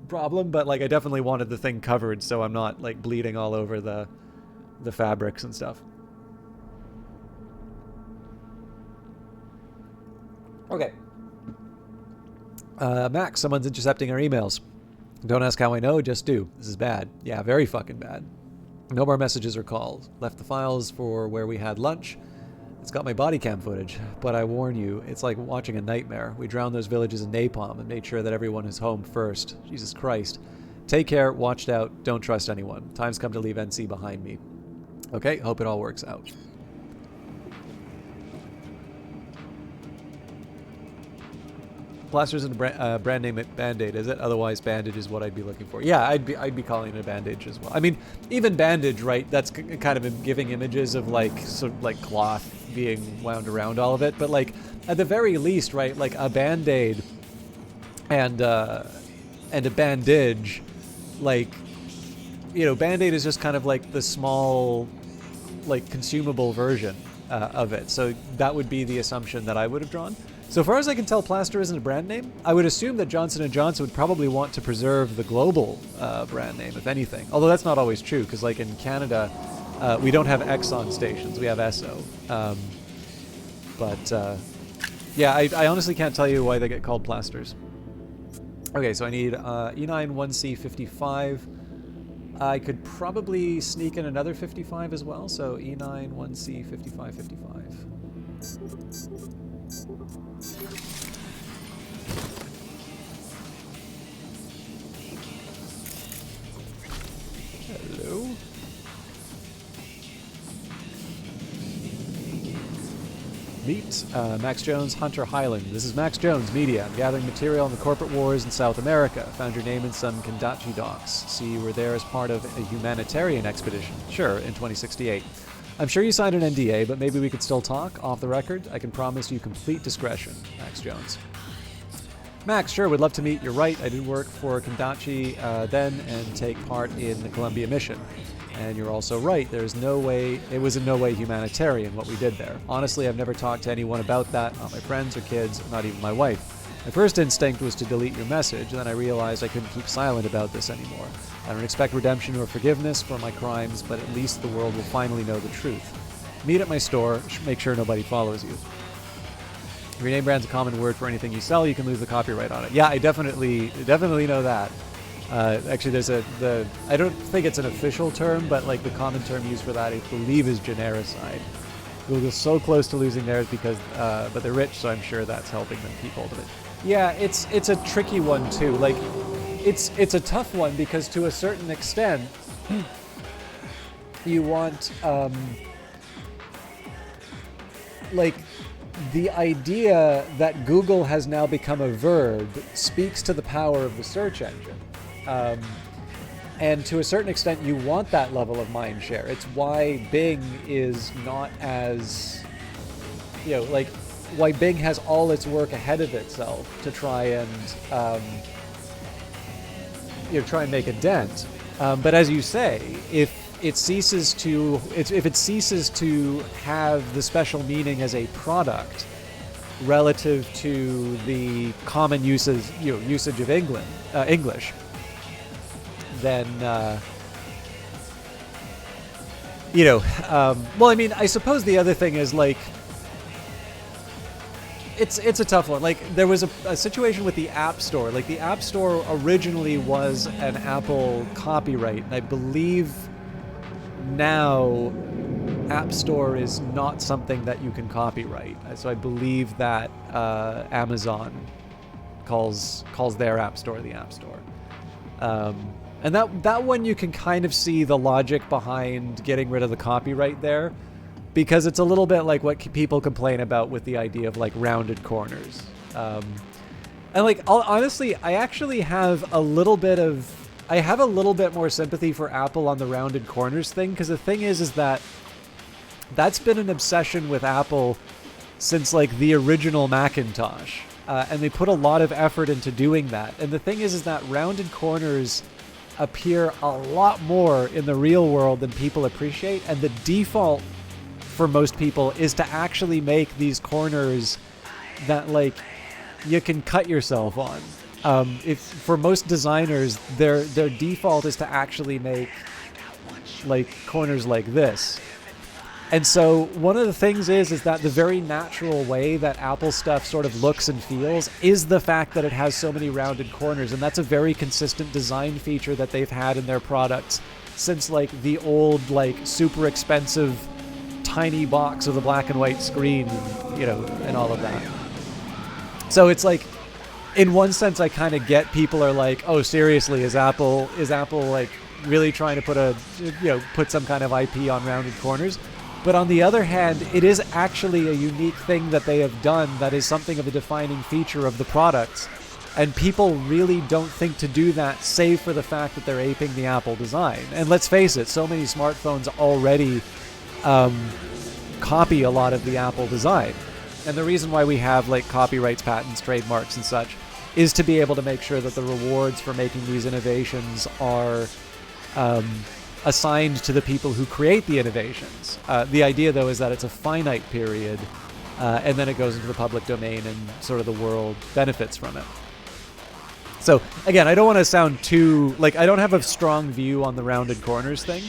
problem, but like I definitely wanted the thing covered so I'm not like bleeding all over the fabrics and stuff. Okay. Max, someone's intercepting our emails. Don't ask how I know, just do. This is bad. Yeah, very fucking bad. No more messages or calls. Left the files for where we had lunch. It's got my body cam footage, but I warn you, it's like watching a nightmare. We drowned those villages in napalm and made sure that everyone is home first. Jesus Christ. Take care, watched out, don't trust anyone. Time's come to leave NC behind me. Okay, hope it all works out. Plaster isn't a brand name Band-Aid, is it? Otherwise, bandage is what I'd be looking for. Yeah, I'd be calling it a bandage as well. I mean, even bandage, right? That's kind of giving images of like sort of like cloth being wound around all of it. But like at the very least, right? Like a Band-Aid and a bandage, like, you know, Band-Aid is just kind of like the small, like consumable version of it. So that would be the assumption that I would have drawn. So far as I can tell, plaster isn't a brand name. I would assume that Johnson & Johnson would probably want to preserve the global brand name, if anything. Although that's not always true, because like in Canada, we don't have Exxon stations, we have Esso. Yeah, I honestly can't tell you why they get called plasters. Okay, so I need E9 1C55. I could probably sneak in another 55 as well, so E9 1C55 55. Hello. Meet Max Jones, Hunter Highland. This is Max Jones, Media. I'm gathering material on the corporate wars in South America. Found your name in some Kendachi docs. See, you were there as part of a humanitarian expedition. Sure, in 2068. I'm sure you signed an NDA, but maybe we could still talk off the record. I can promise you complete discretion. Max Jones. Max, sure, would love to meet. You're right, I did work for Kendachi then and take part in the Columbia mission. And you're also right, it was in no way humanitarian what we did there. Honestly, I've never talked to anyone about that, not my friends or kids, not even my wife. My first instinct was to delete your message, then I realized I couldn't keep silent about this anymore. I don't expect redemption or forgiveness for my crimes, but at least the world will finally know the truth. Meet at my store, make sure nobody follows you. If your name brand's a common word for anything you sell, you can lose the copyright on it. Yeah, I definitely know that. Actually, there's I don't think it's an official term, but like the common term used for that, I believe, is genericide. Google's so close to losing theirs because, but they're rich, so I'm sure that's helping them keep hold of it. Yeah, it's a tricky one too. Like, it's a tough one because to a certain extent, you want like the idea that Google has now become a verb speaks to the power of the search engine. And to a certain extent, you want that level of mind share. It's why Bing is not as, like, why Bing has all its work ahead of itself to try and, try and make a dent. But as you say, if it ceases to have the special meaning as a product relative to the common usage of English, then well, I mean, I suppose the other thing is, like, it's a tough one. Like, there was a situation with the App Store. Like, the App Store originally was an Apple copyright, and I believe now App Store is not something that you can copyright. So I believe that Amazon calls their App Store the App Store. And that one you can kind of see the logic behind getting rid of the copyright there, because it's a little bit like what people complain about with the idea of, like, rounded corners. And, like, honestly, I actually have a little bit more sympathy for Apple on the rounded corners thing, because the thing is that that's been an obsession with Apple since, like, the original Macintosh. And they put a lot of effort into doing that. And the thing is that rounded corners appear a lot more in the real world than people appreciate, and the default for most people is to actually make these corners that, like, you can cut yourself on. If for most designers, their default is to actually make, like, corners like this. And so one of the things is that the very natural way that Apple stuff sort of looks and feels is the fact that it has so many rounded corners, and that's a very consistent design feature that they've had in their products since, like, the old, like, super expensive tiny box with a black and white screen, and all of that. So it's like, in one sense, I kind of get people are like, oh, seriously, is Apple like really trying to put some kind of IP on rounded corners? But on the other hand, it is actually a unique thing that they have done that is something of a defining feature of the products. And people really don't think to do that, save for the fact that they're aping the Apple design. And let's face it, so many smartphones already copy a lot of the Apple design. And the reason why we have, like, copyrights, patents, trademarks, and such is to be able to make sure that the rewards for making these innovations are assigned to the people who create the innovations. The idea, though, is that it's a finite period, and then it goes into the public domain and sort of the world benefits from it. So, again, I don't want to sound too, like, I don't have a strong view on the rounded corners thing,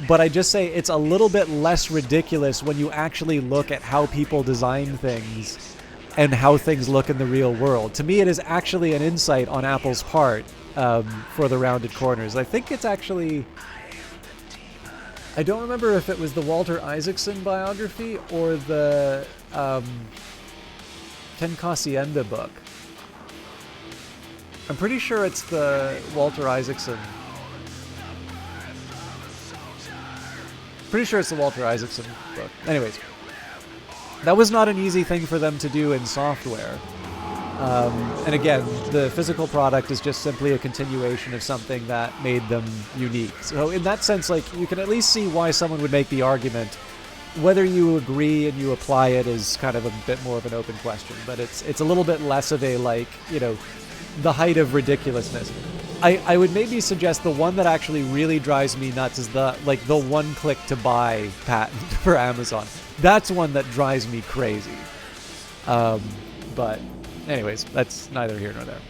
but I just say it's a little bit less ridiculous when you actually look at how people design things and how things look in the real world. To me, it is actually an insight on Apple's part for the rounded corners. I think it's actually... I don't remember if it was the Walter Isaacson biography or the Ken Cosienda book. I'm pretty sure it's the Walter Isaacson. Pretty sure it's the Walter Isaacson book. Anyways, that was not an easy thing for them to do in software. And again, the physical product is just simply a continuation of something that made them unique. So in that sense, like, you can at least see why someone would make the argument. Whether you agree and you apply it is kind of a bit more of an open question, but it's a little bit less of a, like, the height of ridiculousness. I would maybe suggest the one that actually really drives me nuts is the one click to buy patent for Amazon. That's one that drives me crazy. But anyways, that's neither here nor there.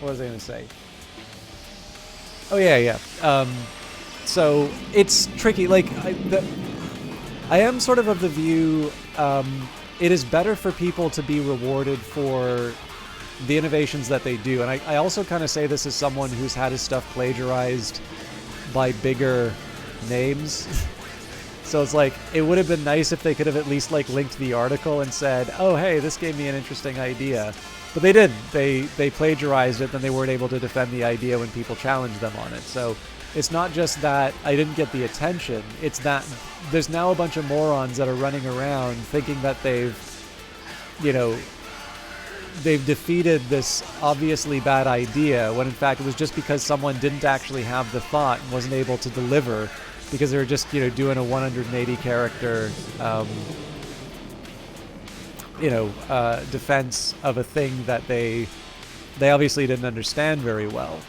What was I going to say? Oh, yeah. So it's tricky. Like, I am sort of the view, it is better for people to be rewarded for the innovations that they do. And I also kind of say this as someone who's had his stuff plagiarized by bigger names. So it's like, it would have been nice if they could have at least like linked the article and said, oh, hey, this gave me an interesting idea. But they didn't. They plagiarized it, then they weren't able to defend the idea when people challenged them on it. So it's not just that I didn't get the attention, it's that there's now a bunch of morons that are running around thinking that they've defeated this obviously bad idea, when in fact it was just because someone didn't actually have the thought and wasn't able to deliver, because they were just doing a 180 character defense of a thing that they obviously didn't understand very well,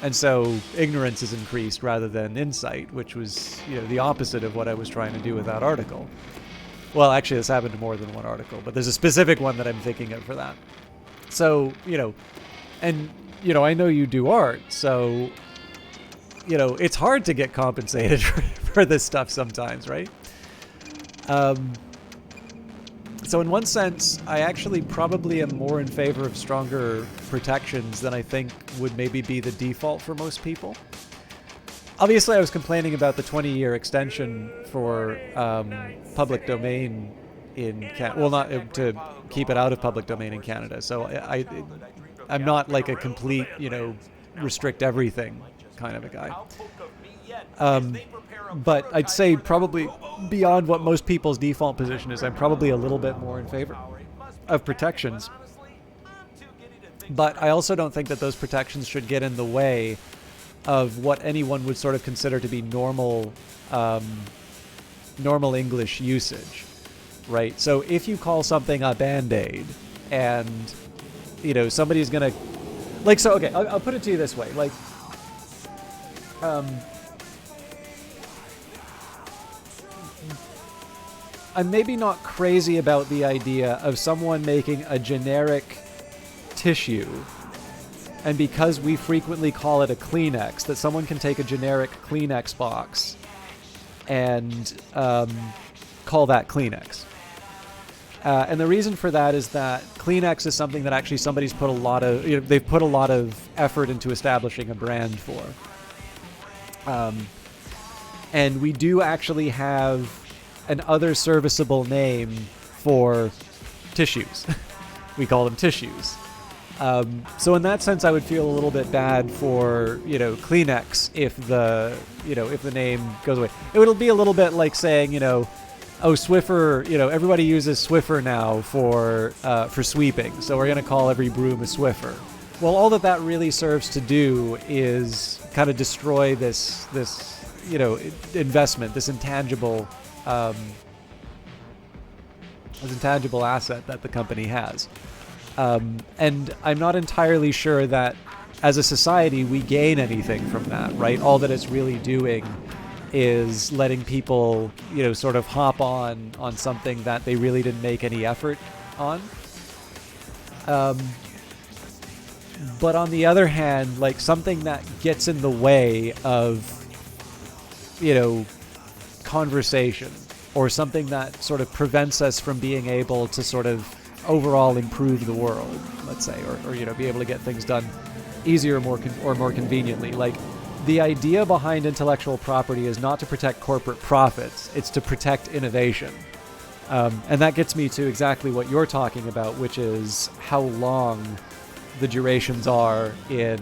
and so ignorance is increased rather than insight, which was the opposite of what I was trying to do with that article. Well, actually, this happened to more than one article, but there's a specific one that I'm thinking of for that. So, and, I know you do art, so, it's hard to get compensated for this stuff sometimes, right? So in one sense, I actually probably am more in favor of stronger protections than I think would maybe be the default for most people. Obviously, I was complaining about the 20-year extension for public domain in Canada. Well, not to keep it out of public domain in Canada. So I'm not like a complete, restrict everything kind of a guy. But I'd say probably beyond what most people's default position is, I'm probably a little bit more in favor of protections. But I also don't think that those protections should get in the way of what anyone would sort of consider to be normal English usage, right? So if you call something a Band-Aid and, somebody's gonna, like, so, okay, I'll put it to you this way, like, I'm maybe not crazy about the idea of someone making a generic tissue, and because we frequently call it a Kleenex, that someone can take a generic Kleenex box and call that Kleenex. And the reason for that is that Kleenex is something that actually somebody's put a lot of, they've put a lot of effort into establishing a brand for. And we do actually have an other serviceable name for tissues. We call them tissues. So in that sense, I would feel a little bit bad for, Kleenex if the name goes away. It would be a little bit like saying, oh, Swiffer, everybody uses Swiffer now for sweeping, so we're going to call every broom a Swiffer. Well, all that really serves to do is kind of destroy this investment, this intangible asset that the company has. And I'm not entirely sure that as a society we gain anything from that, right? All that it's really doing is letting people, sort of hop on something that they really didn't make any effort on. But on the other hand, like, something that gets in the way of, conversation, or something that sort of prevents us from being able to sort of overall improve the world, let's say, or be able to get things done easier or more conveniently. Like, the idea behind intellectual property is not to protect corporate profits, it's to protect innovation. And that gets me to exactly what you're talking about, which is how long the durations are in,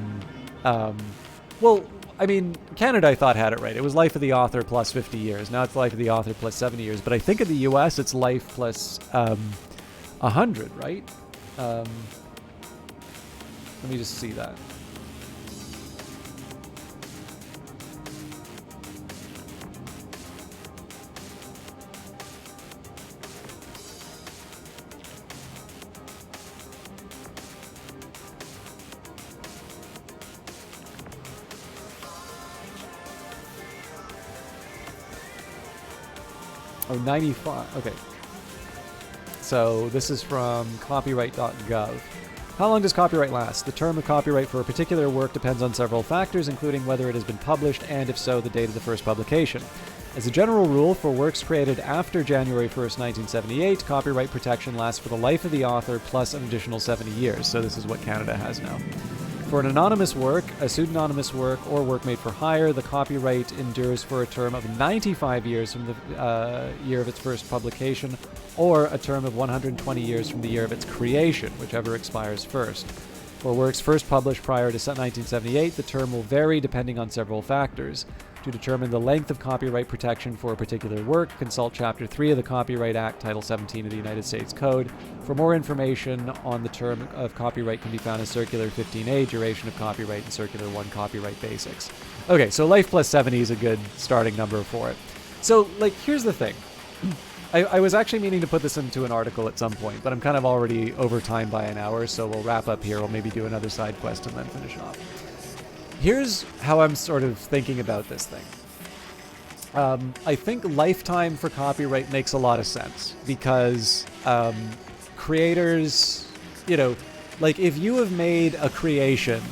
Canada, I thought, had it right. It was life of the author plus 50 years. Now it's life of the author plus 70 years. But I think in the US, it's life plus 100, right? Let me just see that. Oh, 95. Okay. So this is from copyright.gov. How long does copyright last? The term of copyright for a particular work depends on several factors, including whether it has been published and, if so, the date of the first publication. As a general rule, for works created after January 1st, 1978, copyright protection lasts for the life of the author plus an additional 70 years. So this is what Canada has now. For an anonymous work, a pseudonymous work, or work made for hire, the copyright endures for a term of 95 years from the year of its first publication, or a term of 120 years from the year of its creation, whichever expires first. For works first published prior to 1978, the term will vary depending on several factors. To determine the length of copyright protection for a particular work, consult Chapter 3 of the Copyright Act, Title 17 of the United States Code. For more information on the term of copyright can be found in Circular 15A, Duration of Copyright, and Circular 1, Copyright Basics. Okay, so life plus 70 is a good starting number for it. So, like, here's the thing. I was actually meaning to put this into an article at some point, but I'm kind of already over time by an hour, so we'll wrap up here. We'll maybe do another side quest and then finish off. Here's how I'm sort of thinking about this thing. I think lifetime for copyright makes a lot of sense because creators, you know, like if you have made a creation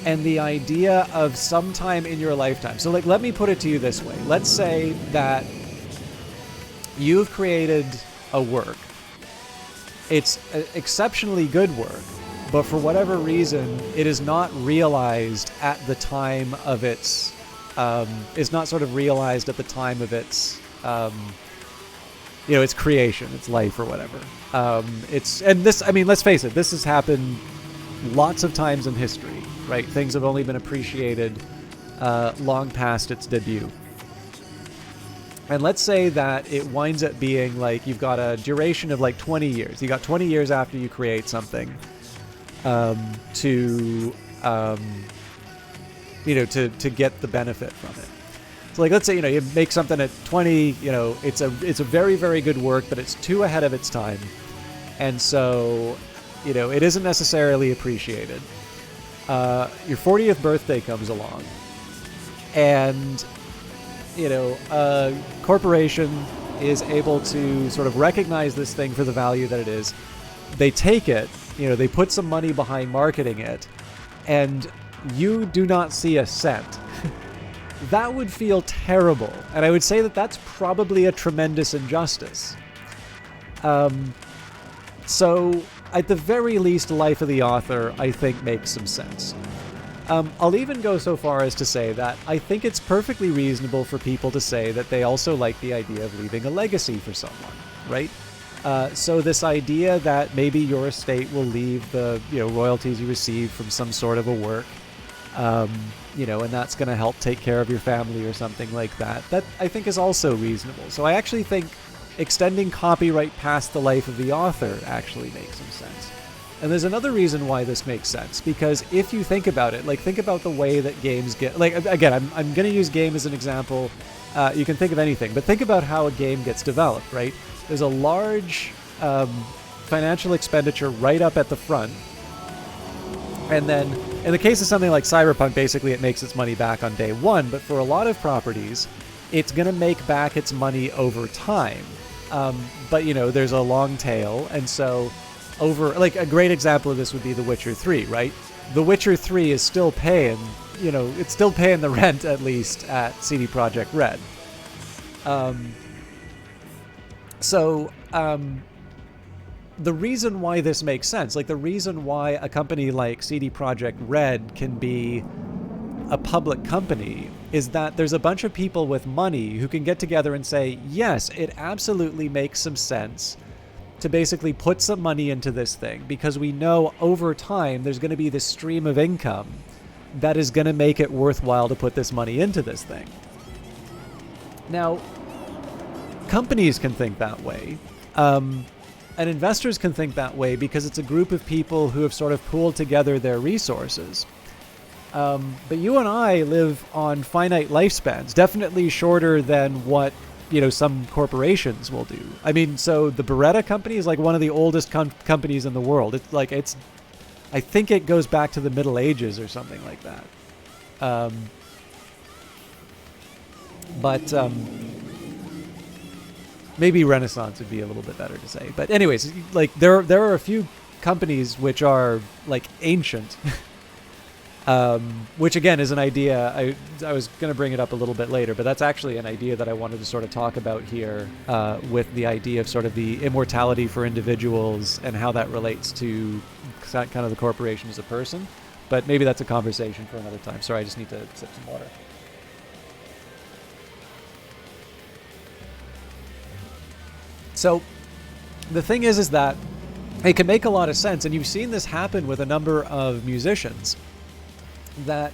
and the idea of sometime in your lifetime. So like, let me put it to you this way. Let's say that you've created a work. It's exceptionally good work, but for whatever reason, it is not realized at the time of its, is not sort of realized at the time of its, you know, its creation, its life or whatever. And this, I mean, let's face it, this has happened lots of times in history, right? Things have only been appreciated long past its debut. And let's say that it winds up being like you've got a duration of like 20 years. You got 20 years after you create something to get the benefit from it. So like, let's say, you know, you make something at 20, you know, it's a very, very good work, but it's too ahead of its time. And so, you know, it isn't necessarily appreciated. Your 40th birthday comes along and, you know, a corporation is able to sort of recognize this thing for the value that it is. They take it, you know, they put some money behind marketing it, and you do not see a cent. That would feel terrible. And I would say that that's probably a tremendous injustice. So, at the very least, life of the author, I think, makes some sense. I'll even go so far as to say that I think it's perfectly reasonable for people to say that they also like the idea of leaving a legacy for someone, right? So this idea that maybe your estate will leave the, you know, royalties you receive from some sort of a work, you know, and that's going to help take care of your family or something like that, that I think is also reasonable. So I actually think extending copyright past the life of the author actually makes some sense. And there's another reason why this makes sense, because if you think about it, like think about the way that games get, like again, I'm going to use game as an example. You can think of anything, but think about how a game gets developed, right? There's a large financial expenditure right up at the front. And then in the case of something like Cyberpunk, basically it makes its money back on day one. But for a lot of properties, it's going to make back its money over time. But, you know, there's a long tail. And so over, like a great example of this would be The Witcher 3, right? The Witcher 3 is still paying, you know, it's still paying the rent at least at CD Projekt Red. The reason why this makes sense, like the reason why a company like CD Projekt Red can be a public company is that there's a bunch of people with money who can get together and say, yes, it absolutely makes some sense to basically put some money into this thing because we know over time there's going to be this stream of income that is going to make it worthwhile to put this money into this thing. Now, companies can think that way. And investors can think that way because it's a group of people who have sort of pooled together their resources. But you and I live on finite lifespans, definitely shorter than what, you know, some corporations will do. I mean, so the Beretta company is like one of the oldest companies in the world. It's like, I think it goes back to the Middle Ages or something like that. Maybe Renaissance would be a little bit better to say. But anyways, like there are a few companies which are like ancient, which again is an idea. I was going to bring it up a little bit later, but that's actually an idea that I wanted to sort of talk about here with the idea of sort of the immortality for individuals and how that relates to kind of the corporation as a person. But maybe that's a conversation for another time. Sorry, I just need to sip some water. So the thing is that it can make a lot of sense, and you've seen this happen with a number of musicians, that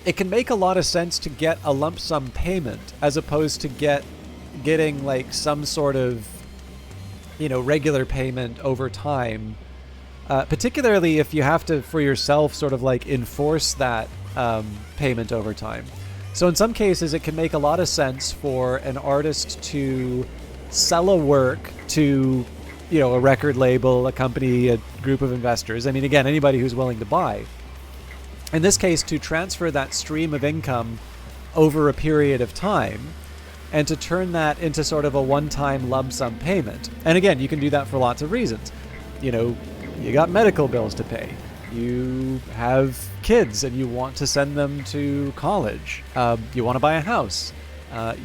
it can make a lot of sense to get a lump sum payment as opposed to getting like some sort of, regular payment over time, particularly if you have to, for yourself, sort of like enforce that payment over time. So in some cases, it can make a lot of sense for an artist to sell a work to, a record label, a company, a group of investors. I mean, again, anybody who's willing to buy. In this case, to transfer that stream of income over a period of time and to turn that into sort of a one-time lump sum payment. And again, you can do that for lots of reasons. You got medical bills to pay. You have kids and you want to send them to college. You want to buy a house.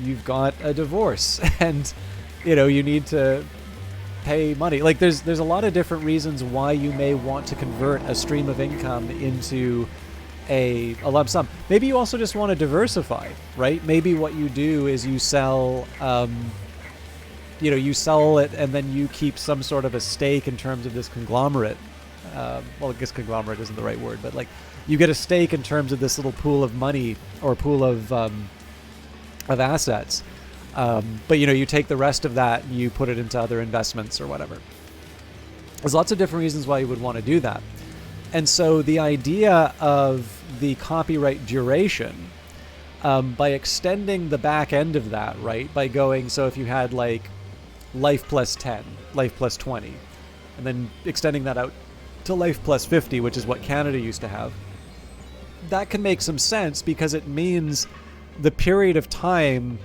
You've got a divorce and, you need to pay money. Like there's a lot of different reasons why you may want to convert a stream of income into a lump sum. Maybe you also just want to diversify, right? Maybe what you do is you sell, you sell it and then you keep some sort of a stake in terms of this conglomerate. Well, I guess conglomerate isn't the right word, but like you get a stake in terms of this little pool of money or pool of assets. But you take the rest of that and you put it into other investments or whatever. There's lots of different reasons why you would want to do that. And so the idea of the copyright duration, by extending the back end of that, right, by going, so if you had like life plus 10, life plus 20, and then extending that out to life plus 50, which is what Canada used to have, that can make some sense because it means the period of time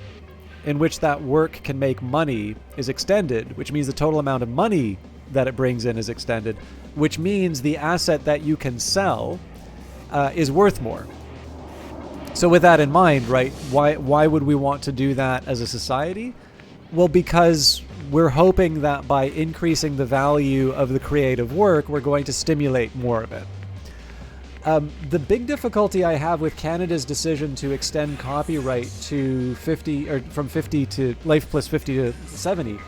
in which that work can make money is extended, which means the total amount of money that it brings in is extended, which means the asset that you can sell is worth more. So with that in mind, right, why would we want to do that as a society? Well, because we're hoping that by increasing the value of the creative work, we're going to stimulate more of it. The big difficulty I have with Canada's decision to extend copyright to 50, or from 50 to life plus 50 to 70,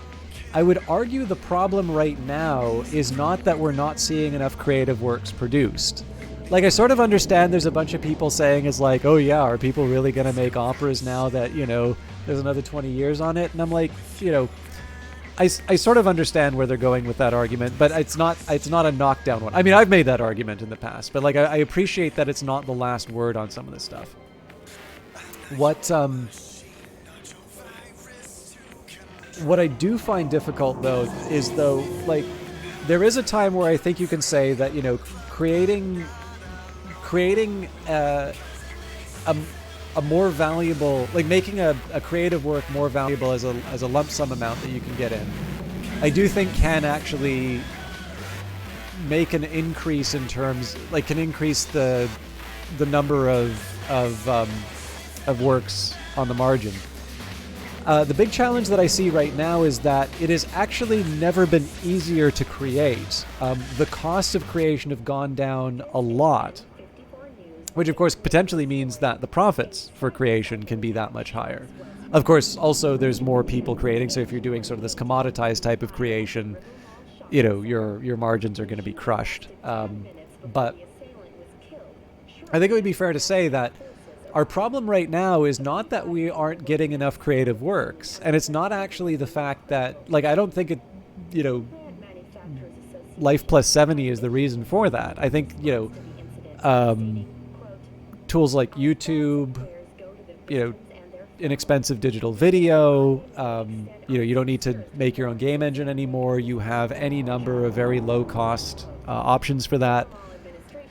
I would argue the problem right now is not that we're not seeing enough creative works produced. Like, I sort of understand there's a bunch of people saying is like, oh yeah, are people really going to make operas now that, there's another 20 years on it? And I'm like, I sort of understand where they're going with that argument, but it's not a knockdown one. I mean, I've made that argument in the past, but like I appreciate that it's not the last word on some of this stuff. What I do find difficult though is like there is a time where I think you can say that creating a more valuable, like making a creative work more valuable as a lump sum amount that you can get in, I do think can actually make an increase in terms, like can increase the number of works on the margin. The big challenge that I see right now is that it has actually never been easier to create. The costs of creation have gone down a lot, which of course potentially means that the profits for creation can be that much higher. Of course, also there's more people creating, so if you're doing sort of this commoditized type of creation, your margins are going to be crushed. But I think it would be fair to say that our problem right now is not that we aren't getting enough creative works, and it's not actually the fact that, like, I don't think it, life plus 70 is the reason for that. I think, tools like YouTube, inexpensive digital video, you don't need to make your own game engine anymore. You have any number of very low cost options for that.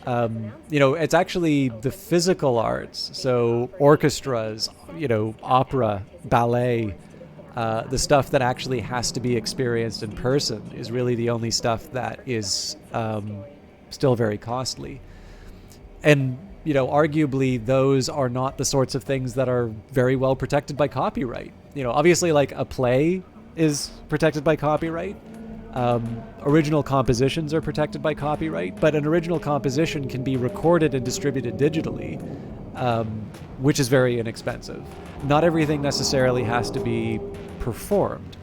It's actually the physical arts, so orchestras, opera, ballet, the stuff that actually has to be experienced in person is really the only stuff that is still very costly. And, arguably those are not the sorts of things that are very well protected by copyright. Obviously like a play is protected by copyright, Original compositions are protected by copyright, but an original composition can be recorded and distributed digitally, which is very inexpensive. Not everything necessarily has to be performed.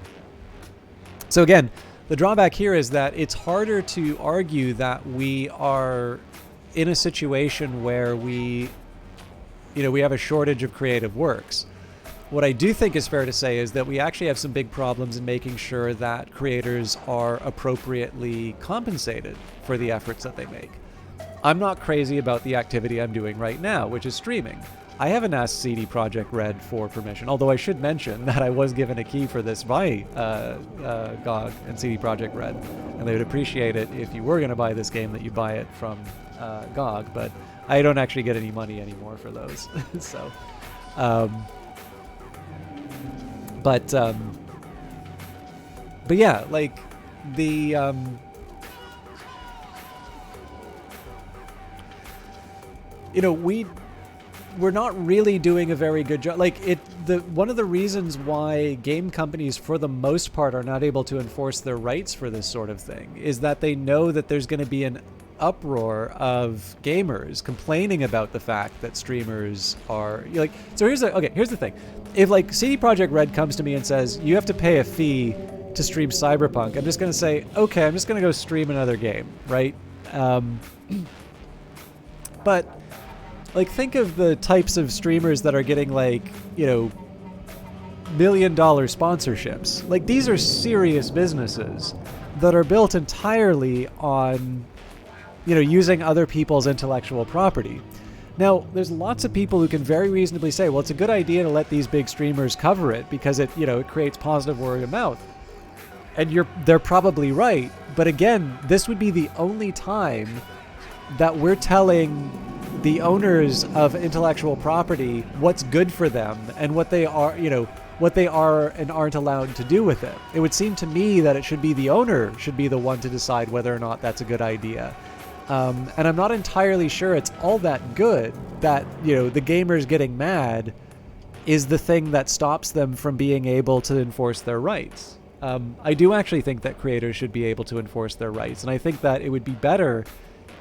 So again, the drawback here is that it's harder to argue that we are in a situation where we have a shortage of creative works. What I do think is fair to say is that we actually have some big problems in making sure that creators are appropriately compensated for the efforts that they make. I'm not crazy about the activity I'm doing right now, which is streaming. I haven't asked CD Projekt Red for permission, although I should mention that I was given a key for this by GOG and CD Projekt Red, and they would appreciate it if you were going to buy this game that you buy it from GOG, but I don't actually get any money anymore for those. So, but yeah, like the we're not really doing a very good job. Like one of the reasons why game companies, for the most part, are not able to enforce their rights for this sort of thing is that they know that there's going to be an uproar of gamers complaining about the fact that streamers are like. So here's the thing. If like CD Projekt Red comes to me and says you have to pay a fee to stream Cyberpunk, I'm just going to say, okay, I'm just going to go stream another game, right? But like, think of the types of streamers that are getting like, $1 million sponsorships. Like, these are serious businesses that are built entirely on, using other people's intellectual property. Now, there's lots of people who can very reasonably say, well, it's a good idea to let these big streamers cover it because it, it creates positive word of mouth. And they're probably right. But again, this would be the only time that we're telling the owners of intellectual property what's good for them and what they are, what they are and aren't allowed to do with it. It would seem to me that it should be the owner should be the one to decide whether or not that's a good idea. And I'm not entirely sure it's all that good that, the gamers getting mad is the thing that stops them from being able to enforce their rights. I do actually think that creators should be able to enforce their rights, and I think that it would be better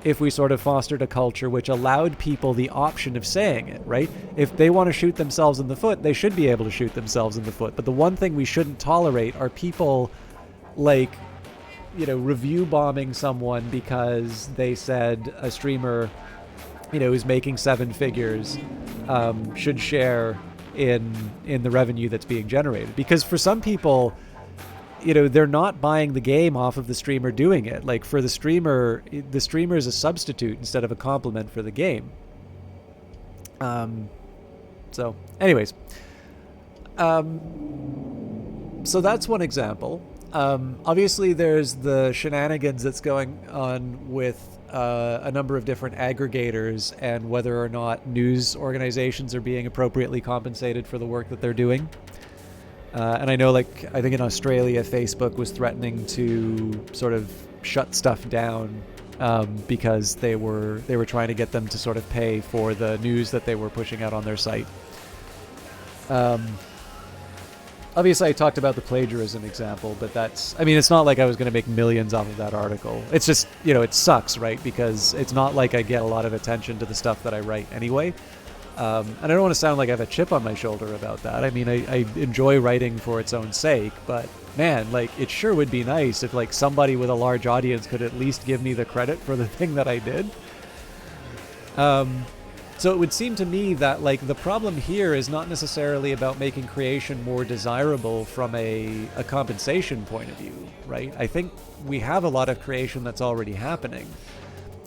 if we sort of fostered a culture which allowed people the option of saying it, right? If they want to shoot themselves in the foot, they should be able to shoot themselves in the foot. But the one thing we shouldn't tolerate are people like, review bombing someone because they said a streamer, who's making 7 figures, should share in the revenue that's being generated. Because for some people, they're not buying the game off of the streamer doing it. Like, for the streamer is a substitute instead of a complement for the game. So anyways, so that's one example. Obviously there's the shenanigans that's going on with a number of different aggregators and whether or not news organizations are being appropriately compensated for the work that they're doing. And I know, I think in Australia, Facebook was threatening to sort of shut stuff down because they were trying to get them to sort of pay for the news that they were pushing out on their site. Obviously, I talked about the plagiarism example, but it's not like I was going to make millions off of that article. It's just, it sucks, right? Because it's not like I get a lot of attention to the stuff that I write anyway. And I don't want to sound like I have a chip on my shoulder about that. I mean, I enjoy writing for its own sake, but man, it sure would be nice if somebody with a large audience could at least give me the credit for the thing that I did. So it would seem to me that the problem here is not necessarily about making creation more desirable from a compensation point of view, right? I think we have a lot of creation that's already happening.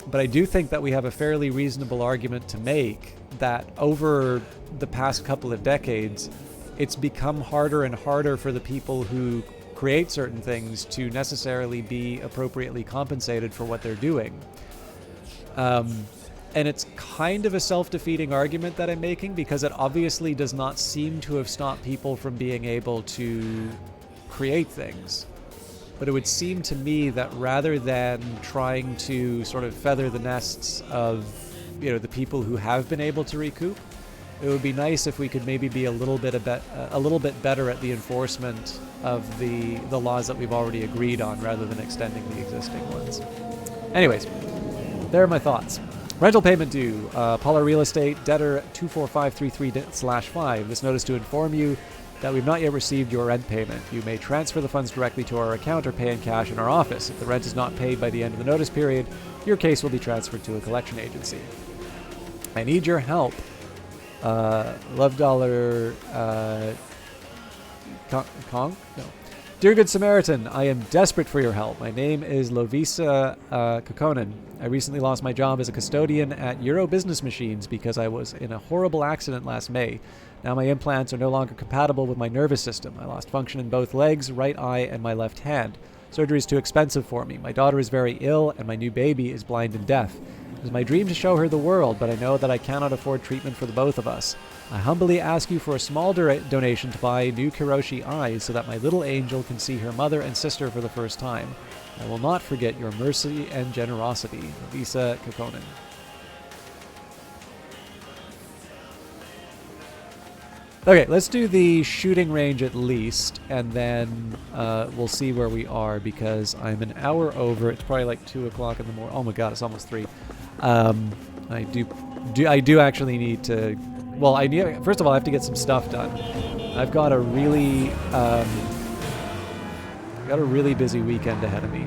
But I do think that we have a fairly reasonable argument to make that over the past couple of decades, it's become harder and harder for the people who create certain things to necessarily be appropriately compensated for what they're doing. And it's kind of a self-defeating argument that I'm making because it obviously does not seem to have stopped people from being able to create things. But it would seem to me that rather than trying to sort of feather the nests of, the people who have been able to recoup, it would be nice if we could maybe be a little bit better at the enforcement of the laws that we've already agreed on, rather than extending the existing ones. Anyways, there are my thoughts. Rental payment due. Polar Real Estate, debtor 24533/5. This notice to inform you that we've not yet received your rent payment. You may transfer the funds directly to our account or pay in cash in our office. If the rent is not paid by the end of the notice period, your case will be transferred to a collection agency. I need your help. Love Dollar Kong? No. Dear Good Samaritan, I am desperate for your help. My name is Lovisa Kokkonen. I recently lost my job as a custodian at Euro Business Machines because I was in a horrible accident last May. Now my implants are no longer compatible with my nervous system. I lost function in both legs, right eye, and my left hand. Surgery is too expensive for me. My daughter is very ill, and my new baby is blind and deaf. It is my dream to show her the world, but I know that I cannot afford treatment for the both of us. I humbly ask you for a small donation to buy new Kiroshi eyes so that my little angel can see her mother and sister for the first time. I will not forget your mercy and generosity. Lisa Kokkonen. Okay, let's do the shooting range at least, and then we'll see where we are, because I'm an hour over. It's probably like 2 o'clock in the morning. Oh my god, it's almost 3. I do actually need to. Well, first of all, I have to get some stuff done. I've got a really busy weekend ahead of me.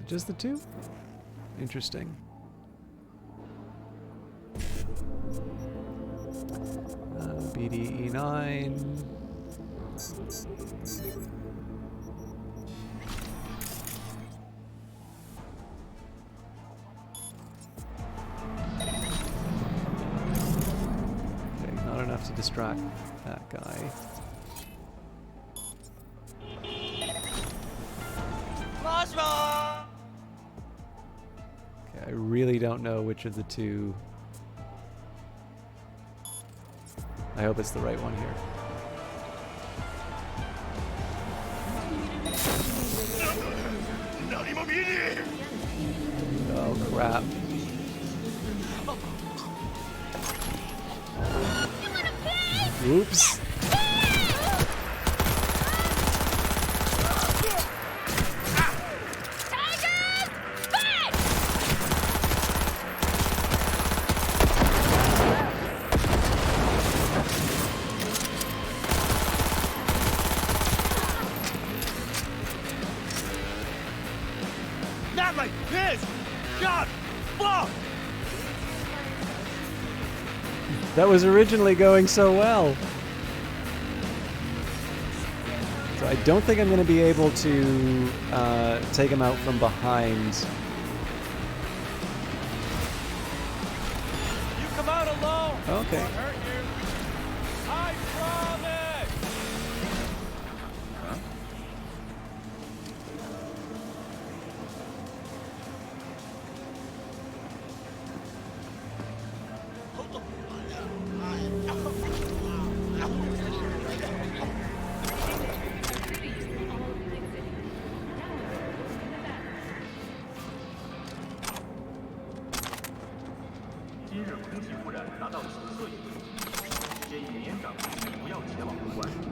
Just the 2? Interesting. BDE9. Okay, not enough to distract that guy. I really don't know which of the 2. I hope it's the right one here. Oh crap. Oops. That was originally going so well. So I don't think I'm going to be able to take him out from behind.
You come out alone.
Okay.
Won't hurt you. I promise.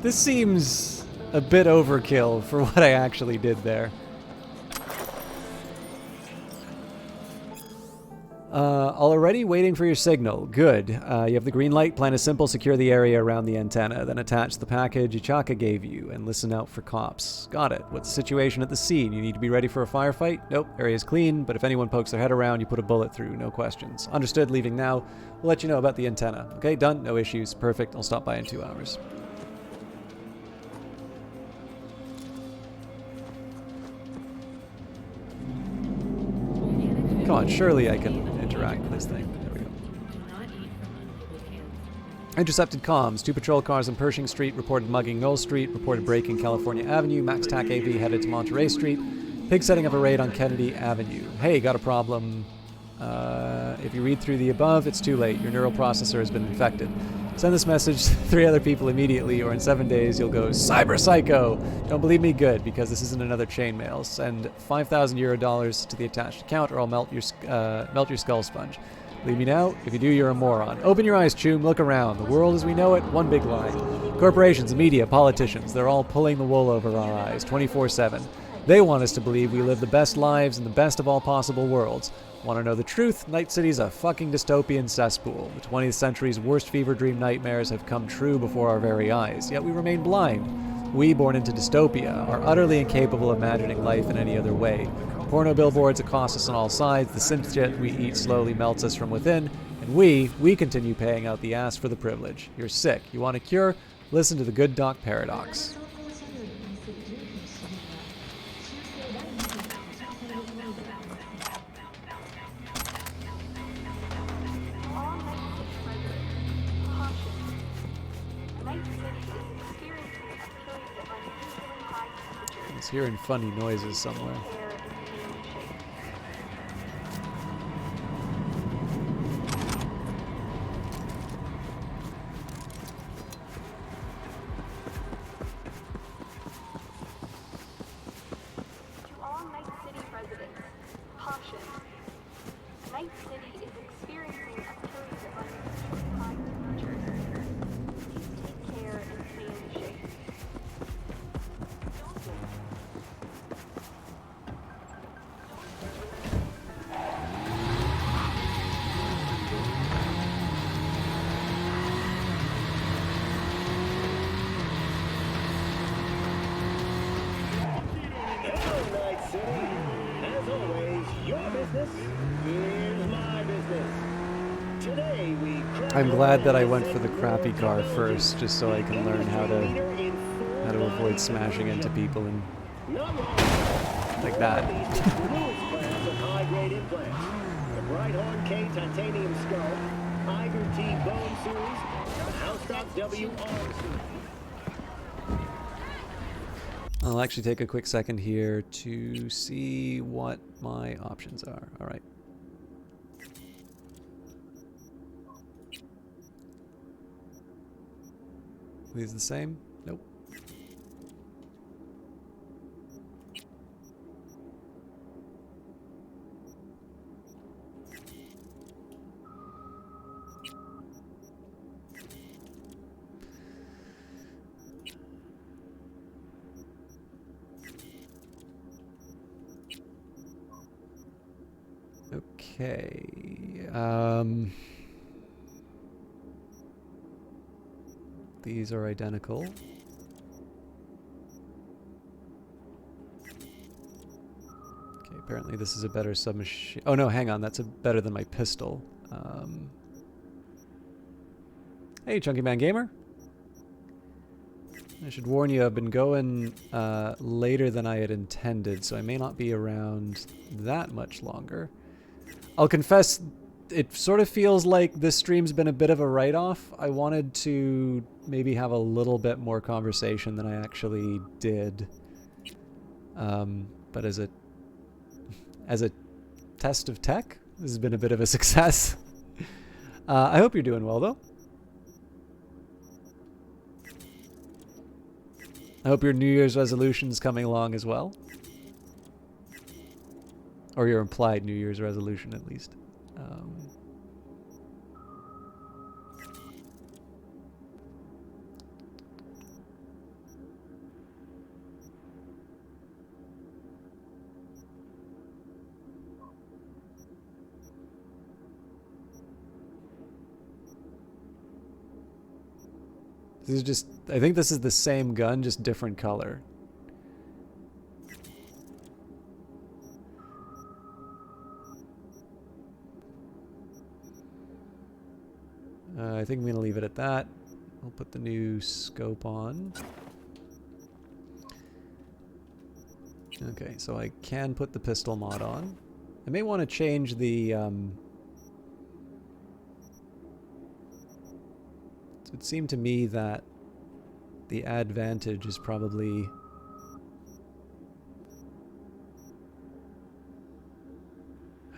This seems a bit overkill for what I actually did there. Already waiting for your signal. Good. You have the green light. Plan is simple. Secure the area around the antenna. Then attach the package Ichaka gave you and listen out for cops. Got it. What's the situation at the scene? You need to be ready for a firefight? Nope. Area's clean, but if anyone pokes their head around, you put a bullet through. No questions. Understood. Leaving now. We'll let you know about the antenna. Okay, done. No issues. Perfect. I'll stop by in 2 hours. Come on, surely I can interact with this thing. There we go. Intercepted comms. 2 patrol cars on Pershing Street reported mugging Knoll Street, reported breaking California Avenue. Max TAC AV headed to Monterey Street. Pig setting up a raid on Kennedy Avenue. Hey, got a problem. If you read through the above, it's too late. Your neural processor has been infected. Send this message to 3 other people immediately, or in 7 days you'll go cyber psycho. Don't believe me? Good, because this isn't another chainmail. Send 5,000 euro dollars to the attached account, or I'll melt your skull sponge. Believe me now? If you do, you're a moron. Open your eyes, Choom. Look around. The world as we know it, one big lie. Corporations, media, politicians—they're all pulling the wool over our eyes, 24/7. They want us to believe we live the best lives in the best of all possible worlds. Want to know the truth? Night City's a fucking dystopian cesspool. The 20th century's worst fever dream nightmares have come true before our very eyes, yet we remain blind. We, born into dystopia, are utterly incapable of imagining life in any other way. Porno billboards accost us on all sides, the synth shit we eat slowly melts us from within, and we continue paying out the ass for the privilege. You're sick. You want a cure? Listen to the Good Doc Paradox. Hearing funny noises somewhere.
To all Night City residents, caution. Night City is experiencing a series of unusual crime signatures. Please take care and stay in shape.
As always, your business is my business. Today we
I'm glad that I went for the crappy car first, just so I can learn how to avoid smashing into people and like that.
high-grade implants. The Brighthorn K titanium skull, Iger T bone series, the Housetop W arm series.
I'll actually take a quick second here to see what my options are. All right. These the same? Nope. Okay. These are identical. Okay, apparently this is a better submachine. Oh no, hang on, that's better than my pistol. Hey, Chunky Man Gamer. I should warn you, I've been going later than I had intended, so I may not be around that much longer. I'll confess, it sort of feels like this stream's been a bit of a write-off. I wanted to maybe have a little bit more conversation than I actually did. But as a test of tech, this has been a bit of a success. I hope you're doing well, though. I hope your New Year's resolution's coming along as well. Or your implied New Year's resolution, at least. This is just, I think this is the same gun, just different color. I think I'm going to leave it at that. I'll put the new scope on. Okay, so I can put the pistol mod on. I may want to change the... So it seemed to me that the advantage is probably...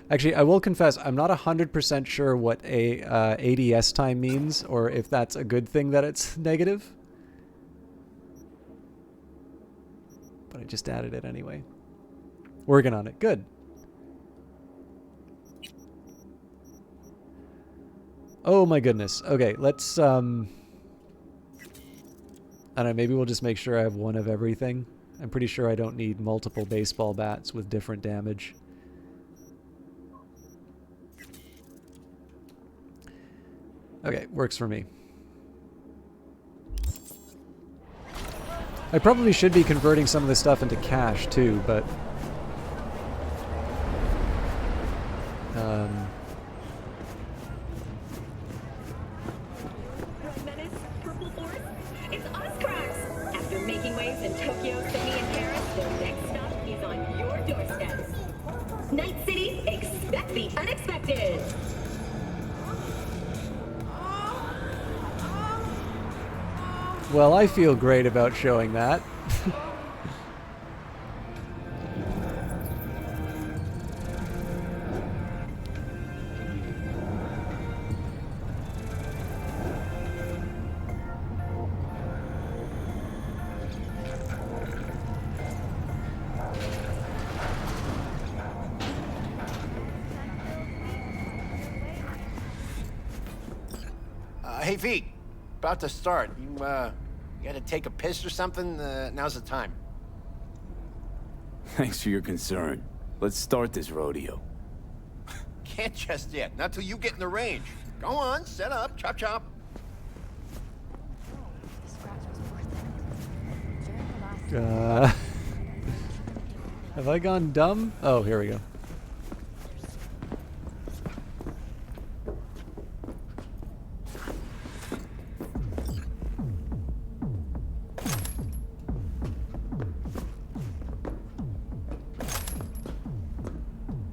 Actually, I will confess, I'm not 100% sure what a ADS time means, or if that's a good thing that it's negative. But I just added it anyway. Working on it. Good. Oh my goodness. Okay, let's, I don't know, maybe we'll just make sure I have one of everything. I'm pretty sure I don't need multiple baseball bats with different damage. Okay, works for me. I probably should be converting some of this stuff into cash too, but...
Menace, Purple Force, it's us, cracks! After making waves in Tokyo, Sydney, and Paris, the next stop is on your doorstep. Night City, expect the unexpected!
Well, I feel great about showing that.
Hey, V. About to start. You gotta take a piss or something? Now's the time.
Thanks for your concern. Let's start this rodeo.
Can't just yet. Not till you get in the range. Go on, set up, chop chop.
Have I gone dumb? Oh, here we go.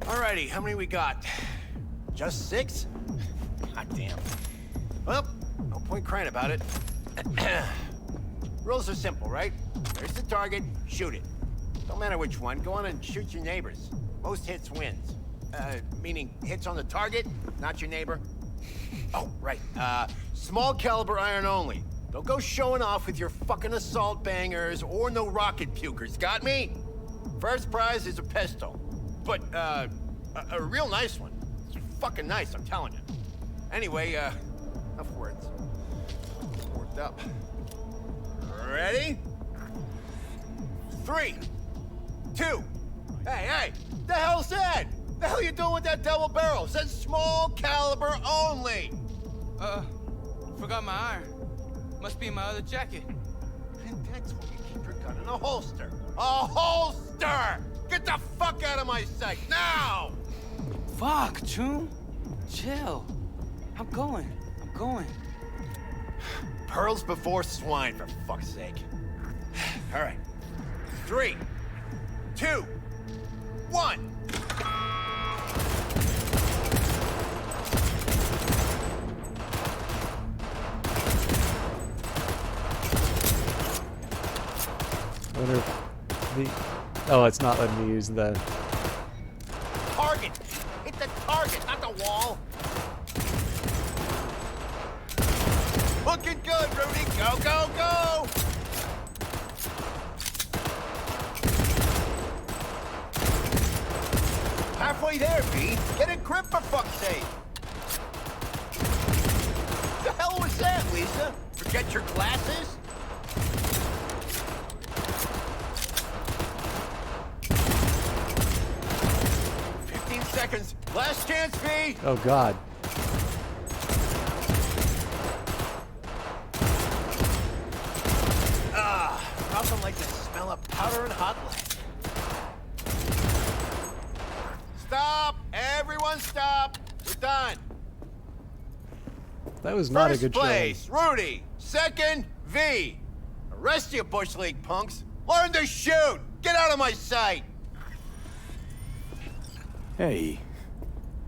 Alrighty, how many we got? Just 6? God damn. Well, no point crying about it. Rules are simple, right? There's the target, shoot it. Don't matter which one, go on and shoot your neighbors. Most hits wins. Meaning hits on the target, not your neighbor. Oh, right. Small caliber iron only. Don't go showing off with your fucking assault bangers or no rocket pukers, got me? First prize is a pistol. But, a real nice one. It's fucking nice, I'm telling you. Anyway, enough words. Worked up. Ready? 3, 2. Hey, the hell's that? The hell you doing with that double barrel? It says small caliber only.
Forgot my iron. Must be in my other jacket.
And that's why you keep your gun in a holster. A holster! Get the fuck out of my sight, now!
Fuck, Choom. Chill. I'm going.
Pearls before swine, for fuck's sake. All right. 3, 2, 1.
I wonder if the... Oh, it's not letting me use the...
Target! Hit the target, not the wall! Looking good, Rudy! Go, go, go! Halfway there, B. Get a grip, for fuck's sake! The hell was that, Lisa? Forget your glasses? Seconds. Last chance, V.
Oh, God.
like the smell of powder and hot lead. Stop! Everyone stop! We're done.
That was not a good
First
showing.
place, Rudy. Second, V. The rest of you Bush League punks, learn to shoot! Get out of my sight!
Hey,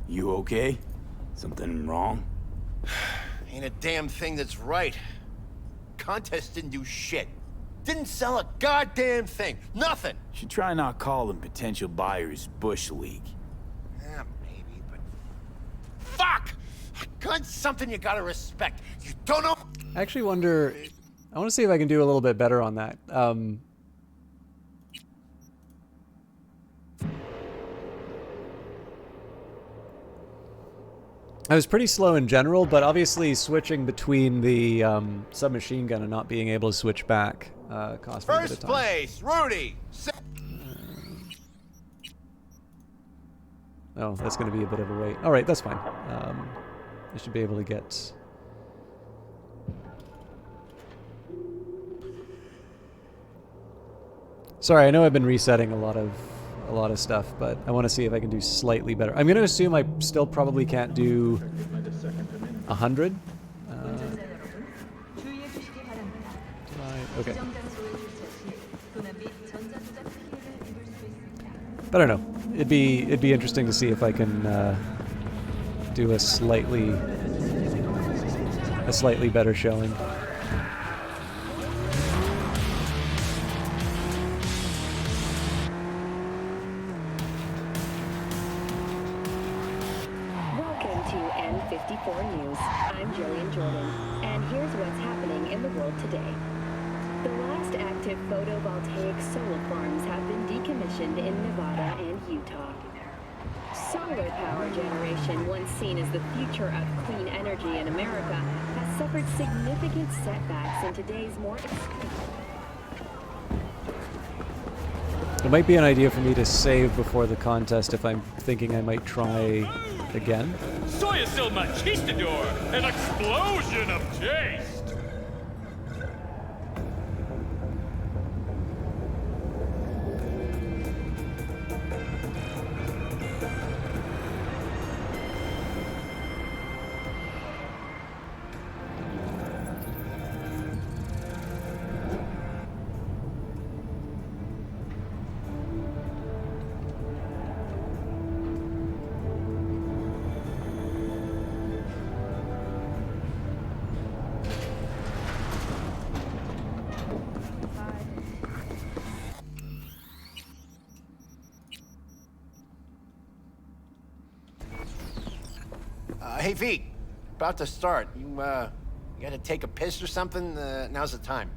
you okay? Something wrong?
Ain't a damn thing that's right. Contest didn't do shit. Didn't sell a goddamn thing. Nothing.
Should try not calling potential buyers Bush League.
Yeah, maybe, but... Fuck! Gun's something you gotta respect. You don't know...
I actually wonder... I want to see if I can do a little bit better on that. I was pretty slow in general, but obviously switching between the submachine gun and not being able to switch back cost me a bit of
First
time.
place, Rudy.
Oh, that's going to be a bit of a wait. All right, that's fine. I should be able to get... Sorry, I know I've been resetting a lot of stuff, but I want to see if I can do slightly better. I'm going to assume I still probably can't do 100. Okay. But I don't know. It'd be interesting to see if I can do a slightly better showing.
Welcome to N54 News. I'm Jillian Jordan, and here's what's happening in the world today. The last active photovoltaic solar farms have been decommissioned in Nevada and Utah. Solar power generation, once seen as the future of clean energy in America, has suffered significant setbacks in today's more extreme...
It might be an idea for me to save before the contest if I'm thinking I might try again.
Soy es el machistador, an explosion of taste.
Hey, V. About to start. You gotta take a piss or something? Now's the time.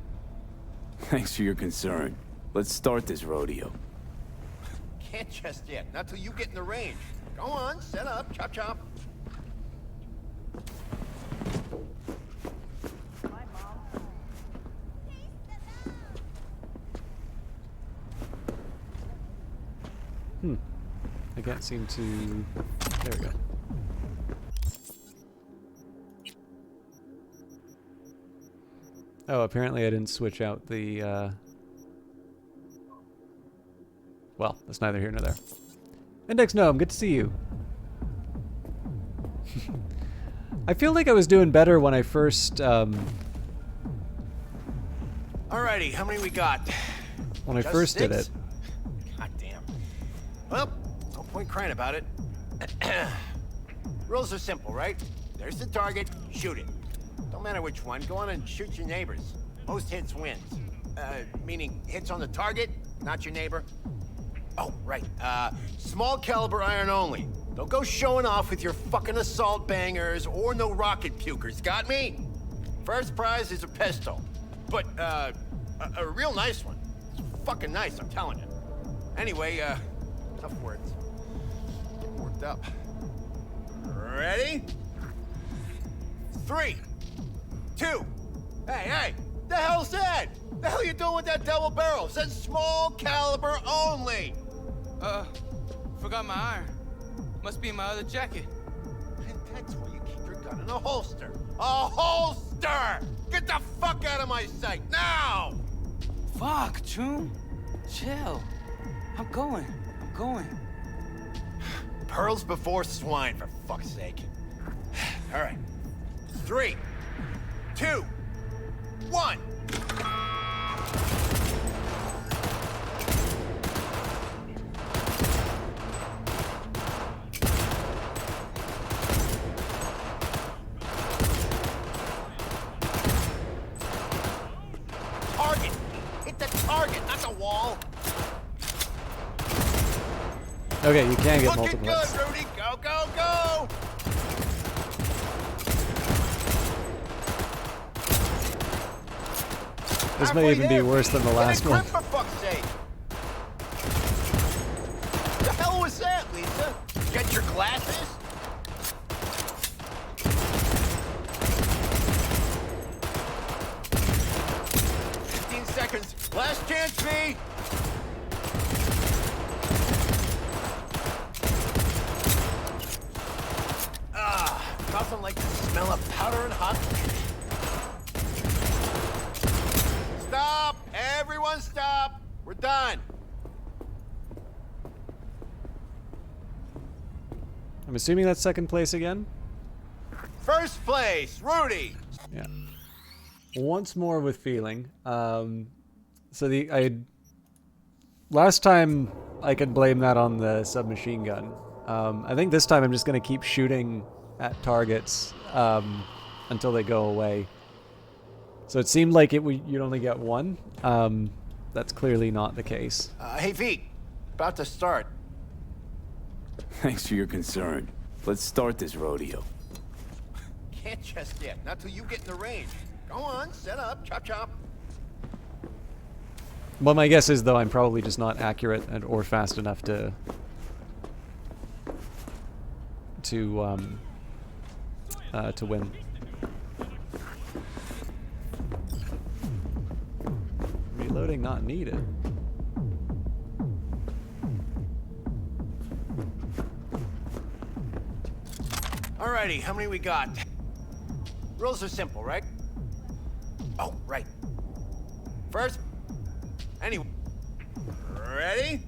Thanks for your concern. Let's start this rodeo.
Can't just yet. Not till you get in the range. Go on, set up. Chop, chop.
I can't seem to... There we go. Oh, apparently I didn't switch out the, Well, that's neither here nor there. Index Gnome, good to see you. I feel like I was doing better when I first,
Alrighty, how many we got?
when I
Just
first did
6?
it.
God damn. Well, no point crying about it. Rules are simple, right? There's the target, shoot it. Don't matter which one, go on and shoot your neighbors. Most hits wins. Meaning hits on the target, not your neighbor. Oh, right. Small caliber iron only. Don't go showing off with your fucking assault bangers or no rocket pukers, got me? First prize is a pistol. But, a real nice one. It's fucking nice, I'm telling you. Anyway, enough words. Getting worked up. Ready? 3, 2. Hey, the hell's that? The hell you doing with that double barrel? It says small caliber only.
Forgot my iron. Must be in my other jacket.
And that's where you keep your gun in a holster. A holster! Get the fuck out of my sight, now!
Fuck, June. Chill. I'm going.
Pearls before swine, for fuck's sake. All right. 3, 2, 1. Target! Hit the target, not the wall!
Okay, you can get
Looking
multiple hits.
good, Rudy! Go, go, go!
This may even be worse than the last one.
For fuck's sake! The hell was that, Lisa? Get your glasses? Seconds. Last chance, V. Nothing like the smell of powder and hot. Stop! Everyone stop! We're done.
I'm assuming that's second place again?
First place, Rudy!
Yeah. Once more with feeling. Last time I could blame that on the submachine gun. I think this time I'm just going to keep shooting at targets until they go away. So it seemed like you'd only get one. That's clearly not the case.
Hey, V. About to start.
Thanks for your concern. Let's start this rodeo.
Can't just yet. Not till you get in the range. Go on, set up, chop chop.
Well, my guess is, though, I'm probably just not accurate or fast enough to win. Reloading not needed.
Alrighty, how many we got? Rules are simple, right? Oh, right. First, anyway. Ready?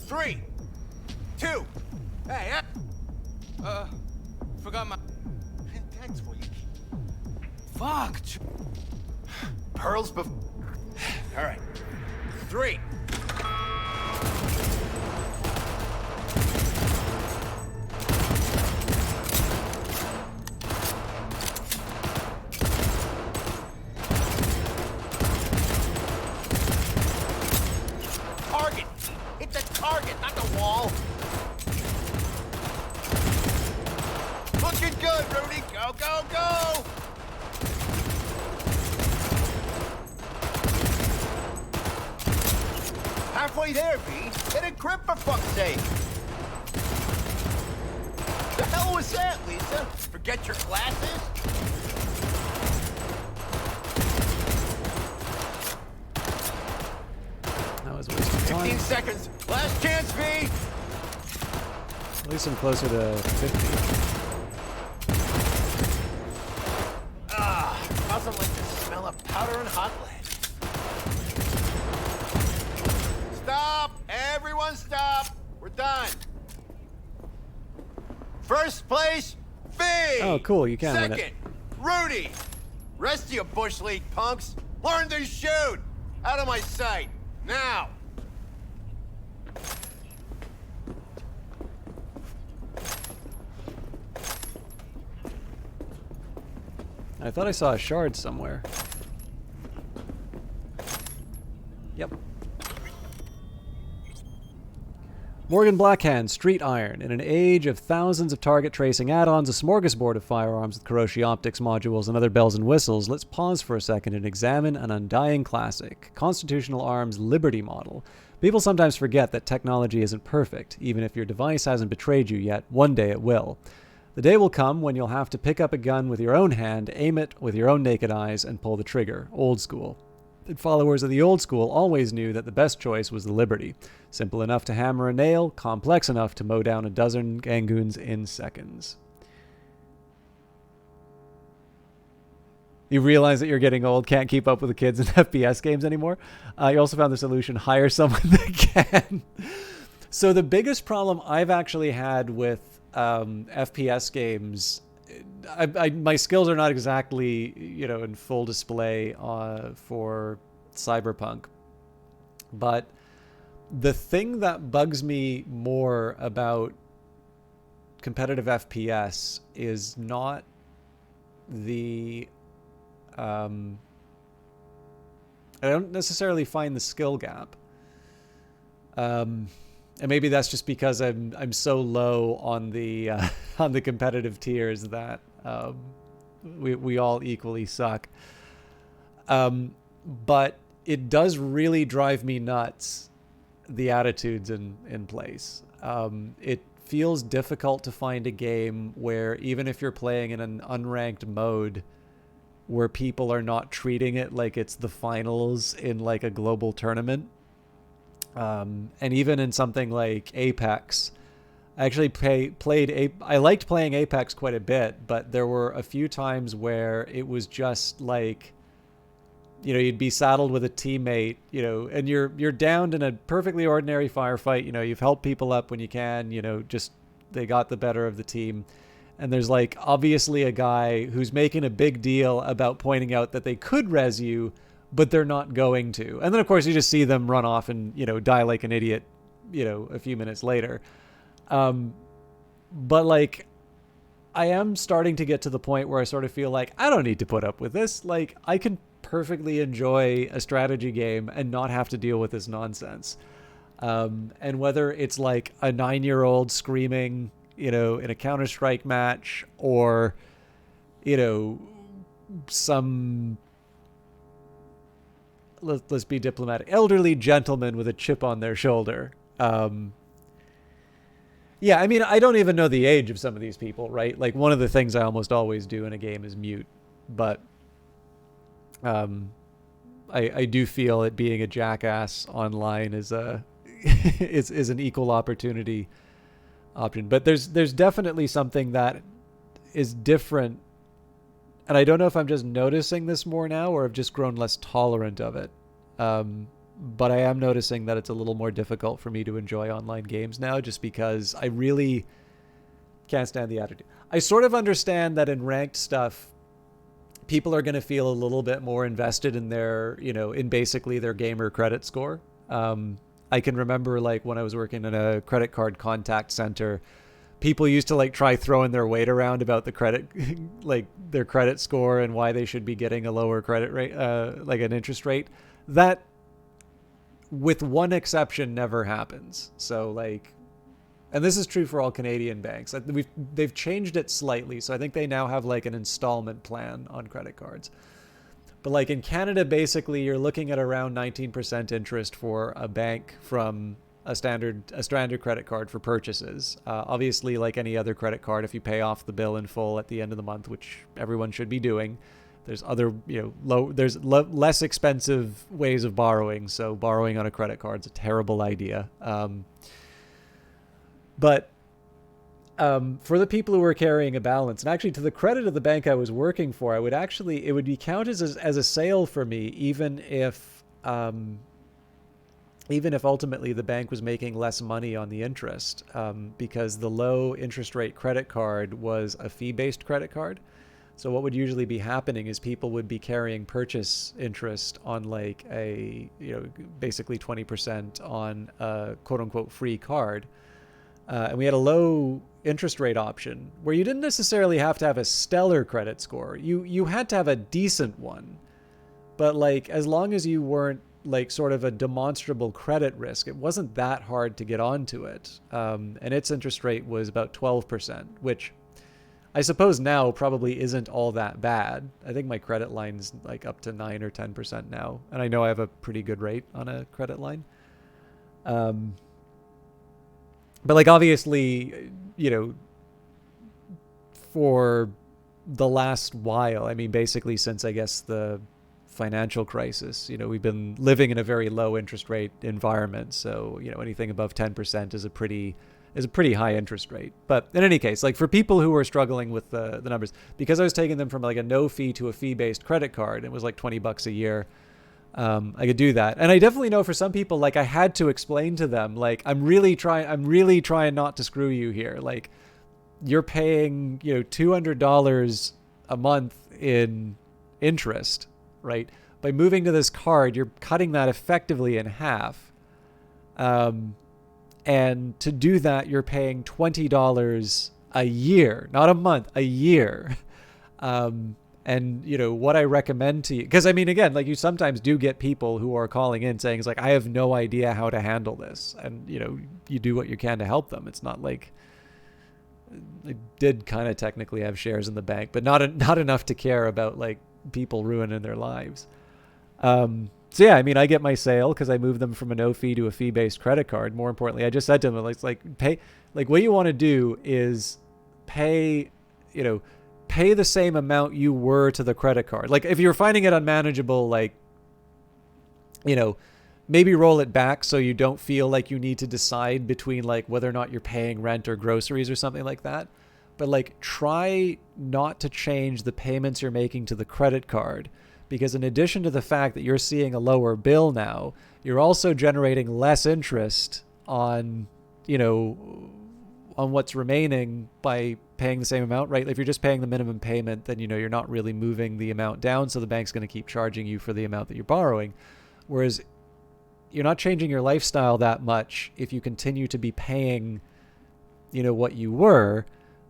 3, 2. Hey,
forgot my...
Thanks for you.
Fuck.
Pearls before... All right. 3. Target! Hit the target, not the wall! Looking good, Rudy! Go, go, go! Halfway there, V. Hit a grip for fuck's sake! The hell was that, Lisa? Forget your glasses?
That was wasting time.
15 seconds. Last chance, V.
At least I'm closer to 50.
Nothing like the smell of powder and hot lead. Stop! Everyone stop! We're done. First place, V.
Oh, cool. You can win
Second,
it.
Rudy. Rest of you Bush League punks, learn to shoot. Out of my sight. Now.
I thought I saw a shard somewhere. Yep. Morgan Blackhand, Street Iron. In an age of thousands of target tracing add-ons, a smorgasbord of firearms with Kiroshi optics modules and other bells and whistles, let's pause for a second and examine an undying classic, Constitutional Arms Liberty Model. People sometimes forget that technology isn't perfect. Even if your device hasn't betrayed you yet, one day it will. The day will come when you'll have to pick up a gun with your own hand, aim it with your own naked eyes, and pull the trigger. Old school. The followers of the old school always knew that the best choice was the Liberty. Simple enough to hammer a nail, complex enough to mow down a dozen gangoons in seconds. You realize that you're getting old, can't keep up with the kids in FPS games anymore. You also found the solution: hire someone that can. So the biggest problem I've actually had with FPS games, my skills are not exactly, in full display for Cyberpunk. But the thing that bugs me more about competitive FPS is not the... I don't necessarily find the skill gap. And maybe that's just because I'm so low on the on the competitive tiers that we all equally suck. But it does really drive me nuts, the attitudes in place. It feels difficult to find a game where, even if you're playing in an unranked mode, where people are not treating it like it's the finals in like a global tournament. And even in something like Apex, I actually I liked playing Apex quite a bit, but there were a few times where it was just like, you'd be saddled with a teammate, and you're downed in a perfectly ordinary firefight. You've helped people up when you can, just they got the better of the team. And there's like obviously a guy who's making a big deal about pointing out that they could res you, but they're not going to. And then of course you just see them run off and, die like an idiot, a few minutes later. But like, I am starting to get to the point where I sort of feel like I don't need to put up with this. Like, I can perfectly enjoy a strategy game and not have to deal with this nonsense. And whether it's like a 9-year-old screaming, in a Counter-Strike match, or, some, let's be diplomatic, elderly gentleman with a chip on their shoulder. Yeah, I mean, I don't even know the age of some of these people, right? Like, one of the things I almost always do in a game is mute. But I do feel it being a jackass online is is an equal opportunity option. But there's definitely something that is different, and I don't know if I'm just noticing this more now or I've just grown less tolerant of it. But I am noticing that it's a little more difficult for me to enjoy online games now, just because I really can't stand the attitude. I sort of understand that in ranked stuff, people are going to feel a little bit more invested in their, in basically their gamer credit score. I can remember like when I was working in a credit card contact center, people used to like try throwing their weight around about the credit, like their credit score and why they should be getting a lower credit rate, like an interest rate. That, with one exception, never happens. So like, and this is true for all Canadian banks. They've changed it slightly. So I think they now have like an installment plan on credit cards. But like in Canada, basically you're looking at around 19% interest for a bank from a standard credit card for purchases. Obviously, like any other credit card, if you pay off the bill in full at the end of the month, which everyone should be doing, there's other, less expensive ways of borrowing. So borrowing on a credit card is a terrible idea. But for the people who were carrying a balance, and actually to the credit of the bank I was working for, it would be counted as a sale for me, even if ultimately the bank was making less money on the interest, because the low interest rate credit card was a fee-based credit card. So what would usually be happening is people would be carrying purchase interest on like a, basically 20% on a quote unquote free card. And we had a low interest rate option where you didn't necessarily have to have a stellar credit score. You had to have a decent one, but like, as long as you weren't like sort of a demonstrable credit risk, it wasn't that hard to get onto it. And its interest rate was about 12%, which I suppose now probably isn't all that bad. I think my credit line's like up to 9 or 10% now. And I know I have a pretty good rate on a credit line. But like, obviously, for the last while, I mean, basically since I guess the financial crisis, we've been living in a very low interest rate environment. So, anything above 10% is a pretty is a pretty high interest rate. But in any case, like for people who were struggling with the numbers, because I was taking them from like a no fee to a fee-based credit card, it was like $20 a year. I could do that. And I definitely know for some people, like I had to explain to them, like, I'm really trying not to screw you here. Like you're paying, $200 a month in interest, right? By moving to this card, you're cutting that effectively in half. And to do that, you're paying $20 a year, not a month, a year. And what I recommend to you, because I mean, again, like you sometimes do get people who are calling in saying, it's like, I have no idea how to handle this. And, you do what you can to help them. It's not like I did kind of technically have shares in the bank, but not enough to care about like people ruining their lives. So yeah, I mean, I get my sale because I moved them from a no fee to a fee-based credit card. More importantly, I just said to them, it's like pay, like what you want to do is pay the same amount you were to the credit card. Like if you're finding it unmanageable, like, maybe roll it back so you don't feel like you need to decide between like whether or not you're paying rent or groceries or something like that. But like try not to change the payments you're making to the credit card, because in addition to the fact that you're seeing a lower bill now, you're also generating less interest on, on what's remaining by paying the same amount, right? If you're just paying the minimum payment, then, you're not really moving the amount down. So the bank's going to keep charging you for the amount that you're borrowing. Whereas you're not changing your lifestyle that much if you continue to be paying, what you were.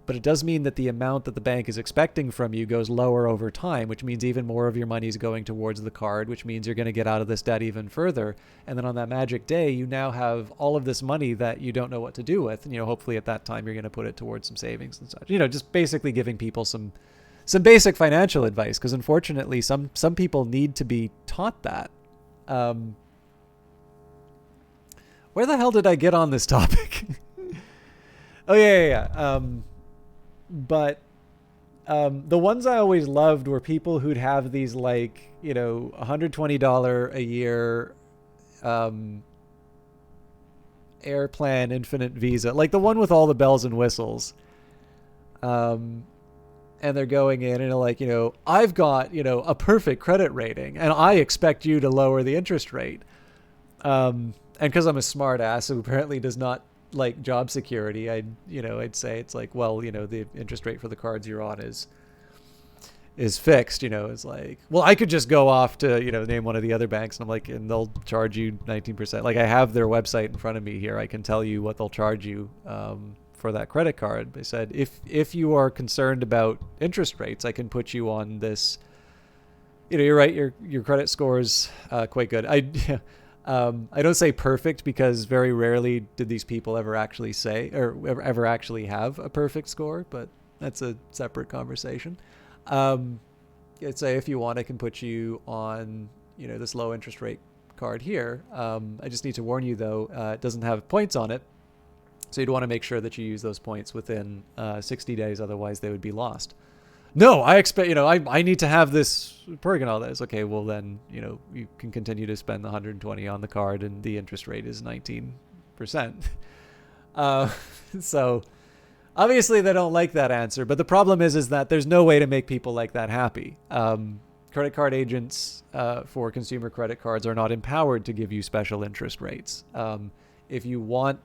But it does mean that the amount that the bank is expecting from you goes lower over time, which means even more of your money is going towards the card, which means you're going to get out of this debt even further. And then on that magic day, you now have all of this money that you don't know what to do with. And, hopefully at that time, you're going to put it towards some savings and such. Just basically giving people some basic financial advice, because unfortunately, some people need to be taught that. Where the hell did I get on this topic? Oh, yeah. But the ones I always loved were people who'd have these like, $120 a year Airplan Infinite Visa, like the one with all the bells and whistles. And they're going in and like, I've got, a perfect credit rating and I expect you to lower the interest rate. And because I'm a smart ass who apparently does not like job security, I'd say it's like, well, the interest rate for the cards you're on is fixed. It's like, well, I could just go off to, name one of the other banks, and I'm like, and they'll charge you 19%. Like I have their website in front of me here. I can tell you what they'll charge you for that credit card. They said, if you are concerned about interest rates, I can put you on this. You're right. Your credit score is quite good. I don't say perfect because very rarely did these people ever actually say or ever actually have a perfect score, but that's a separate conversation. I'd say if you want, I can put you on, this low interest rate card here. I just need to warn you though, it doesn't have points on it. So you'd want to make sure that you use those points within 60 days. Otherwise they would be lost. No, I expect, I need to have this perk and all that. It's okay, well then, you can continue to spend the 120 on the card and the interest rate is 19%. So obviously they don't like that answer, but the problem is that there's no way to make people like that happy. Credit card agents for consumer credit cards are not empowered to give you special interest rates. If you want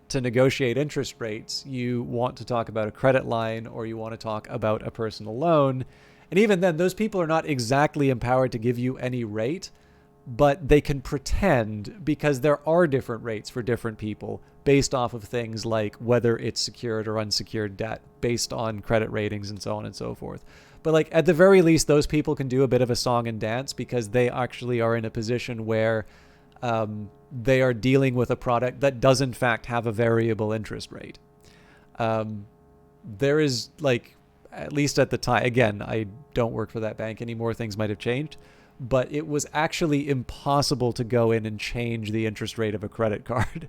to negotiate interest rates, you want to talk about a credit line or you want to talk about a personal loan. And even then, those people are not exactly empowered to give you any rate, but they can pretend, because there are different rates for different people based off of things like whether it's secured or unsecured debt, based on credit ratings and so on and so forth. But like at the very least, those people can do a bit of a song and dance because they actually are in a position where they are dealing with a product that does in fact have a variable interest rate. There is like, at least at the time, again, I don't work for that bank anymore. Things might have changed, but it was actually impossible to go in and change the interest rate of a credit card.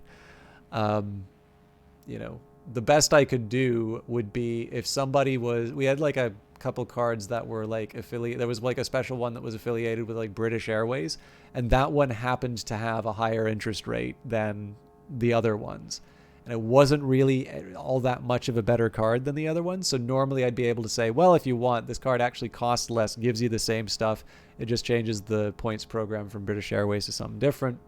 The best I could do would be if somebody we had like a couple cards that were like affiliate. There was like a special one that was affiliated with like British Airways, and that one happened to have a higher interest rate than the other ones. and it wasn't really all that much of a better card than the other one. So normally I'd be able to say, well, if you want, this card actually costs less, gives you the same stuff. It just changes the points program from British Airways to something different.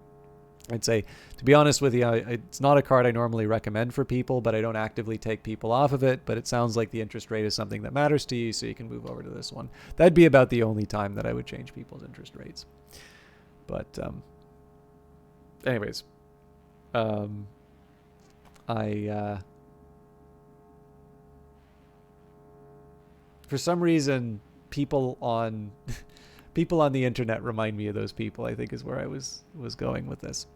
I'd say, to be honest with you, it's not a card I normally recommend for people, but I don't actively take people off of it. But it sounds like the interest rate is something that matters to you, so you can move over to this one. That'd be about the only time that I would change people's interest rates. But anyways, for some reason, people on the internet remind me of those people, I think is where I was going with this.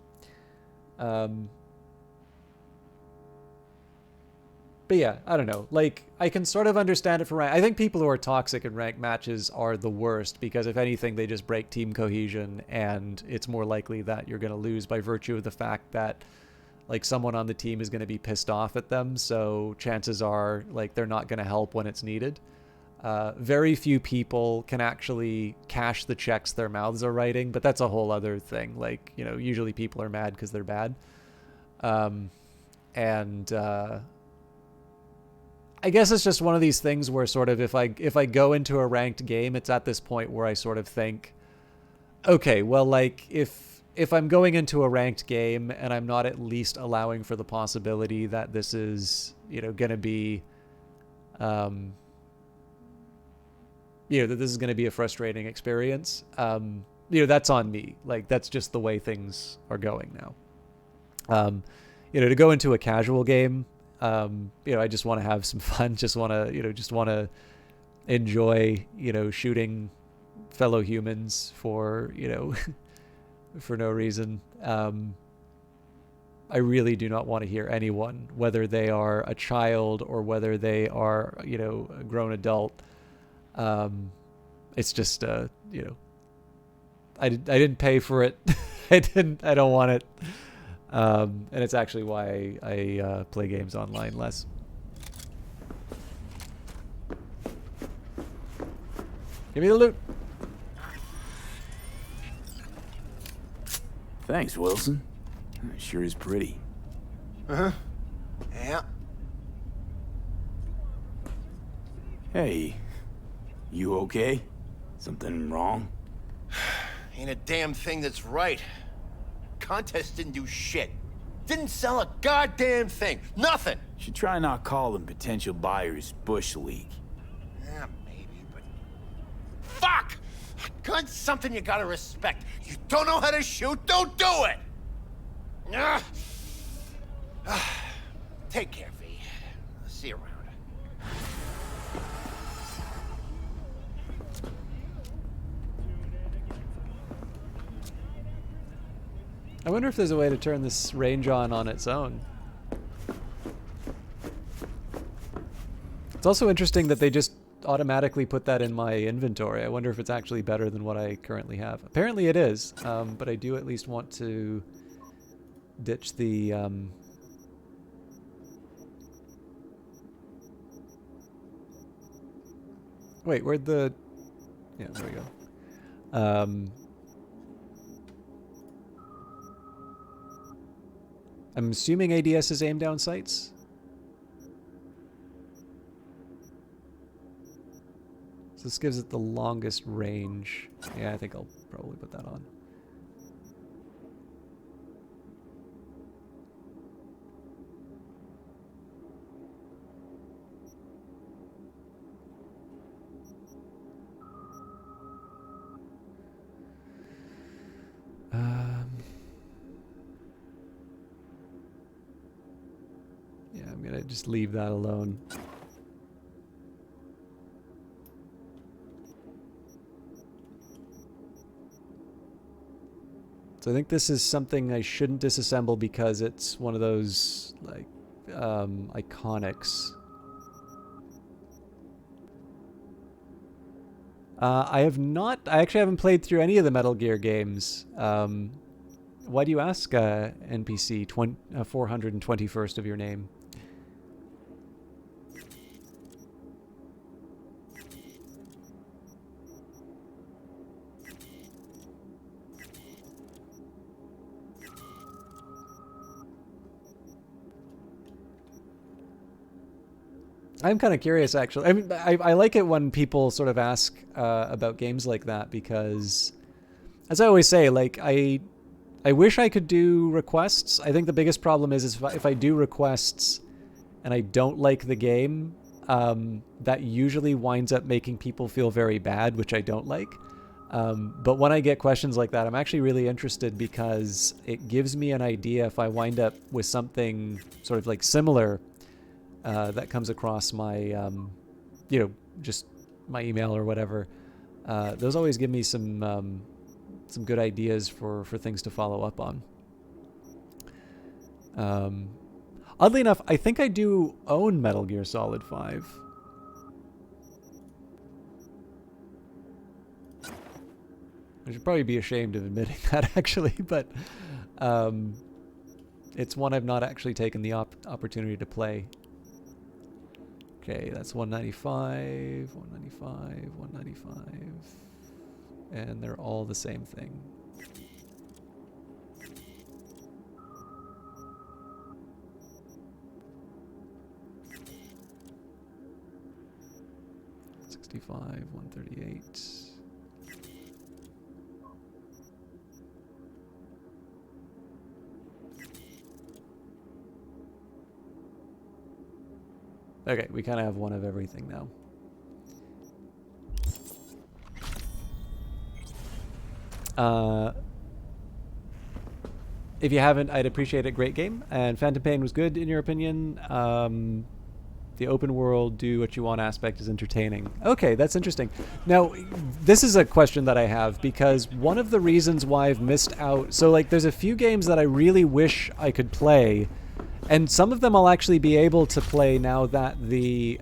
But yeah, I don't know. Like, I can sort of understand it for rank. I think people who are toxic in ranked matches are the worst, because if anything, they just break team cohesion, and it's more likely that you're going to lose by virtue of the fact that, like, someone on the team is going to be pissed off at them. So chances are, like, they're not going to help when it's needed. Very few people can actually cash the checks their mouths are writing, but that's a whole other thing. Like, you know, usually people are mad because they're bad. I guess it's just one of these things where sort of if I go into a ranked game, it's at this point where I sort of think, okay, well, like, if I'm going into a ranked game and I'm not at least allowing for the possibility that this is, you know, going to be, you know, that this is going to be a frustrating experience, you know, that's on me. Like, that's just the way things are going now. You know, to go into a casual game, you know, I just want to have some fun, just want to enjoy, you know, shooting fellow humans for, you know, for no reason. I really do not want to hear anyone, whether they are a child or whether they are, you know, a grown adult. It's just, you know, I didn't pay for it. I don't want it. And it's actually why I play games online less. Give me the loot.
Thanks, Wilson. It sure is pretty.
Uh-huh. Yeah.
Hey, you okay? Something wrong?
Ain't a damn thing that's right. Contest didn't do shit. Didn't sell a goddamn thing. Nothing.
Should try not calling potential buyers Bush League.
Yeah, maybe, but... Fuck! Gun's something you gotta respect. You don't know how to shoot, don't do it! Take care, V. See you around.
I wonder if there's a way to turn this range on its own. It's also interesting that they just automatically put that in my inventory. I wonder if it's actually better than what I currently have. Apparently it is, but I do at least want to ditch the... Wait, where'd the... Yeah, there we go. I'm assuming ADS is aim down sights. So this gives it the longest range. Yeah, I think I'll probably put that on. Yeah, I'm gonna just leave that alone. So I think this is something I shouldn't disassemble because it's one of those, like, iconics. I actually haven't played through any of the Metal Gear games. Why do you ask, NPC 421st of your name? I'm kind of curious, actually. I mean, I like it when people sort of ask about games like that because, as I always say, like I wish I could do requests. I think the biggest problem is if I do requests and I don't like the game, that usually winds up making people feel very bad, which I don't like. But when I get questions like that, I'm actually really interested because it gives me an idea if I wind up with something sort of like similar that comes across my, just my email or whatever. Those always give me some good ideas for things to follow up on. Oddly enough, I think I do own Metal Gear Solid 5. I should probably be ashamed of admitting that, actually, but it's one I've not actually taken the opportunity to play. Okay, that's 195, 195, 195, and they're all the same thing. $65, 138. Okay, we kind of have one of everything now. If you haven't, I'd appreciate it. Great game. And Phantom Pain was good, in your opinion. The open world, do what you want aspect is entertaining. Okay, that's interesting. Now, this is a question that I have, because one of the reasons why I've missed out... So, like, there's a few games that I really wish I could play, and some of them I'll actually be able to play now that the...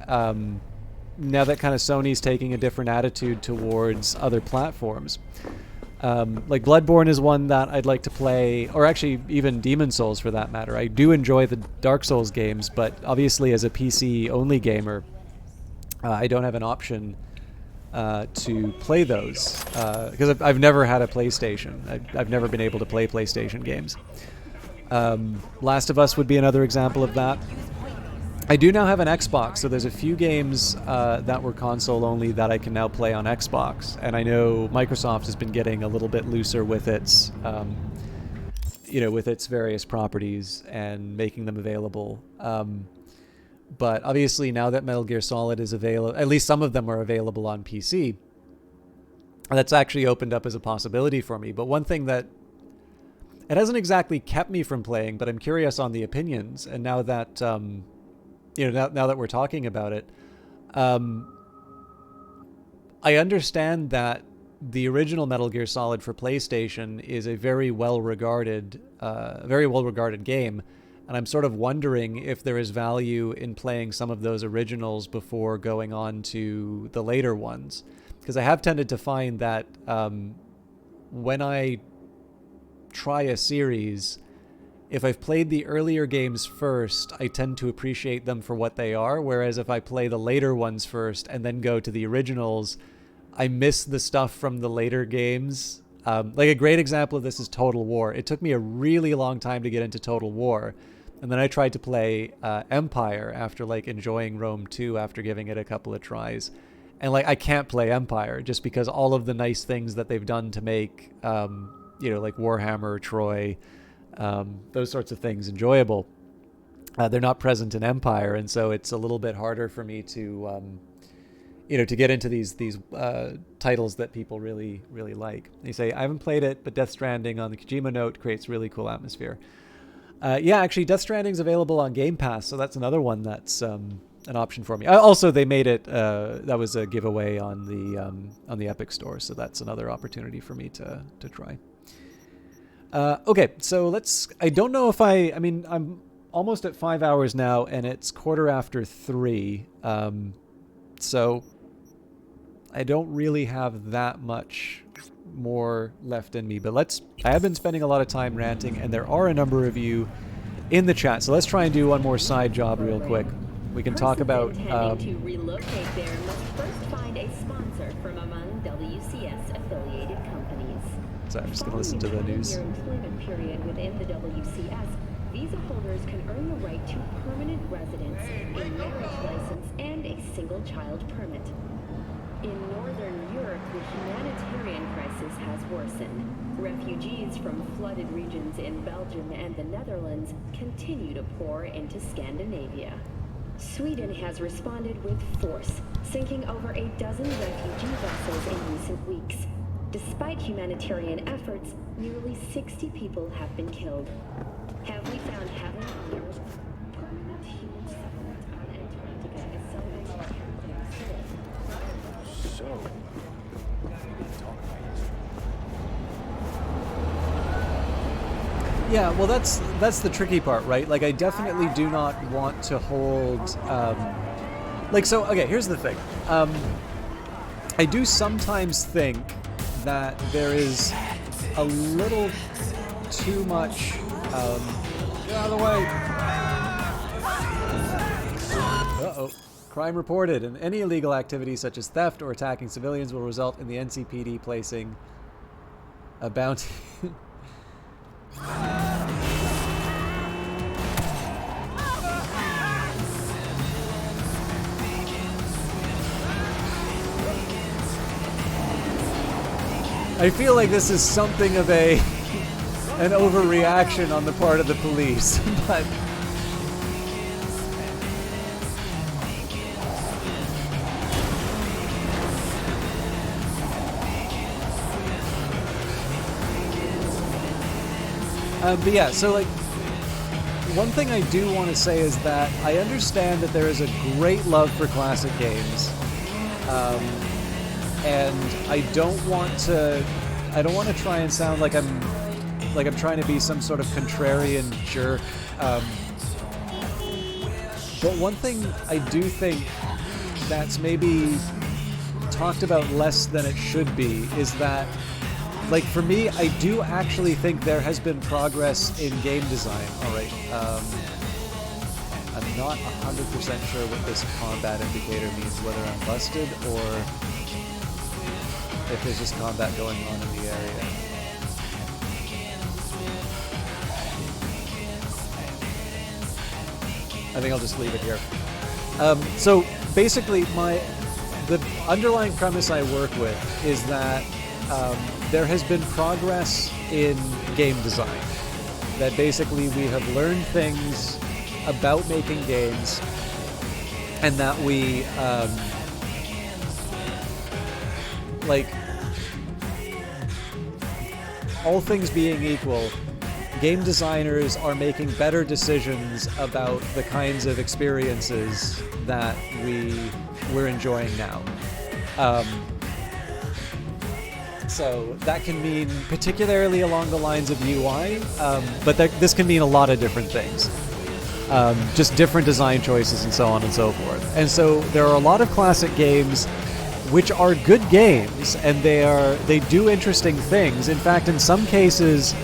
now that kind of Sony's taking a different attitude towards other platforms. Like Bloodborne is one that I'd like to play, or actually even Demon Souls for that matter. I do enjoy the Dark Souls games, but obviously as a PC-only gamer, I don't have an option to play those because I've never had a PlayStation. I've never been able to play PlayStation games. Last of Us would be another example of that. I do now have an Xbox, so there's a few games that were console only that I can now play on Xbox, and I know Microsoft has been getting a little bit looser with its, with its various properties and making them available. But obviously, now that Metal Gear Solid is available, at least some of them are available on PC. That's actually opened up as a possibility for me. But one thing that it hasn't exactly kept me from playing, but I'm curious on the opinions, and now that. Now that we're talking about it, I understand that the original Metal Gear Solid for PlayStation is a very well-regarded game, and I'm sort of wondering if there is value in playing some of those originals before going on to the later ones, because I have tended to find that when I try a series, if I've played the earlier games first, I tend to appreciate them for what they are, whereas if I play the later ones first and then go to the originals, I miss the stuff from the later games. Like a great example of this is Total War. It took me a really long time to get into Total War, and then I tried to play Empire after like enjoying Rome 2 after giving it a couple of tries. And like I can't play Empire just because all of the nice things that they've done to make, like Warhammer, Troy, those sorts of things enjoyable, they're not present in Empire, and so it's a little bit harder for me to to get into these titles that people really like. They say I haven't played it, but Death Stranding on the Kojima note creates really cool atmosphere. Yeah, actually Death Stranding's available on Game Pass, so that's another one that's an option for me. Also, they made it that was a giveaway on the Epic Store, so that's another opportunity for me to try. Okay, so I don't know if I'm almost at 5 hours now, and it's 3:15. So I don't really have that much more left in me, but I have been spending a lot of time ranting, and there are a number of you in the chat, so let's try and do one more side job real quick. We can talk about...
intending to relocate there must first find a sponsor from among WCS-affiliated companies.
So I'm just going to listen to the news.
Following a 7-year employment period within the WCS, visa holders can earn the right to permanent residence, a marriage license, and single child permit. In Northern Europe, the humanitarian crisis has worsened. Refugees from flooded regions in Belgium and the Netherlands continue to pour into Scandinavia. Sweden has responded with force, sinking over a dozen refugee vessels in recent weeks. Despite humanitarian efforts, nearly 60 people have been killed. Have we found heaven on earth? Permanent human settlement on Antarctica is celebrating
So, we didn't talk about
Yeah, well, that's the tricky part, right? Like, I definitely do not want to hold, so, okay, here's the thing. I do sometimes think that there is a little too much, get out of the way. Uh-oh. Crime reported, and any illegal activity such as theft or attacking civilians will result in the NCPD placing a bounty. I feel like this is something of an overreaction on the part of the police, but yeah, so like, one thing I do want to say is that I understand that there is a great love for classic games, and I don't want to try and sound like I'm trying to be some sort of contrarian jerk. But one thing I do think that's maybe talked about less than it should be is that, like, for me, I do actually think there has been progress in game design. All right, I'm not 100% sure what this combat indicator means, whether I'm busted or if there's just combat going on in the area. I think I'll just leave it here. So basically, the underlying premise I work with is that there has been progress in game design. That basically we have learned things about making games, and that we all things being equal, game designers are making better decisions about the kinds of experiences that we're enjoying now. So that can mean particularly along the lines of UI, but this can mean a lot of different things. Just different design choices and so on and so forth. And so there are a lot of classic games which are good games, and they do interesting things. In fact, in some cases,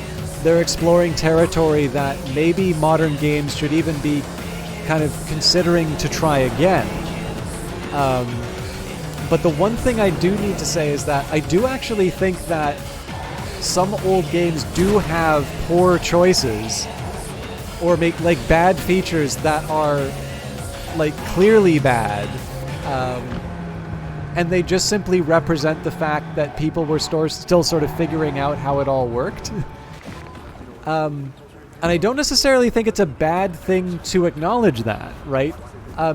they're exploring territory that maybe modern games should even be kind of considering to try again. But the one thing I do need to say is that I do actually think that some old games do have poor choices or make like bad features that are like clearly bad. And they just simply represent the fact that people were still sort of figuring out how it all worked. And I don't necessarily think it's a bad thing to acknowledge that, right?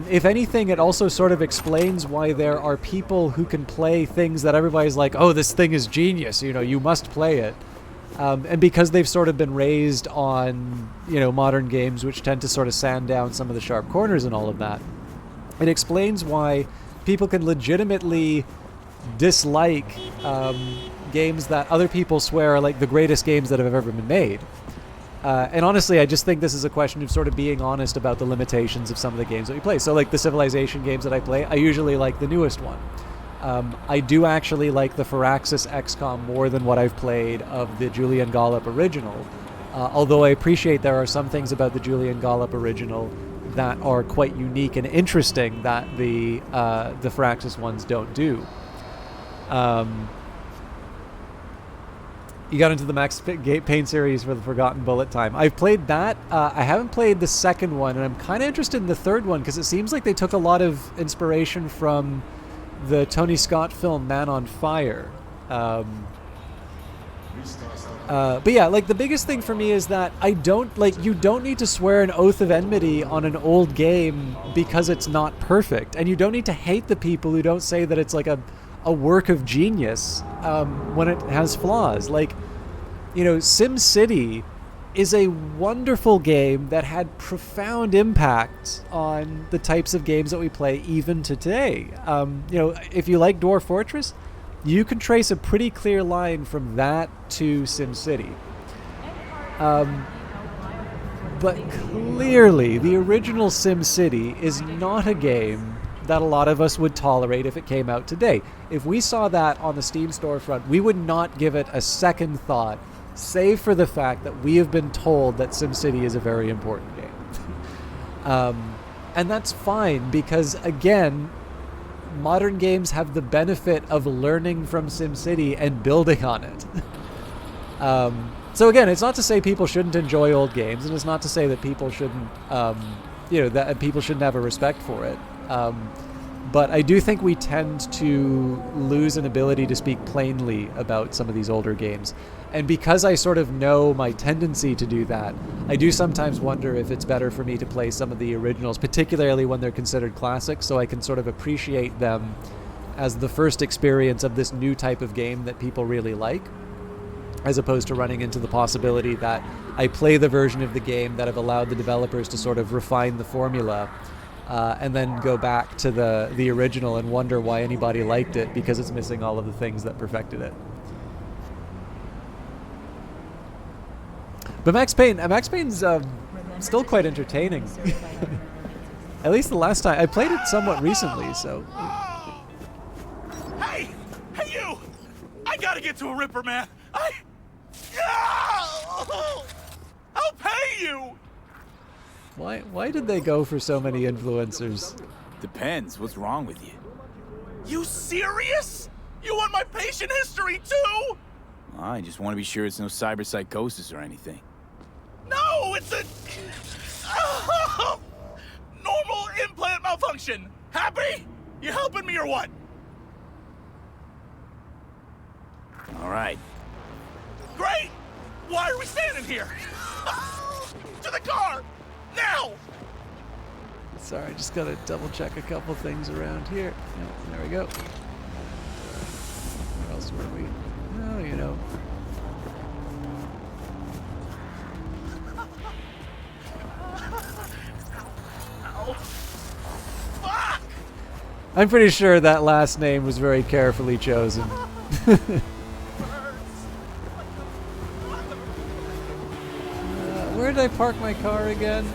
If anything, it also sort of explains why there are people who can play things that everybody's like, oh, this thing is genius, you must play it. And because they've sort of been raised on, modern games, which tend to sort of sand down some of the sharp corners and all of that, it explains why people can legitimately dislike games that other people swear are like the greatest games that have ever been made. And honestly, I just think this is a question of sort of being honest about the limitations of some of the games that we play. So like the Civilization games that I play, I usually like the newest one. I do actually like the Firaxis XCOM more than what I've played of the Julian Gollop original. Although I appreciate there are some things about the Julian Gollop original that are quite unique and interesting that the Firaxis ones don't do. You got into the Max Payne series for the Forgotten Bullet time. I've played that. I haven't played the second one, and I'm kind of interested in the third one because it seems like they took a lot of inspiration from the Tony Scott film Man on Fire. But yeah, like the biggest thing for me is that you don't need to swear an oath of enmity on an old game because it's not perfect, and you don't need to hate the people who don't say that it's like a work of genius when it has flaws. Like, you know, SimCity is a wonderful game that had profound impact on the types of games that we play even today. You know, if you like Dwarf Fortress, you can trace a pretty clear line from that to SimCity. But clearly, the original SimCity is not a game that a lot of us would tolerate if it came out today. If we saw that on the Steam storefront, we would not give it a second thought, save for the fact that we have been told that SimCity is a very important game. And that's fine because, again, modern games have the benefit of learning from SimCity and building on it. So again, it's not to say people shouldn't enjoy old games, and it's not to say that people shouldn't, that people shouldn't have a respect for it. But I do think we tend to lose an ability to speak plainly about some of these older games. And because I sort of know my tendency to do that, I do sometimes wonder if it's better for me to play some of the originals, particularly when they're considered classics, so I can sort of appreciate them as the first experience of this new type of game that people really like, as opposed to running into the possibility that I play the version of the game that have allowed the developers to sort of refine the formula, and then go back to the original and wonder why anybody liked it because it's missing all of the things that perfected it. But Max Payne's still quite entertaining. At least the last time I played it somewhat recently, so.
Hey you! I gotta get to a Ripper, man. I'll pay you.
Why did they go for so many influencers?
Depends. What's wrong with you?
You serious? You want my patient history too?
I just want to be sure it's no cyberpsychosis or anything.
No, it's a normal implant malfunction. Happy? You helping me or what?
All right.
Great. Why are we standing here? To the car! Now!
Sorry, I just gotta double check a couple things around here. No, there we go. Where else were we? Oh, you know.
Oh, fuck!
I'm pretty sure that last name was very carefully chosen. Where did I park my car again?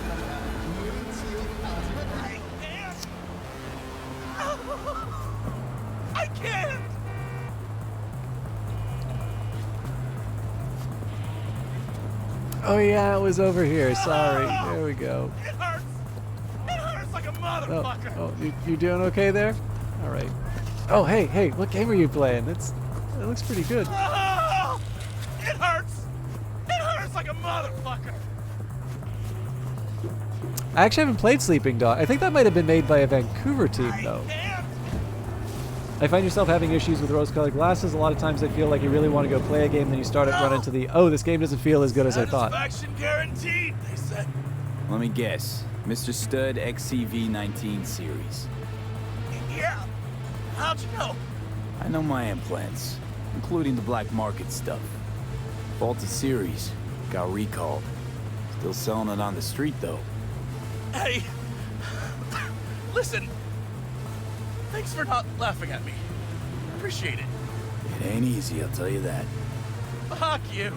I can't!
Oh yeah, it was over here. Sorry. There we go.
It hurts! It hurts like a motherfucker!
Oh, you doing okay there? All right. Oh, hey, what game are you playing? It looks pretty good.
Oh, it hurts! It hurts like a motherfucker!
I actually haven't played Sleeping Dog. I think that might have been made by a Vancouver team, though. I find yourself having issues with rose-colored glasses. A lot of times I feel like you really want to go play a game, then you start to run into the, oh, this game doesn't feel as good as I thought.
Satisfaction guaranteed, they said.
Let me guess. Mr. Stud XCV-19 series.
Yeah. How'd you know?
I know my implants, including the black market stuff. Faulty series. Got recalled. Still selling it on the street, though.
Hey, listen. Thanks for not laughing at me. Appreciate it.
It ain't easy, I'll tell you that.
Fuck you.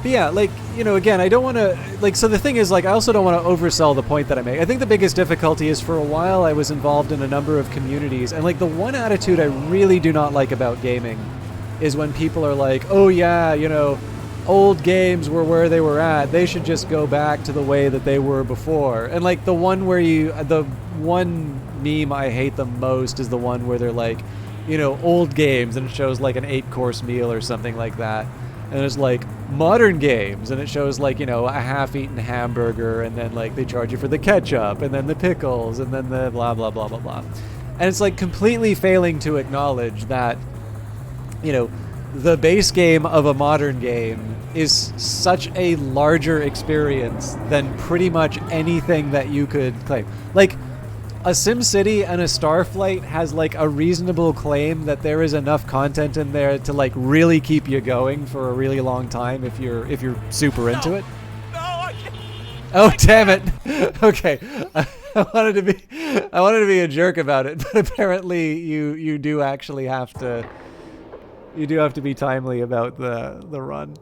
But yeah, like, you know, again, I don't want to, like, so the thing is, like, I also don't want to oversell the point that I make. I think the biggest difficulty is for a while I was involved in a number of communities, and, like, the one attitude I really do not like about gaming is when people are like, oh yeah, you know, old games were where they were at. They should just go back to the way that they were before. And like the one meme I hate the most is the one where they're like, you know, old games, and it shows like an 8-course meal or something like that. And it's like modern games, and it shows like, you know, a half-eaten hamburger, and then like they charge you for the ketchup, and then the pickles, and then the blah blah blah blah blah. And it's like completely failing to acknowledge that, you know, the base game of a modern game is such a larger experience than pretty much anything that you could claim. Like, a SimCity and a Starflight has like a reasonable claim that there is enough content in there to like really keep you going for a really long time if you're super into it.
No, I can't.
Oh, damn it. Okay. I wanted to be a jerk about it, but apparently you do actually have to be timely about the run.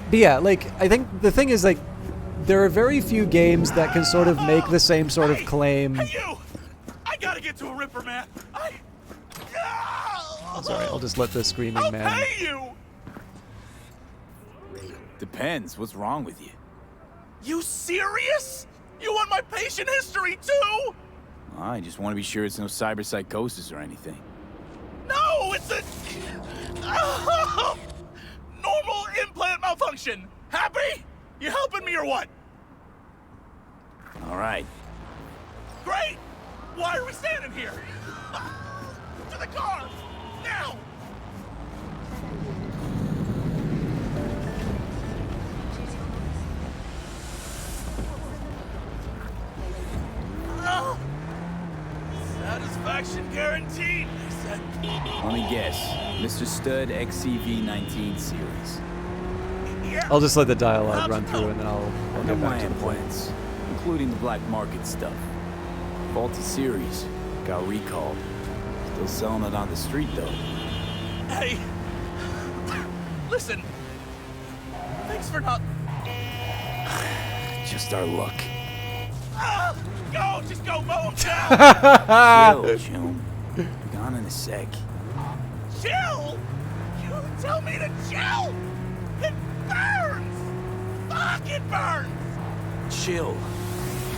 But yeah, like, I think the thing is, like, there are very few games that can sort of make the same sort of claim.
Hey, you! I gotta get to a Ripper, man.
Sorry, I'll just let the screaming man.
Hey, you!
Depends. What's wrong with you?
You serious? You want my patient history too?
I just want to be sure it's no cyberpsychosis or anything.
No, it's a normal implant malfunction. Happy? You helping me or what?
All right.
Great! Why are we standing here? To the car! Now! Satisfaction guaranteed, they said.
Let me guess. Mr. Stud XCV-19 series.
Yeah.
I'll just let the dialogue run through, and then I'll get back to the point.
implants, including the black market stuff. Faulty series. Got recalled. Still selling it on the street, though.
Hey, listen. Thanks for not.
Just our luck.
Go, just go, mow him down.
Chill, June. Be gone in a sec.
Chill? You tell me to chill? It burns. Fuck, it burns.
Chill.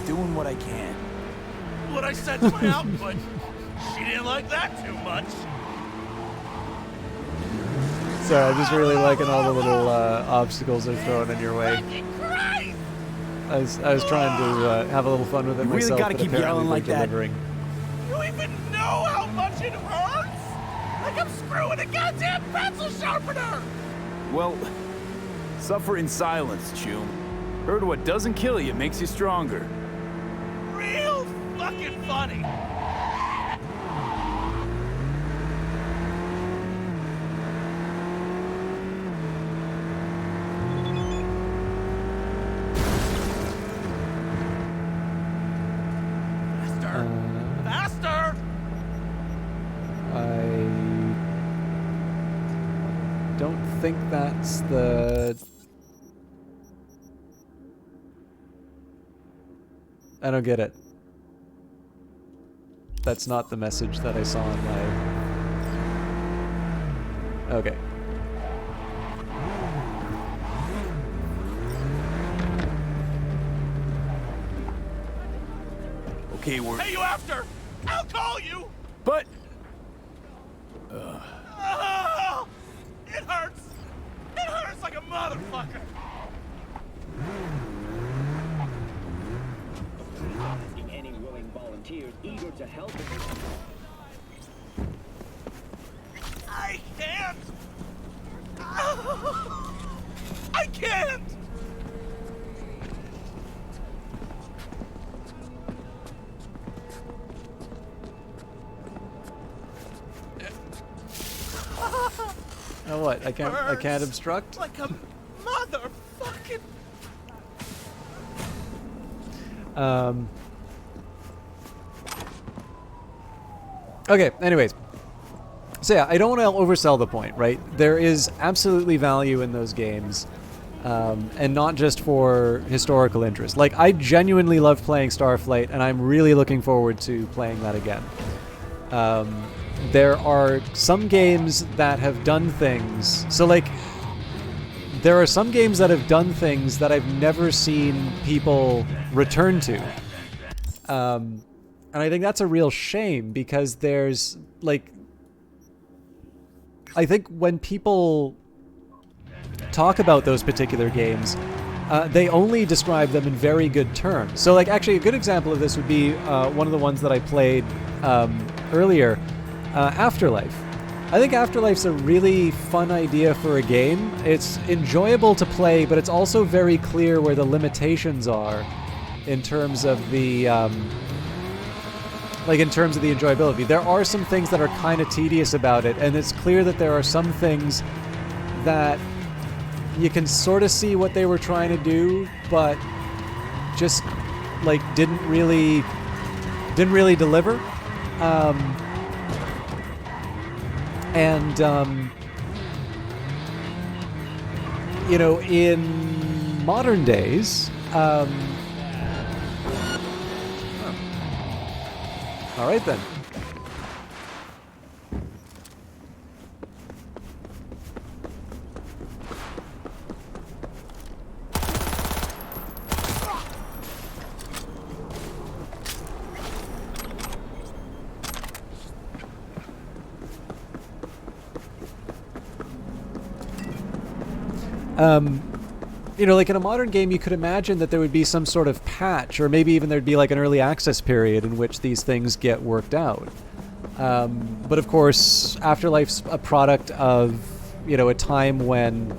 Doing what I can.
What I said to my output. She didn't like that too much.
Sorry, I'm just really liking all the little obstacles they're throwing in your way. I was trying to have a little fun with it myself.
You really gotta
but
keep
apparently
yelling like
they're
that.
delivering.
You even know how much it hurts? Like I'm screwing a goddamn pencil sharpener!
Well, suffer in silence, Chum. Heard what doesn't kill you makes you stronger.
Real fucking funny. Faster!
I don't think that's the... I don't get it. That's not the message that I saw in my... Okay.
Okay, we're...
Hey, you after? I'll call you!
But...
It hurts! It hurts like a motherfucker!
Asking any willing volunteers eager to help.
I can't! I can't!
Oh, what? I can't obstruct?
Like a motherfucking...
Okay, anyways. So yeah, I don't want to oversell the point, right? There is absolutely value in those games, and not just for historical interest. Like, I genuinely love playing Starflight, and I'm really looking forward to playing that again. There are some games that have done things... So, like, there are some games that have done things that I've never seen people return to. And I think that's a real shame, because there's, like... I think when people talk about those particular games, they only describe them in very good terms. So, like, actually, a good example of this would be one of the ones that I played earlier, Afterlife. I think Afterlife's a really fun idea for a game. It's enjoyable to play, but it's also very clear where the limitations are in terms of the... in terms of the enjoyability. There are some things that are kind of tedious about it, and it's clear that there are some things that you can sort of see what they were trying to do, but just, like, didn't really deliver. You know, in modern days, all right then. You know, like in a modern game, you could imagine that there would be some sort of patch, or maybe even there'd be like an early access period in which these things get worked out. But of course, Afterlife's a product of, you know, a time when...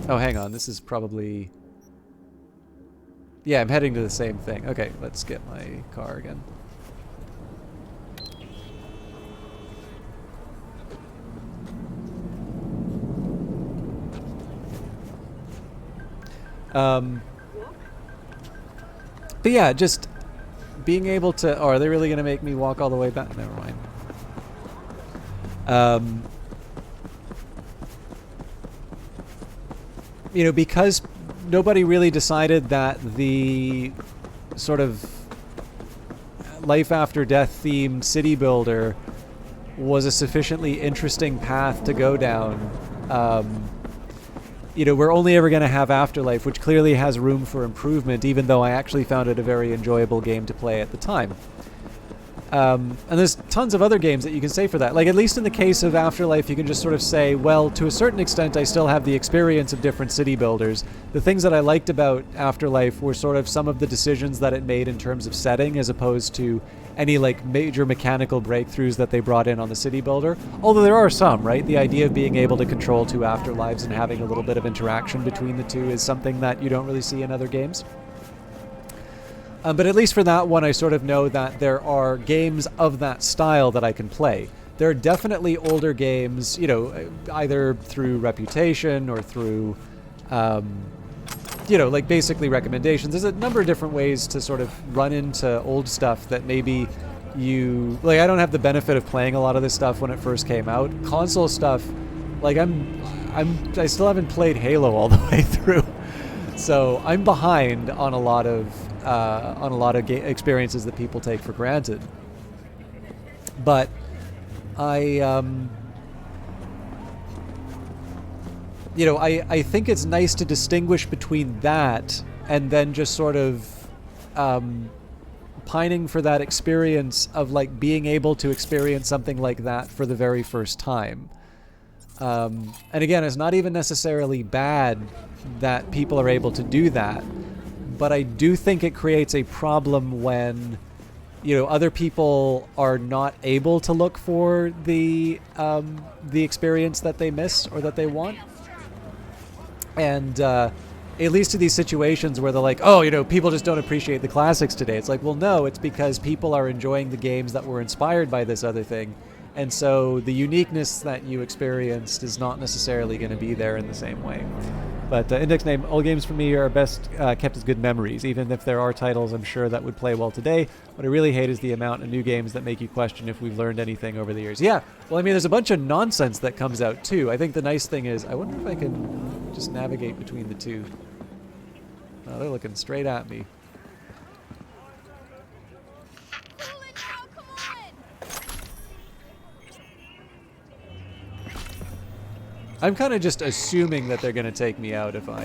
Oh, hang on, this is probably... Yeah, I'm heading to the same thing. Okay, let's get my car again. But yeah, just being able to... Oh, are they really going to make me walk all the way back? Never mind. You know, because nobody really decided that the sort of life after death themed city builder was a sufficiently interesting path to go down. You know, we're only ever going to have Afterlife, which clearly has room for improvement, even though I actually found it a very enjoyable game to play at the time. And there's tons of other games that you can say for that. Like, at least in the case of Afterlife, you can just sort of say, well, to a certain extent, I still have the experience of different city builders. The things that I liked about Afterlife were sort of some of the decisions that it made in terms of setting, as opposed to any, like, major mechanical breakthroughs that they brought in on the city builder. Although there are some, right? The idea of being able to control two afterlives and having a little bit of interaction between the two is something that you don't really see in other games. But at least for that one, I sort of know that there are games of that style that I can play. There are definitely older games, you know, either through reputation or through, you know, like basically recommendations. There's a number of different ways to sort of run into old stuff that maybe you... Like, I don't have the benefit of playing a lot of this stuff when it first came out. Console stuff, like I still haven't played Halo all the way through. So I'm behind on a lot of experiences that people take for granted. But you know, I think it's nice to distinguish between that and then just sort of pining for that experience of, like, being able to experience something like that for the very first time. And again, it's not even necessarily bad that people are able to do that, but I do think it creates a problem when, you know, other people are not able to look for the experience that they miss or that they want. And it leads to these situations where they're like, oh, you know, people just don't appreciate the classics today. It's like, well, no, it's because people are enjoying the games that were inspired by this other thing. And so the uniqueness that you experienced is not necessarily going to be there in the same way. But index name, all games for me are best kept as good memories, even if there are titles I'm sure that would play well today. What I really hate is the amount of new games that make you question if we've learned anything over the years. Yeah, well, I mean, there's a bunch of nonsense that comes out, too. I think the nice thing is, I wonder if I can just navigate between the two. Oh, they're looking straight at me. I'm kind of just assuming that they're going to take me out if I...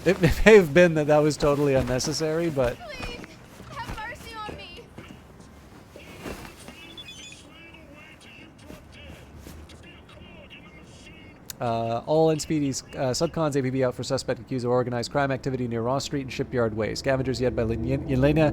It may have been that was totally unnecessary, but... All NCPD's subcons APB out for suspect accused of organized crime activity near Ross Street and Shipyard Way. Scavengers yet by Yelena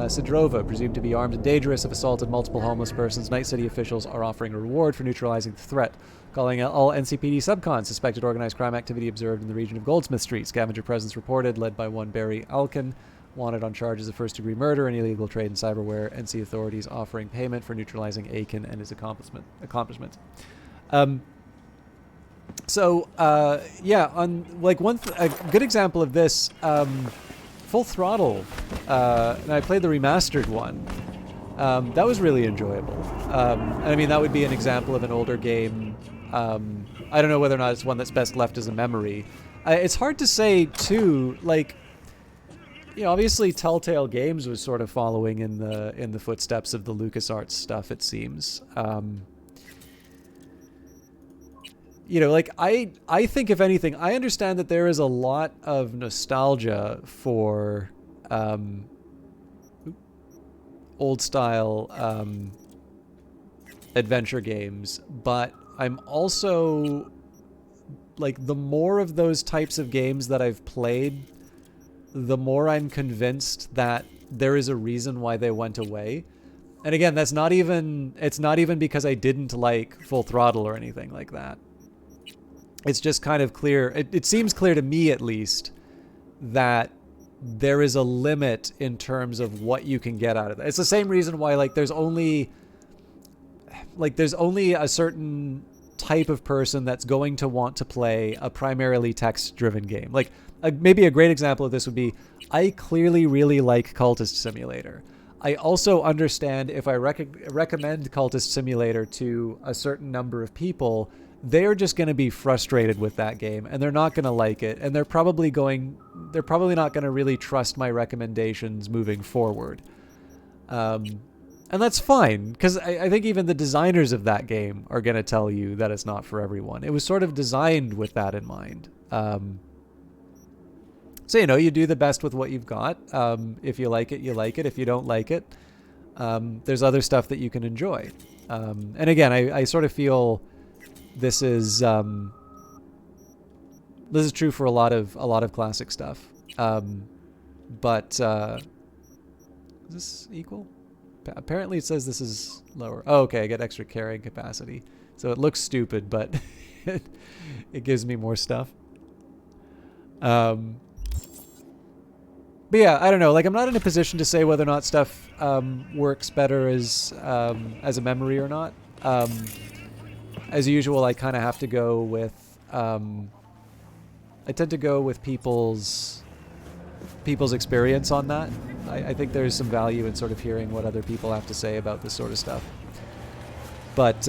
Sidrova, presumed to be armed and dangerous, have assaulted multiple homeless persons. Night City officials are offering a reward for neutralizing the threat. Calling out all NCPD subcons. Suspected organized crime activity observed in the region of Goldsmith Street. Scavenger presence reported, led by one Barry Alkin, wanted on charges of first-degree murder and illegal trade in cyberware. NC authorities offering payment for neutralizing Aiken and his accomplishment. So, yeah, on like a good example of this, Full Throttle, and I played the remastered one. That was really enjoyable. And I mean, that would be an example of an older game. I don't know whether or not it's one that's best left as a memory. It's hard to say, too, like, you know, obviously Telltale Games was sort of following in the footsteps of the LucasArts stuff, it seems. You know, like, I think, if anything, I understand that there is a lot of nostalgia for old-style adventure games, but I'm also, like, the more of those types of games that I've played, the more I'm convinced that there is a reason why they went away. And again, it's not even because I didn't like Full Throttle or anything like that. It's just kind of clear, it seems clear to me at least, that there is a limit in terms of what you can get out of it. It's the same reason why, like, there's only a certain type of person that's going to want to play a primarily text-driven game. Like, maybe a great example of this would be, I clearly really like Cultist Simulator. I also understand if I recommend Cultist Simulator to a certain number of people, they're just going to be frustrated with that game, and they're not going to like it, and they're probably not going to really trust my recommendations moving forward. And that's fine, because I think even the designers of that game are going to tell you that it's not for everyone. It was sort of designed with that in mind. So, you know, you do the best with what you've got. If you like it, you like it. If you don't like it, there's other stuff that you can enjoy. And again, I sort of feel this is true for a lot of classic stuff. But is this equal? Apparently it says this is lower. Oh, okay, I get extra carrying capacity. So it looks stupid, but it gives me more stuff. But yeah, I don't know. Like, I'm not in a position to say whether or not stuff works better as a memory or not. As usual, I kind of have to go with... I tend to go with people's experience on that. I think there's some value in sort of hearing what other people have to say about this sort of stuff. But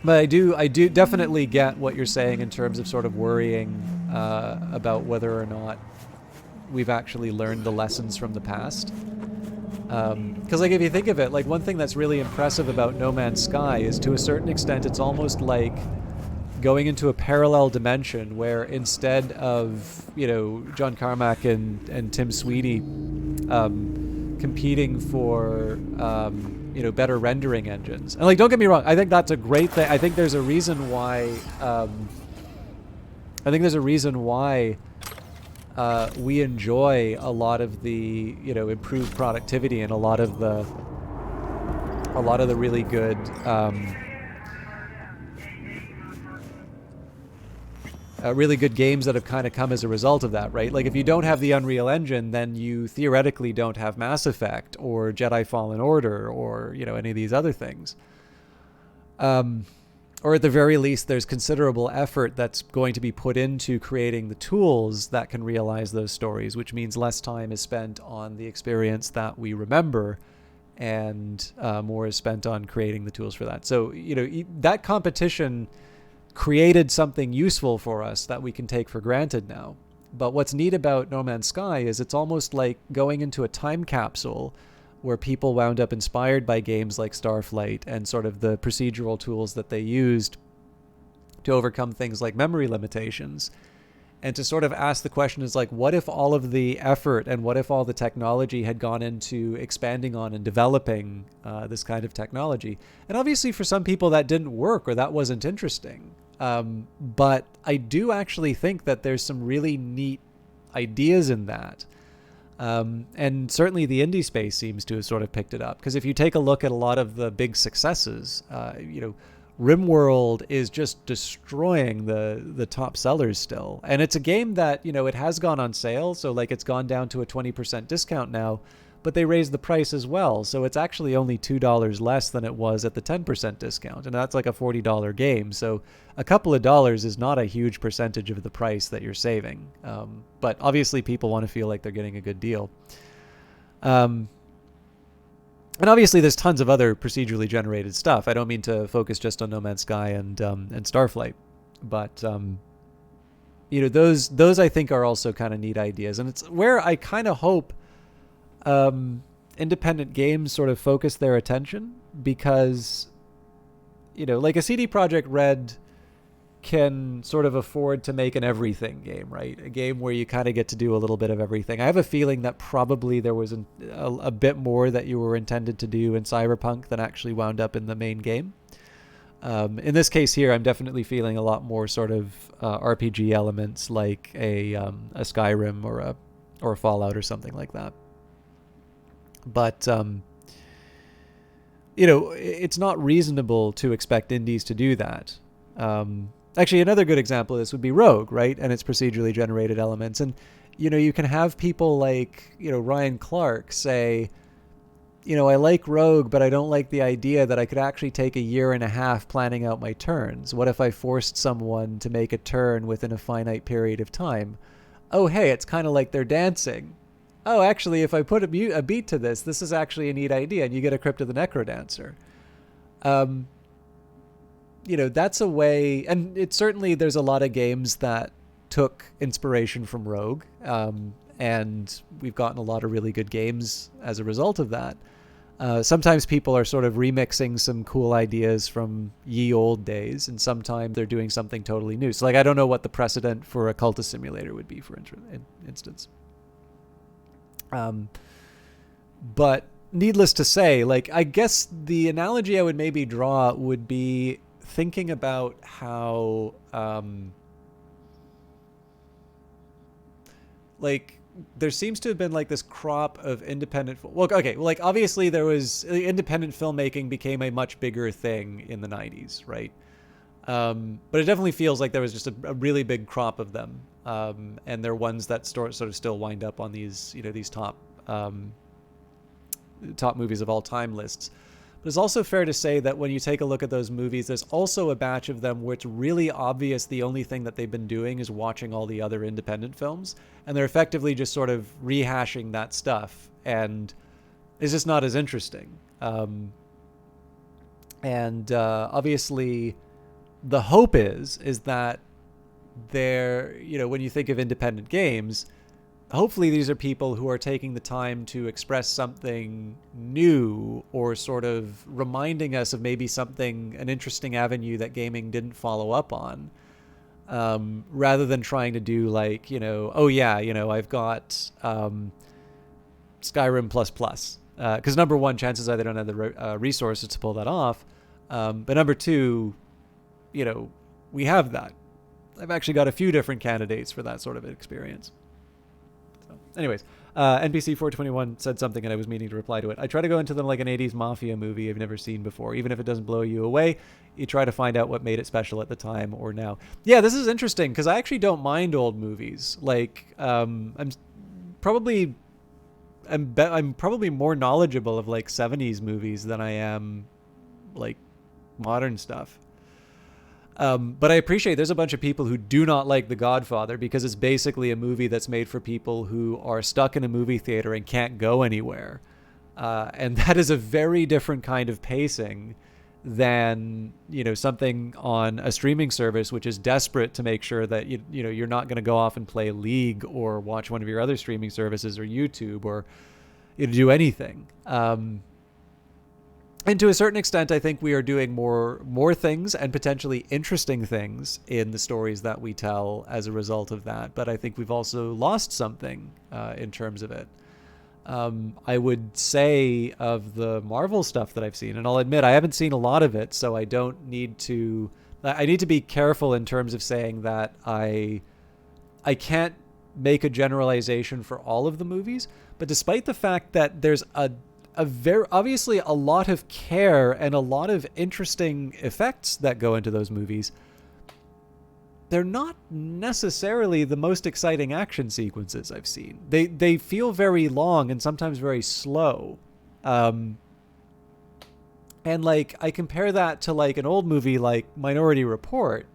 I do definitely get what you're saying in terms of sort of worrying about whether or not we've actually learned the lessons from the past. Because, like, if you think of it, like, one thing that's really impressive about No Man's Sky is, to a certain extent, it's almost like going into a parallel dimension where, instead of, you know, John Carmack and Tim Sweeney competing for, you know, better rendering engines. And, like, don't get me wrong, I think that's a great thing. I think there's a reason why... we enjoy a lot of the, you know, improved productivity and a lot of the really good really good games that have kind of come as a result of that, right? Like if you don't have the Unreal Engine, then you theoretically don't have Mass Effect or Jedi Fallen Order or, you know, any of these other things. Or at the very least, there's considerable effort that's going to be put into creating the tools that can realize those stories, which means less time is spent on the experience that we remember and more is spent on creating the tools for that. So, you know, that competition created something useful for us that we can take for granted now. But what's neat about No Man's Sky is it's almost like going into a time capsule where people wound up inspired by games like Starflight and sort of the procedural tools that they used to overcome things like memory limitations. And to sort of ask the question is like, what if all of the effort and what if all the technology had gone into expanding on and developing this kind of technology? And obviously for some people that didn't work or that wasn't interesting. But I do actually think that there's some really neat ideas in that. And certainly the indie space seems to have sort of picked it up. Because if you take a look at a lot of the big successes, you know, RimWorld is just destroying the top sellers still. And it's a game that, you know, it has gone on sale. So like it's gone down to a 20% discount now, but they raised the price as well. So it's actually only $2 less than it was at the 10% discount. And that's like a $40 game. So a couple of dollars is not a huge percentage of the price that you're saving. But obviously people want to feel like they're getting a good deal. And obviously there's tons of other procedurally generated stuff. I don't mean to focus just on No Man's Sky and Starflight, but you know, those I think are also kind of neat ideas. And it's where I kind of hope independent games sort of focus their attention, because, you know, like a CD Projekt Red can sort of afford to make an everything game, right? A game where you kind of get to do a little bit of everything. I have a feeling that probably there was a bit more that you were intended to do in Cyberpunk than actually wound up in the main game. In this case here, I'm definitely feeling a lot more sort of RPG elements, like a Skyrim or a Fallout or something like that. But you know, it's not reasonable to expect indies to do that. Actually, another good example of this would be Rogue, right? And its procedurally generated elements. And, you know, you can have people like, you know, Ryan Clark say, you know, I like Rogue, but I don't like the idea that I could actually take a year and a half planning out my turns. What if I forced someone to make a turn within a finite period of time? Oh, hey, it's kind of like they're dancing. Oh, actually, if I put a beat to this, this is actually a neat idea. And you get a Crypt of the Necrodancer. You know, that's a way, and it certainly, there's a lot of games that took inspiration from Rogue, and we've gotten a lot of really good games as a result of that. Sometimes people are sort of remixing some cool ideas from ye old days, and sometimes they're doing something totally new. So, like, I don't know what the precedent for a cultist simulator would be, for instance. But needless to say, like, I guess the analogy I would maybe draw would be thinking about how, like, there seems to have been like this crop of independent. Well, okay, like obviously there was independent filmmaking became a much bigger thing in the 90s, right? But it definitely feels like there was just a really big crop of them, and they're ones that sort of still wind up on these, you know, these top movies of all time lists. But it's also fair to say that when you take a look at those movies, there's also a batch of them where it's really obvious the only thing that they've been doing is watching all the other independent films, and they're effectively just sort of rehashing that stuff, and it's just not as interesting. Obviously, the hope is that they're, you know, when you think of independent games, hopefully these are people who are taking the time to express something new, or sort of reminding us of maybe an interesting avenue that gaming didn't follow up on, rather than trying to do like, you know, oh yeah, you know, I've got Skyrim plus. Because number one, chances are they don't have the resources to pull that off. But number two, you know, we have that. I've actually got a few different candidates for that sort of experience. Anyways, NPC 421 said something and I was meaning to reply to it. I try to go into them like an 80s mafia movie I've never seen before. Even if it doesn't blow you away, you try to find out what made it special at the time or now. Yeah, this is interesting because I actually don't mind old movies. Like, I'm probably more knowledgeable of like 70s movies than I am like modern stuff. But I appreciate there's a bunch of people who do not like The Godfather because it's basically a movie that's made for people who are stuck in a movie theater and can't go anywhere. And that is a very different kind of pacing than, you know, something on a streaming service, which is desperate to make sure that, you know, you're not going to go off and play League or watch one of your other streaming services or YouTube or, you know, do anything. And to a certain extent, I think we are doing more things and potentially interesting things in the stories that we tell as a result of that. But I think we've also lost something in terms of it. I would say of the Marvel stuff that I've seen, and I'll admit I haven't seen a lot of it, so I need to be careful in terms of saying that I can't make a generalization for all of the movies. But despite the fact that there's obviously a lot of care and a lot of interesting effects that go into those movies, they're not necessarily the most exciting action sequences I've seen. They feel very long and sometimes very slow. And like I compare that to like an old movie like Minority Report.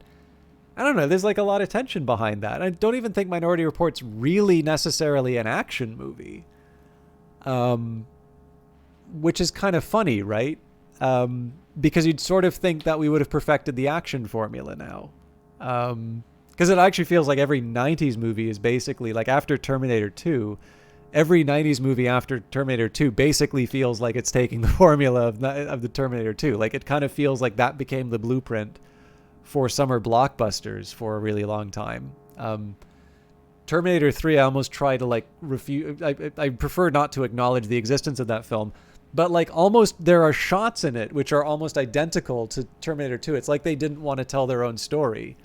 I don't know, there's like a lot of tension behind that. I don't even think Minority Report's really necessarily an action movie. Which is kind of funny, right? Because you'd sort of think that we would have perfected the action formula now. Because it actually feels like every 90s movie is basically, like after Terminator 2, every 90s movie after Terminator 2 basically feels like it's taking the formula of the Terminator 2. Like it kind of feels like that became the blueprint for summer blockbusters for a really long time. Terminator 3, I almost try to like refuse. I prefer not to acknowledge the existence of that film. But like almost there are shots in it which are almost identical to Terminator 2. It's like they didn't want to tell their own story.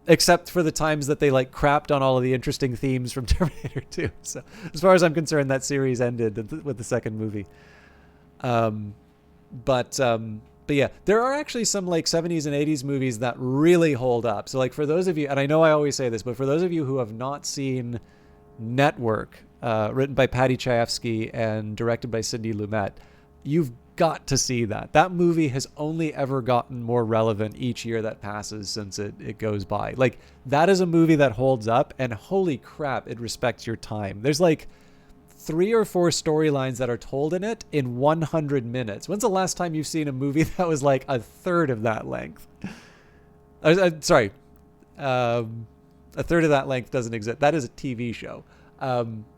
Except for the times that they like crapped on all of the interesting themes from Terminator 2. So as far as I'm concerned, that series ended with the second movie. But yeah, there are actually some like 70s and 80s movies that really hold up. So like for those of you, and I know I always say this, but for those of you who have not seen Network, written by Patty Chayefsky and directed by Sidney Lumet, you've got to see that. That movie has only ever gotten more relevant each year that passes since it goes by. Like that is a movie that holds up, and holy crap, it respects your time. There's like 3 or 4 storylines that are told in it in 100 minutes. When's the last time you've seen a movie that was like a third of that length? Sorry. A third of that length doesn't exist. That is a TV show.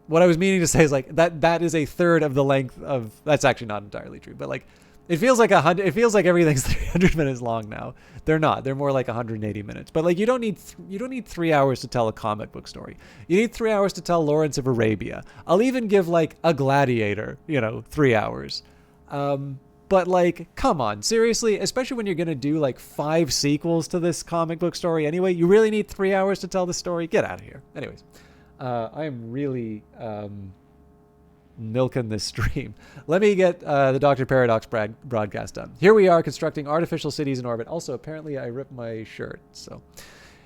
What I was meaning to say is like that is a third of the length of, that's actually not entirely true, but like it feels like everything's 300 minutes long now. They're not. They're more like 180 minutes. But like you don't need 3 hours to tell a comic book story. You need 3 hours to tell Lawrence of Arabia. I'll even give like a Gladiator, 3 hours. But like, come on, seriously, especially when you're going to do like 5 sequels to this comic book story anyway, you really need 3 hours to tell the story? Get out of here. Anyways. I am really milking this stream. Let me get the Dr. Paradox broadcast done. Here we are constructing artificial cities in orbit. Also, apparently I ripped my shirt. So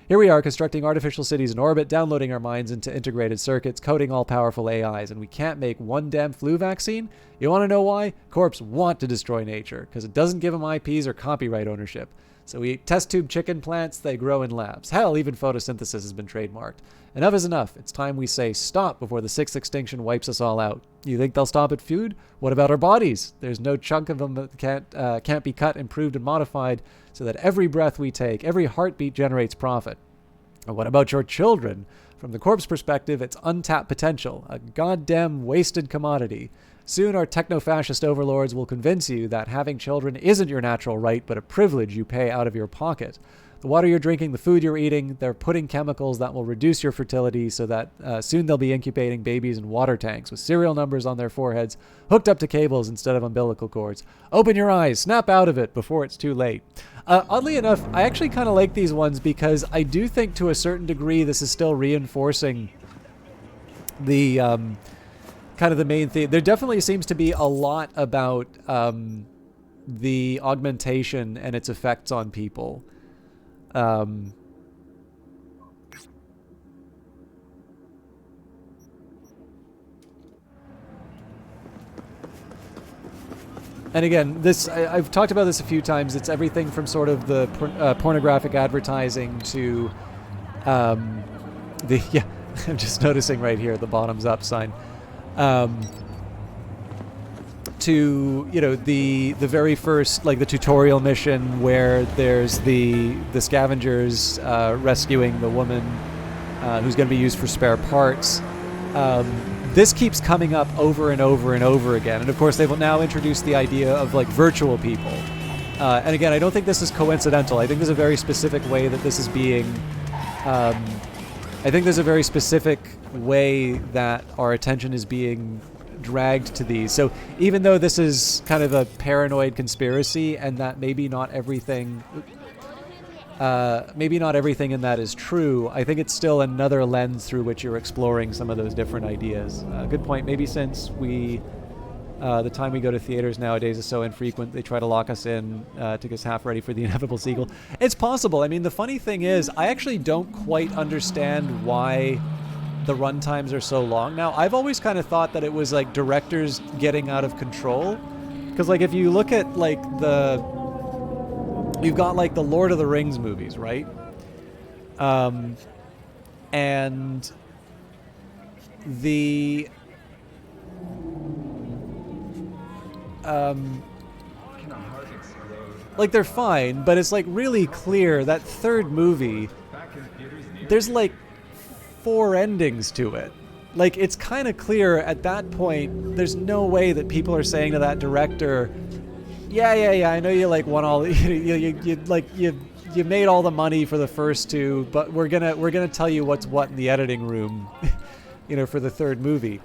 here we are constructing artificial cities in orbit, downloading our minds into integrated circuits, coding all powerful AIs, and we can't make one damn flu vaccine? You want to know why? Corps want to destroy nature because it doesn't give them IPs or copyright ownership. So we eat test tube chicken plants, they grow in labs. Hell, even photosynthesis has been trademarked. Enough is enough. It's time we say stop before the 6th extinction wipes us all out. You think they'll stop at food? What about our bodies? There's no chunk of them that can't be cut, improved, and modified so that every breath we take, every heartbeat generates profit. And what about your children? From the Corp's perspective, it's untapped potential, a goddamn wasted commodity. Soon our techno-fascist overlords will convince you that having children isn't your natural right, but a privilege you pay out of your pocket. The water you're drinking, the food you're eating, they're putting chemicals that will reduce your fertility so that soon they'll be incubating babies in water tanks with serial numbers on their foreheads, hooked up to cables instead of umbilical cords. Open your eyes, snap out of it before it's too late. Oddly enough, I actually kind of like these ones because I do think to a certain degree this is still reinforcing the kind of the main thing. There definitely seems to be a lot about the augmentation and its effects on people. And again, I've talked about this a few times. It's everything from sort of the pornographic advertising to I'm just noticing right here the bottoms up sign. To the very first, like the tutorial mission where there's the scavengers rescuing the woman who's going to be used for spare parts. This keeps coming up over and over and over again. And of course, they've now introduced the idea of like virtual people. And again, I don't think this is coincidental. I think there's a very specific way that this is being... I think there's a very specific way that our attention is being dragged to these. So even though this is kind of a paranoid conspiracy and that maybe not everything in that is true, I think it's still another lens through which you're exploring some of those different ideas. Good point. Maybe since the time we go to theaters nowadays is so infrequent, they try to lock us in to get us half ready for the inevitable sequel. It's possible. I mean, the funny thing is, I actually don't quite understand why the run times are so long now. I've always kind of thought that it was like directors getting out of control. Because like if you look at like you've got like the Lord of the Rings movies, right? And the like they're fine, but it's like really clear that third movie, there's like 4 endings to it. Like it's kind of clear at that point, there's no way that people are saying to that director, yeah, I know you like won all you made all the money for the first 2, but we're gonna tell you what's what in the editing room, for the third movie.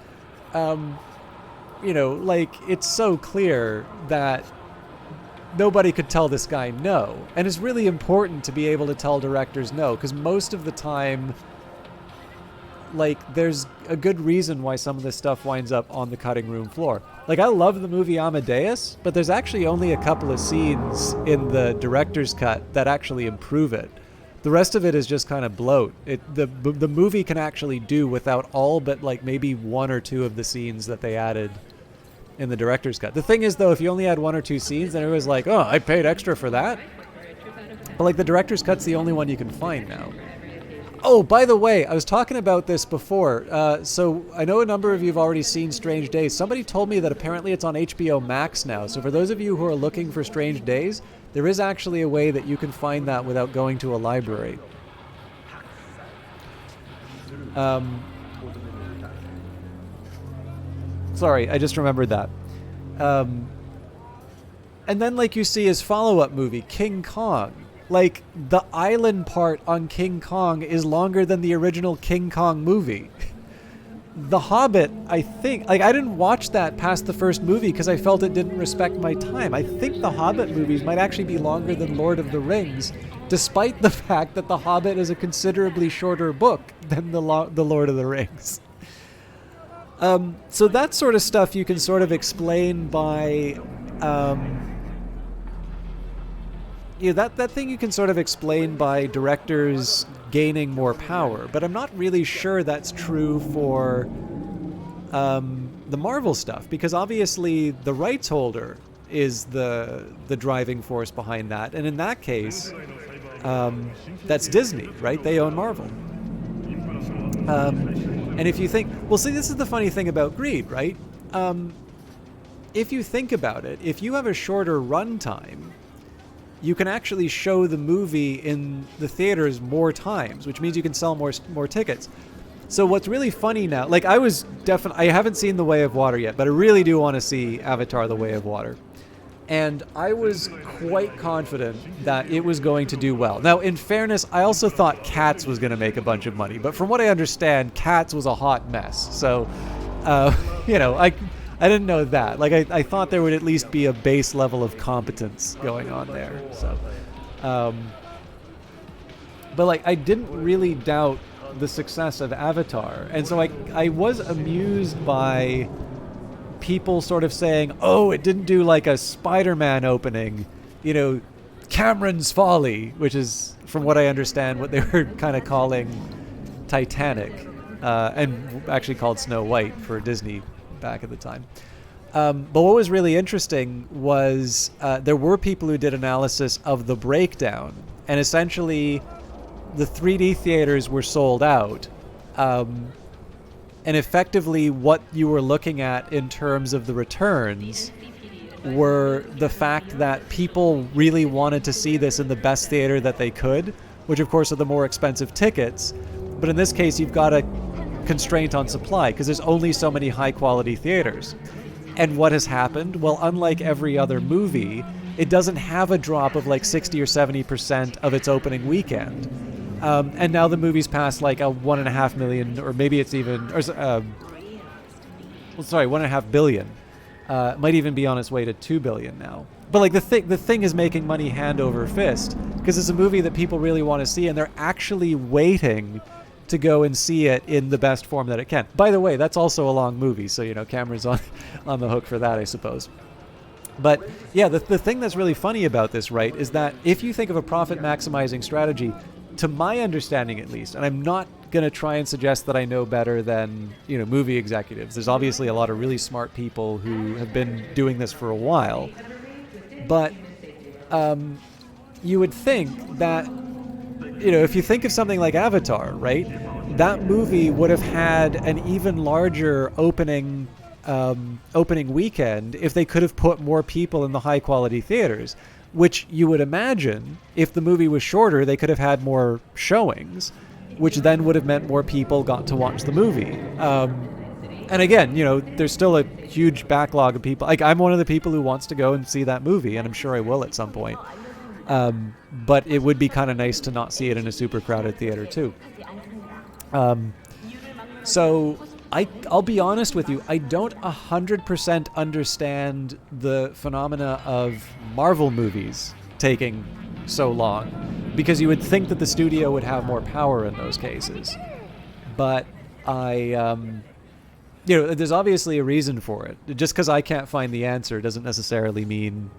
Like it's so clear that nobody could tell this guy no. And it's really important to be able to tell directors no, because most of the time, like, there's a good reason why some of this stuff winds up on the cutting room floor. Like, I love the movie Amadeus, but there's actually only a couple of scenes in the director's cut that actually improve it. The rest of it is just kind of bloat. The movie can actually do without all but, like, maybe 1 or 2 of the scenes that they added in the director's cut. The thing is, though, if you only had 1 or 2 scenes, then it was like, oh, I paid extra for that? But, like, the director's cut's the only one you can find now. Oh, by the way, I was talking about this before. So I know a number of you have already seen Strange Days. Somebody told me that apparently it's on HBO Max now. So for those of you who are looking for Strange Days, there is actually a way that you can find that without going to a library. Sorry, I just remembered that. And then, like, you see his follow-up movie, King Kong. Like, the island part on King Kong is longer than the original King Kong movie. The Hobbit, I think... Like, I didn't watch that past the first movie because I felt it didn't respect my time. I think the Hobbit movies might actually be longer than Lord of the Rings, despite the fact that the Hobbit is a considerably shorter book than the Lord of the Rings. So that sort of stuff you can sort of explain by... that thing you can sort of explain by directors gaining more power, but I'm not really sure that's true for the Marvel stuff, because obviously the rights holder is the driving force behind that, and in that case, that's Disney, right? They own Marvel. And if you think, well, see, this is the funny thing about greed, right? If you think about it, if you have a shorter runtime, you can actually show the movie in the theaters more times, which means you can sell more tickets. So what's really funny now, like I haven't seen The Way of Water yet, but I really do want to see Avatar: The Way of Water. And I was quite confident that it was going to do well. Now, in fairness, I also thought Cats was going to make a bunch of money, but from what I understand, Cats was a hot mess. So, I didn't know that. Like, I thought there would at least be a base level of competence going on there. So, but like, I didn't really doubt the success of Avatar. And so I was amused by people sort of saying, oh, it didn't do like a Spider-Man opening, you know, Cameron's Folly, which is, from what I understand, what they were kind of calling Titanic, and actually called Snow White for Disney back at the time. But what was really interesting was there were people who did analysis of the breakdown, and essentially the 3D theaters were sold out. And effectively what you were looking at in terms of the returns were the fact that people really wanted to see this in the best theater that they could, which of course are the more expensive tickets. But in this case, you've got a constraint on supply because there's only so many high quality theaters. And what has happened? Well, unlike every other movie, it doesn't have a drop of like 60 or 70% of its opening weekend. And now the movie's past like a 1.5 million, or maybe it's even, or 1.5 billion. Might even be on its way to 2 billion now. But like the thing is making money hand over fist because it's a movie that people really want to see, and they're actually waiting to go and see it in the best form that it can. By the way, that's also a long movie, so you know Cameron's on the hook for that, I suppose. But yeah, the thing that's really funny about this, right, is that if you think of a profit maximizing strategy, to my understanding at least, and I'm not going to try and suggest that I know better than, you know, movie executives. There's obviously a lot of really smart people who have been doing this for a while. But you would think that, you know, if you think of something like Avatar, right, that movie would have had an even larger opening weekend if they could have put more people in the high quality theaters, which you would imagine if the movie was shorter, they could have had more showings, which then would have meant more people got to watch the movie. And again, you know, there's still a huge backlog of people. Like, I'm one of the people who wants to go and see that movie, and I'm sure I will at some point. But it would be kind of nice to not see it in a super crowded theater too. So I'll be honest with you, I don't 100% understand the phenomena of Marvel movies taking so long, because you would think that the studio would have more power in those cases. But you know, there's obviously a reason for it. Just because I can't find the answer doesn't necessarily mean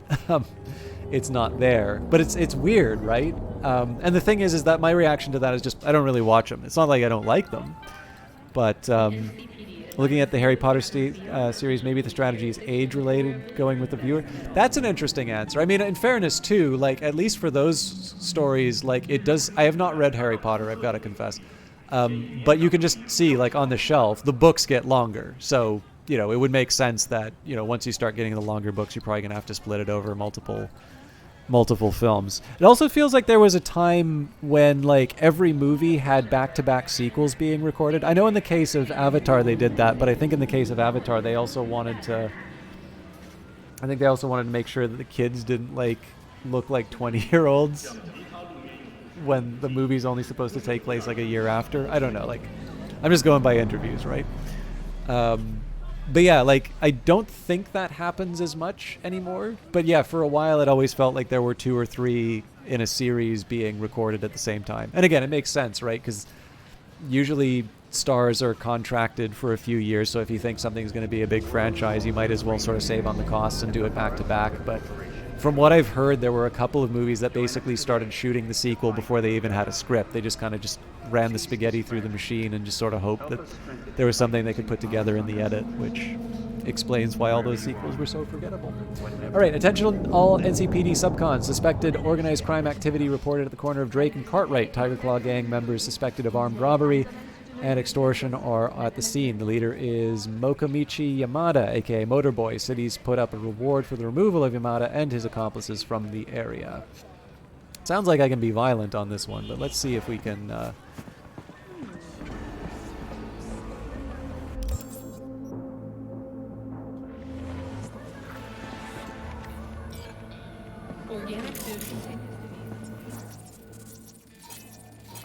it's not there. But it's weird, right? And the thing is that my reaction to that is just, I don't really watch them. It's not like I don't like them. But looking at the Harry Potter series, maybe the strategy is age-related, going with the viewer. That's an interesting answer. I mean, in fairness, too, like, at least for those stories, like, it does... I have not read Harry Potter, I've got to confess. But you can just see, like, on the shelf, the books get longer. So, you know, it would make sense that, you know, once you start getting the longer books, you're probably going to have to split it over multiple films. It also feels like there was a time when like every movie had back-to-back sequels being recorded. I know in the case of Avatar they did that, but I think in the case of Avatar they also wanted to make sure that the kids didn't like look like 20-year-olds when the movie's only supposed to take place like a year after. I don't know, like I'm just going by interviews, right? But yeah, like, I don't think that happens as much anymore. But yeah, for a while it always felt like there were 2 or 3 in a series being recorded at the same time. And again, it makes sense, right? Because usually stars are contracted for a few years. So if you think something's going to be a big franchise, you might as well sort of save on the costs and do it back to back. But from what I've heard, there were a couple of movies that basically started shooting the sequel before they even had a script. They just kind of just ran the spaghetti through the machine and just sort of hoped that there was something they could put together in the edit, which explains why all those sequels were so forgettable. All right, attention all NCPD subcons. Suspected organized crime activity reported at the corner of Drake and Cartwright. Tiger Claw gang members suspected of armed robbery and extortion are at the scene. The leader is Mokamichi Yamada, aka Motorboy. Cities put up a reward for the removal of Yamada and his accomplices from the area. Sounds like I can be violent on this one, but let's see if we can...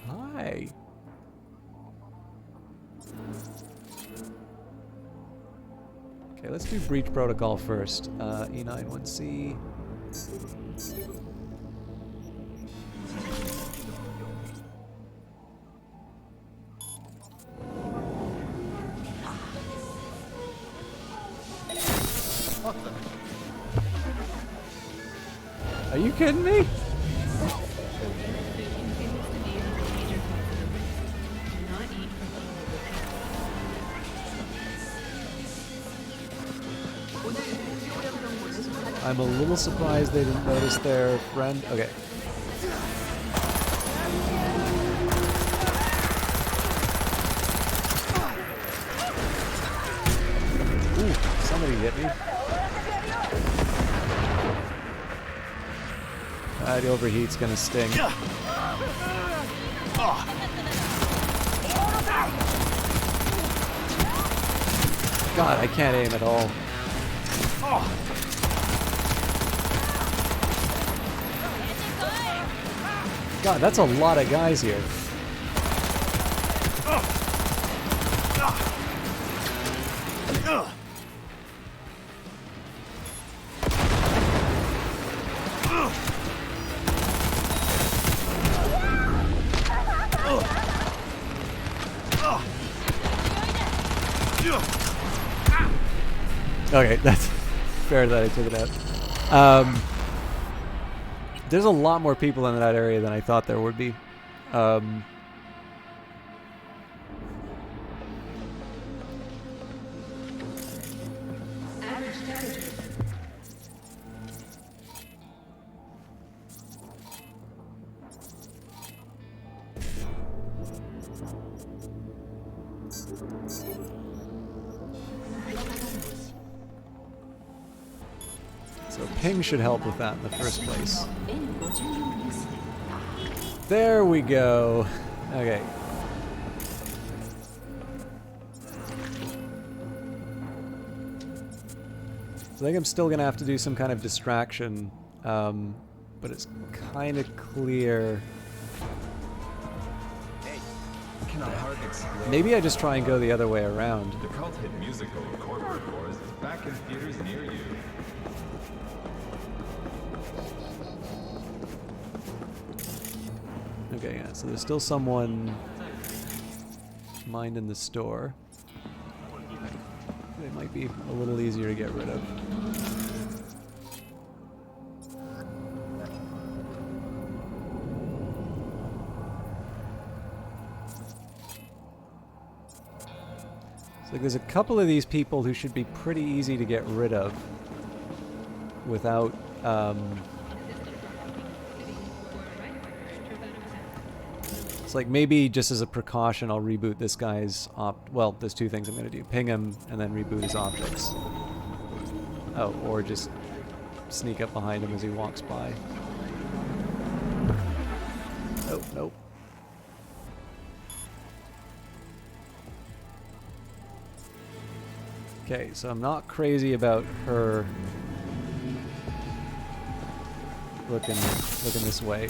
Hi. Okay, let's do breach protocol first. E91C. Are you kidding me? I'm a little surprised they didn't notice their friend. Okay. Ooh, somebody hit me. That overheat's gonna sting. God, I can't aim at all. God, that's a lot of guys here. Okay, that's fair that I took it out. There's a lot more people in that area than I thought there would be. So ping should help with that in the first place. There we go. Okay. So I think I'm still gonna have to do some kind of distraction, but it's kind of clear. Maybe I just try and go the other way around.
The cult hit musical Corporate Wars is back in theaters near you.
Okay, yeah, so there's still someone minding the store. They might be a little easier to get rid of. So there's a couple of these people who should be pretty easy to get rid of without it's like maybe just as a precaution I'll reboot this guy's well, there's two things I'm going to do. Ping him and then reboot his optics. Oh, or just sneak up behind him as he walks by. Nope, nope. Okay, so I'm not crazy about her looking this way.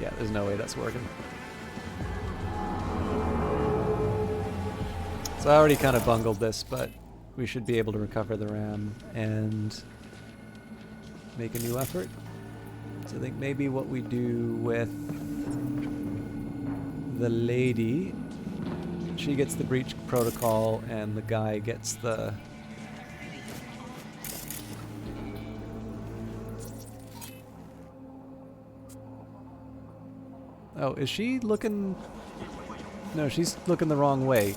Yeah, there's no way that's working. So I already kind of bungled this, but we should be able to recover the RAM and make a new effort. So I think maybe what we do with the lady, she gets the breach protocol and the guy gets the... Oh, is she looking... No, she's looking the wrong way.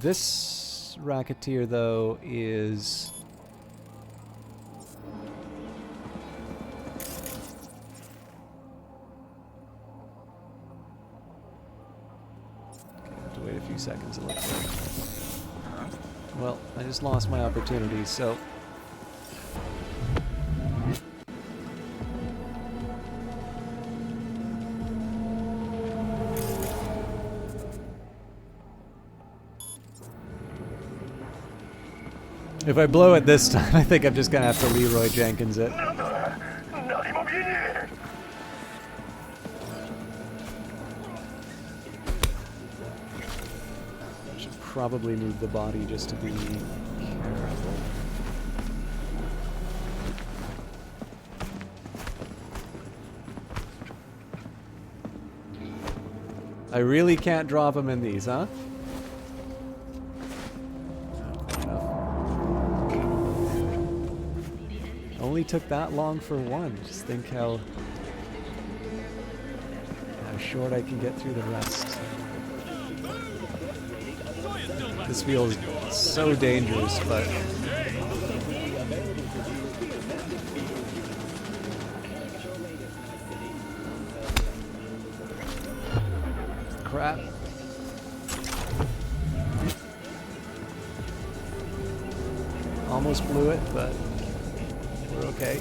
This racketeer, though, is... Wait a few seconds, it looks like. Well, I just lost my opportunity, so... If I blow it this time, I think I'm just gonna have to Leroy Jenkins it. Probably move the body just to be careful. I really can't drop them in these, huh? Only took that long for one. Just think how short I can get through the rest. This feels so dangerous, but crap. Almost blew it, but we're okay.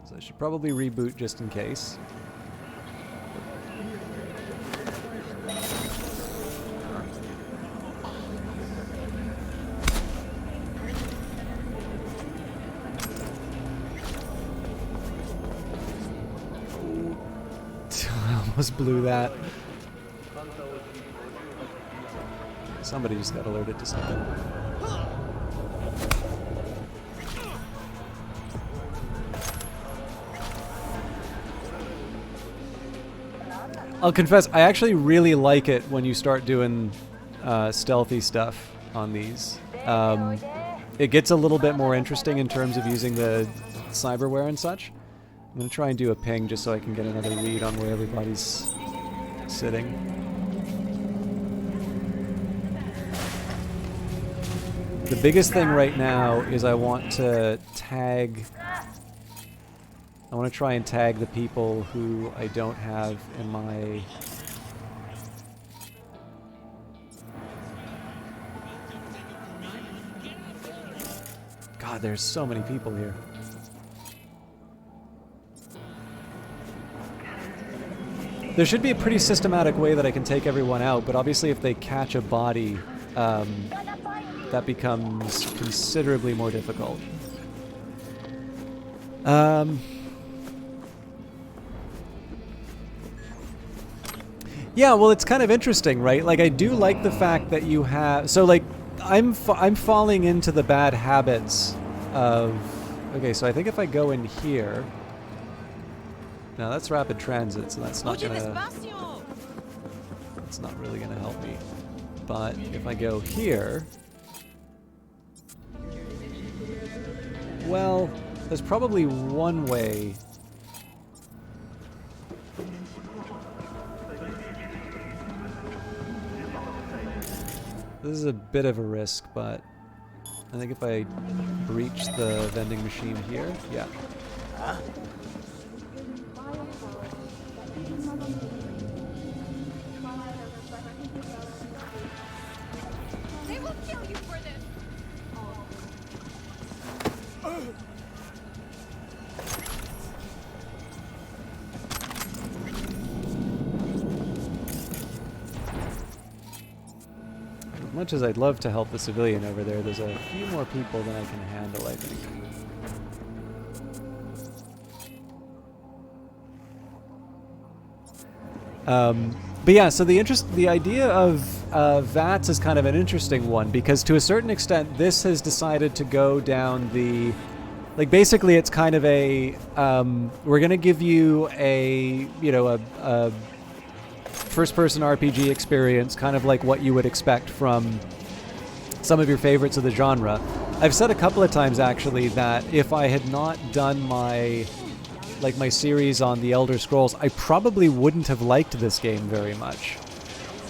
So I should probably reboot just in case. I almost blew that. Somebody just got alerted to something. I'll confess, I actually really like it when you start doing stealthy stuff on these. It gets a little bit more interesting in terms of using the cyberware and such. I'm going to try and do a ping just so I can get another read on where everybody's sitting. The biggest thing right now is I want to tag... I want to try and tag the people who I don't have in my... God, there's so many people here. There should be a pretty systematic way that I can take everyone out, but obviously if they catch a body, that becomes considerably more difficult. Yeah, well, it's kind of interesting, right? Like, I do like the fact that you have... So, like, I'm falling into the bad habits of... Okay, so I think if I go in here... Now, that's rapid transit, so that's not gonna... That's not really gonna help me. But if I go here... Well, there's probably one way... This is a bit of a risk, but I think if I breach the vending machine here, yeah.
Huh?
They will kill you for this.
As much as I'd love to help the civilian over there, there's a few more people than I can handle, I think. But yeah, so the idea of VATS is kind of an interesting one, because to a certain extent, this has decided to go down the... Like, basically, it's kind of a... we're going to give you a, you know, a first-person RPG experience, kind of like what you would expect from some of your favorites of the genre. I've said a couple of times, actually, that if I had not done my series on the Elder Scrolls, I probably wouldn't have liked this game very much.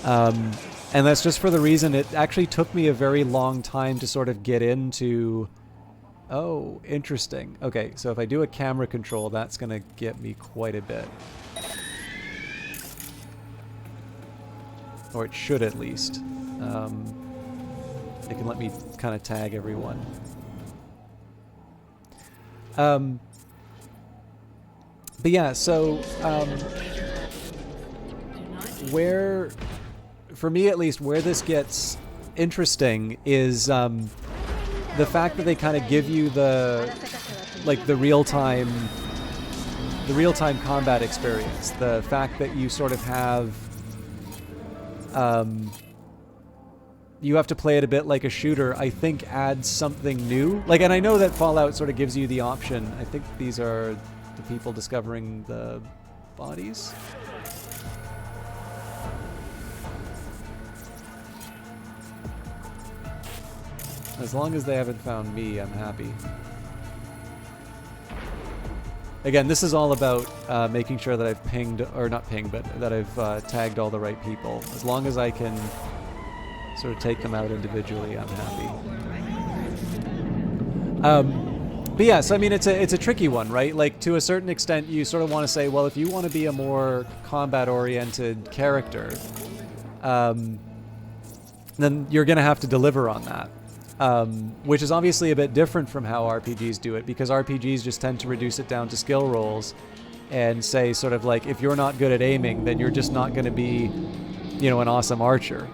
And that's just for the reason it actually took me a very long time to sort of get into... Oh, interesting. Okay, so if I do a camera control, that's going to get me quite a bit. Or it should, at least. It can let me kind of tag everyone. But yeah, so where, for me at least, where this gets interesting is the fact that they kind of give you the real-time combat experience. The fact that you sort of have you have to play it a bit like a shooter, I think adds something new. Like, and I know that Fallout sort of gives you the option. I think these are the people discovering the bodies. As long as they haven't found me, I'm happy. Again, this is all about making sure that I've pinged, or not pinged, but that I've tagged all the right people. As long as I can sort of take them out individually, I'm happy. But yeah, so I mean, it's a tricky one, right? Like, to a certain extent, you sort of want to say, well, if you want to be a more combat-oriented character, then you're going to have to deliver on that. Which is obviously a bit different from how RPGs do it, because RPGs just tend to reduce it down to skill rolls and say sort of like, if you're not good at aiming, then you're just not going to be, you know, an awesome archer.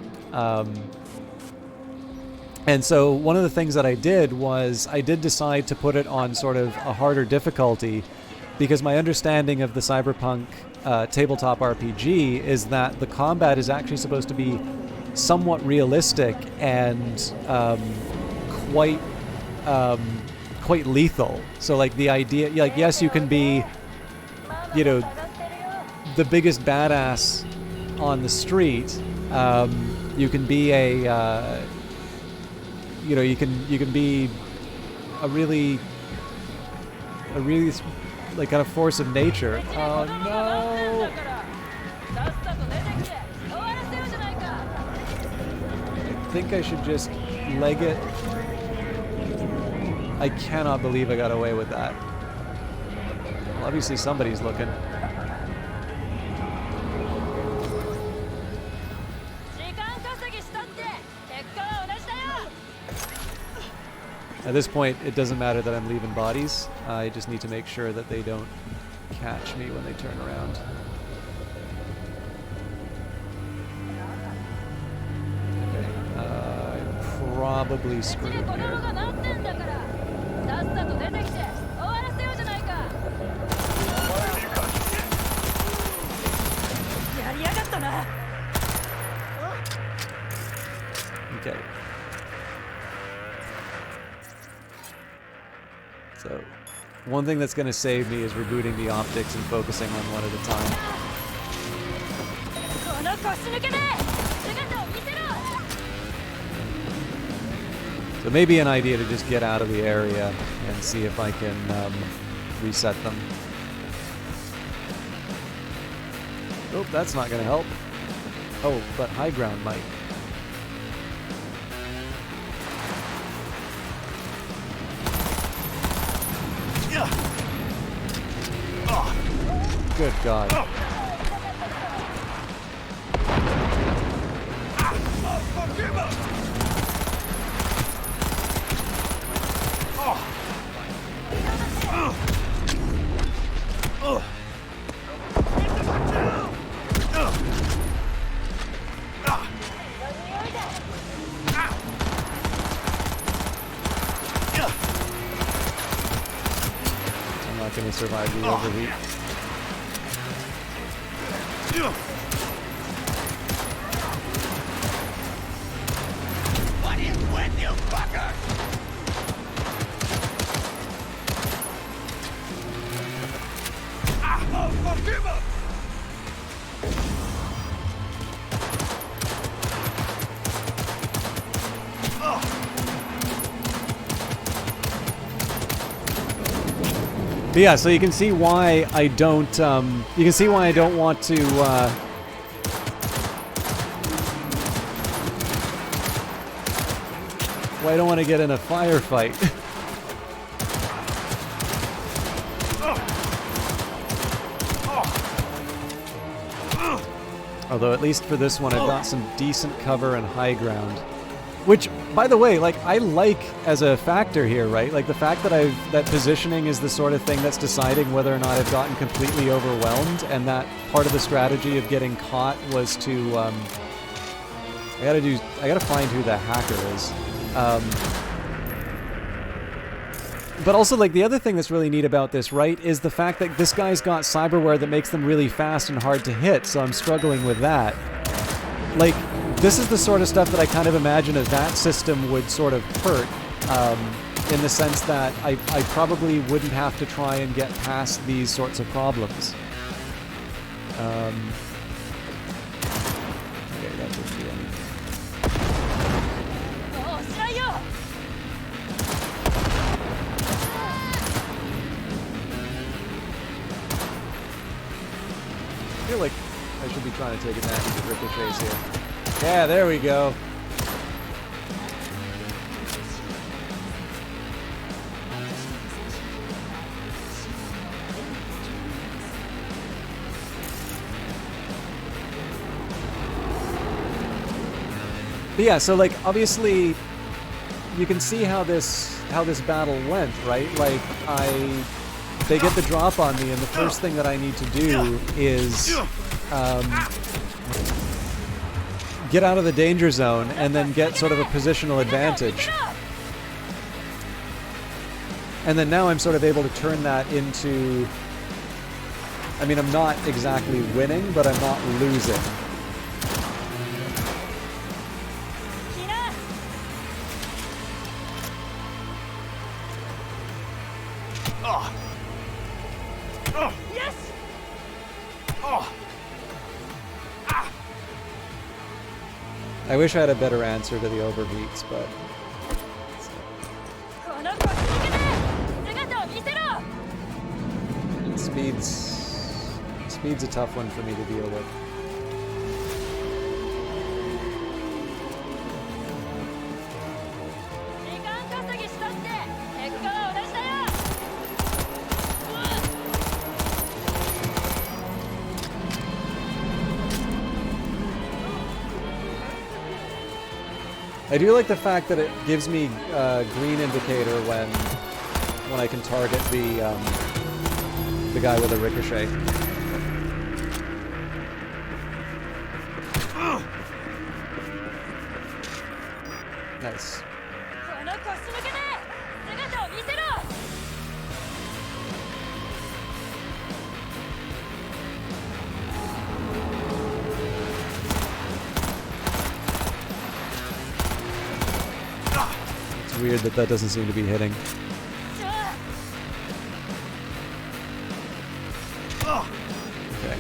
And so one of the things that I did was I did decide to put it on sort of a harder difficulty, because my understanding of the Cyberpunk tabletop RPG is that the combat is actually supposed to be somewhat realistic and quite lethal. So like the idea, like, yes, you can be, you know, the biggest badass on the street. You can be a you know, you can be a really like kind of force of nature. Oh no! I think I should just leg it. I cannot believe I got away with that. Well, obviously somebody's looking. At this point, it doesn't matter that I'm leaving bodies. I just need to make sure that they don't catch me when they turn around. Probably screwed here. Okay. So, one thing that's going to save me is rebooting the optics and focusing on one at a time. So maybe an idea to just get out of the area and see if I can reset them. Oh, that's not going to help. Oh, but high ground might. Good God. I'm not going to survive the overheat.
What is with you fuckers? Forgive us!
But yeah, so you can see why I don't, you can see why I don't want to, why I don't want to get in a firefight. Although at least for this one I've got some decent cover and high ground. Which, by the way, like, I like as a factor here, right? Like, the fact that that positioning is the sort of thing that's deciding whether or not I've gotten completely overwhelmed, and that part of the strategy of getting caught was to, I gotta find who the hacker is. But also, like, the other thing that's really neat about this, right, is the fact that this guy's got cyberware that makes them really fast and hard to hit, so I'm struggling with that. like, this is the sort of stuff that I kind of imagine a VAT system would sort of hurt, in the sense that I probably wouldn't have to try and get past these sorts of problems. Okay, that would be anything. I feel like I should be trying to take advantage of ricochets here. Yeah, there we go. But yeah, so like obviously you can see how this battle went, right? Like they get the drop on me, and the first thing that I need to do is get out of the danger zone and then get sort of a positional advantage. And then now I'm sort of able to turn that into, I mean, I'm not exactly winning, but I'm not losing. I wish I had a better answer to the overheats, but... Speed's a tough one for me to deal with. I do like the fact that it gives me a green indicator when I can target the guy with a ricochet. Nice. It's weird that that doesn't seem to be hitting. Okay.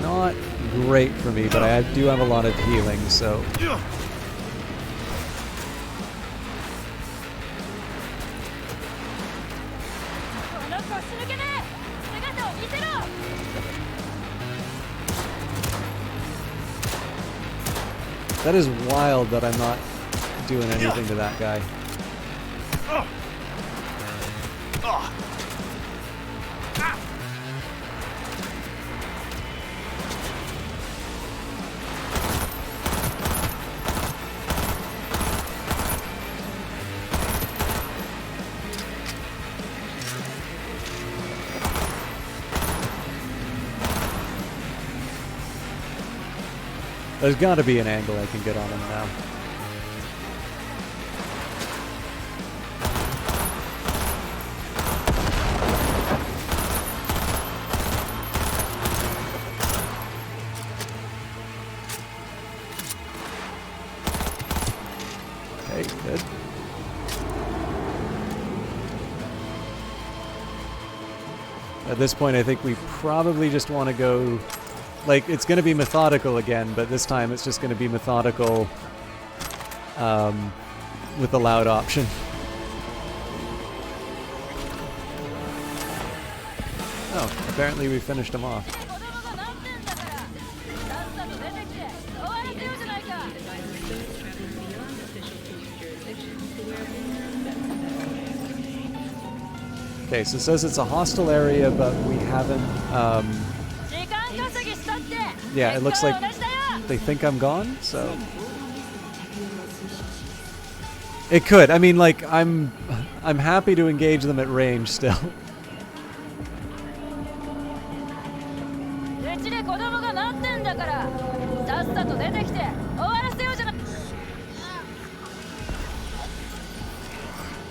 Not great for me, but I do have a lot of healing, so... That is wild that I'm not doing anything to that guy. There's got to be an angle I can get on him now. Okay, good. At this point, I think we probably just want to go... Like, it's going to be methodical again, but this time it's just going to be methodical with the loud option. Oh, apparently we finished him off. Okay, so it says it's a hostile area, but we haven't... yeah, it looks like they think I'm gone, so... It could. I mean, like, I'm happy to engage them at range still.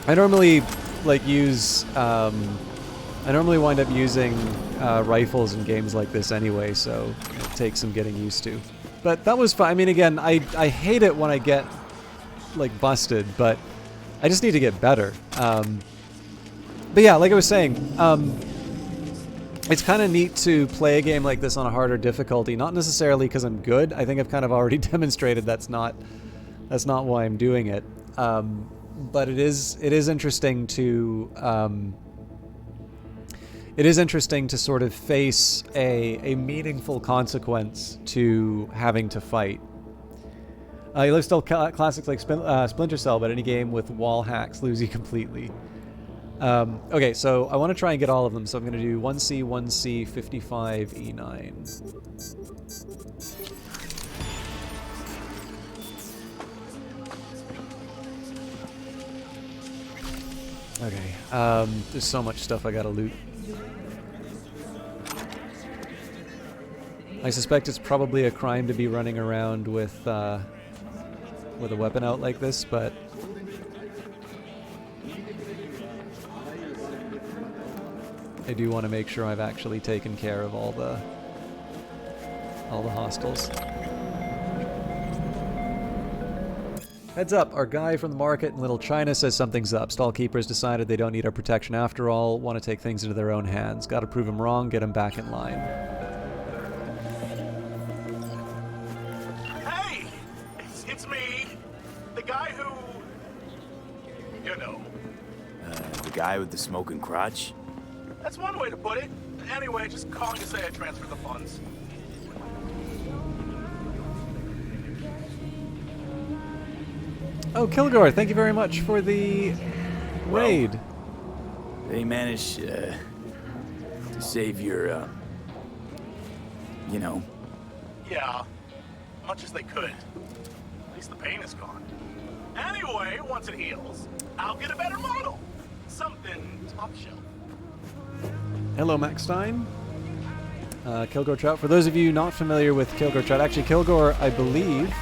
I normally, like, use... I normally wind up using rifles in games like this anyway, so it takes some getting used to. But that was fun. I mean, again, I hate it when I get like busted, but I just need to get better. But yeah, like I was saying, it's kind of neat to play a game like this on a harder difficulty. Not necessarily because I'm good. I think I've kind of already demonstrated that's not why I'm doing it. But it is interesting to sort of face a meaningful consequence to having to fight. You love still classics like Splinter Cell, but any game with wall hacks lose you completely. Okay, so I want to try and get all of them, so I'm going to do 1C, 1C, 55, E9. Okay, there's so much stuff I gotta loot. I suspect it's probably a crime to be running around with a weapon out like this, but I do want to make sure I've actually taken care of all the hostiles. Heads up, our guy from the market in Little China says something's up. Stall keepers decided they don't need our protection after all, want to take things into their own hands. Gotta prove them wrong, get them back in line.
Hey! It's me. The guy who... you know.
The guy with the smoking crotch?
That's one way to put it. Anyway, just calling to say I transferred the funds.
Oh, Kilgore, thank you very much for the raid.
They managed to save your, you know.
Yeah, much as they could. At least the pain is gone. Anyway, once it heals, I'll get a better model. Something top shelf.
Hello, Max Stein. Kilgore Trout. For those of you not familiar with Kilgore Trout, actually, Kilgore, I believe...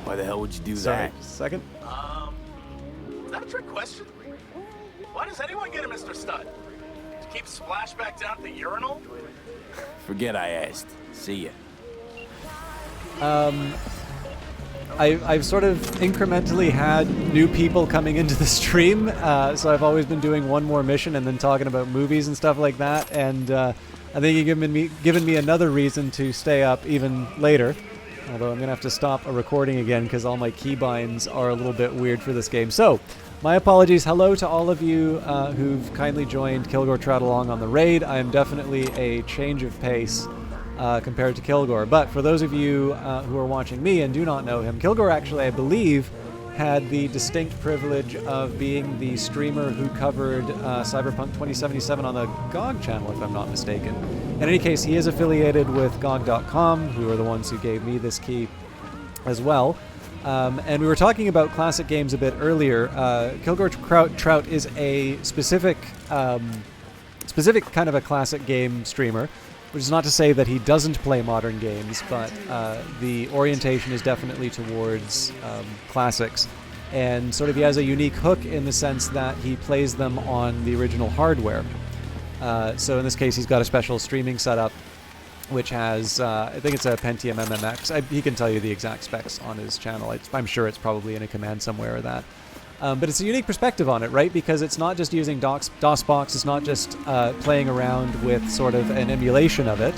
Why the hell would you do
Sorry,
that?
second.
Is that a trick question? Why does anyone get a Mr. Stud? To keep Splashback down at the urinal?
Forget I asked. See
ya.
I've
sort of incrementally had new people coming into the stream, so I've always been doing one more mission and then talking about movies and stuff like that, and I think you've given me another reason to stay up even later. Although I'm going to have to stop a recording again because all my keybinds are a little bit weird for this game. So, my apologies. Hello to all of you who've kindly joined Kilgore Trout along on the raid. I am definitely a change of pace compared to Kilgore. But for those of you who are watching me and do not know him, Kilgore actually, I believe, had the distinct privilege of being the streamer who covered Cyberpunk 2077 on the GOG channel, if I'm not mistaken. In any case, he is affiliated with GOG.com, who are the ones who gave me this key as well. And we were talking about classic games a bit earlier. Kilgore Trout is a specific kind of a classic game streamer, which is not to say that he doesn't play modern games, but the orientation is definitely towards classics. And sort of he has a unique hook in the sense that he plays them on the original hardware. So in this case, he's got a special streaming setup, which has, I think it's a Pentium MMX. He can tell you the exact specs on his channel. I'm sure it's probably in a command somewhere or that. But it's a unique perspective on it, right? Because it's not just using DOSBox, it's not just playing around with sort of an emulation of it,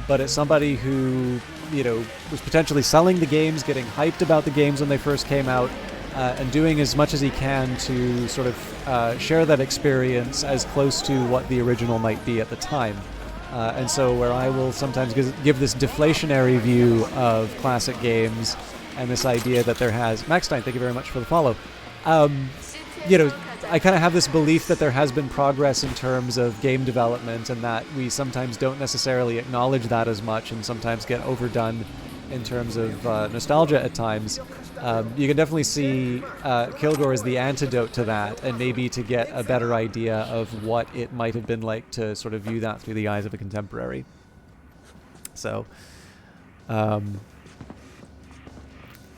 but it's somebody who, you know, was potentially selling the games, getting hyped about the games when they first came out, and doing as much as he can to sort of share that experience as close to what the original might be at the time. And so where I will sometimes give this deflationary view of classic games and this idea that there has... Max Stein, thank you very much for the follow. You know, I kind of have this belief that there has been progress in terms of game development and that we sometimes don't necessarily acknowledge that as much and sometimes get overdone in terms of nostalgia at times. You can definitely see Kilgore as the antidote to that, and maybe to get a better idea of what it might have been like to sort of view that through the eyes of a contemporary. So...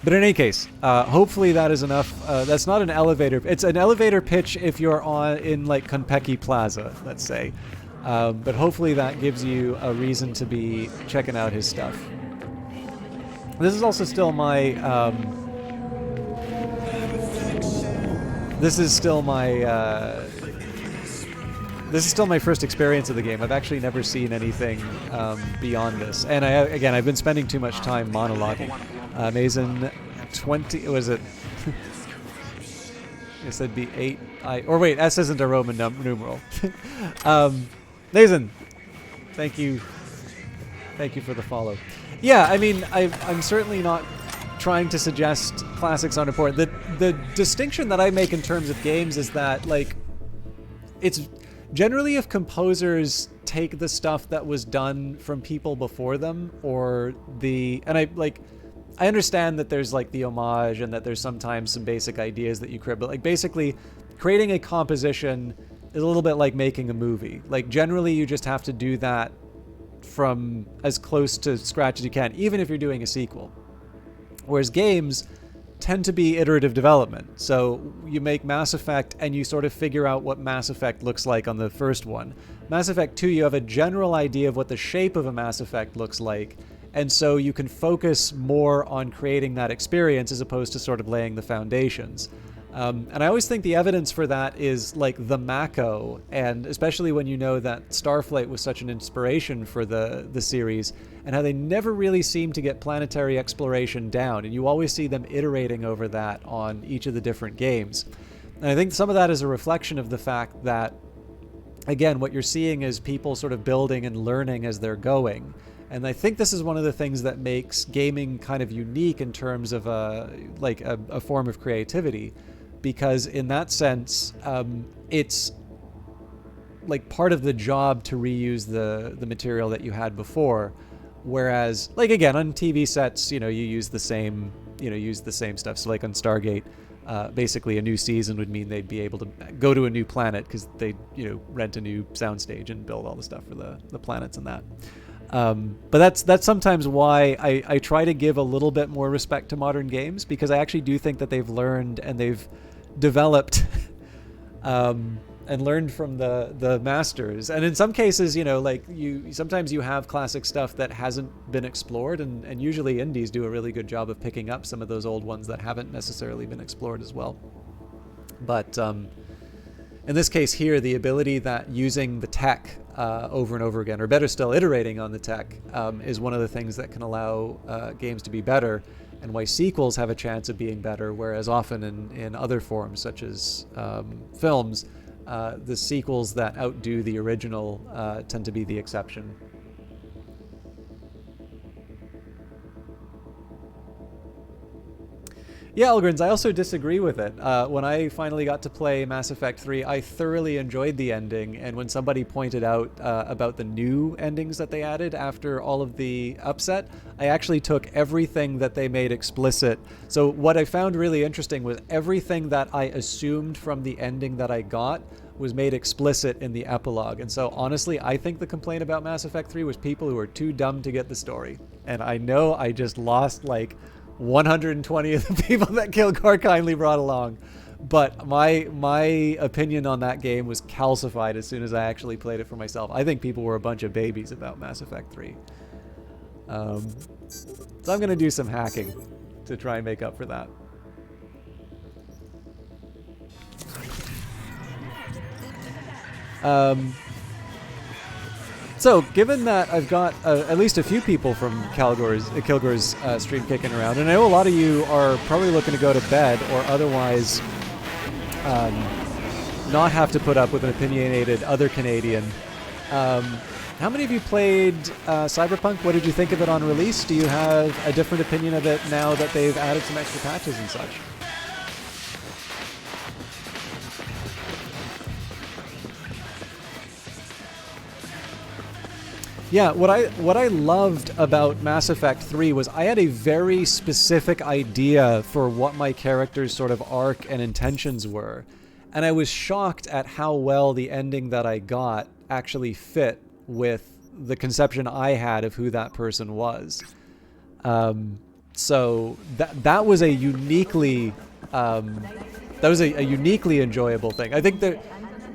But in any case, hopefully that is enough. That's not an elevator. It's an elevator pitch if you're in like Konpeki Plaza, let's say. But hopefully that gives you a reason to be checking out his stuff. This is also still my this is still my first experience of the game. I've actually never seen anything beyond this, and again I've been spending too much time monologuing. Mason 20 was it? I said B8. Or wait, S isn't a Roman numeral. Mason, thank you for the follow. Yeah, I mean, I'm certainly not trying to suggest classics aren't important. The distinction that I make in terms of games is that, like, it's generally if composers take the stuff that was done from people before them, I understand that there's like the homage and that there's sometimes some basic ideas that you crib, but like basically creating a composition is a little bit like making a movie. Like generally you just have to do that from as close to scratch as you can, even if you're doing a sequel. Whereas games tend to be iterative development. So you make Mass Effect and you sort of figure out what Mass Effect looks like on the first one. Mass Effect 2, you have a general idea of what the shape of a Mass Effect looks like, and so you can focus more on creating that experience as opposed to sort of laying the foundations. And I always think the evidence for that is like the Mako, and especially when you know that Starflight was such an inspiration for the series, and how they never really seem to get planetary exploration down, and you always see them iterating over that on each of the different games. And I think some of that is a reflection of the fact that, again, what you're seeing is people sort of building and learning as they're going. And I think this is one of the things that makes gaming kind of unique in terms of a form of creativity, because in that sense, it's like part of the job to reuse the material that you had before. Whereas, like again, on TV sets, you use the same stuff. So like on Stargate, basically a new season would mean they'd be able to go to a new planet because they'd rent a new soundstage and build all the stuff for the planets and that. But that's sometimes why I try to give a little bit more respect to modern games, because I actually do think that they've learned and they've developed and learned from the masters. And in some cases, sometimes you have classic stuff that hasn't been explored, and usually indies do a really good job of picking up some of those old ones that haven't necessarily been explored as well. But in this case here, the ability that using the tech over and over again, or better still, iterating on the tech, is one of the things that can allow games to be better, and why sequels have a chance of being better, whereas often in other forms, such as films, the sequels that outdo the original tend to be the exception. Yeah, Elgrins, I also disagree with it. When I finally got to play Mass Effect 3, I thoroughly enjoyed the ending, and when somebody pointed out about the new endings that they added after all of the upset, I actually took everything that they made explicit. So what I found really interesting was everything that I assumed from the ending that I got was made explicit in the epilogue. And so honestly, I think the complaint about Mass Effect 3 was people who were too dumb to get the story. And I know I just lost like 120 of the people that Kilgore kindly brought along, but my opinion on that game was calcified as soon as I actually played it for myself. I think people were a bunch of babies about Mass Effect 3. So I'm going to do some hacking to try and make up for that. So, given that I've got at least a few people from Kilgore's stream kicking around, and I know a lot of you are probably looking to go to bed or otherwise not have to put up with an opinionated other Canadian. How many of you played Cyberpunk? What did you think of it on release? Do you have a different opinion of it now that they've added some extra patches and such? Yeah, what I loved about Mass Effect 3 was I had a very specific idea for what my character's sort of arc and intentions were. And I was shocked at how well the ending that I got actually fit with the conception I had of who that person was. So that was a uniquely uniquely enjoyable thing. I think that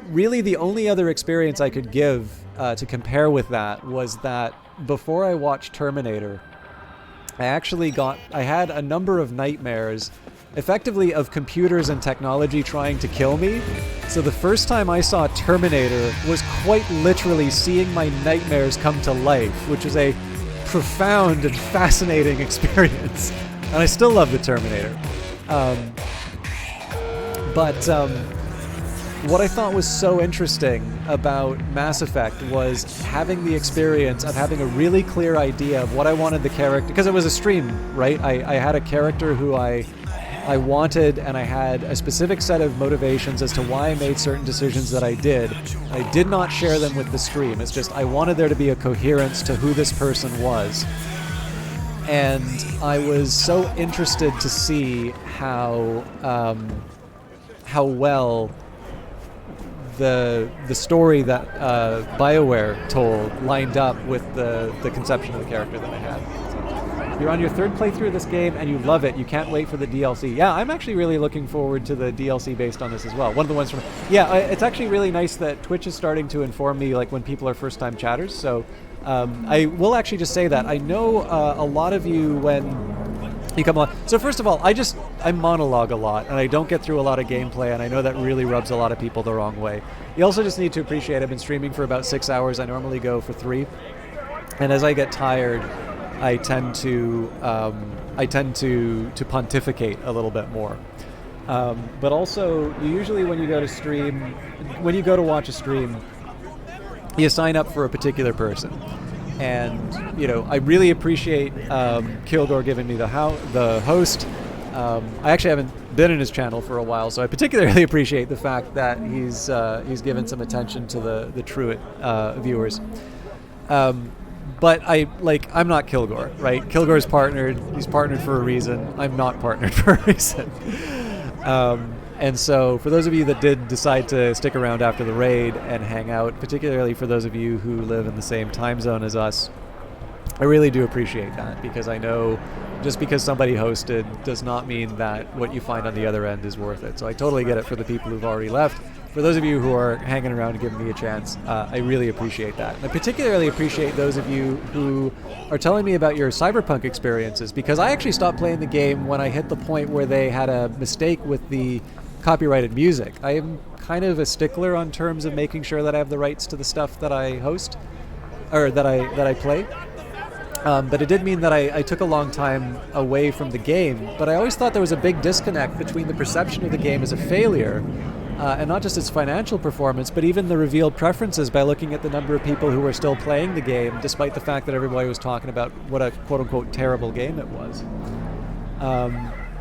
really the only other experience I could give to compare with that was that before I watched Terminator, I had a number of nightmares, effectively of computers and technology trying to kill me. So the first time I saw Terminator was quite literally seeing my nightmares come to life, which is a profound and fascinating experience. And I still love the Terminator. What I thought was so interesting about Mass Effect was having the experience of having a really clear idea of what I wanted the character, because it was a stream, right? I had a character who I wanted, and I had a specific set of motivations as to why I made certain decisions that I did. I did not share them with the stream. It's just I wanted there to be a coherence to who this person was. And I was so interested to see how well the story that BioWare told lined up with the conception of the character that I had. So, you're on your third playthrough of this game and you love it. You can't wait for the DLC. Yeah, I'm actually really looking forward to the DLC based on this as well. One of the ones from... Yeah, it's actually really nice that Twitch is starting to inform me like when people are first-time chatters. So I will actually just say that I know a lot of you when you come along. So first of all, I monologue a lot and I don't get through a lot of gameplay, and I know that really rubs a lot of people the wrong way. You also just need to appreciate I've been streaming for about 6 hours. I normally go for 3. And as I get tired, I tend to pontificate a little bit more. But also, usually when you go to watch a stream, you sign up for a particular person. And, you know, I really appreciate Kilgore giving me the host. I actually haven't been in his channel for a while, so I particularly appreciate the fact that he's given some attention to the Truett viewers. But I'm not Kilgore, right? Kilgore's partnered. He's partnered for a reason. I'm not partnered for a reason. And so for those of you that did decide to stick around after the raid and hang out, particularly for those of you who live in the same time zone as us, I really do appreciate that, because I know just because somebody hosted does not mean that what you find on the other end is worth it. So I totally get it for the people who've already left. For those of you who are hanging around and giving me a chance, I really appreciate that. And I particularly appreciate those of you who are telling me about your Cyberpunk experiences, because I actually stopped playing the game when I hit the point where they had a mistake with the copyrighted music. I am kind of a stickler on terms of making sure that I have the rights to the stuff that I host, or that I play. But it did mean that I took a long time away from the game, but I always thought there was a big disconnect between the perception of the game as a failure, and not just its financial performance, but even the revealed preferences by looking at the number of people who were still playing the game, despite the fact that everybody was talking about what a quote-unquote terrible game it was.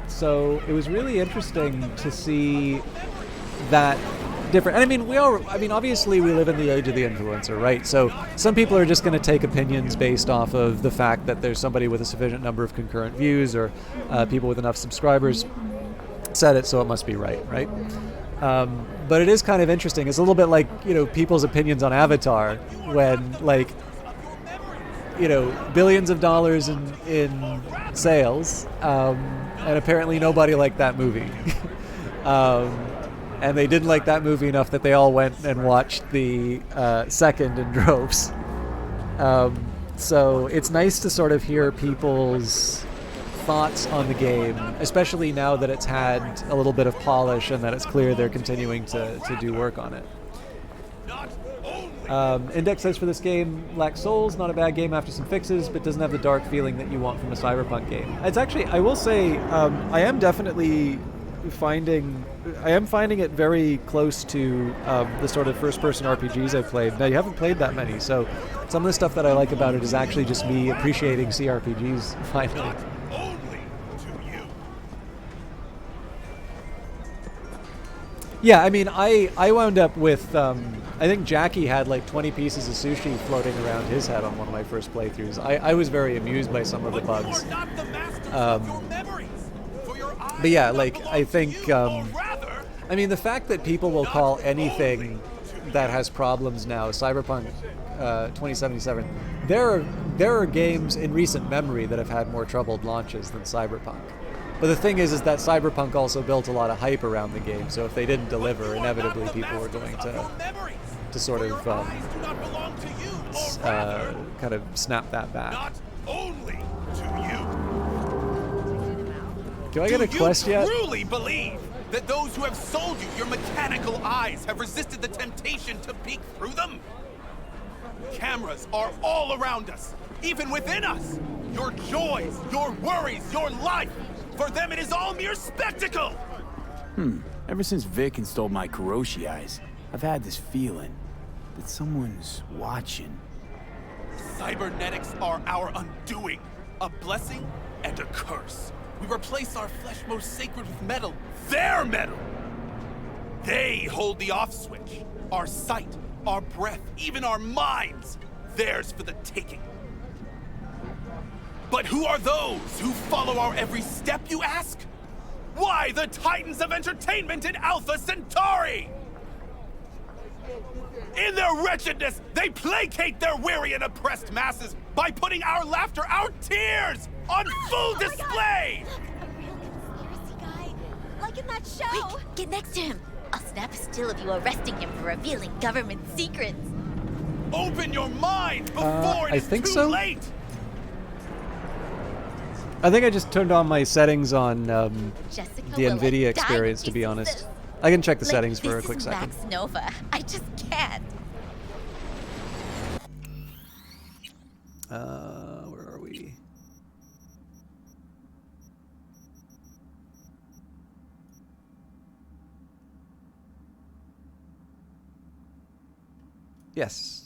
So it was really interesting to see that different. And I mean, obviously we live in the age of the influencer, right? So some people are just going to take opinions based off of the fact that there's somebody with a sufficient number of concurrent views, or people with enough subscribers said it, so it must be right? But it is kind of interesting. It's a little bit like, you know, people's opinions on Avatar, when, like, you know, billions of dollars in sales, and apparently nobody liked that movie. And they didn't like that movie enough that they all went and watched the second in droves. So it's nice to sort of hear people's thoughts on the game, especially now that it's had a little bit of polish and that it's clear they're continuing to do work on it. Index says for this game, lacks souls, not a bad game after some fixes, but doesn't have the dark feeling that you want from a Cyberpunk game. It's actually, I will say, I am finding it very close to the sort of first-person RPGs I've played. Now, you haven't played that many, so some of the stuff that I like about it is actually just me appreciating CRPGs, finally. Yeah, I mean, I wound up with, I think Jackie had like 20 pieces of sushi floating around his head on one of my first playthroughs. I was very amused by some of the bugs. But yeah, like, I think, I mean, the fact that people will call anything that has problems now Cyberpunk 2077, there are games in recent memory that have had more troubled launches than Cyberpunk. But the thing is that Cyberpunk also built a lot of hype around the game, so if they didn't deliver, inevitably people were going to to sort of
Eyes do not belong to you, or rather,
kind of snap that back.
not only to you.
Do I get a quest yet?
Do you truly believe that those who have sold you your mechanical eyes have resisted the temptation to peek through them? Cameras are all around us, even within us. Your joys, your worries, your life. For them, it is all mere spectacle.
Ever since Vic installed my Kuroshi eyes, I've had this feeling that someone's watching.
Cybernetics are our undoing, a blessing and a curse. We replace our flesh most sacred with metal, their metal. They hold the off switch. Our sight, our breath, even our minds, theirs for the taking. But who are those who follow our every step, you ask? Why, the titans of entertainment in Alpha Centauri! In their wretchedness, they placate their weary and oppressed masses by putting our laughter, our tears, on full display!
Like in that show! Quick, get next to him! I'll snap a still of you arresting him for revealing government secrets!
Open your mind before it is too late!
I think I just turned on my settings on the NVIDIA experience, to be honest. I can check the settings for a quick second.
Max Nova. I just can't.
Where are we? Yes.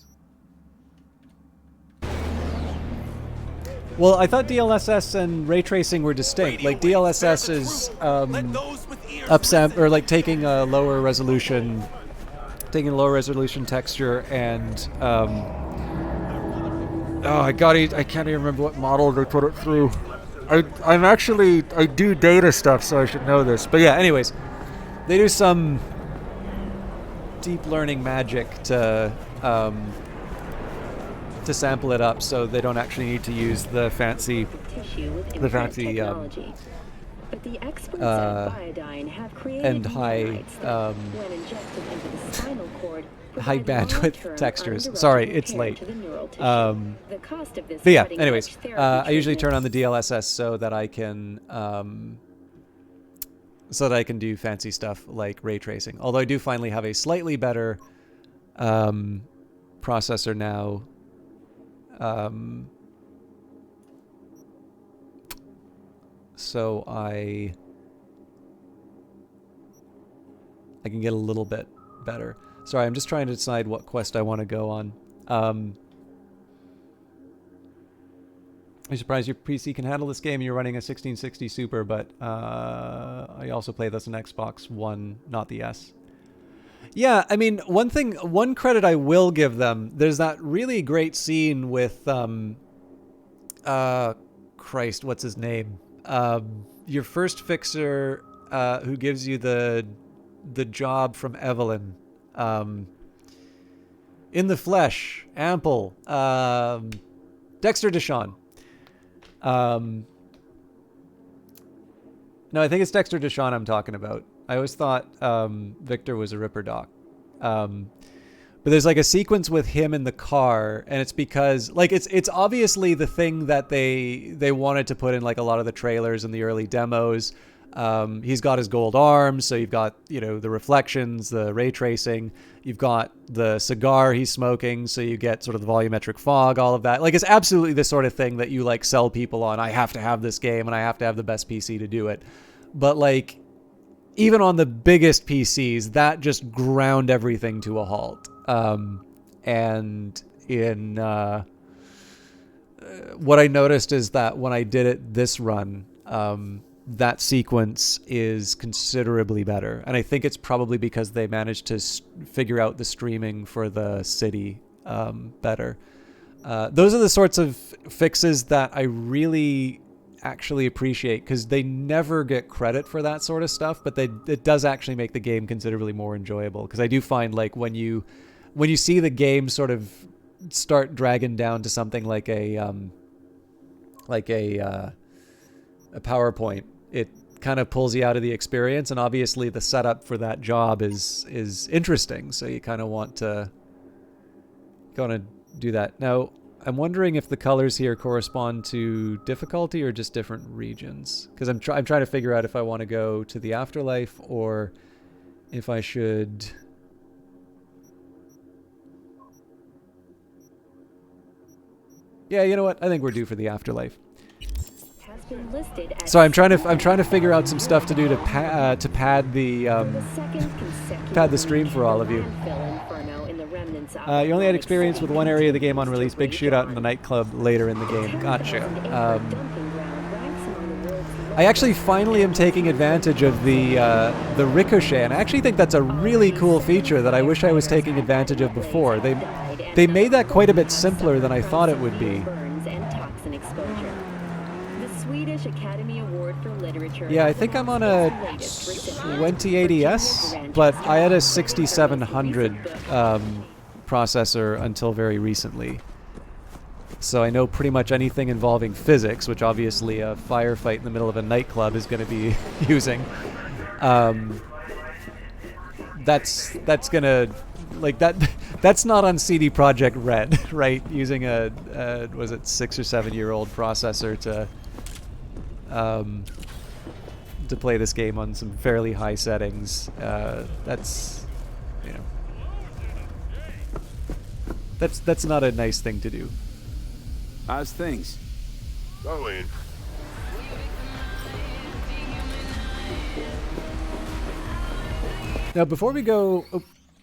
Well, I thought DLSS and ray tracing were distinct. Like DLSS is upsamp or like taking a lower resolution texture and I can't even remember what model they put it through. I do data stuff, so I should know this. But yeah, anyways, they do some deep learning magic to sample it up, so they don't actually need to use the fancy
but the experts at Biodyne have created
and high
when injected into the spinal cord,
high bandwidth textures. Sorry, it's late.
The cost of this
but yeah, anyways, I usually turn on the DLSS so that I can do fancy stuff like ray tracing. Although I do finally have a slightly better processor now. So I can get a little bit better. Sorry, I'm just trying to decide what quest I want to go on. I'm surprised your PC can handle this game and you're running a 1660 Super, but I also play this on Xbox One, not the S. Yeah, I mean, one credit I will give them, there's that really great scene with, Christ, what's his name? Your first fixer, who gives you the job from Evelyn, in the flesh, ample, Dexter Deshawn. No, I think it's Dexter Deshawn I'm talking about. I always thought Victor was a Ripper Doc. But there's like a sequence with him in the car, and it's because like it's obviously the thing that they wanted to put in like a lot of the trailers and the early demos. He's got his gold arms, so you've got, you know, the reflections, the ray tracing. You've got the cigar he's smoking, so you get sort of the volumetric fog, all of that. Like, it's absolutely the sort of thing that you like sell people on. I have to have this game, and I have to have the best PC to do it. But like, even on the biggest PCs, that just ground everything to a halt. And in what I noticed is that when I did it this run, that sequence is considerably better. And I think it's probably because they managed to figure out the streaming for the city better. Those are the sorts of fixes that I really actually appreciate, because they never get credit for that sort of stuff, but it does actually make the game considerably more enjoyable. Because I do find, like, when you see the game sort of start dragging down to something like a PowerPoint, it kind of pulls you out of the experience. And obviously the setup for that job is interesting, so you kind of want to gonna do that. Now, I'm wondering if the colors here correspond to difficulty or just different regions. Because I'm trying to figure out if I want to go to the afterlife or if I should... Yeah, you know what? I think we're due for the afterlife. So I'm trying to figure out some stuff to do to pad the stream for all of you. You only had experience with one area of the game on release, big shootout in the nightclub later in the game. Gotcha. I actually finally am taking advantage of the ricochet, and I actually think that's a really cool feature that I wish I was taking advantage of before. They made that quite a bit simpler than I thought it would be.
Academy Award for Literature.
Yeah, I think I'm on a 2080S, but I had a 6700 processor until very recently. So I know pretty much anything involving physics, which obviously a firefight in the middle of a nightclub is going to be using. That's gonna, like, that's not on CD Projekt Red, right? Using a was it 6 or 7 year old processor to play this game on some fairly high settings. That's, you know, that's not a nice thing to do.
How's things?
Going.
Now, before we go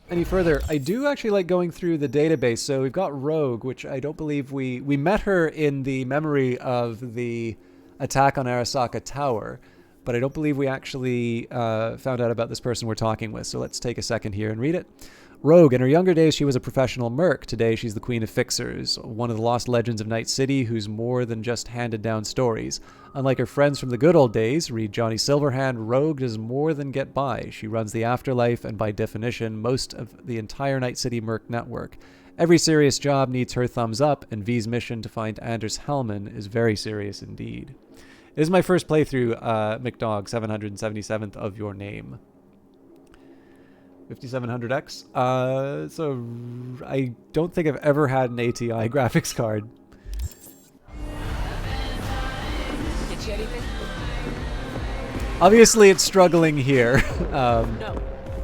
any further, I do actually like going through the database. So we've got Rogue, which I don't believe we met her in the memory of the attack on Arasaka Tower, but I don't believe we actually found out about this person we're talking with. So let's take a second here and read it. Rogue, in her younger days, she was a professional merc. Today, she's the queen of fixers, one of the lost legends of Night City who's more than just handed down stories. Unlike her friends from the good old days, read Johnny Silverhand, Rogue does more than get by. She runs the afterlife and, by definition, most of the entire Night City merc network. Every serious job needs her thumbs up, and V's mission to find Anders Hellman is very serious indeed. It is my first playthrough, McDog, 777th of your name. 5700X. So I don't think I've ever had an ATI graphics card.
Get you anything?
Obviously, it's struggling here,
No.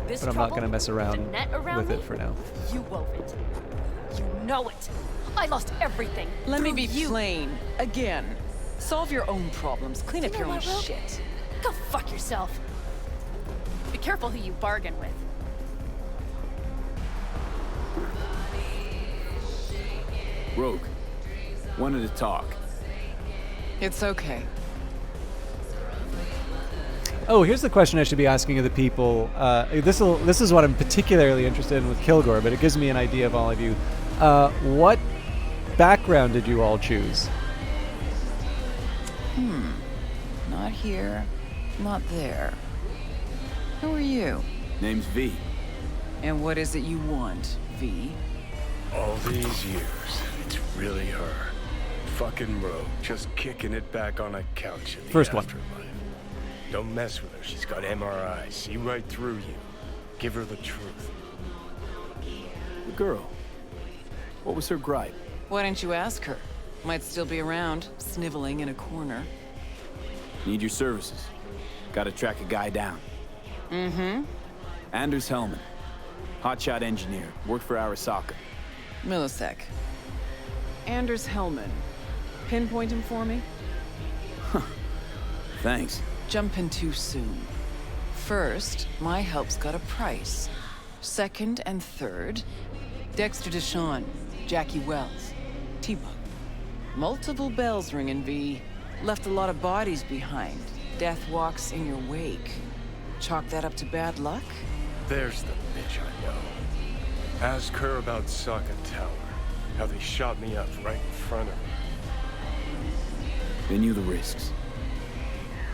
but I'm not going to mess around with it for now.
You wove it. You know it. I lost everything.
Let me be plain. Again. Solve your own problems. Clean up your own shit.
Go fuck yourself. Be careful who you bargain with.
Rogue, wanted to talk.
It's okay.
Oh, here's the question I should be asking of the people. This is what I'm particularly interested in with Kilgore, but it gives me an idea of all of you. What background did you all choose?
Not here, not there. Who are you?
Name's V.
And what is it you want, V?
All these years, it's really her. Fucking Rogue, just kicking it back on a couch in the
First one.
afterlife. Don't mess with her, she's got MRI, see right through you. Give her the truth.
The girl. What was her gripe?
Why didn't you ask her? Might still be around, sniveling in a corner.
Need your services. Gotta track a guy down.
Mm-hmm.
Anders Hellman. Hotshot engineer. Worked for Arasaka.
Millisec. Anders Hellman. Pinpoint him for me?
Thanks.
Jumping too soon. First, my help's got a price. Second and third, Dexter Deshawn, Jackie Wells, T-Bug. Multiple bells ringing, V. Left a lot of bodies behind. Death walks in your wake. Chalk that up to bad luck?
There's the bitch I know. Ask her about Saka Tower. How they shot me up right in front of her.
They knew the risks.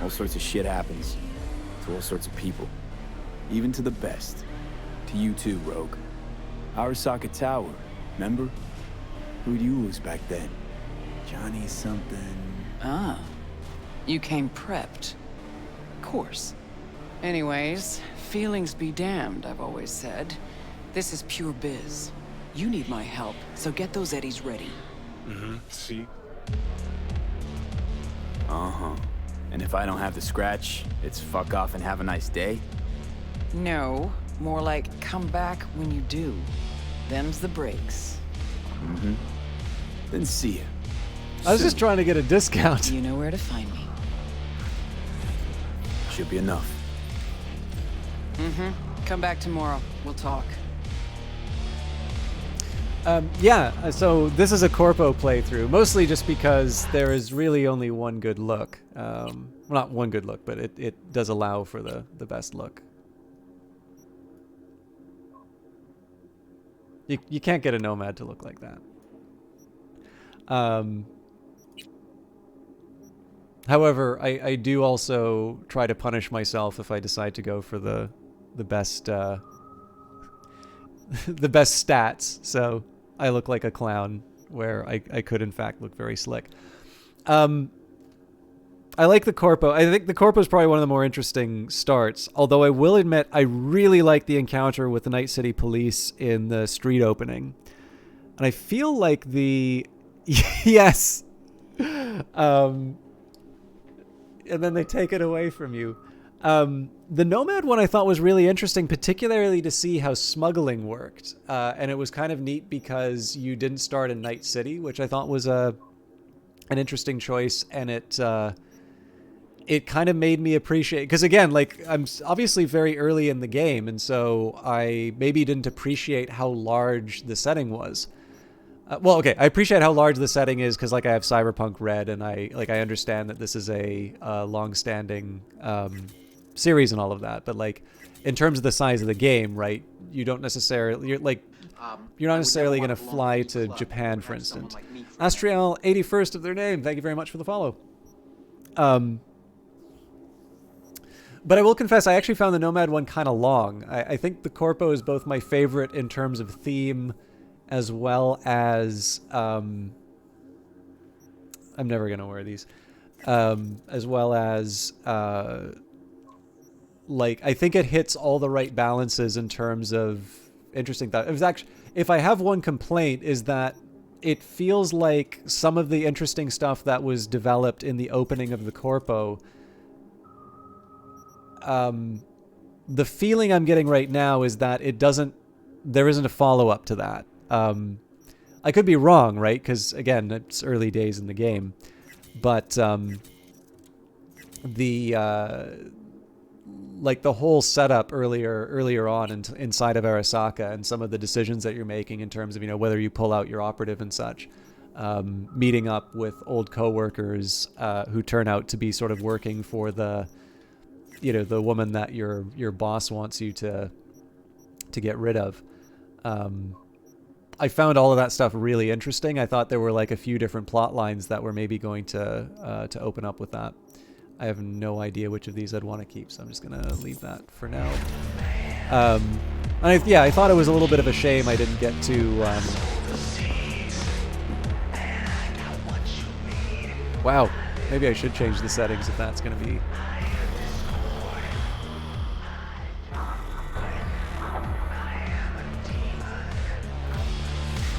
All sorts of shit happens. To all sorts of people. Even to the best. To you too, Rogue. Arasaka Tower, remember? Who'd you lose back then? Johnny something...
Ah. You came prepped. Course. Anyways, feelings be damned, I've always said. This is pure biz. You need my help, so get those eddies ready.
Mm-hmm. See?
Uh-huh. And if I don't have the scratch, it's fuck off and have a nice day?
No, more like come back when you do. Them's the breaks.
Mm-hmm. Then see ya.
I was just trying to get a discount.
You know where to find me.
Should be enough.
Mm-hmm. Come back tomorrow. We'll talk.
Yeah, so this is a Corpo playthrough, mostly just because there is really only one good look. Well, not one good look, but it does allow for the best look. You can't get a Nomad to look like that. However, I do also try to punish myself if I decide to go for the best the best stats. So I look like a clown, where I could in fact look very slick. I like the Corpo. I think the Corpo is probably one of the more interesting starts. Although I will admit, I really like the encounter with the Night City Police in the street opening, and I feel like the yes. And then they take it away from you. The Nomad one I thought was really interesting, particularly to see how smuggling worked. And it was kind of neat because you didn't start in Night City, which I thought was an interesting choice. And it kind of made me appreciate, because again, like, I'm obviously very early in the game, and so I maybe didn't appreciate how large the setting was. Well, okay, I appreciate how large the setting is because, like, I have Cyberpunk Red, and I understand that this is a long-standing series and all of that. But, like, in terms of the size of the game, right? You don't necessarily you're not necessarily going to fly to Japan, for instance. Astriel, 81st of their name. Thank you very much for the follow. But I will confess, I actually found the Nomad one kind of long. I think the Corpo is both my favorite in terms of theme, as well as I'm never gonna wear these. As well as like, I think it hits all the right balances in terms of interesting thought. It was actually, if I have one complaint, is that it feels like some of the interesting stuff that was developed in the opening of the Corpo, the feeling I'm getting right now is that there isn't a follow-up to that. I could be wrong, right? Because again, it's early days in the game, but like the whole setup earlier on inside of Arasaka, and some of the decisions that you're making in terms of, you know, whether you pull out your operative and such, meeting up with old coworkers who turn out to be sort of working for the woman that your boss wants you to get rid of. I found all of that stuff really interesting. I thought there were like a few different plot lines that were maybe going to open up with that. I have no idea which of these I'd want to keep, so I'm just gonna leave that for now. And I thought it was a little bit of a shame I didn't get to. Wow, maybe I should change the settings if that's gonna be.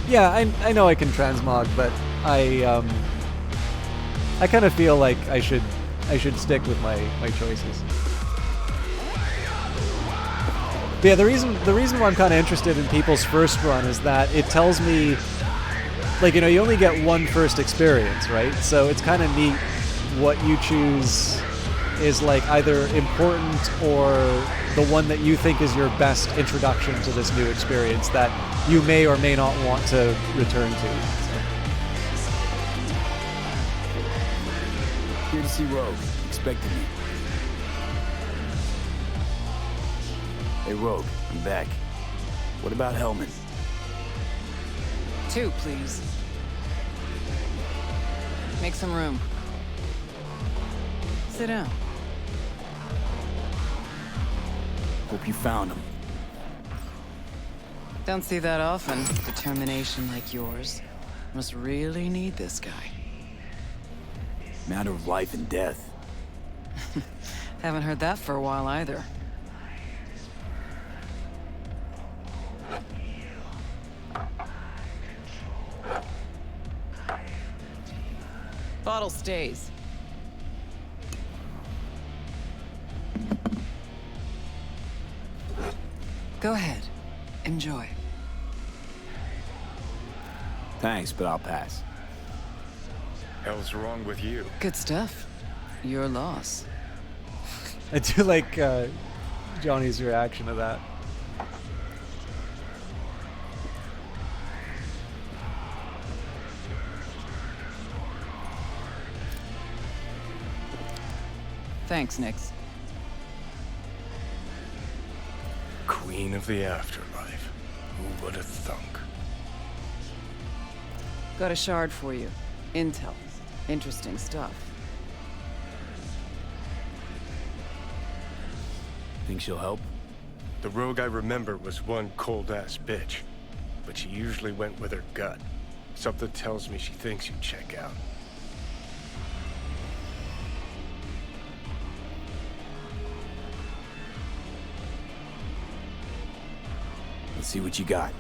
Yeah, I know I can transmog, but I kind of feel like I should stick with my choices. But yeah, the reason why I'm kind of interested in people's first run is that it tells me, like, you know, you only get one first experience, right? So it's kind of neat what you choose is like either important or the one that you think is your best introduction to this new experience that you may or may not want to return to. So.
Here to see Rogue. Expected me. Hey, Rogue, I'm back. What about Hellman?
2, please. Make some room. Sit down.
Hope you found him.
Don't see that often. Determination like yours. Must really need this guy.
Matter of life and death.
Haven't heard that for a while either. bottle stays. Go ahead. Enjoy.
Thanks, but I'll pass.
Hell's wrong with you?
Good stuff. Your loss.
I do like Johnny's reaction to that.
Thanks, Nix.
Queen of the afterlife. Who would have thunk?
Got a shard for you. Intel. Interesting stuff.
Think she'll help?
The rogue I remember was one cold-ass bitch. But she usually went with her gut. Something tells me she thinks you'd check out.
Let's see what you got.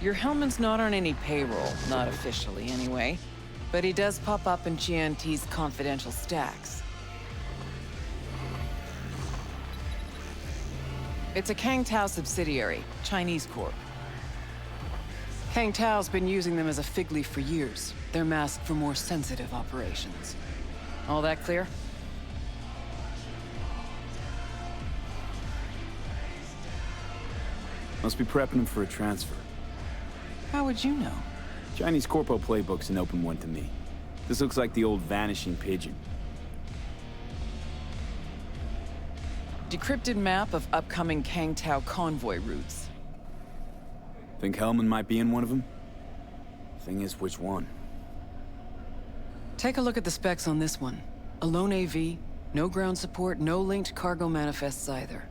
Your Hellman's not on any payroll, not officially anyway. But he does pop up in GNT's confidential stacks. It's a Kang Tao subsidiary, Chinese corp. Kang Tao's been using them as a fig leaf for years. They're masked for more sensitive operations. All that clear?
Must be prepping him for a transfer.
How would you know?
Chinese Corpo playbook's an open one to me. This looks like the old vanishing pigeon.
Decrypted map of upcoming Kang Tao convoy routes.
Think Hellman might be in one of them? Thing is, which one?
Take a look at the specs on this one. A lone AV, no ground support, no linked cargo manifests either.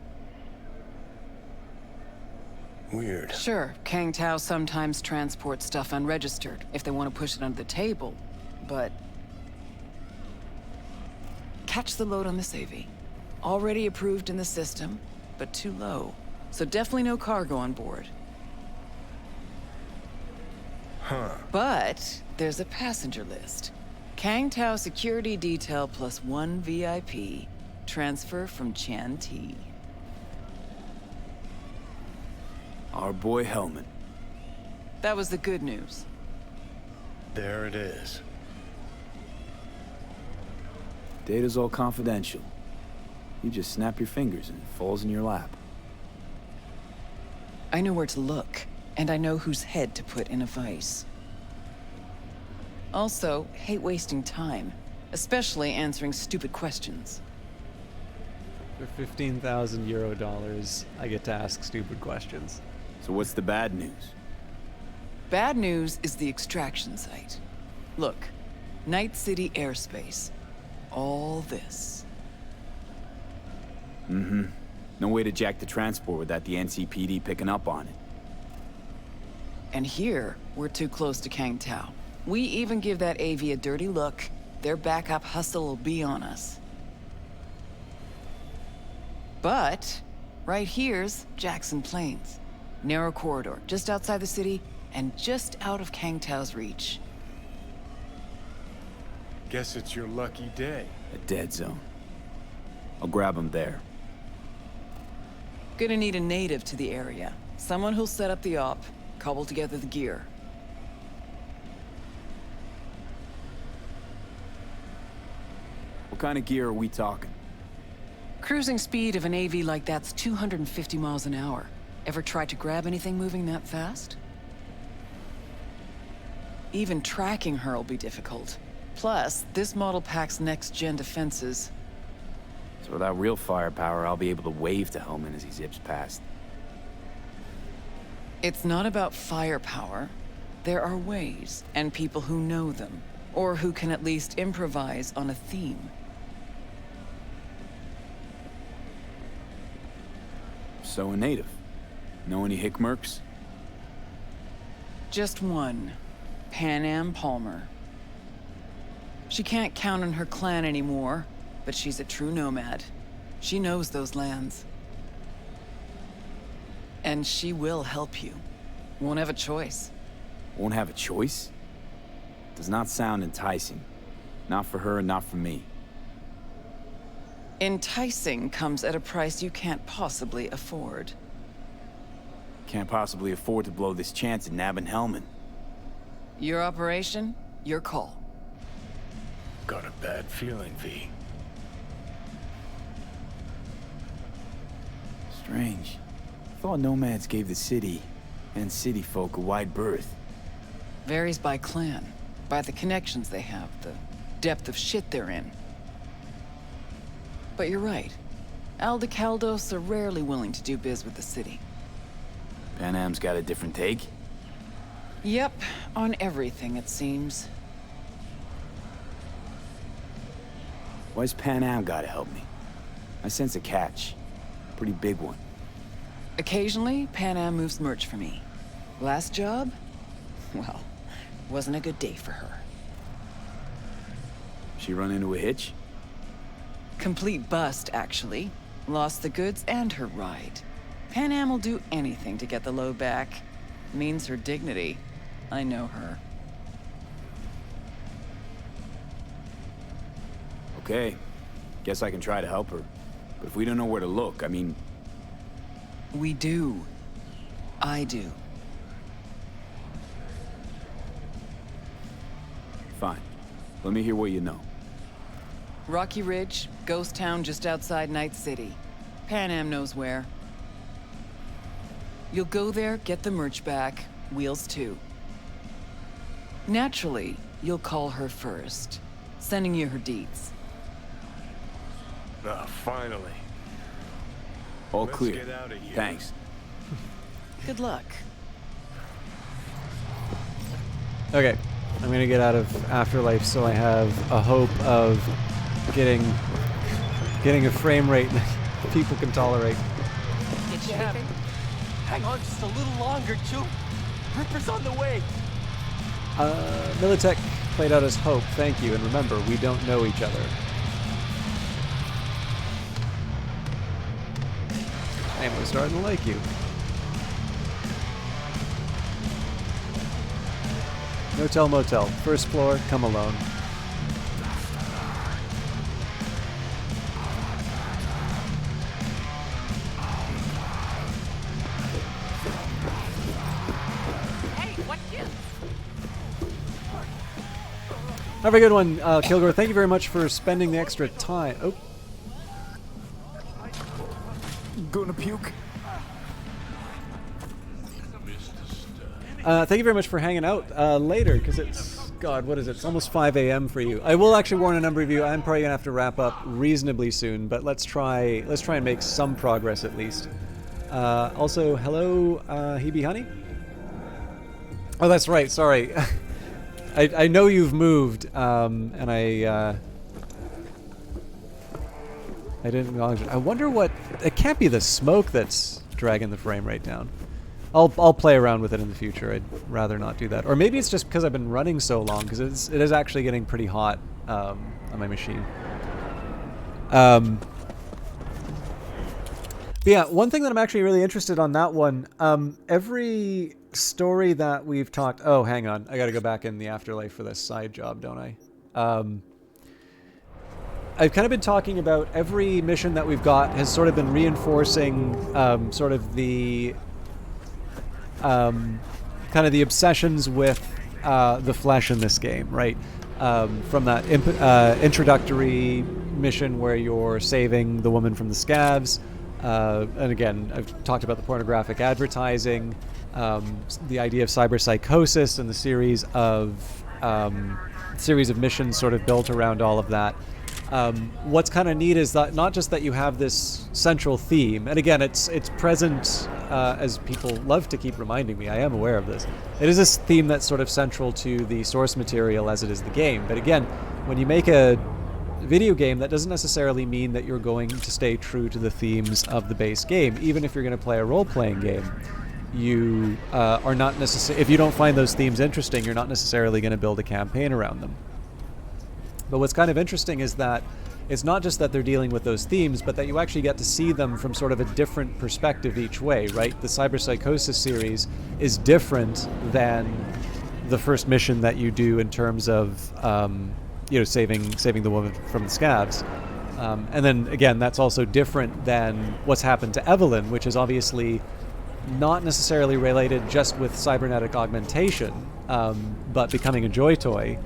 Weird.
Sure, Kang Tao sometimes transports stuff unregistered if they want to push it under the table, but... Catch the load on this AV. Already approved in the system, but too low. So definitely no cargo on board.
Huh.
But there's a passenger list. Kang Tao security detail plus 1 VIP. Transfer from Chan T.
Our boy Hellman.
That was the good news.
There it is.
Data's all confidential. You just snap your fingers and it falls in your lap.
I know where to look, and I know whose head to put in a vice. Also, hate wasting time, especially answering stupid questions.
For 15,000 euro dollars, I get to ask stupid questions.
So what's the bad news?
Bad news is the extraction site. Look, Night City airspace. All this.
Mm-hmm. No way to jack the transport without the NCPD picking up on it.
And here, we're too close to Kang Tao. We even give that AV a dirty look, their backup hustle will be on us. But, right here's Jackson Plains. Narrow corridor, just outside the city, and just out of Kang Tao's reach.
Guess it's your lucky day.
A dead zone. I'll grab him there.
Gonna need a native to the area. Someone who'll set up the op, cobble together the gear.
What kind of gear are we talking?
Cruising speed of an AV like that's 250 miles an hour. Ever tried to grab anything moving that fast? Even tracking her will be difficult. Plus, this model packs next-gen defenses.
So without real firepower, I'll be able to wave to Hellman as he zips past.
It's not about firepower. There are ways, and people who know them, or who can at least improvise on a theme.
So a native. Know any Hickmerks?
Just one. Pan Am Palmer. She can't count on her clan anymore, but she's a true nomad. She knows those lands. And she will help you. Won't have a choice.
Won't have a choice? Does not sound enticing. Not for her and not for me.
Enticing comes at a price you can't possibly afford.
Can't possibly afford to blow this chance at nabbing Hellman.
Your operation, your call.
Got a bad feeling, V.
Strange. Thought nomads gave the city and city folk a wide berth.
Varies by clan, by the connections they have, the depth of shit they're in. But you're right. Aldecaldos are rarely willing to do biz with the city.
Panam's got a different take?
Yep, on everything it seems.
Why's Panam gotta help me? I sense a catch. Pretty big one.
Occasionally, Panam moves merch for me. Last job? Well, wasn't a good day for her.
She run into a hitch?
Complete bust, actually. Lost the goods and her ride. Panam will do anything to get the load back. Means her dignity. I know her.
Okay. Guess I can try to help her. But if we don't know where to look, I mean...
We do. I do.
Fine. Let me hear what you know.
Rocky Ridge, ghost town just outside Night City. Panam knows where. You'll go there, get the merch back, Wheels too. Naturally, you'll call her first, sending you her deeds.
Ah, finally.
All
Let's
clear.
get out of here.
Thanks.
Good luck.
Okay, I'm gonna get out of Afterlife, so I have a hope of getting a frame rate that people can tolerate.
Get you anything? Hang on just a little longer, Chew. Ripper's on the way.
Militech played out as hope. Thank you, and remember, we don't know each other. And we're starting to like you. Hotel Motel. First floor, come alone.
Hey, what gives?
Have a good one, Kilgore. Thank you very much for spending the extra time. Oh.
Gonna puke.
Thank you very much for hanging out later, because it's, God, what is it? It's almost 5 a.m. for you. I will actually warn a number of you, I'm probably going to have to wrap up reasonably soon, but let's try and make some progress at least. Also, hello, Hebe Honey? Oh, that's right, sorry. I know you've moved, and I didn't acknowledge it. I wonder what... It can't be the smoke that's dragging the frame rate down. I'll play around with it in the future. I'd rather not do that. Or maybe it's just because I've been running so long, because it is actually getting pretty hot on my machine. But yeah, one thing that I'm actually really interested on that one, every story that we've talked... Oh, hang on. I got to go back in the Afterlife for this side job, don't I? I've kind of been talking about every mission that we've got has sort of been reinforcing sort of the... kind of the obsessions with the flesh in this game, right? From that introductory mission where you're saving the woman from the scavs, and again, I've talked about the pornographic advertising, the idea of cyberpsychosis, and the series of missions sort of built around all of that. What's kind of neat is that not just that you have this central theme, and again, it's present, as people love to keep reminding me, I am aware of this. It is this theme that's sort of central to the source material as it is the game. But again, when you make a video game, that doesn't necessarily mean that you're going to stay true to the themes of the base game. Even if you're going to play a role-playing game, you are not necessarily... If you don't find those themes interesting, you're not necessarily going to build a campaign around them. But what's kind of interesting is that it's not just that they're dealing with those themes, but that you actually get to see them from sort of a different perspective each way, right? The Cyberpsychosis series is different than the first mission that you do in terms of saving the woman from the scabs. And then again, that's also different than what's happened to Evelyn, which is obviously not necessarily related just with cybernetic augmentation, but becoming a joy toy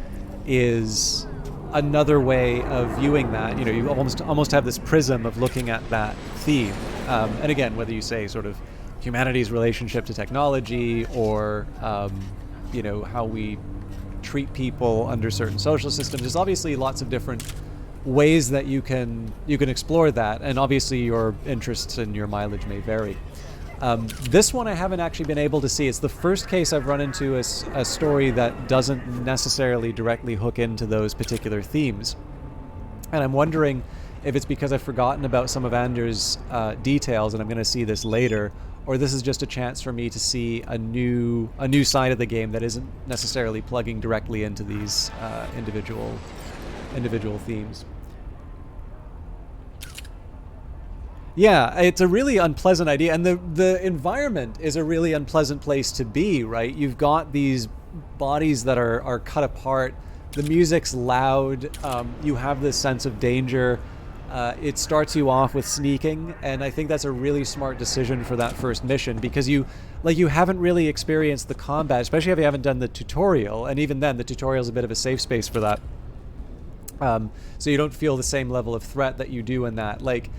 is another way of viewing that. You almost have this prism of looking at that theme. And again, whether you say sort of humanity's relationship to technology or how we treat people under certain social systems, there's obviously lots of different ways that you can explore that, and obviously your interests and your mileage may vary. This one I haven't actually been able to see. It's the first case I've run into a story that doesn't necessarily directly hook into those particular themes. And I'm wondering if it's because I've forgotten about some of Anders' details and I'm going to see this later, or this is just a chance for me to see a new side of the game that isn't necessarily plugging directly into these individual themes. Yeah, it's a really unpleasant idea, and the environment is a really unpleasant place to be, right? You've got these bodies that are cut apart, the music's loud, you have this sense of danger. It starts you off with sneaking, and I think that's a really smart decision for that first mission, because you haven't really experienced the combat, especially if you haven't done the tutorial, and even then the tutorial is a bit of a safe space for that. So you don't feel the same level of threat that you do in that. Like,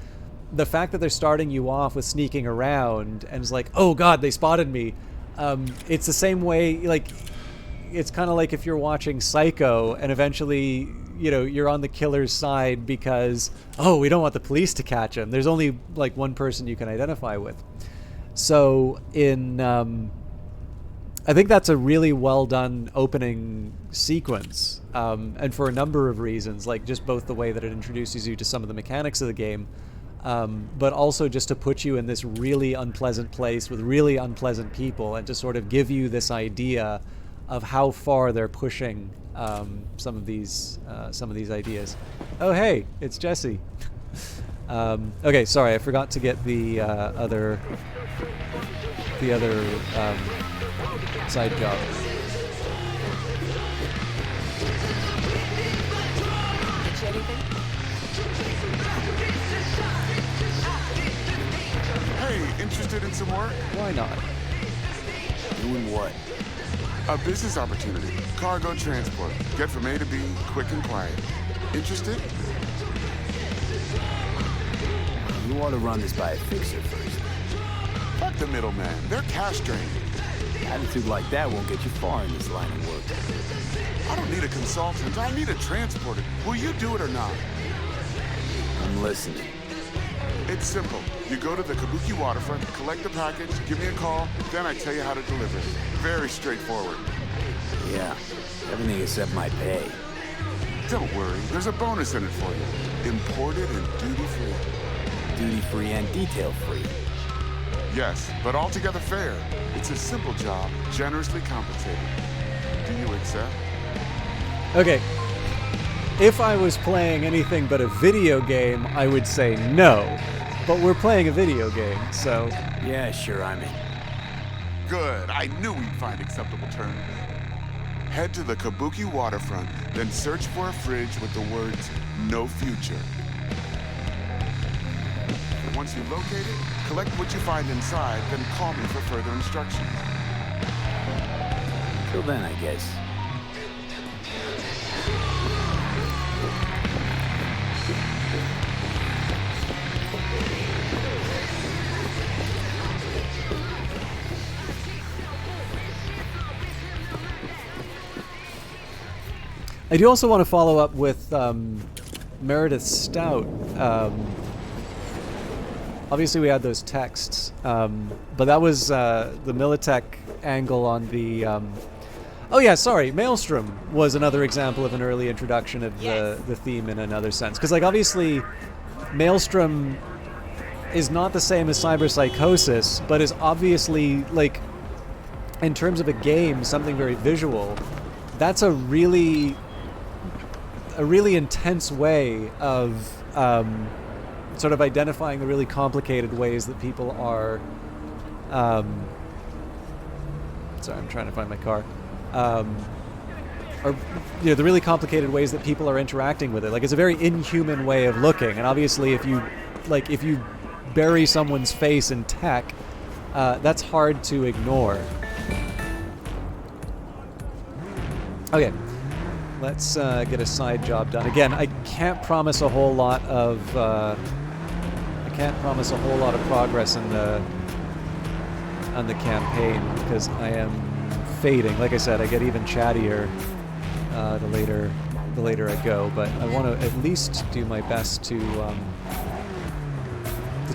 the fact that they're starting you off with sneaking around and it's like, oh god, they spotted me. It's the same way, like, it's kind of like if you're watching Psycho and eventually, you're on the killer's side because, oh, we don't want the police to catch him. There's only like one person you can identify with. So I think that's a really well done opening sequence, and for a number of reasons, like just both the way that it introduces you to some of the mechanics of the game, but also just to put you in this really unpleasant place with really unpleasant people and to sort of give you this idea of how far they're pushing some of these ideas. Oh hey, it's Jesse. Okay, sorry, I forgot to get the other side job.
Hey, interested in some work?
Why not?
Doing what? A business opportunity. Cargo transport. Get from A to B, quick and quiet. Interested?
You ought to run this by a fixer first.
Fuck the middleman. They're cash drained.
Attitude like that won't get you far in this line of work.
I don't need a consultant. I need a transporter. Will you do it or not?
I'm listening.
It's simple. You go to the Kabuki waterfront, collect the package, give me a call, then I tell you how to deliver it. Very straightforward.
Yeah, everything except my pay.
Don't worry, there's a bonus in it for you. Imported and duty-free.
Duty-free and detail-free.
Yes, but altogether fair. It's a simple job, generously compensated. Do you accept?
Okay. If I was playing anything but a video game, I would say no. But we're playing a video game, so...
Yeah, sure, I'm in.
Good. I knew we'd find acceptable terms. Head to the Kabuki waterfront, then search for a fridge with the words, "No future." Once you locate it, collect what you find inside, then call me for further instructions.
Till then, I guess.
I do also want to follow up with Meredith Stout. Obviously, we had those texts, but that was the Militech angle on the... Oh yeah, sorry, Maelstrom was another example of an early introduction of the theme in another sense. Because, like, obviously, Maelstrom is not the same as Cyberpsychosis, but is obviously, like, in terms of a game, something very visual. That's a really... a really intense way of sort of identifying the really complicated ways that people are. Sorry, I'm trying to find my car. Or the really complicated ways that people are interacting with it. Like, it's a very inhuman way of looking, and obviously, if you bury someone's face in tech, that's hard to ignore. Okay, let's get a side job done. Again, I can't promise a whole lot of progress in the campaign because I am fading. Like I said, I get even chattier the later I go. But I want to at least do my best to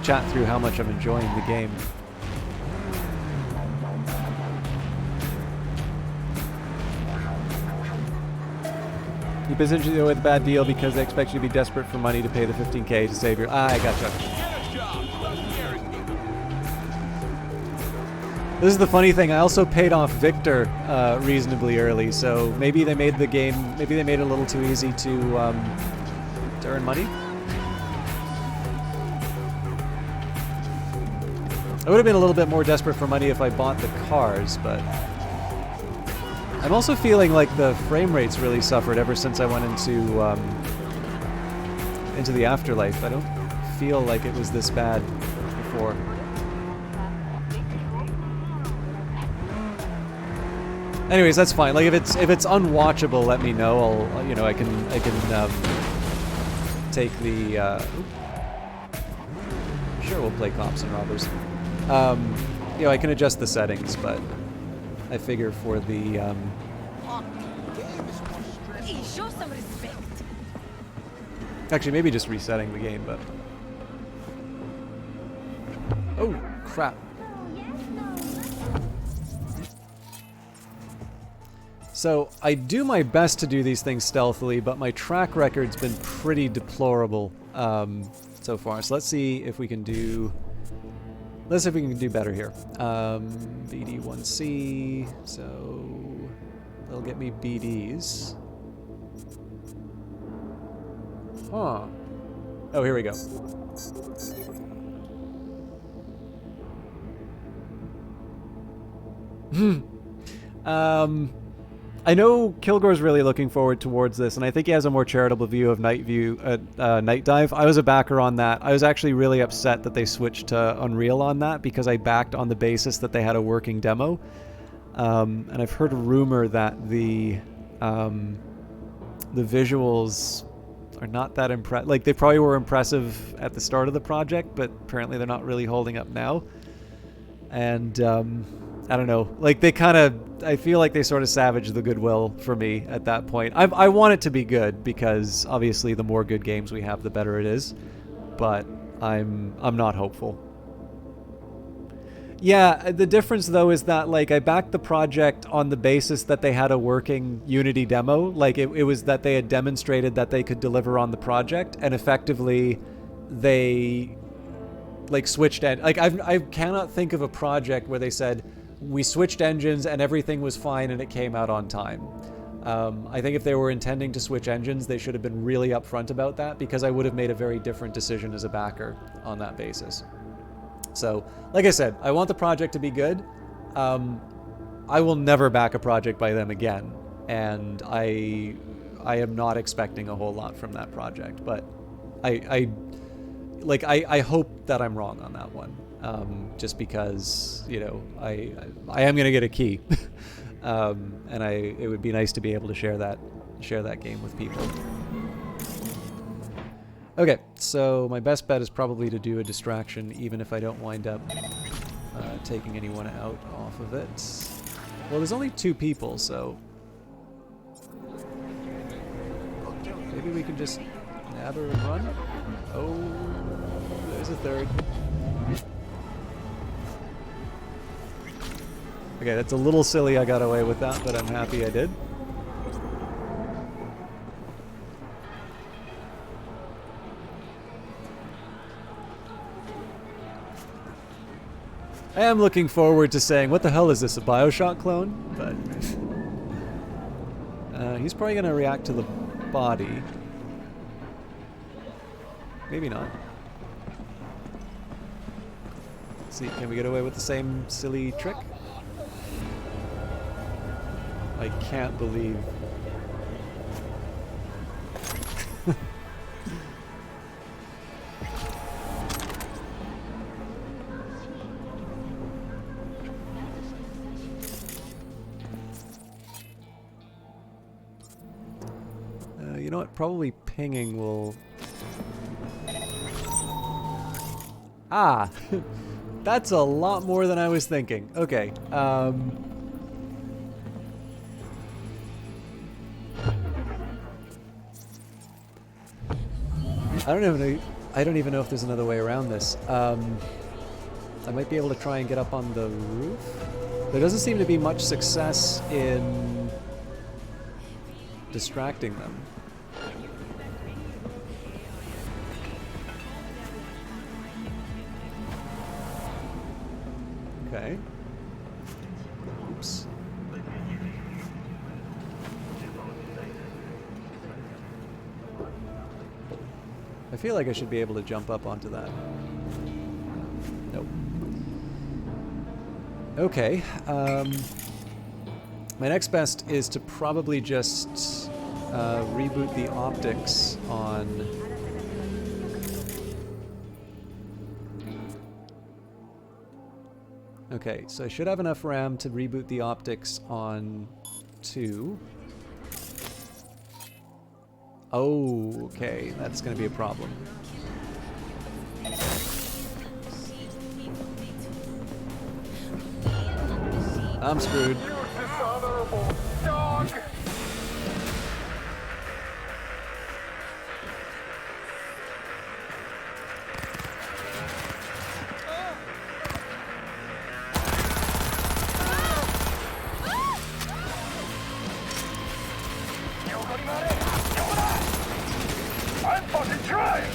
chat through how much I'm enjoying the game. You potentially with a bad deal because they expect you to be desperate for money to pay the $15K to save your... I gotcha. This is the funny thing. I also paid off Victor reasonably early, so maybe they made the game... Maybe they made it a little too easy to earn money. I would have been a little bit more desperate for money if I bought the cars, but... I'm also feeling like the frame rate's really suffered ever since I went into the afterlife. I don't feel like it was this bad before. Anyways, that's fine. Like if it's unwatchable, let me know. I can take the. Sure, we'll play cops and robbers. I can adjust the settings, but. I figure for the,
Hey, show some respect.
Actually, maybe just resetting the game, but... Oh, crap. So, I do my best to do these things stealthily, but my track record's been pretty deplorable so far. So let's see if we can do... Let's see if we can do better here. BD1C, so that'll get me BDs. Huh. Oh, here we go. I know Kilgore's really looking forward towards this, and I think he has a more charitable view of Night Dive. I was a backer on that. I was actually really upset that they switched to Unreal on that because I backed on the basis that they had a working demo. And I've heard a rumor that the visuals are not that impressive. Like, they probably were impressive at the start of the project, but apparently they're not really holding up now. And I don't know. Like, they kind of... I feel like they sort of savaged the goodwill for me at that point. I want it to be good because obviously the more good games we have, the better it is. But I'm not hopeful. Yeah, the difference though is that like I backed the project on the basis that they had a working Unity demo. Like it was that they had demonstrated that they could deliver on the project, and effectively they like switched like I cannot think of a project where they said we switched engines and everything was fine and it came out on time. I think if they were intending to switch engines, they should have been really upfront about that, because I would have made a very different decision as a backer on that basis. So, like I said, I want the project to be good. I will never back a project by them again, and I am not expecting a whole lot from that project, but I hope that I'm wrong on that one. Just because, you know, I am going to get a key. And it would be nice to be able to share that game with people. Okay, so my best bet is probably to do a distraction, even if I don't wind up taking anyone out off of it. Well, there's only 2 people, so maybe we can just nab her and run. Oh, there's a third. Okay, that's a little silly I got away with that, but I'm happy I did. I am looking forward to saying, what the hell is this, a BioShock clone? But he's probably going to react to the body. Maybe not. Let's see, can we get away with the same silly trick? I can't believe... you know what? Probably pinging will... Ah! That's a lot more than I was thinking. Okay. I don't even know if there's another way around this. I might be able to try and get up on the roof. There doesn't seem to be much success in distracting them. Okay. Oops. I feel like I should be able to jump up onto that. Nope. Okay. My next best is to probably just reboot the optics on... Okay, so I should have enough RAM to reboot the optics on 2. Oh, okay, that's going to be a problem. I'm screwed.
You dishonorable dog! I'm fucking trying!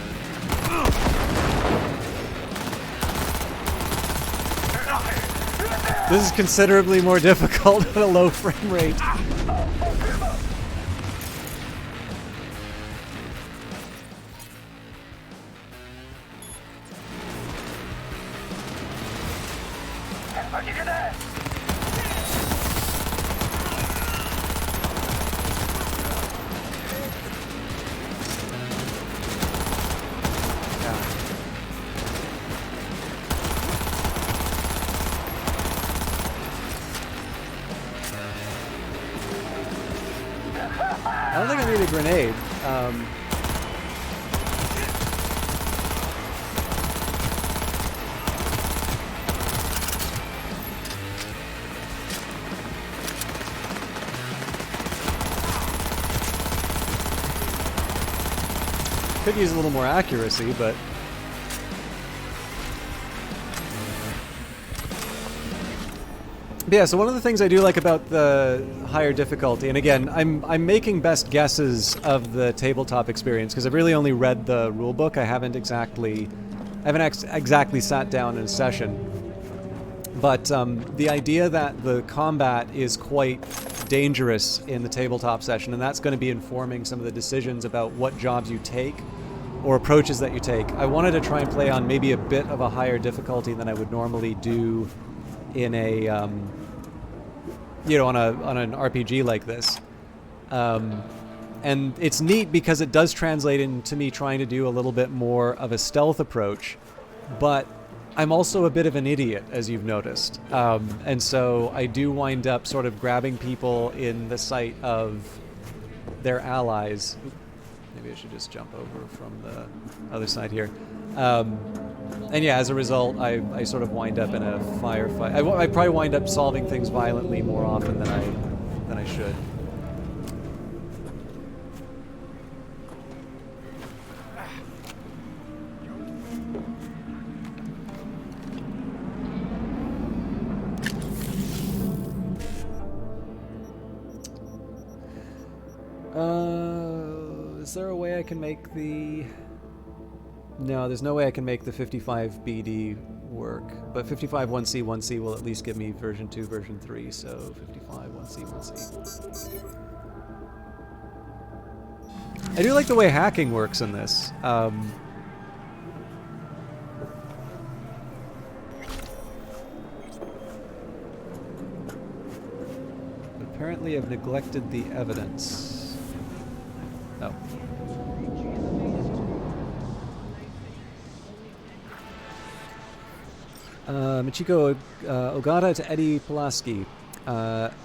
This is considerably more difficult at a low frame rate.
I'll give you that!
I don't think I need a grenade. Could use a little more accuracy, but... Yeah, so one of the things I do like about the higher difficulty, and again, I'm making best guesses of the tabletop experience because I've really only read the rulebook. I haven't exactly sat down in a session. But the idea that the combat is quite dangerous in the tabletop session, and that's going to be informing some of the decisions about what jobs you take or approaches that you take. I wanted to try and play on maybe a bit of a higher difficulty than I would normally do in a, you know, on an RPG like this. And it's neat because it does translate into me trying to do a little bit more of a stealth approach, but I'm also a bit of an idiot, as you've noticed. And so I do wind up sort of grabbing people in the sight of their allies. Maybe I should just jump over from the other side here. And yeah, as a result, I sort of wind up in a firefight. I probably wind up solving things violently more often than I should. Is there a way I can make the... No, there's no way I can make the 55 BD work. But 55 1C 1C will at least give me version 2, version 3, so 55 1C 1C. I do like the way hacking works in this. Apparently I've neglected the evidence. Oh. Michiko Ogata to Eddie Pulaski.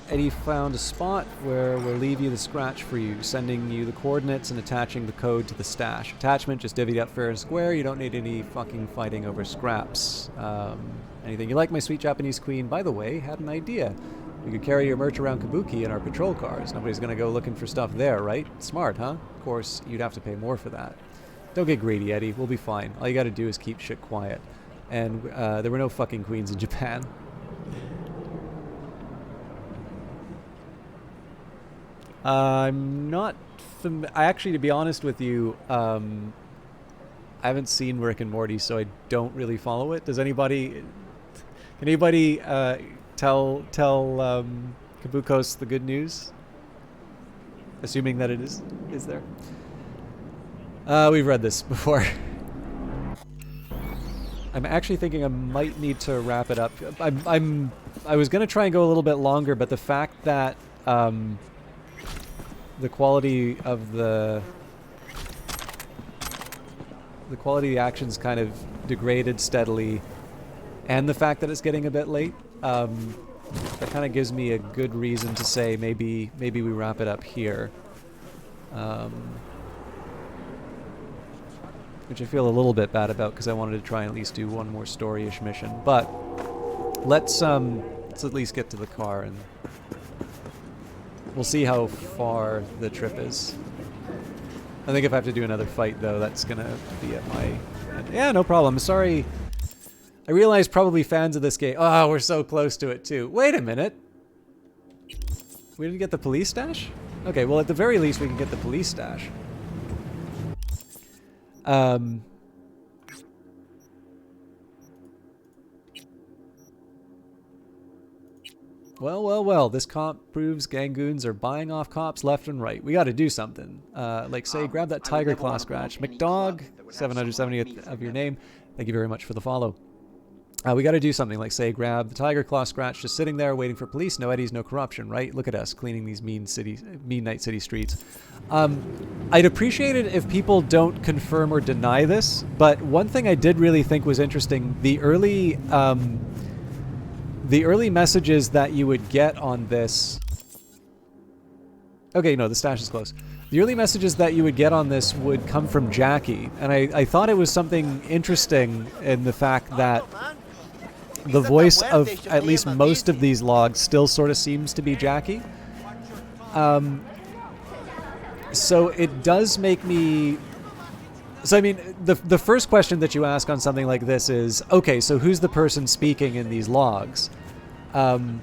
Eddie found a spot where we'll leave you the scratch for you, sending you the coordinates and attaching the code to the stash. Attachment just divvied up fair and square. You don't need any fucking fighting over scraps. Anything you like, my sweet Japanese queen? By the way, had an idea. We could carry your merch around Kabuki in our patrol cars. Nobody's gonna go looking for stuff there, right? Smart, huh? Of course, you'd have to pay more for that. Don't get greedy, Eddie. We'll be fine. All you gotta do is keep shit quiet. And there were no fucking queens in Japan. I'm not... actually, to be honest with you, I haven't seen Rick and Morty, so I don't really follow it. Does anybody... Can anybody tell Kabukos the good news? Assuming that it is there. We've read this before. I'm actually thinking I might need to wrap it up. I was gonna try and go a little bit longer, but the fact that the quality of the actions kind of degraded steadily, and the fact that it's getting a bit late, that kind of gives me a good reason to say maybe we wrap it up here. Which I feel a little bit bad about because I wanted to try and at least do one more story-ish mission. But let's at least get to the car and we'll see how far the trip is. I think if I have to do another fight though, that's gonna be at my end. Yeah, no problem. Sorry. I realize probably fans of this game. Oh, we're so close to it too. Wait a minute. We didn't get the police stash? Okay, well at the very least we can get the police stash. Well, this cop proves Gangoons are buying off cops left and right. We gotta do something. Like say, grab that tiger claw scratch. McDog, 770 of your name. Thank you very much for the follow. We gotta do something, like say, grab the tiger claw scratch just sitting there waiting for police. No eddies, no corruption, right? Look at us, cleaning these mean Night City streets. I'd appreciate it if people don't confirm or deny this, but one thing I did really think was interesting, the early messages that you would get on this... Okay, no, the stash is close. The early messages that you would get on this would come from Jackie, and I thought it was something interesting in the fact that the voice of at least most of these logs still sort of seems to be Jackie. So it does make me... So, I mean, the first question that you ask on something like this is, okay, so who's the person speaking in these logs? I'm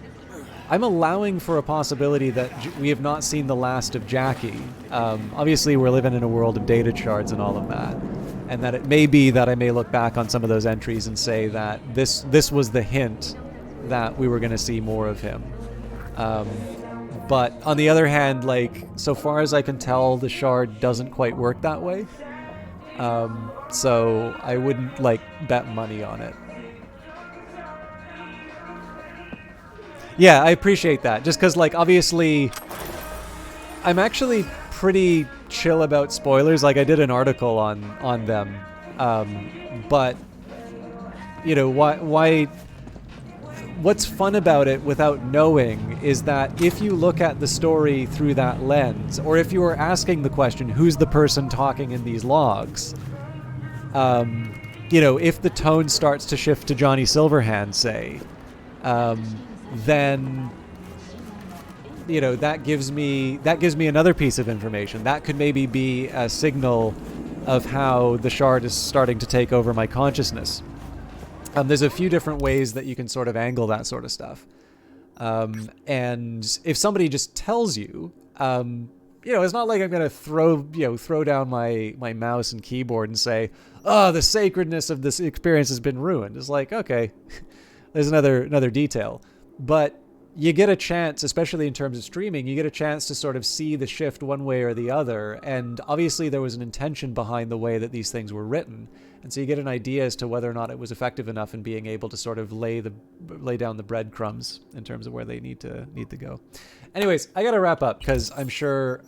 allowing for a possibility that we have not seen the last of Jackie. Obviously, we're living in a world of data shards and all of that. And that it may be that I may look back on some of those entries and say that this was the hint that we were going to see more of him. But on the other hand, like, so far as I can tell, the shard doesn't quite work that way. So I wouldn't, like, bet money on it. Yeah, I appreciate that. Just because, like, obviously, I'm actually pretty chill about spoilers. Like, I did an article on them. But, you know, what's fun about it without knowing is that if you look at the story through that lens, or if you are asking the question, who's the person talking in these logs, you know, if the tone starts to shift to Johnny Silverhand, say, then, you know, that gives me another piece of information. That could maybe be a signal of how the shard is starting to take over my consciousness. There's a few different ways that you can sort of angle that sort of stuff. And if somebody just tells you, you know, it's not like I'm going to throw down my mouse and keyboard and say, oh, the sacredness of this experience has been ruined. It's like, okay, there's another detail. But, you get a chance, especially in terms of streaming, you get a chance to sort of see the shift one way or the other. And obviously there was an intention behind the way that these things were written. And so you get an idea as to whether or not it was effective enough in being able to sort of lay down the breadcrumbs in terms of where they need to go. Anyways, I got to wrap up because I'm sure,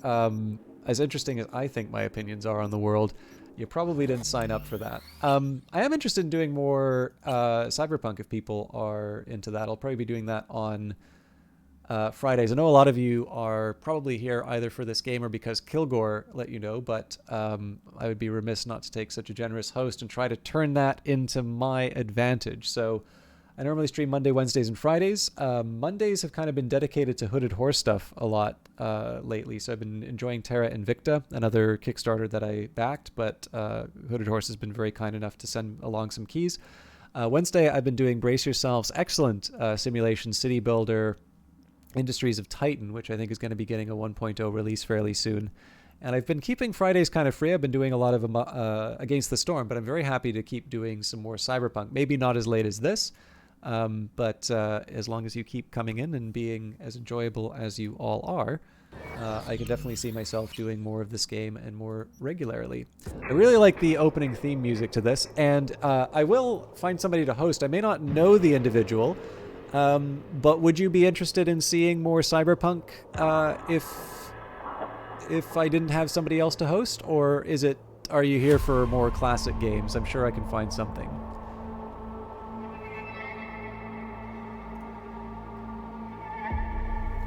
as interesting as I think my opinions are on the world, you probably didn't sign up for that. I am interested in doing more Cyberpunk if people are into that. I'll probably be doing that on Fridays. I know a lot of you are probably here either for this game or because Kilgore let you know, but I would be remiss not to take such a generous host and try to turn that into my advantage. So I normally stream Monday, Wednesdays, and Fridays. Mondays have kind of been dedicated to Hooded Horse stuff a lot lately, so I've been enjoying Terra Invicta, another Kickstarter that I backed, but Hooded Horse has been very kind enough to send along some keys. Wednesday, I've been doing Brace Yourselves, excellent simulation city builder, Industries of Titan, which I think is going to be getting a 1.0 release fairly soon. And I've been keeping Fridays kind of free. I've been doing a lot of Against the Storm, but I'm very happy to keep doing some more Cyberpunk. Maybe not as late as this, but as long as you keep coming in and being as enjoyable as you all are, I can definitely see myself doing more of this game and more regularly. I really like the opening theme music to this, and I will find somebody to host. I may not know the individual, but would you be interested in seeing more Cyberpunk if I didn't have somebody else to host? Or are you here for more classic games? I'm sure I can find something.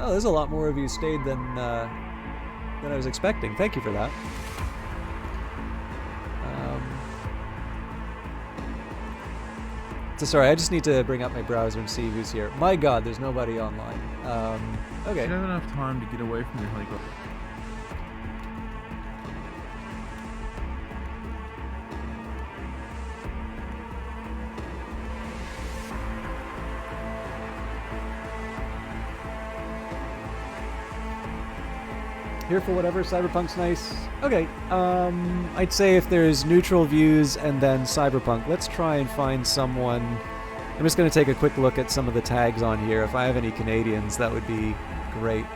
Oh, there's a lot more of you stayed than I was expecting. Thank you for that. So sorry, I just need to bring up my browser and see who's here. My God, there's nobody online. Okay.
You have enough time to get away from the helicopter.
Here for whatever, Cyberpunk's nice. Okay, I'd say if there's neutral views and then Cyberpunk, let's try and find someone. I'm just going to take a quick look at some of the tags on here. If I have any Canadians, that would be great.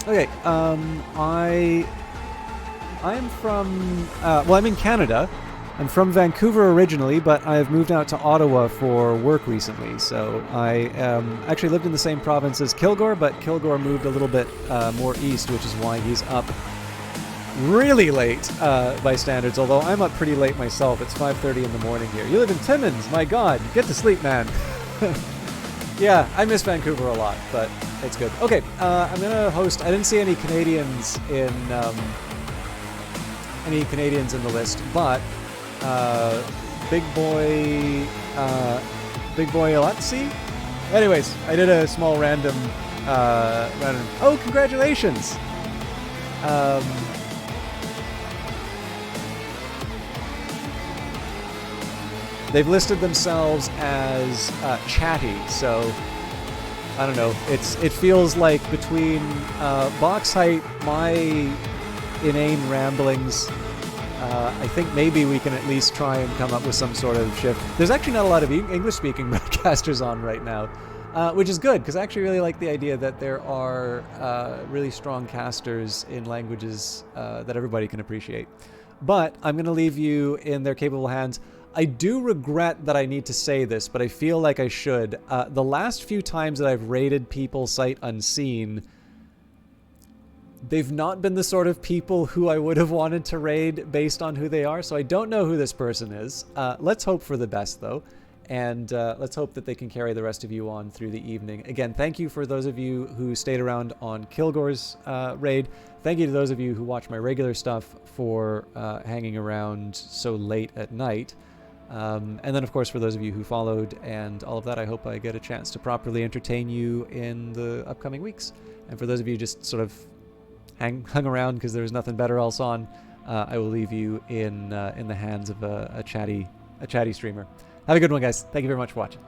Okay, I'm from, well, I'm in Canada. I'm from Vancouver originally, but I've moved out to Ottawa for work recently. So I actually lived in the same province as Kilgore, but Kilgore moved a little bit more east, which is why he's up really late by standards, although I'm up pretty late myself. It's 5:30 in the morning here. You live in Timmins, my God, get to sleep, man. Yeah, I miss Vancouver a lot, but it's good. Okay, I'm gonna host. I didn't see any Canadians in the list, but Big Boy Alexi. Anyways, I did a small random. Oh, congratulations! They've listed themselves as chatty, so I don't know. It feels like between box height, my inane ramblings, I think maybe we can at least try and come up with some sort of shift. There's actually not a lot of English-speaking broadcasters on right now, which is good, because I actually really like the idea that there are really strong casters in languages that everybody can appreciate. But I'm going to leave you in their capable hands. I do regret that I need to say this, but I feel like I should. The last few times that I've raided people sight unseen, they've not been the sort of people who I would have wanted to raid based on who they are, so I don't know who this person is. Let's hope for the best, though, and let's hope that they can carry the rest of you on through the evening. Again, thank you for those of you who stayed around on Kilgore's raid. Thank you to those of you who watch my regular stuff for hanging around so late at night. And then, of course, for those of you who followed and all of that, I hope I get a chance to properly entertain you in the upcoming weeks. And for those of you just sort of hung around because there was nothing better else on, I will leave you in the hands of a chatty streamer. Have a good one, guys. Thank you very much for watching.